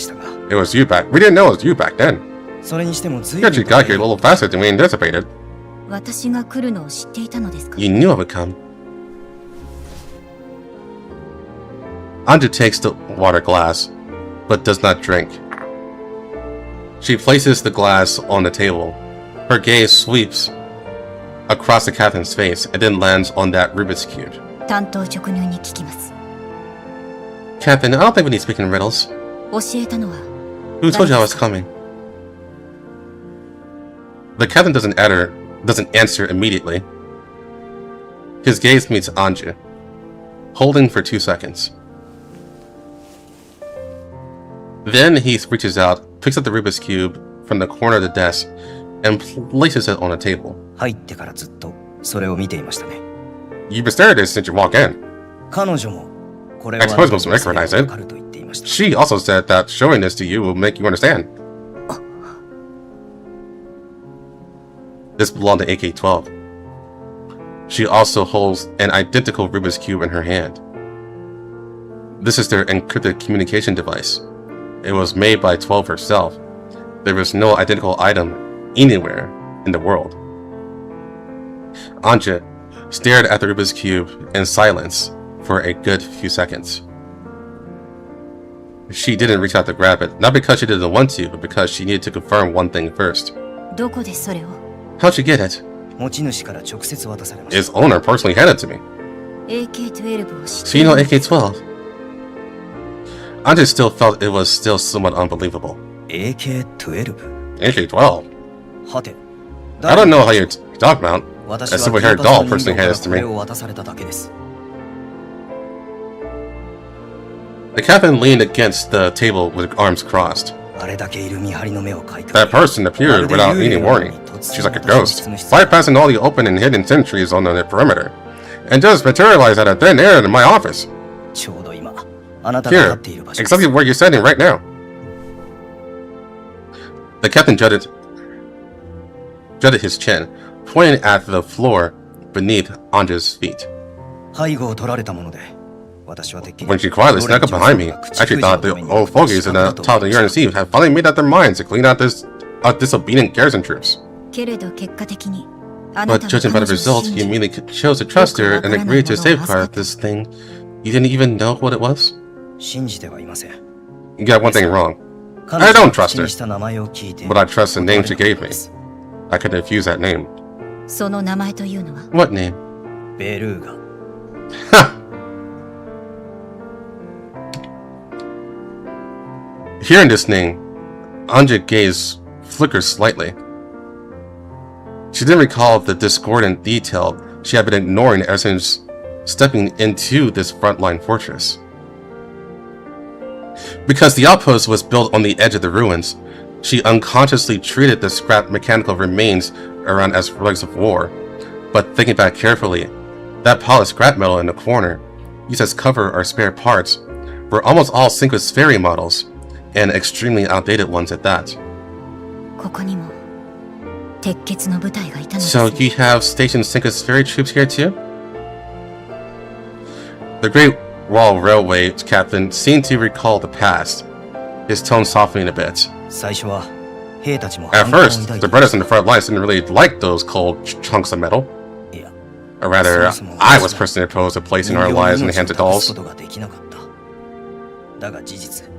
It was you back. We didn't know it was you back then. You actually got here a little faster than we anticipated. You knew I would come. Anja takes the water glass, but does not drink. She places the glass on the table. Her gaze sweeps across the captain's face and then lands on that Rubik's Cube. 単刀直入に聞きます。 Captain, I don't think we need speaking riddles. 教えたのは Who told you I was coming? The captain doesn't answer immediately. His gaze meets Anja, holding for 2 seconds. Then he reaches out, picks up the Rubik's Cube from the corner of the desk, and places it on a table. 入ってからずっとそれを見ていましたね。 You've been staring at this since you walked in. 彼女もこれは I suppose most recognize it. わかると言っていました。 She also said that showing this to you will make you understand. This belonged to AK-12. She also holds an identical Rubik's Cube in her hand. This is their encrypted communication device. It was made by 12 herself. There was no identical item anywhere in the world. Anja stared at the Rubik's Cube in silence for a good few seconds. She didn't reach out to grab it, not because she didn't want to, but because she needed to confirm one thing first. どこでそれを How'd you get it? 持ち主から直接渡されました。 Its owner personally handed it to me. AK-12 を知っ So て you る know AK-12? Anja still felt it was still somewhat unbelievable. AK-12? AK-12? はて。 I don't know how you're talking about. 私 A は silver-haired 警察 doll の personally 人 handed 間 this か to ら me. これを渡されただけです。 The captain leaned against the table with arms crossed. あれだけいる見張りの目をかいくぐり That person appeared without any warning. She's like a ghost, bypassing all the open and hidden sentries on the perimeter, and just materialized out of thin air in my office. ちょうど今、あなたが立 Here, っている場所です。 exactly where you're standing right now. The captain jutted his chin, pointing at the floor beneath Anja's feet. 背後を取られたもので、私はてっきり When she quietly snuck up behind me, I actually thought the old fogies in the top of the UNC had finally made up their minds to clean out this disobedient garrison troops. けれど結果的にあな But たは judging by 彼 the 女を result, 信 you じ immediately chose to trust her and agreed to safeguard this thing. You didn't even know what it was? 信じてはいません。 You got one thing wrong. 彼 I 女 don't が trust 口 her, にした名前を聞いて but I trust the name she gave 答え me. なかったです I could defuse that name. その名前というのは What name? ベルーガ。 Hearing this name, Anja's gaze flickered slightly. She didn't recall the discordant detail she had been ignoring ever since stepping into this frontline fortress. Because the outpost was built on the edge of the ruins, she unconsciously treated the scrap mechanical remains around as relics of war. But thinking back carefully, that pile of scrap metal in the corner, used as cover or spare parts, were almost all Synchro's ferry models, and extremely outdated ones at that. ここにも鉄血の部隊がいたのです So ね you have stationed Synchro's ferry troops here too? The Great Wall Railway captain seemed to recall the past, his tone softening a bit. 最初は兵たちも At 反感を first, 抱い the て brothers in the front lines didn't really like those cold chunks of metal. いや、 Or rather, I was personally opposed to placing our lives in the hands of 人形に命を託す dolls. ことができなかった。だが事実、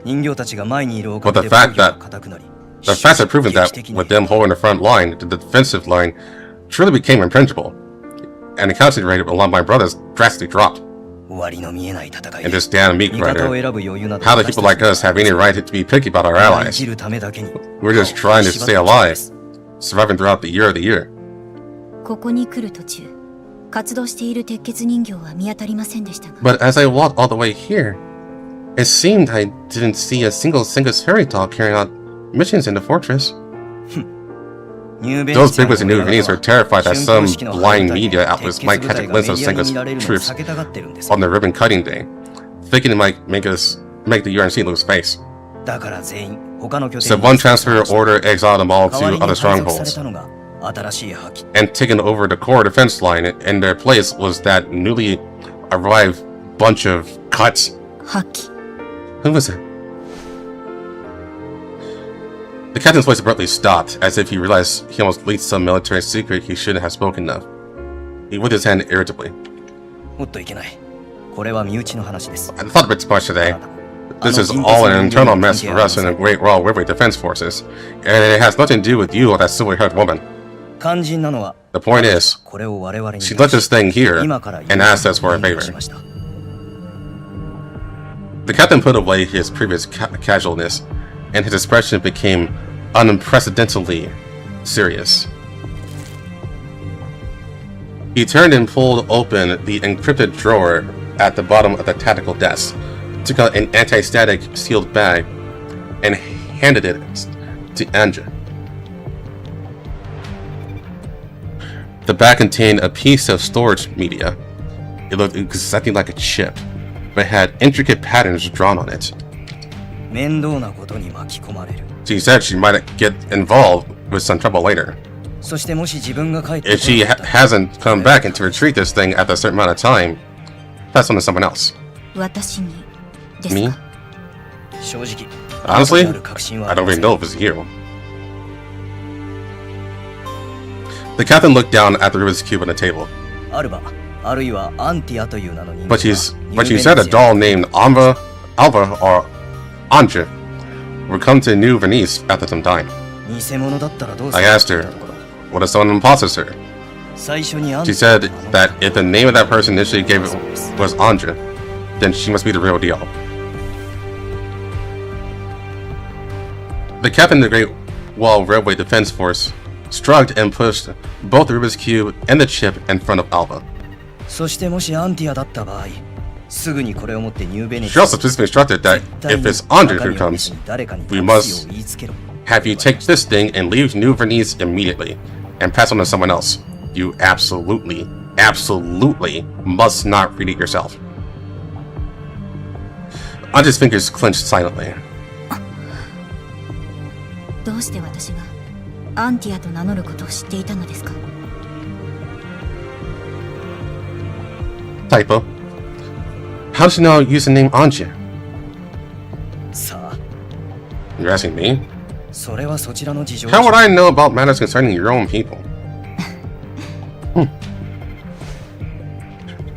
人形たちが前にいるおか But げ the で fact 防御が that 固くなり、 The facts have proven 撃 that 的に with them holding the front line, the defensive line truly became impenetrable, and the capture rate along my brothers drastically dropped. 終わりの見えない戦い And で this damn meat 味方を grinder, 選ぶ余裕など how do people like us have any right to be picky about our 生 allies? きるためだけに We're just trying to stay alive, surviving throughout the year of the year. ここに来る途中活動している鉄血人形は見当たりませんでしたが But as I walked all the way here, it seemed I didn't see a single Synchro's fairy doll carrying out missions in the fortress. Those bigwigs in New Venice were terrified that some blind media outlets might catch a glimpse of Synchro's troops on the ribbon cutting day, thinking it might make the UNC lose face. だから全員他の拠 So 点 one transfer order exiled them all 代わり to に other 配属され strongholds, たのが新しい覇気 and taken over the core defense line. In their place was that newly arrived bunch of cuts. 破棄 Who was it? The captain's voice abruptly stopped, as if he realized he almost leaked some military secret he shouldn't have spoken of. He waved his hand irritably. もっといけないこれは身内の話です I thought a bit too much today. This is all an internal mess for us in the Great Royal Railway Defense Forces, and it has nothing to do with you or that silver-haired woman. The point is, she left this thing here and asked us for a favor. The captain put away his previous casualness, and his expression became unprecedentedly serious. He turned and pulled open the encrypted drawer at the bottom of the tactical desk, took out an anti-static sealed bag, and handed it to Anja. The bag contained a piece of storage media. It looked exactly like a chip, but had intricate patterns drawn on it. She said she might get involved with some trouble later. If she hasn't come back and to retrieve this thing after a certain amount of time, that's on to someone else. Me? Honestly, I don't really know if it's you. The captain looked down at the Rubik's Cube on the table. But she said a doll named Alva or Anja would come to New Venice after some time. I asked her, what if someone imposters her? She said that if the name of that person initially gave it was Anja, then she must be the real deal. The captain of the Great Wall Railway Defense Force shrugged and pushed both the Rubik's Cube and the chip in front of Alva. She also specifically instructed that if it's Anja who comes, we must have you take this thing and leave New Venice immediately and pass on to someone else. You absolutely must not read it yourself. Anja's fingers clenched silently. Typo. How does she know use the name Anja? You're asking me? How would I know about matters concerning your own people?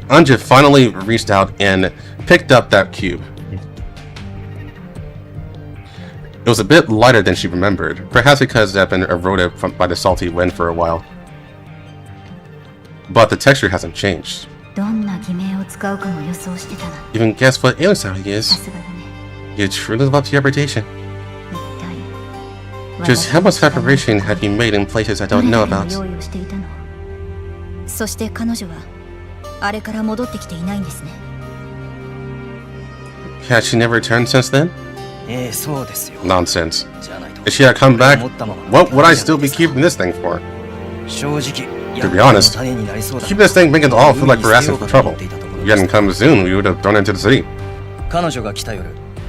Anja finally reached out and picked up that cube. It was a bit lighter than she remembered, perhaps because it had been eroded by the salty wind for a while. But the texture hasn't changed. Even guess what alien style he is? You truly live up to your reputation. Just how much preparation have you made in places I don't know about? Has she never returned since then? Nonsense. If she had come back, what would I still be keeping this thing for? To be honest, keep this thing making it all feel like we're asking for trouble. If you hadn't come soon, we would have thrown into the city.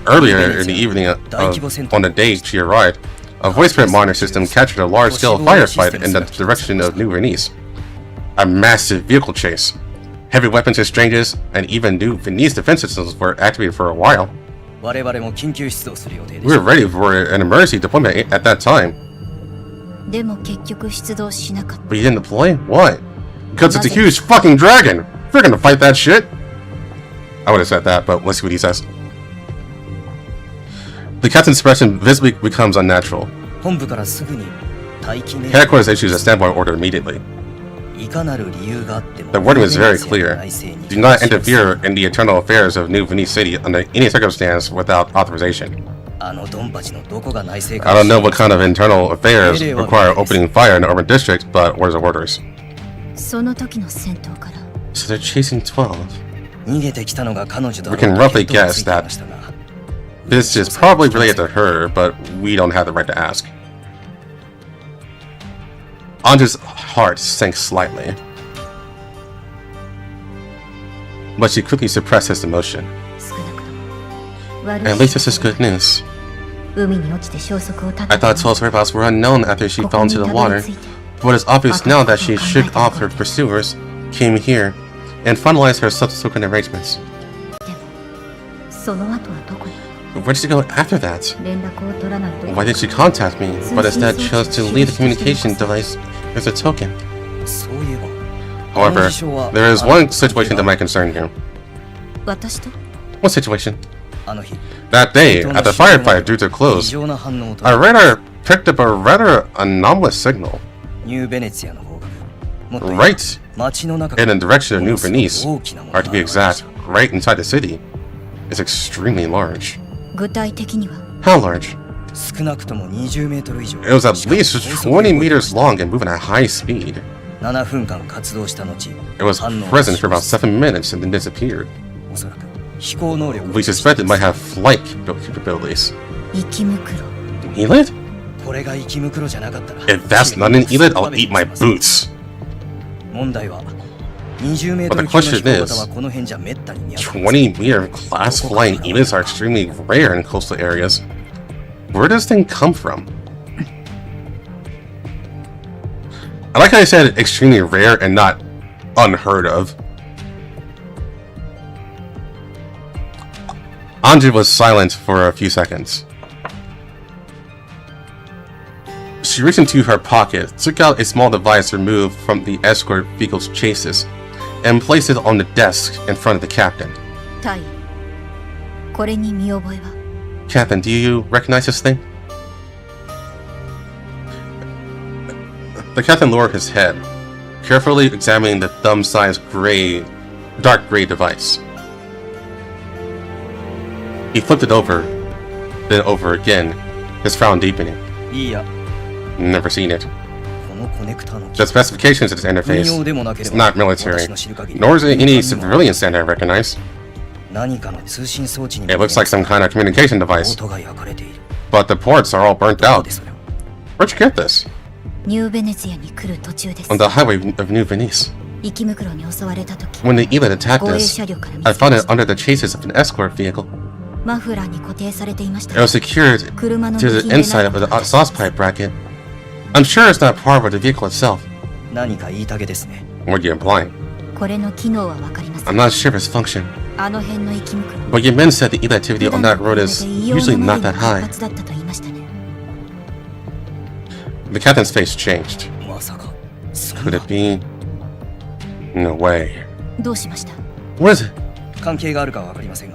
Earlier in the evening, on the day she arrived, a voice print monitor system captured a large-scale firefight in the direction of New Venice. A massive vehicle chase. Heavy weapons exchanges, and even New Venice defense systems were activated for a while. We were ready for an emergency deployment at that time. But you didn't deploy? Why? Because it's a huge fucking dragon! We're gonna fight that shit! I would have said that, but let's see what he says. The captain's expression visibly becomes unnatural. Headquarters issues a standby order immediately. The wording was very clear. Do not interfere in the internal affairs of New Venice City under any circumstance without authorization. I don't know what kind of internal affairs require opening fire in the urban district, but where's the orders? So they're chasing 12. We can roughly guess that this is probably related to her, but we don't have the right to ask. Anja's heart sank slightly, but she quickly suppressed his emotion. At least this is good news. I thought 12's whereabouts were unknown after she fell into the water, but it's obvious now that she shook off her pursuers, came here, and finalized her subsequent arrangements. Where did she go after that? Why did she contact me, but instead chose to leave the communication device as a token? However, there is one situation that might concern you. What situation? That day, at the firefight due to close, our radar picked up a rather anomalous signal. Right in the direction of New Venice, or to be exact, right inside the city, is extremely large. How large? It was at least 20 meters long and moving at high speed. It was present for about 7 minutes and then disappeared. We suspect it might have flight capabilities. ELID? If that's not an ELID, I'll eat my boots. But the question is, 20-meter class flying ELIDs are extremely rare in coastal areas. Where does this thing come from? I like how I said extremely rare and not unheard of. Anja was silent for a few seconds. She reached into her pocket, took out a small device removed from the escort vehicle's chassis, and placed it on the desk in front of the captain. Captain, do you recognize this thing? The captain lowered his head, carefully examining the thumb-sized dark gray device. He flipped it over, then over again, his frown deepening. Never seen it. The specifications of this interface is not military, nor is it any civilian standard I recognize. It looks like some kind of communication device, but the ports are all burnt out. Where'd you get this? On the highway of New Venice. When the ELID attacked us, I found it under the chassis of an escort vehicle. It was secured to the inside of the exhaust pipe bracket. I'm sure it's not part of the vehicle itself. What are you implying? I'm not sure of its function. But your men said the ELID activity on that road is usually not that high. The captain's face changed. Could it be? No way. What is it? I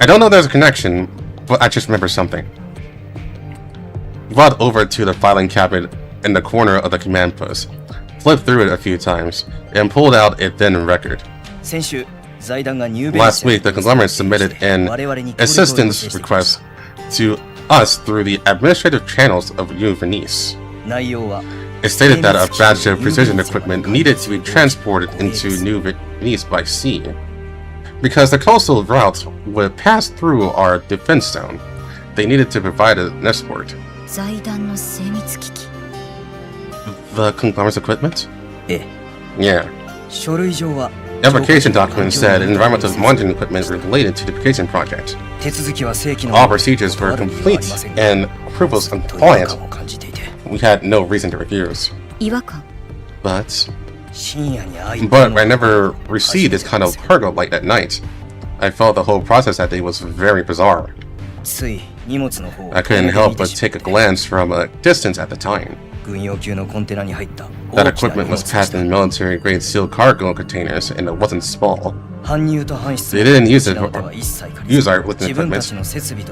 don't know if there's a connection, but I just remember something. He walked over to the filing cabinet in the corner of the command post, flipped through it a few times, and pulled out a thin record. Last week, the conglomerate submitted an assistance request to us through the administrative channels of New Venice. It stated that a batch of precision equipment needed to be transported into New Venice by sea, because the coastal route would pass through our defense zone. They needed to provide an escort. The conglomerate's equipment? Yeah. The application document said environmental monitoring equipment related to the application project. All procedures were complete and approvals compliant. We had no reason to refuse. But I never received this kind of cargo late at night. I felt the whole process that day was very bizarre. I couldn't help but take a glance from a distance at the time. That equipment was packed in military-grade sealed cargo containers, and it wasn't small. They didn't use our lifting equipment.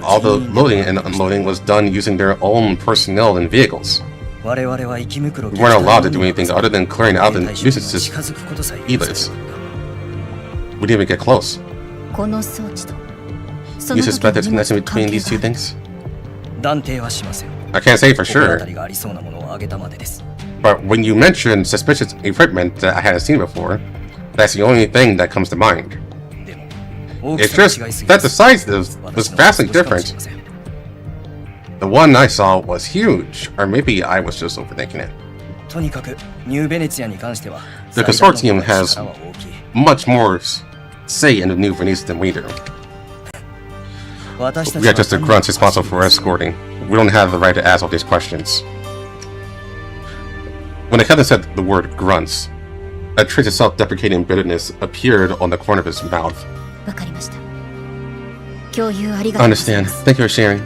All the loading and unloading was done using their own personnel and vehicles. We weren't allowed to do anything other than clearing out the nuisances ELIDs. We didn't even get close. You suspect there's a connection between these two things? I can't say for sure. But when you mention suspicious equipment that I hadn't seen before, that's the only thing that comes to mind. It's just that the size was vastly different. The one I saw was huge, or maybe I was just overthinking it. The consortium has much more say in the New Venice than we do. We are just the grunts responsible for escorting. We don't have the right to ask all these questions. When the captain said the word grunts, a trace of self-deprecating bitterness appeared on the corner of his mouth. I understand. Thank you for sharing.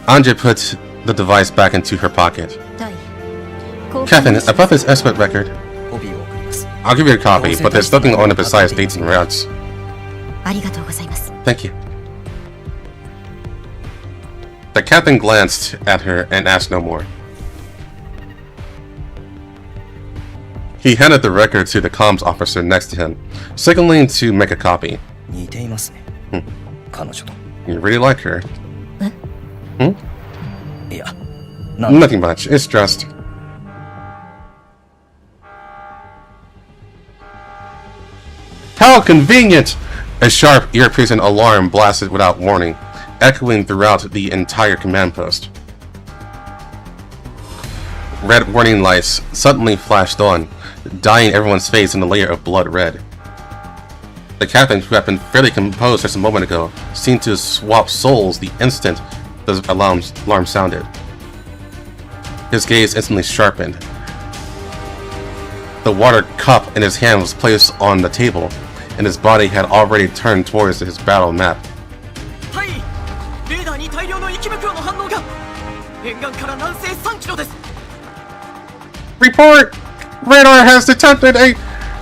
Anja put the device back into her pocket. Captain, above his escort record. I'll give you a copy, but there's nothing on it besides dates and routes. Thank you. The captain glanced at her and asked no more. He handed the record to the comms officer next to him, signaling to make a copy. You really like her? Nothing much, it's just... How convenient! A sharp, ear-piercing alarm blasted without warning, echoing throughout the entire command post. Red warning lights suddenly flashed on, dyeing everyone's face in a layer of blood red. The captain, who had been fairly composed just a moment ago, seemed to swap souls the instant the alarm sounded. His gaze instantly sharpened. The water cup in his hand was placed on the table, and his body had already turned towards his battle map. Report! Radar has detected a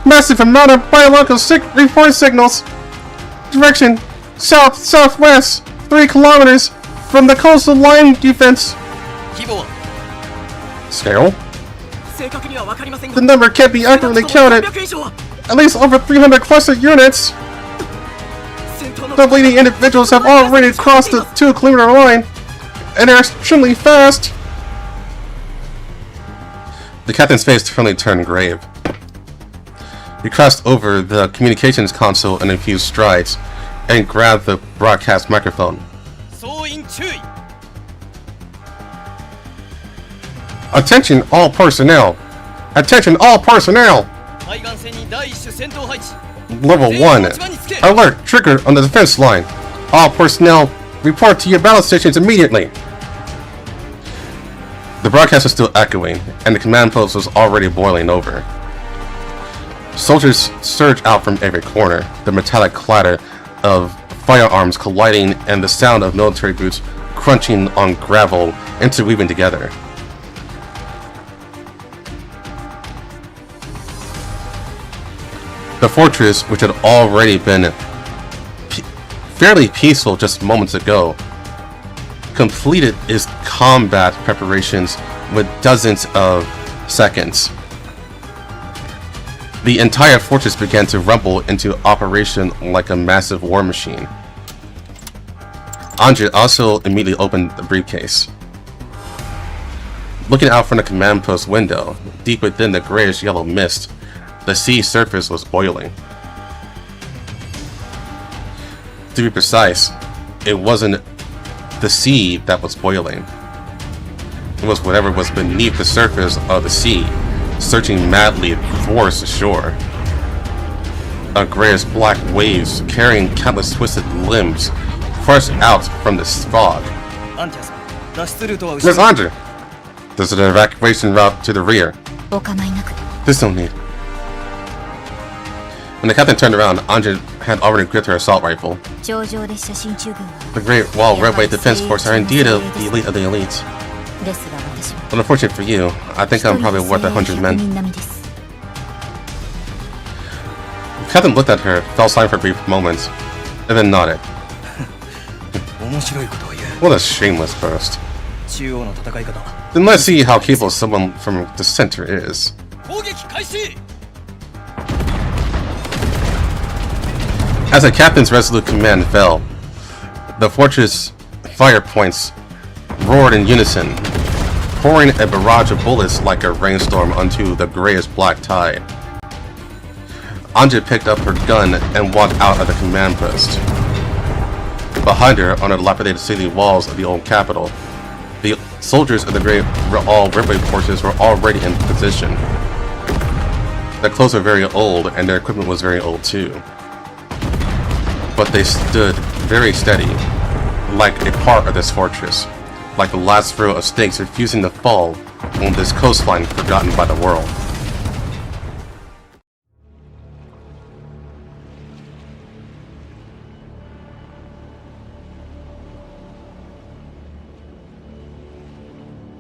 massive amount of biological report signals. Direction south-southwest, 3 kilometers from the coastal line defense. Scale? The number can't be accurately counted. At least over 300 cluster units. The leading individuals have already crossed the 2-kilometer line, and they're extremely fast. The captain's face suddenly turned grave. He crossed over the communications console in a few strides and grabbed the broadcast microphone. Attention all personnel! Attention all personnel! Level 1. Alert triggered on the defense line. All personnel report to your battle stations immediately. The broadcast was still echoing, and the command post was already boiling over. Soldiers surged out from every corner, the metallic clatter of firearms colliding and the sound of military boots crunching on gravel interweaving together. The fortress, which had already been fairly peaceful just moments ago, completed its combat preparations with dozens of seconds. The entire fortress began to rumble into operation like a massive war machine. Anja also immediately opened the briefcase. Looking out from the command post window, deep within the grayish-yellow mist, the sea surface was boiling. To be precise, it wasn't the sea that was boiling. It was whatever was beneath the surface of the sea, searching madly towards the shore. A grayish black waves carrying countless twisted limbs crushed out from the fog. There's Anja! There's an evacuation route to the rear. There's no need. When the captain turned around, Anja had already gripped her assault rifle. The Great Wall Redway Defense Force are indeed the elite of the elites. But unfortunate for you, I think I'm probably worth 100 men. The captain looked at her, fell silent for a brief moment, and then nodded. What a shameless boast. Then let's see how capable someone from the center is. As the captain's resolute command fell, the fortress fire points roared in unison, pouring a barrage of bullets like a rainstorm onto the grayish black tide. Anja picked up her gun and walked out of the command post. Behind her, on the dilapidated city walls of the old capital, the soldiers of the Great All Redway forces were already in position. Their clothes were very old, and their equipment was very old too. But they stood very steady, like a part of this fortress, like the last row of stakes refusing to fall on this coastline forgotten by the world.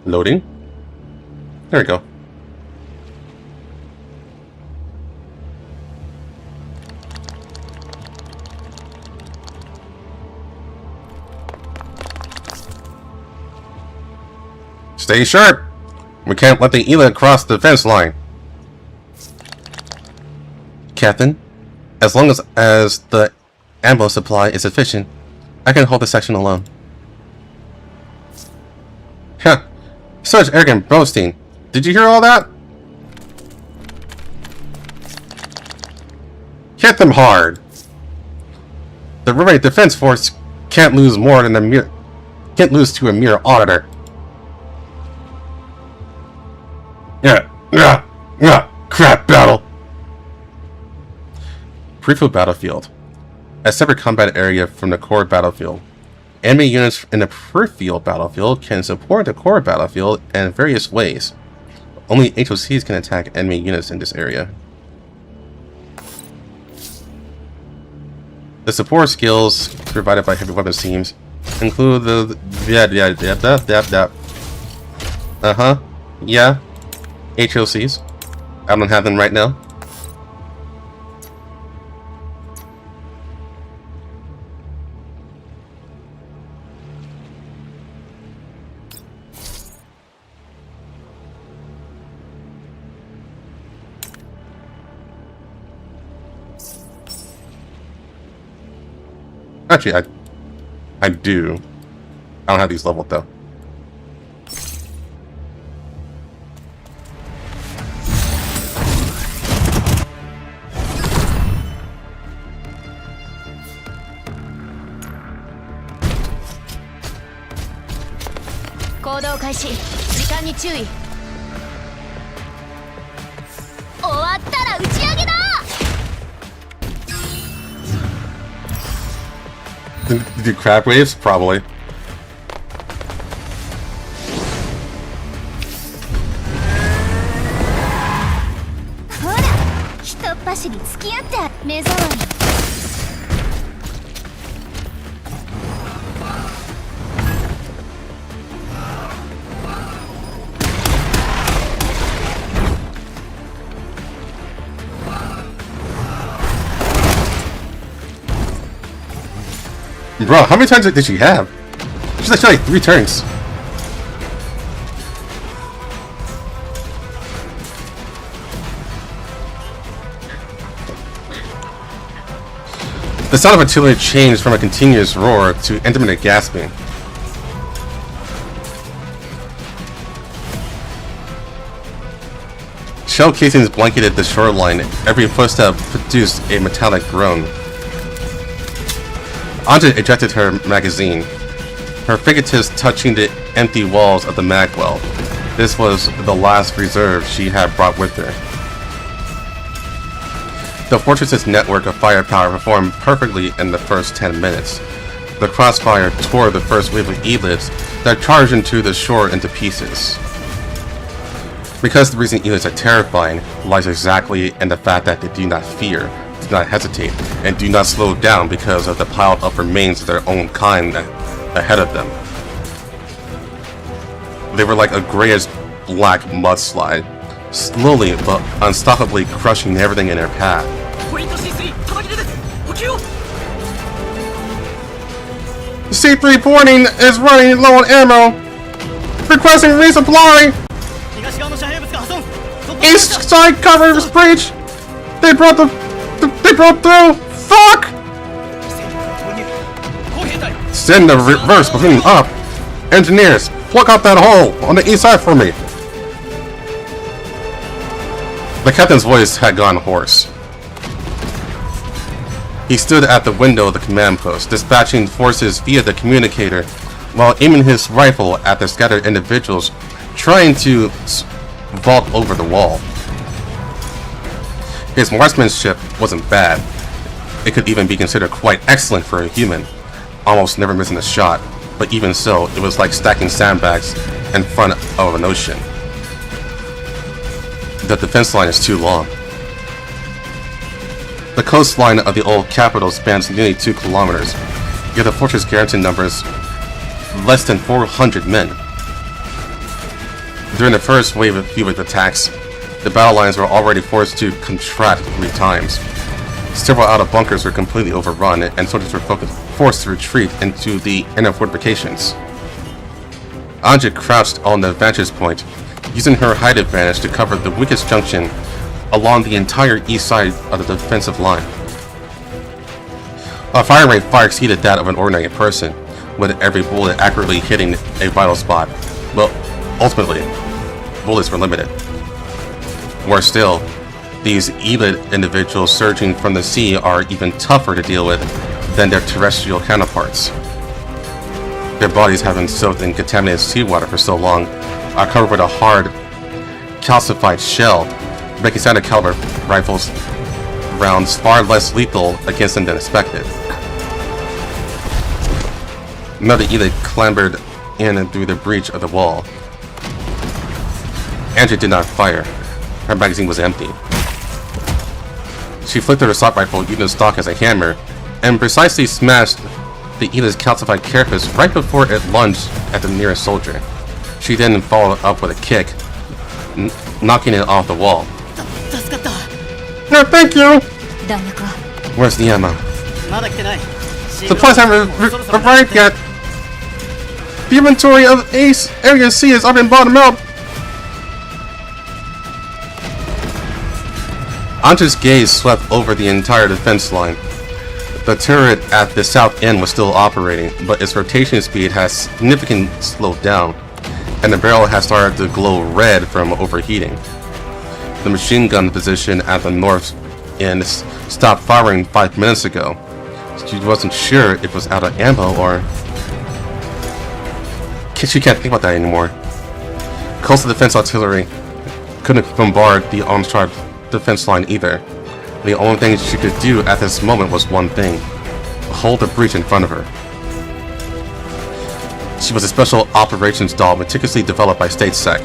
Loading? There we go. Stay sharp! We can't let the ELID cross the fence line. Captain, as long as the ammo supply is sufficient, I can hold the section alone. Huh. Such arrogant boasting. Did you hear all that? Hit them hard. The Riverite Defense Force can't lose more than can't lose to a mere auditor. Yeah, crap battle. Peripheral battlefield. A separate combat area from the core battlefield. Enemy units in the peripheral battlefield can support the core battlefield in various ways. Only HOCs can attack enemy units in this area. The support skills provided by heavy weapons teams include HOCs. I don't have them right now. Actually, I do. I don't have these leveled though. Do crab waves? Probably. Bro, how many turns did she have? She's actually like 3 turns. The sound of artillery changed from a continuous roar to intermittent gasping. Shell casings blanketed the shoreline. Every footstep produced a metallic groan. Anja ejected her magazine, her fingertips touching the empty walls of the magwell. This was the last reserve she had brought with her. The fortress's network of firepower performed perfectly in the first 10 minutes. The crossfire tore the first wave of ELIDs that charged into the shore into pieces. Because the reason ELIDs are terrifying lies exactly in the fact that they do not fear, do not hesitate, and do not slow down because of the piled up remains of their own kind ahead of them. They were like a grayish black mudslide, slowly but unstoppably crushing everything in their path. C3 Boarding is running low on ammo. Requesting resupply. East side cover is breached. They broke through. Fuck! Send the reverse platoon up. Engineers, plug out that hole on the east side for me. The captain's voice had gone hoarse. He stood at the window of the command post, dispatching forces via the communicator, while aiming his rifle at the scattered individuals trying to vault over the wall. His marksmanship wasn't bad. It could even be considered quite excellent for a human, almost never missing a shot, but even so, it was like stacking sandbags in front of an ocean. The defense line is too long. The coastline of the old capital spans nearly 2 kilometers, yet the fortress garrison numbers less than 400 men. During the first wave of Hubert attacks, the battle lines were already forced to contract 3 times. Several outer bunkers were completely overrun, and soldiers were forced to retreat into the inner fortifications. Anja crouched on the vantage point, using her height advantage to cover the weakest junction along the entire east side of the defensive line. A fire rate far exceeded that of an ordinary person, with every bullet accurately hitting a vital spot. Well, ultimately, bullets were limited. Worse still, these ELID individuals surging from the sea are even tougher to deal with than their terrestrial counterparts. Their bodies have been soaked in contaminated seawater for so long, are covered with a hard, calcified shell, making standard caliber rifles rounds far less lethal against them than expected. Another ELID clambered in and through the breach of the wall. Anja did not fire. Her magazine was empty. She flicked her assault rifle using the stock as a hammer, and precisely smashed the ELID's calcified carapace right before it lunged at the nearest soldier. She then followed up with a kick, knocking it off the wall. No, thank you! Where's the ammo? Supplies haven't arrived yet! The inventory of Ace Area C has all been bottomed out! Anja's gaze swept over the entire defense line. The turret at the south end was still operating, but its rotation speed has significantly slowed down, and the barrel has started to glow red from overheating. The machine gun position at the north end stopped firing 5 minutes ago. She wasn't sure if it was out of ammo or... She can't think about that anymore. Coastal Defense Artillery couldn't bombard the Armstrong defense line either. The only thing she could do at this moment was one thing: hold the breach in front of her. She was a special operations doll meticulously developed by StateSec.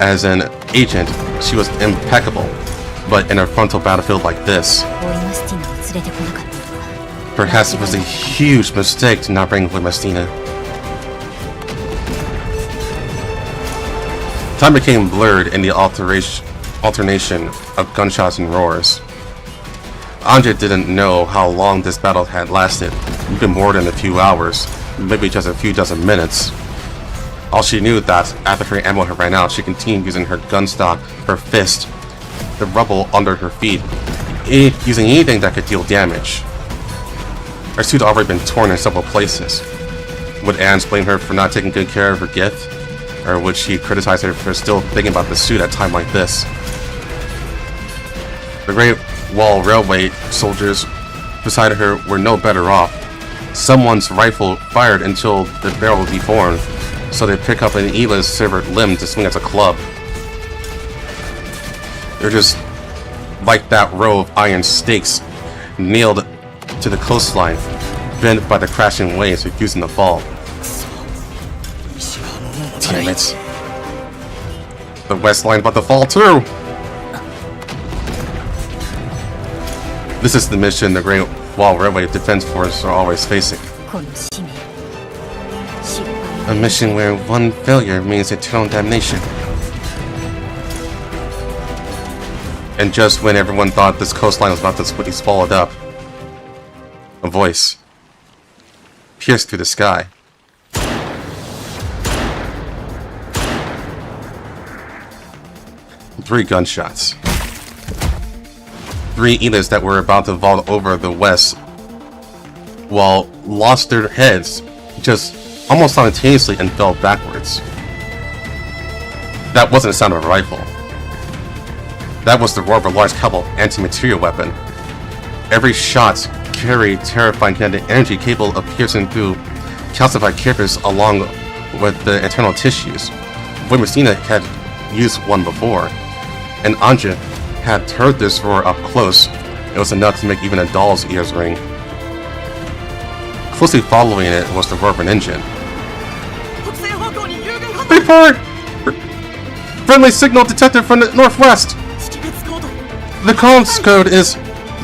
As an agent, she was impeccable, but in a frontal battlefield like this, perhaps it was a huge mistake to not bring with Mestina. Time became blurred in the alternation of gunshots and roars. Anja didn't know how long this battle had lasted, even more than a few hours, maybe just a few dozen minutes. All she knew that after her ammo had ran out, she continued using her gun stock, her fist, the rubble under her feet, using anything that could deal damage. Her suit had already been torn in several places. Would Ans blame her for not taking good care of her gift? Or would she criticize her for still thinking about the suit at a time like this? The Great Wall Railway soldiers beside her were no better off. Someone's rifle fired until the barrel deformed, so they pick up an ELID's severed limb to swing as a club. They're just like that row of iron stakes nailed to the coastline, bent by the crashing waves refusing to fall. Damn it. The west line about to fall too! This is the mission the Great Wall Railway Defense Force are always facing. A mission where one failure means eternal damnation. And just when everyone thought this coastline was about to be swallowed up, a voice pierced through the sky. Three gunshots. Three ELIDs that were about to vault over the west, while lost their heads just almost simultaneously and fell backwards. That wasn't the sound of a rifle. That was the roar of a large caliber anti-material weapon. Every shot carried terrifying kinetic energy capable of piercing through calcified carapace along with the internal tissues. When Mestina had used one before, and Anja had heard this roar up close, it was enough to make even a doll's ears ring. Closely following it was the roar of an engine. Report! Friendly signal detected from the northwest! The comms code is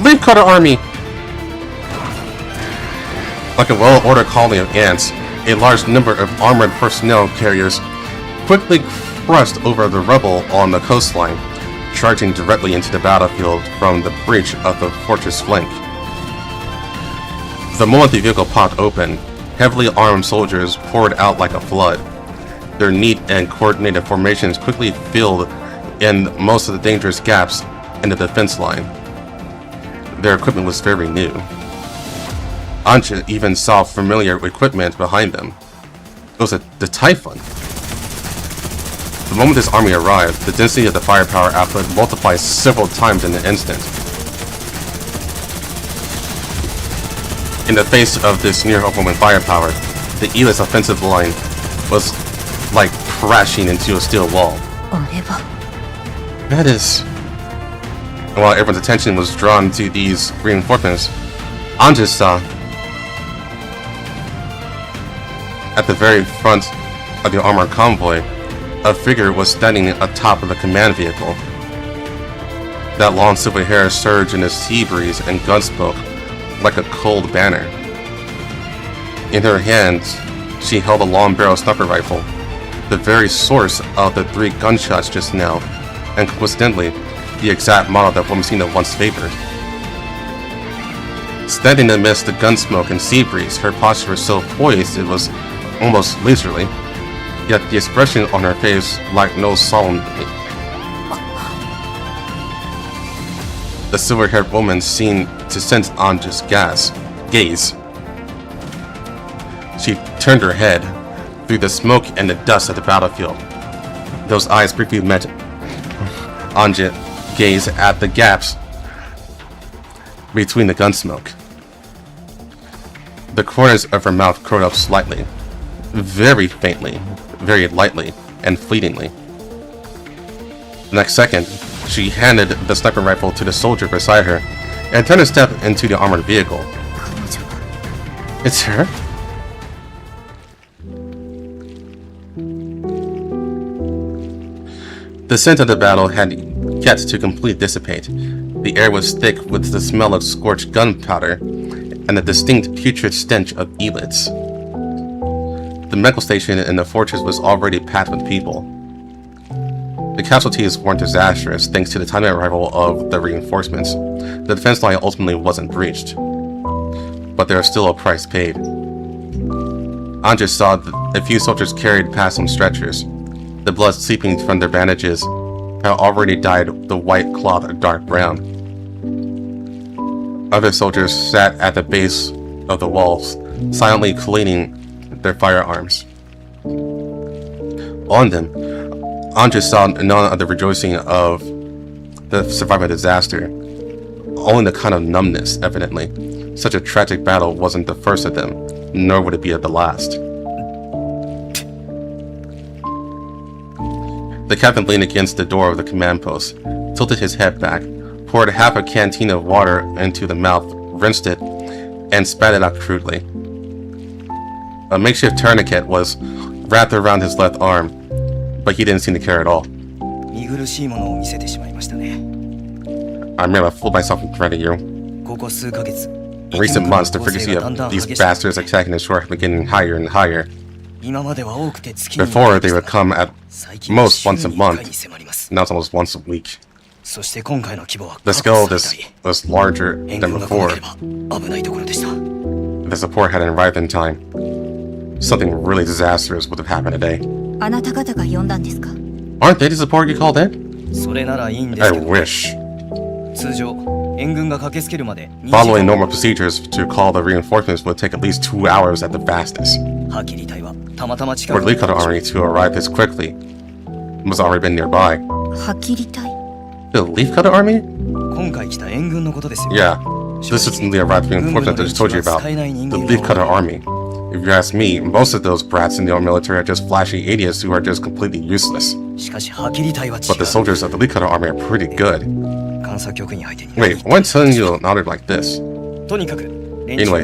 Leafcutter Army! Like a well-ordered colony of ants, a large number of armored personnel carriers quickly crushed over the rubble on the coastline, charging directly into the battlefield from the breach of the fortress flank. The moment the vehicle popped open, heavily armed soldiers poured out like a flood. Their neat and coordinated formations quickly filled in most of the dangerous gaps in the defense line. Their equipment was very new. Anja even saw familiar equipment behind them. It was the Typhon. The moment this army arrived, the density of the firepower output multiplied several times in an instant. In the face of this near overwhelming firepower, the ELID's offensive line was like crashing into a steel wall. That is... And while everyone's attention was drawn to these reinforcements, Anja saw at the very front of the armored convoy, a figure was standing atop of the command vehicle. That long silver hair surged in a sea breeze and gun smoke like a cold banner. In her hands, she held a long-barreled sniper rifle, the very source of the 3 gunshots just now, and coincidentally, the exact model that Womsina once favored. Standing amidst the gunsmoke and sea breeze, her posture was so poised it was almost leisurely, yet the expression on her face lacked no solemnity. The silver-haired woman seemed to sense Anja's gaze. She turned her head through the smoke and the dust of the battlefield. Those eyes briefly met Anja gaze at the gaps between the gunsmoke. The corners of her mouth curled up slightly, very faintly, very lightly, and fleetingly. The next second, she handed the sniper rifle to the soldier beside her and turned a step into the armored vehicle. It's her? The scent of the battle had yet to completely dissipate. The air was thick with the smell of scorched gunpowder and the distinct putrid stench of ELIDs. The medical station in the fortress was already packed with people. The casualties weren't disastrous thanks to the timely arrival of the reinforcements. The defense line ultimately wasn't breached, but there was still a price paid. Anja saw a few soldiers carried past on stretchers. The blood seeping from their bandages had already dyed the white cloth a dark brown. Other soldiers sat at the base of the walls, silently cleaning their firearms. On them, Anja saw none of the rejoicing of the survivor disaster, only the kind of numbness, evidently. Such a tragic battle wasn't the first of them, nor would it be the last. The captain leaned against the door of the command post, tilted his head back, poured half a canteen of water into the mouth, rinsed it, and spat it out crudely. A makeshift tourniquet was wrapped around his left arm, but he didn't seem to care at all. I may have fooled myself in front of you. In recent months, the frequency of these bastards attacking the shore have been getting higher and higher. Before, they would come at most once a month. Now it's almost once a week. The scale of this was larger than before. If the support hadn't arrived in time, something really disastrous would have happened today. Aren't they the support you called in? I wish. Following normal procedures to call the reinforcements would take at least 2 hours at the fastest. For the Leaf Cutter army to arrive this quickly must already been nearby. The Leaf Cutter army? Yeah, this is the arrived reinforcement that I just told you about. The Leaf Cutter army. If you ask me, most of those brats in the military are just flashy idiots who are just completely useless. But the soldiers of the Leaf Cutter army are pretty good. Wait, why telling you an honor like this? Anyway,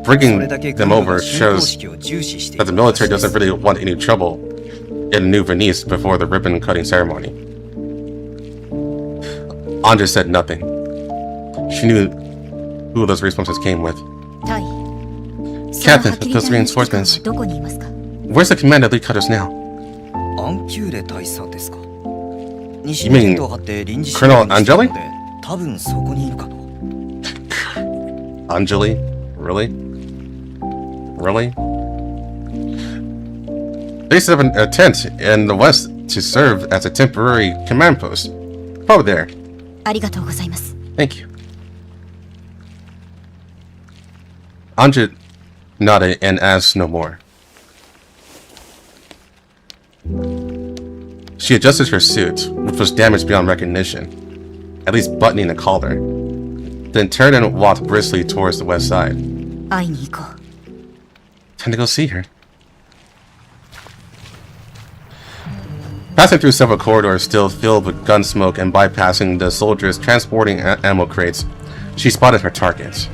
bringing them over shows that the military doesn't really want any trouble in New Venice before the ribbon-cutting ceremony. Anja said nothing. She knew who those reinforcements came with. Captain, those reinforcements. Where's the commander of the Cutters now? You mean Colonel Angeli? Angeli? Really? Really? They set up a tent in the west to serve as a temporary command post. Over there. ありがとうございます。 Thank you. Anja nodded and asked no more. She adjusted her suit, which was damaged beyond recognition, at least buttoning the collar, then turned and walked briskly towards the west side. 会いに行こう。 Time to go see her. Passing through several corridors still filled with gun smoke and bypassing the soldiers transporting ammo crates, she spotted her target.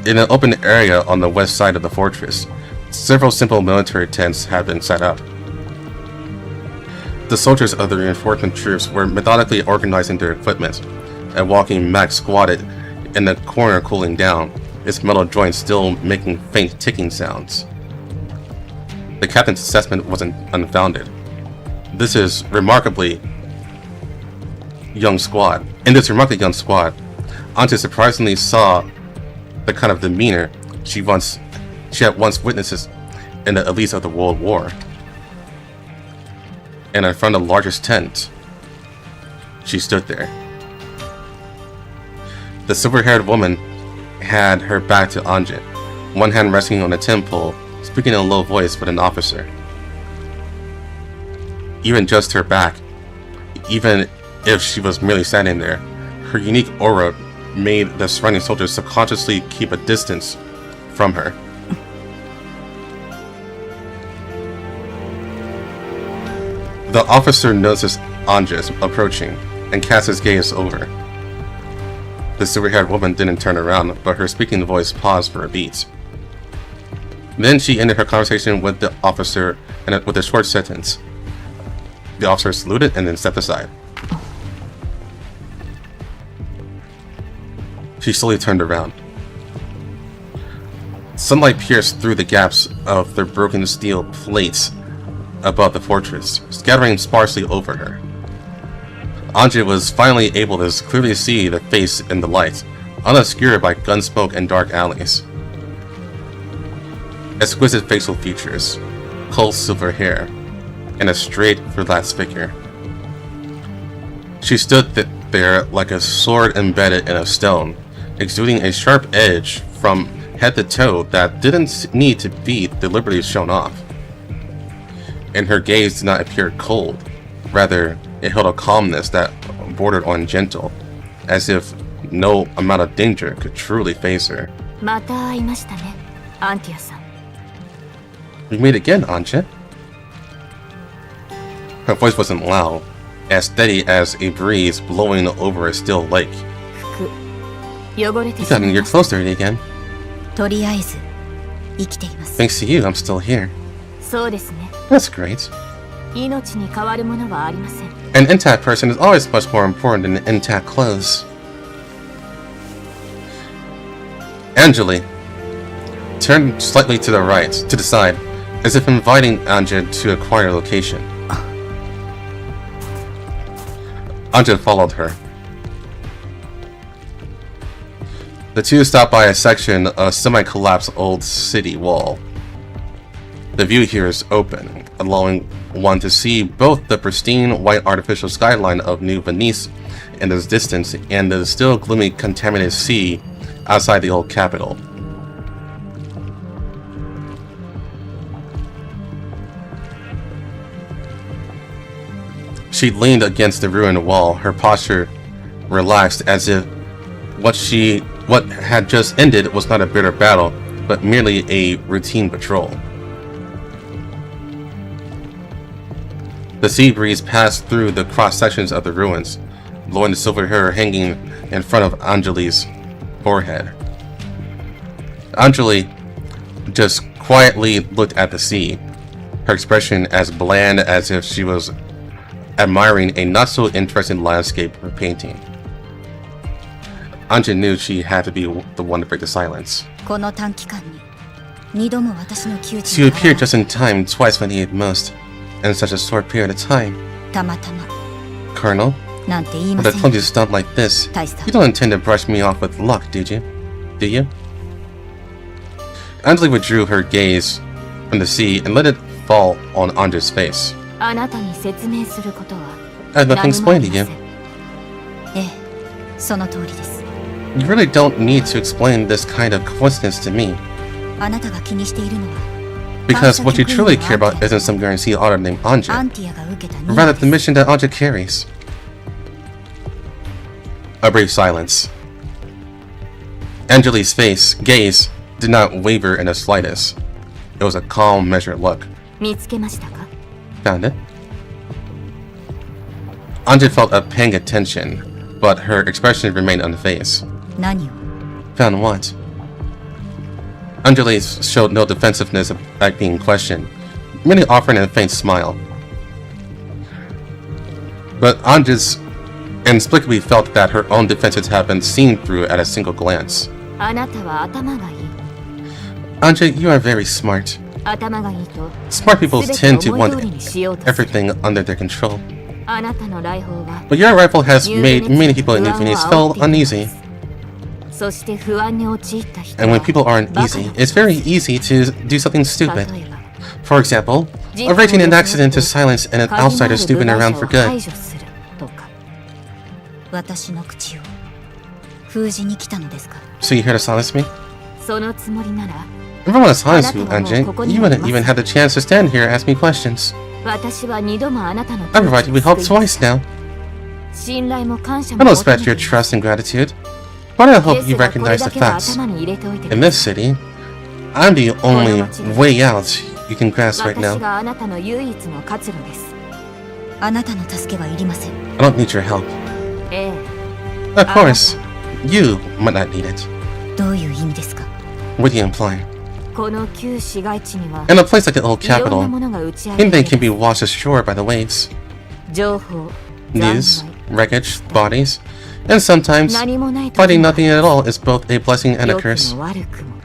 In an open area on the west side of the fortress, several simple military tents had been set up. The soldiers of the reinforcement troops were methodically organizing their equipment, and walking mech squatted in the corner cooling down, its metal joints still making faint ticking sounds. The captain's assessment wasn't unfounded. This is remarkably young squad. In this remarkably young squad, Anja surprisingly saw the kind of demeanor she had once witnessed in the elites of the World War. And in front of the largest tent, she stood there. The silver-haired woman had her back to Anja, one hand resting on a tent pole, speaking in a low voice with an officer. Even just her back, even if she was merely standing there, her unique aura made the surrounding soldiers subconsciously keep a distance from her. The officer notices Anja approaching and casts his gaze over. The silver-haired woman didn't turn around, but her speaking voice paused for a beat. Then she ended her conversation with the officer with a short sentence. The officer saluted and then stepped aside. She slowly turned around. Sunlight pierced through the gaps of the broken steel plates above the fortress, scattering sparsely over her. Anja was finally able to clearly see the face in the light, unobscured by gun smoke and dark alleys. Exquisite facial features, cold silver hair, and a straight, relaxed figure. She stood there like a sword embedded in a stone, exuding a sharp edge from head to toe that didn't need to be deliberately shown off. And her gaze did not appear cold. Rather, it held a calmness that bordered on gentle, as if no amount of danger could truly face her. また会いましたね、アンティアさん。 We meet again, Anja. Her voice wasn't loud, as steady as a breeze blowing over a still lake. 服、汚れて You しま got い your ました。 clothes dirty again. とりあえず生きています。 Thanks to you, I'm still here. そうですね。 That's great. 命に代わるものはありません。 An intact person is always much more important than intact clothes. Angeli turned slightly to the side, as if inviting Anja to acquire a location. Anja followed her. The two stopped by a section of semi-collapsed old city wall. The view here is open, allowing one to see both the pristine white artificial skyline of New Venice in the distance and the still gloomy contaminated sea outside the old capital. She leaned against the ruined wall, her posture relaxed as if what had just ended was not a bitter battle, but merely a routine patrol. The sea breeze passed through the cross-sections of the ruins, blowing the silver hair hanging in front of Angeli's forehead. Angeli just quietly looked at the sea, her expression as bland as if she was admiring a not-so-interesting landscape painting. Anja knew she had to be the one to break the silence. この短期間に二度も私の窮地 She に appeared just in time, twice when needed most, in such a short period of time. たまたま Colonel, なんて言いま but せ I ん told you to stop like this. 大した You don't intend to brush me off with luck, did you? Do you? Angeli withdrew her gaze from the sea and let it fall on Anja's face. あなたに説明することは I have nothing explained to you. ええ、その通りです。 You really don't need to explain this kind of coincidence to me. あなたが気にしているのは Because what you truly care about isn't some guaranteed auditor named ア Anja, ンティアが受けた rather the mission that Anja carries. A brief silence. Angeli's gaze did not waver in the slightest. It was a calm, measured look. 見つけましたか Found it. Anja felt a pang of tension, but her expression remained unfazed. 何を Found what? Anjali showed no defensiveness at being questioned, merely offering a faint smile. But Anja's inexplicably felt that her own defenses had been seen through at a single glance. あなたは頭がいい Anja, you are very smart. 頭がいいと Smart people 全 tend て to 思い want 通りにしようとする everything under their control. あなたの来訪は But your arrival has made many people in New Venice feel uneasy. そして不安に陥った人 And は when people are バカ uneasy, よ it's very easy to do something stupid. 例えば For example, arranging an accident to silence an outsider snooping around for 解 good. 除するとか私の口を封じに来たのですか So you here to silence me? そのつもりなら If I want to silence you, Anja, you wouldn't even have the chance to stand here and ask me questions. 私は2度もあなたの I provided you with help twice now. 信頼も感謝 I も don't 求め expect て your います trust and gratitude, but I hope で you すがこれ recognize だ the けは facts. 頭に入れておいてく In だ this さい city, I'm the only way out you can grasp right 私 now. があなたの唯一の活路です あなたの助けはいりません I don't need your help. ええ Of course, you might not need it. どういう意味ですか What do you imply? この旧市街地には In a place like the old いろんな capital, ものが打ち上げら anything れ can be washed ashore by the waves. 情報 News, 残骸 wreckage, bodies, and sometimes 何もない時 finding には nothing at all is both a blessing and a 良く curse. も悪くも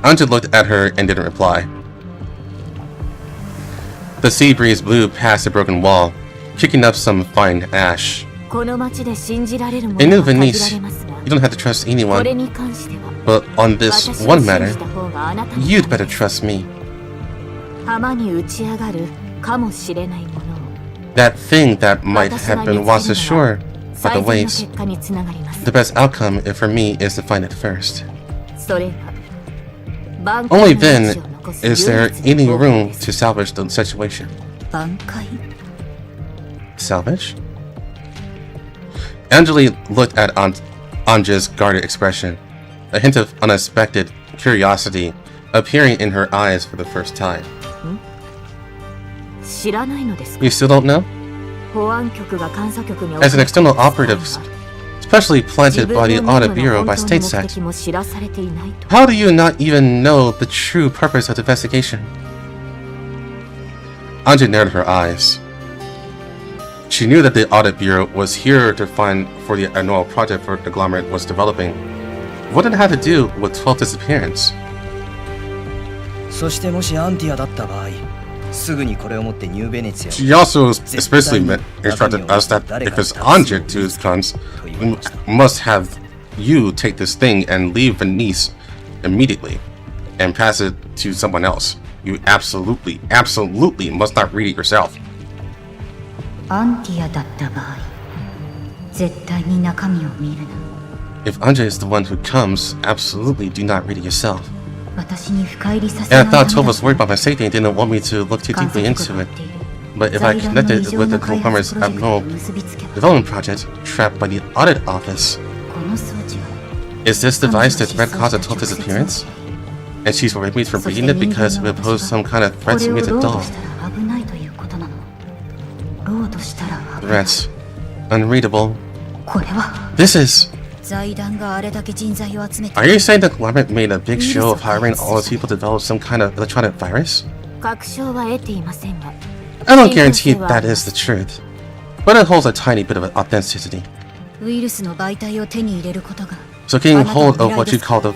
Anja looked at her and didn't reply. The sea breeze blew past the broken wall, kicking up some fine ash. この街で信じられるも In の New は限ら Venice, れますが you don't have to trust こ anyone, れに関しては but on this 私 one を信 matter, じた方があなたの you'd ため better です trust me. 浜に打ち上がるかもしれないものを That thing that might 私 have が been 見 washed つけるのは ashore by the 最善の waves. 結果につながります The best outcome for me is to find it first. それが挽回 Only の then 余地を残す is there 唯一 any の方法 room です to salvage the situation. 挽回 Salvage? Angeli looked at Anja's guarded expression, a hint of unexpected curiosity appearing in her eyes for the first time. 知らないのですか You still don't know? 保安局が監査局に As an external 送った operative, specially 自 planted 分 by the の任 Audit 務 Bureau の by 本当の state 目 sect, 的も知らされていないと how do you not even know the true purpose of the investigation? Anja narrowed her eyes. She knew that the Audit Bureau was here to find for the annual project for the conglomerate was developing. What did it have to do with 12th disappearance? そしてもしアンティアだった場合、すぐにこれを持ってニューベネツィア She also especially instructed us that if it's Anja to comes, we must have you take this thing and leave Venice immediately and pass it to someone else. You absolutely must not read it yourself. アンティアだった場合絶対に中身を見るな If Anja is the one who comes, absolutely do not read it yourself. 私に深入りさせ And な I い thought ため Tove だ was worried about my safety and didn't want me to look too 監 deeply 査局 into が it. 追っている But if I 財団の connected 異常 with な the 開発 conglomerate's プロジェクト abnormal を結びつけ development project trapped by the Audit Office, この装置は is this device the direct cause of 12th disappearance? And she's worried me for reading it because it would pose some kind of こ threat れ to を me as ロ a ード doll. したら危ないということなのロードしたら危ない Threats. Unreadable. これは This is... 財団があれだけ人材を集めて Are you saying the conglomerate made a big show of hiring all those people to develop some kind of electronic virus? 確証は得ていませんが I don't guarantee that is the truth, but it holds a tiny bit of authenticity. ウイルスの媒体を手に入れることが So getting hold of what you call the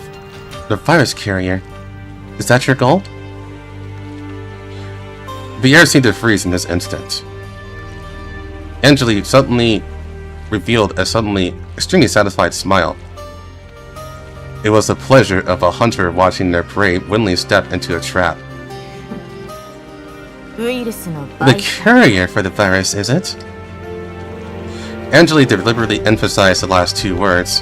virus carrier, is that your goal? The air seemed to freeze in this instant. Angeli suddenly revealed a suddenly extremely satisfied smile. It was the pleasure of a hunter watching their prey willingly step into a trap. The carrier for the virus, is it? Angeli deliberately emphasized the last two words,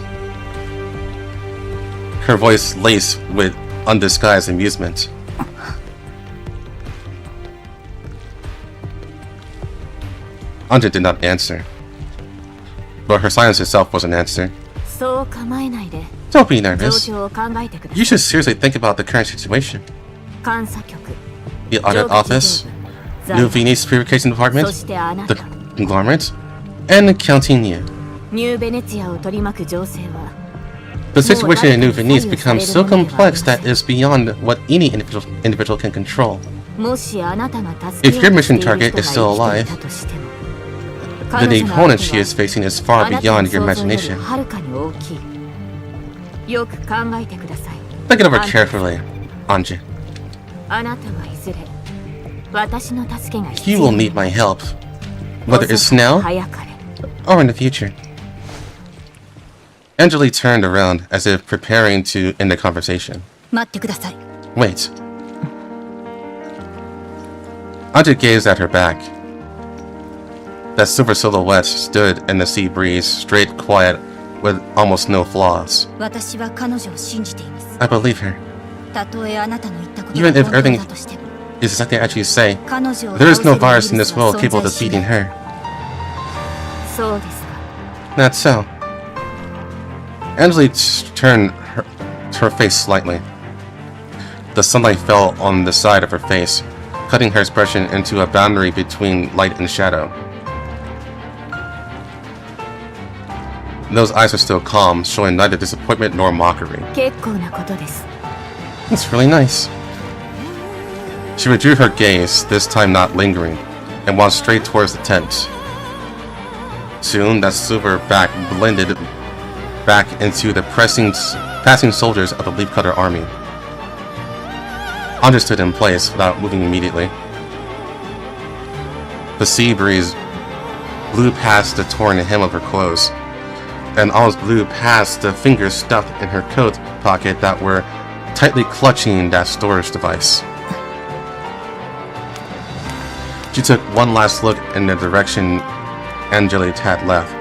her voice laced with undisguised amusement. Anja did not answer, but her silence itself was an answer. Don't be nervous. You should seriously think about the current situation. The Audit Office, New Venice Purification Department, the conglomerate, and counting you. The situation in New Venice becomes so complex that is beyond what any individual can control. If your mission target is still alive, then the opponent she is facing is far beyond your imagination. Think it over carefully, Anja. You will need my help, whether it's now or in the future. Angeli turned around as if preparing to end the conversation. Wait. Anja gazed at her back. That silver silhouette stood in the sea breeze, straight, quiet, with almost no flaws. I believe her. Even if everything is exactly as you say, there is no virus in this world capable of defeating her. That's so. Angeli turned her face slightly. The sunlight fell on the side of her face, cutting her expression into a boundary between light and shadow. Those eyes were still calm, showing neither disappointment nor mockery. It's really nice. She withdrew her gaze, this time not lingering, and walked straight towards the tent. Soon, that silver back blended back into the passing soldiers of the Leafcutter army. Anja stood in place without moving immediately. The sea breeze blew past the torn hem of her clothes, and almost blew past the fingers stuffed in her coat pocket that were tightly clutching that storage device. She took one last look in the direction Angeli had left,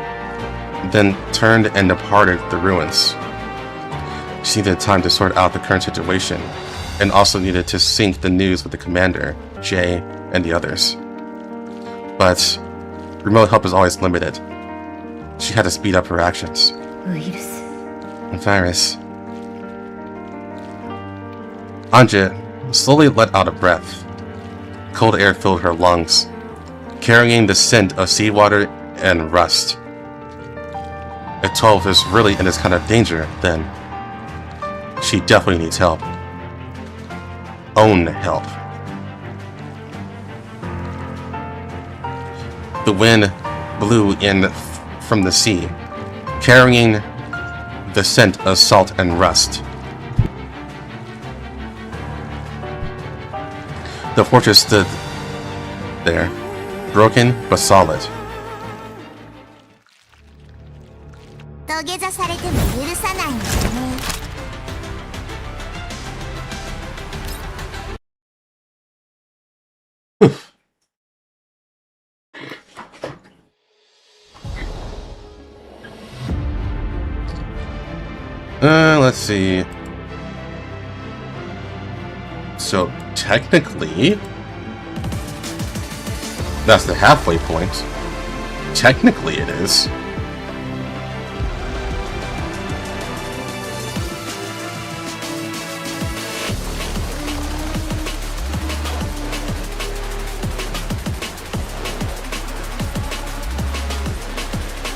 then turned and departed the ruins. She needed time to sort out the current situation, and also needed to sync the news with the commander, Jay, and the others. But remote help is always limited. She had to speed up her actions. Virus. Anja slowly let out a breath. Cold air filled her lungs, carrying the scent of seawater and rust. If 12 is really in this kind of danger, then she definitely needs help. Own help. The wind blew in from the sea, carrying the scent of salt and rust. The fortress stood there, broken but solid. Let's see. So technically, that's the halfway point. Technically it is.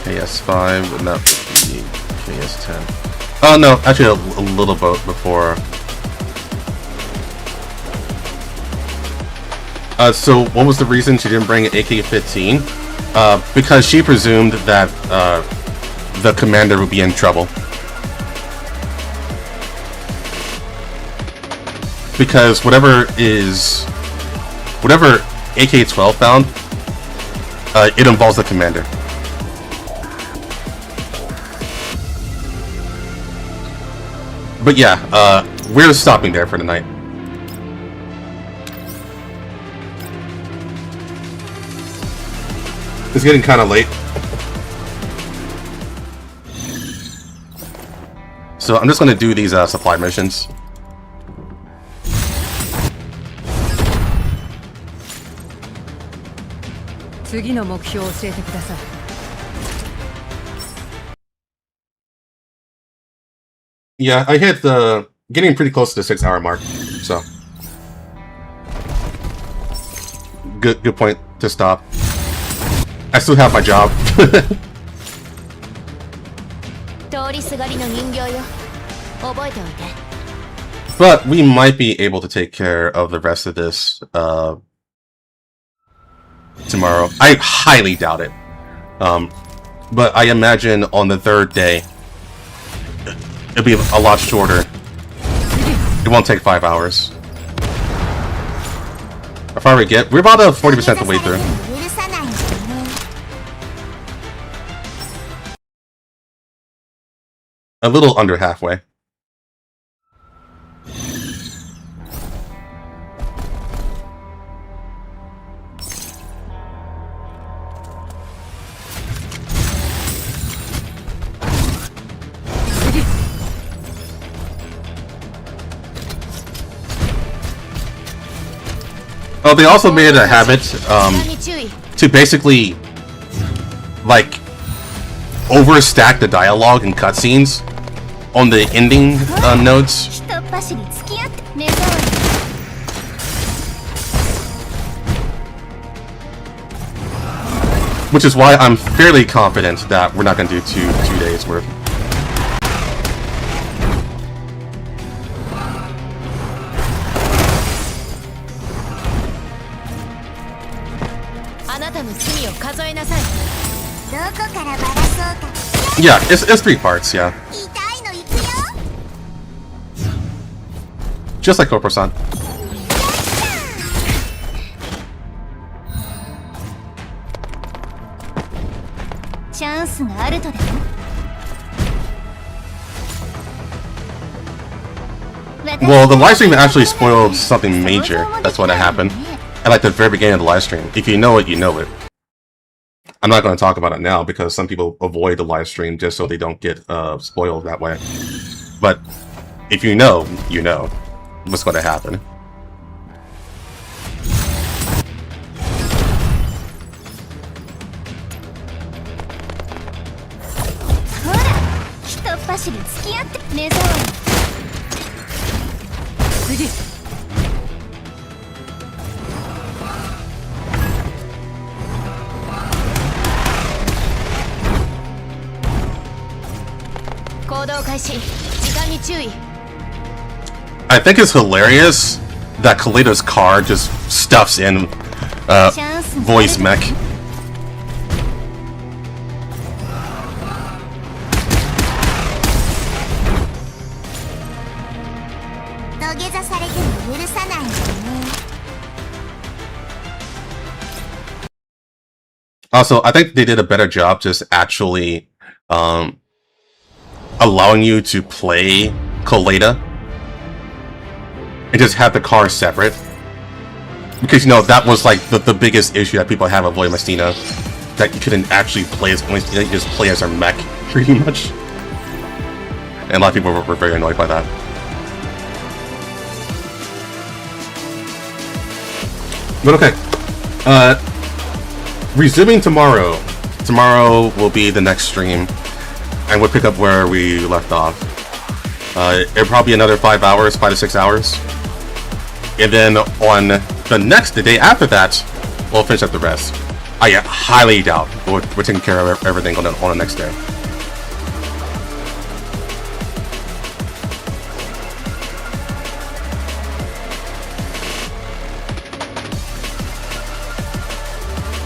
KS5 would not be KS10. Oh no, actually a little bit before. So what was the reason she didn't bring an AK-15? Because she presumed that the commander would be in trouble. Because whatever AK-12 found, it involves the commander. But yeah, we're stopping there for the night. It's getting kind of late. So I'm just going to do these supply missions. Yeah, I hit the getting pretty close to the 6-hour mark, so good point to stop. I still have my job. But we might be able to take care of the rest of this tomorrow. I highly doubt it. But I imagine on the 3rd day it'll be a lot shorter. It won't take 5 hours. If I forget, we're about 40% the way through. A little under halfway. Oh, they also made it a habit to basically, like, overstack the dialogue and cutscenes on the ending notes. Which is why I'm fairly confident that we're not going to do two days worth. Yeah, it's 3 parts, yeah. Just like Corpo-san. Well, the live stream actually spoiled something major. That's what happened. At like the very beginning of the live stream. If you know it, you know it. I'm not going to talk about it now because some people avoid the live stream just so they don't get spoiled that way. But if you know what's going to happen. I think it's hilarious that Kaleda's car just stuffs in voice mech. Also, I think they did a better job just actually allowing you to play Kaleda and just have the car separate. Because, you know, that was like the biggest issue that people have with Void Mestina. That you couldn't actually play as Mestina, you just play as her mech, pretty much. And a lot of people were very annoyed by that. But okay. Resuming tomorrow. Tomorrow will be the next stream. And we'll pick up where we left off. It'll probably be another 5 hours, 5 to 6 hours. And then on the day after that, we'll finish up the rest. I highly doubt we're taking care of everything on the next day.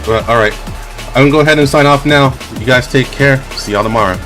But alright, I'm gonna go ahead and sign off now. You guys take care. See y'all tomorrow.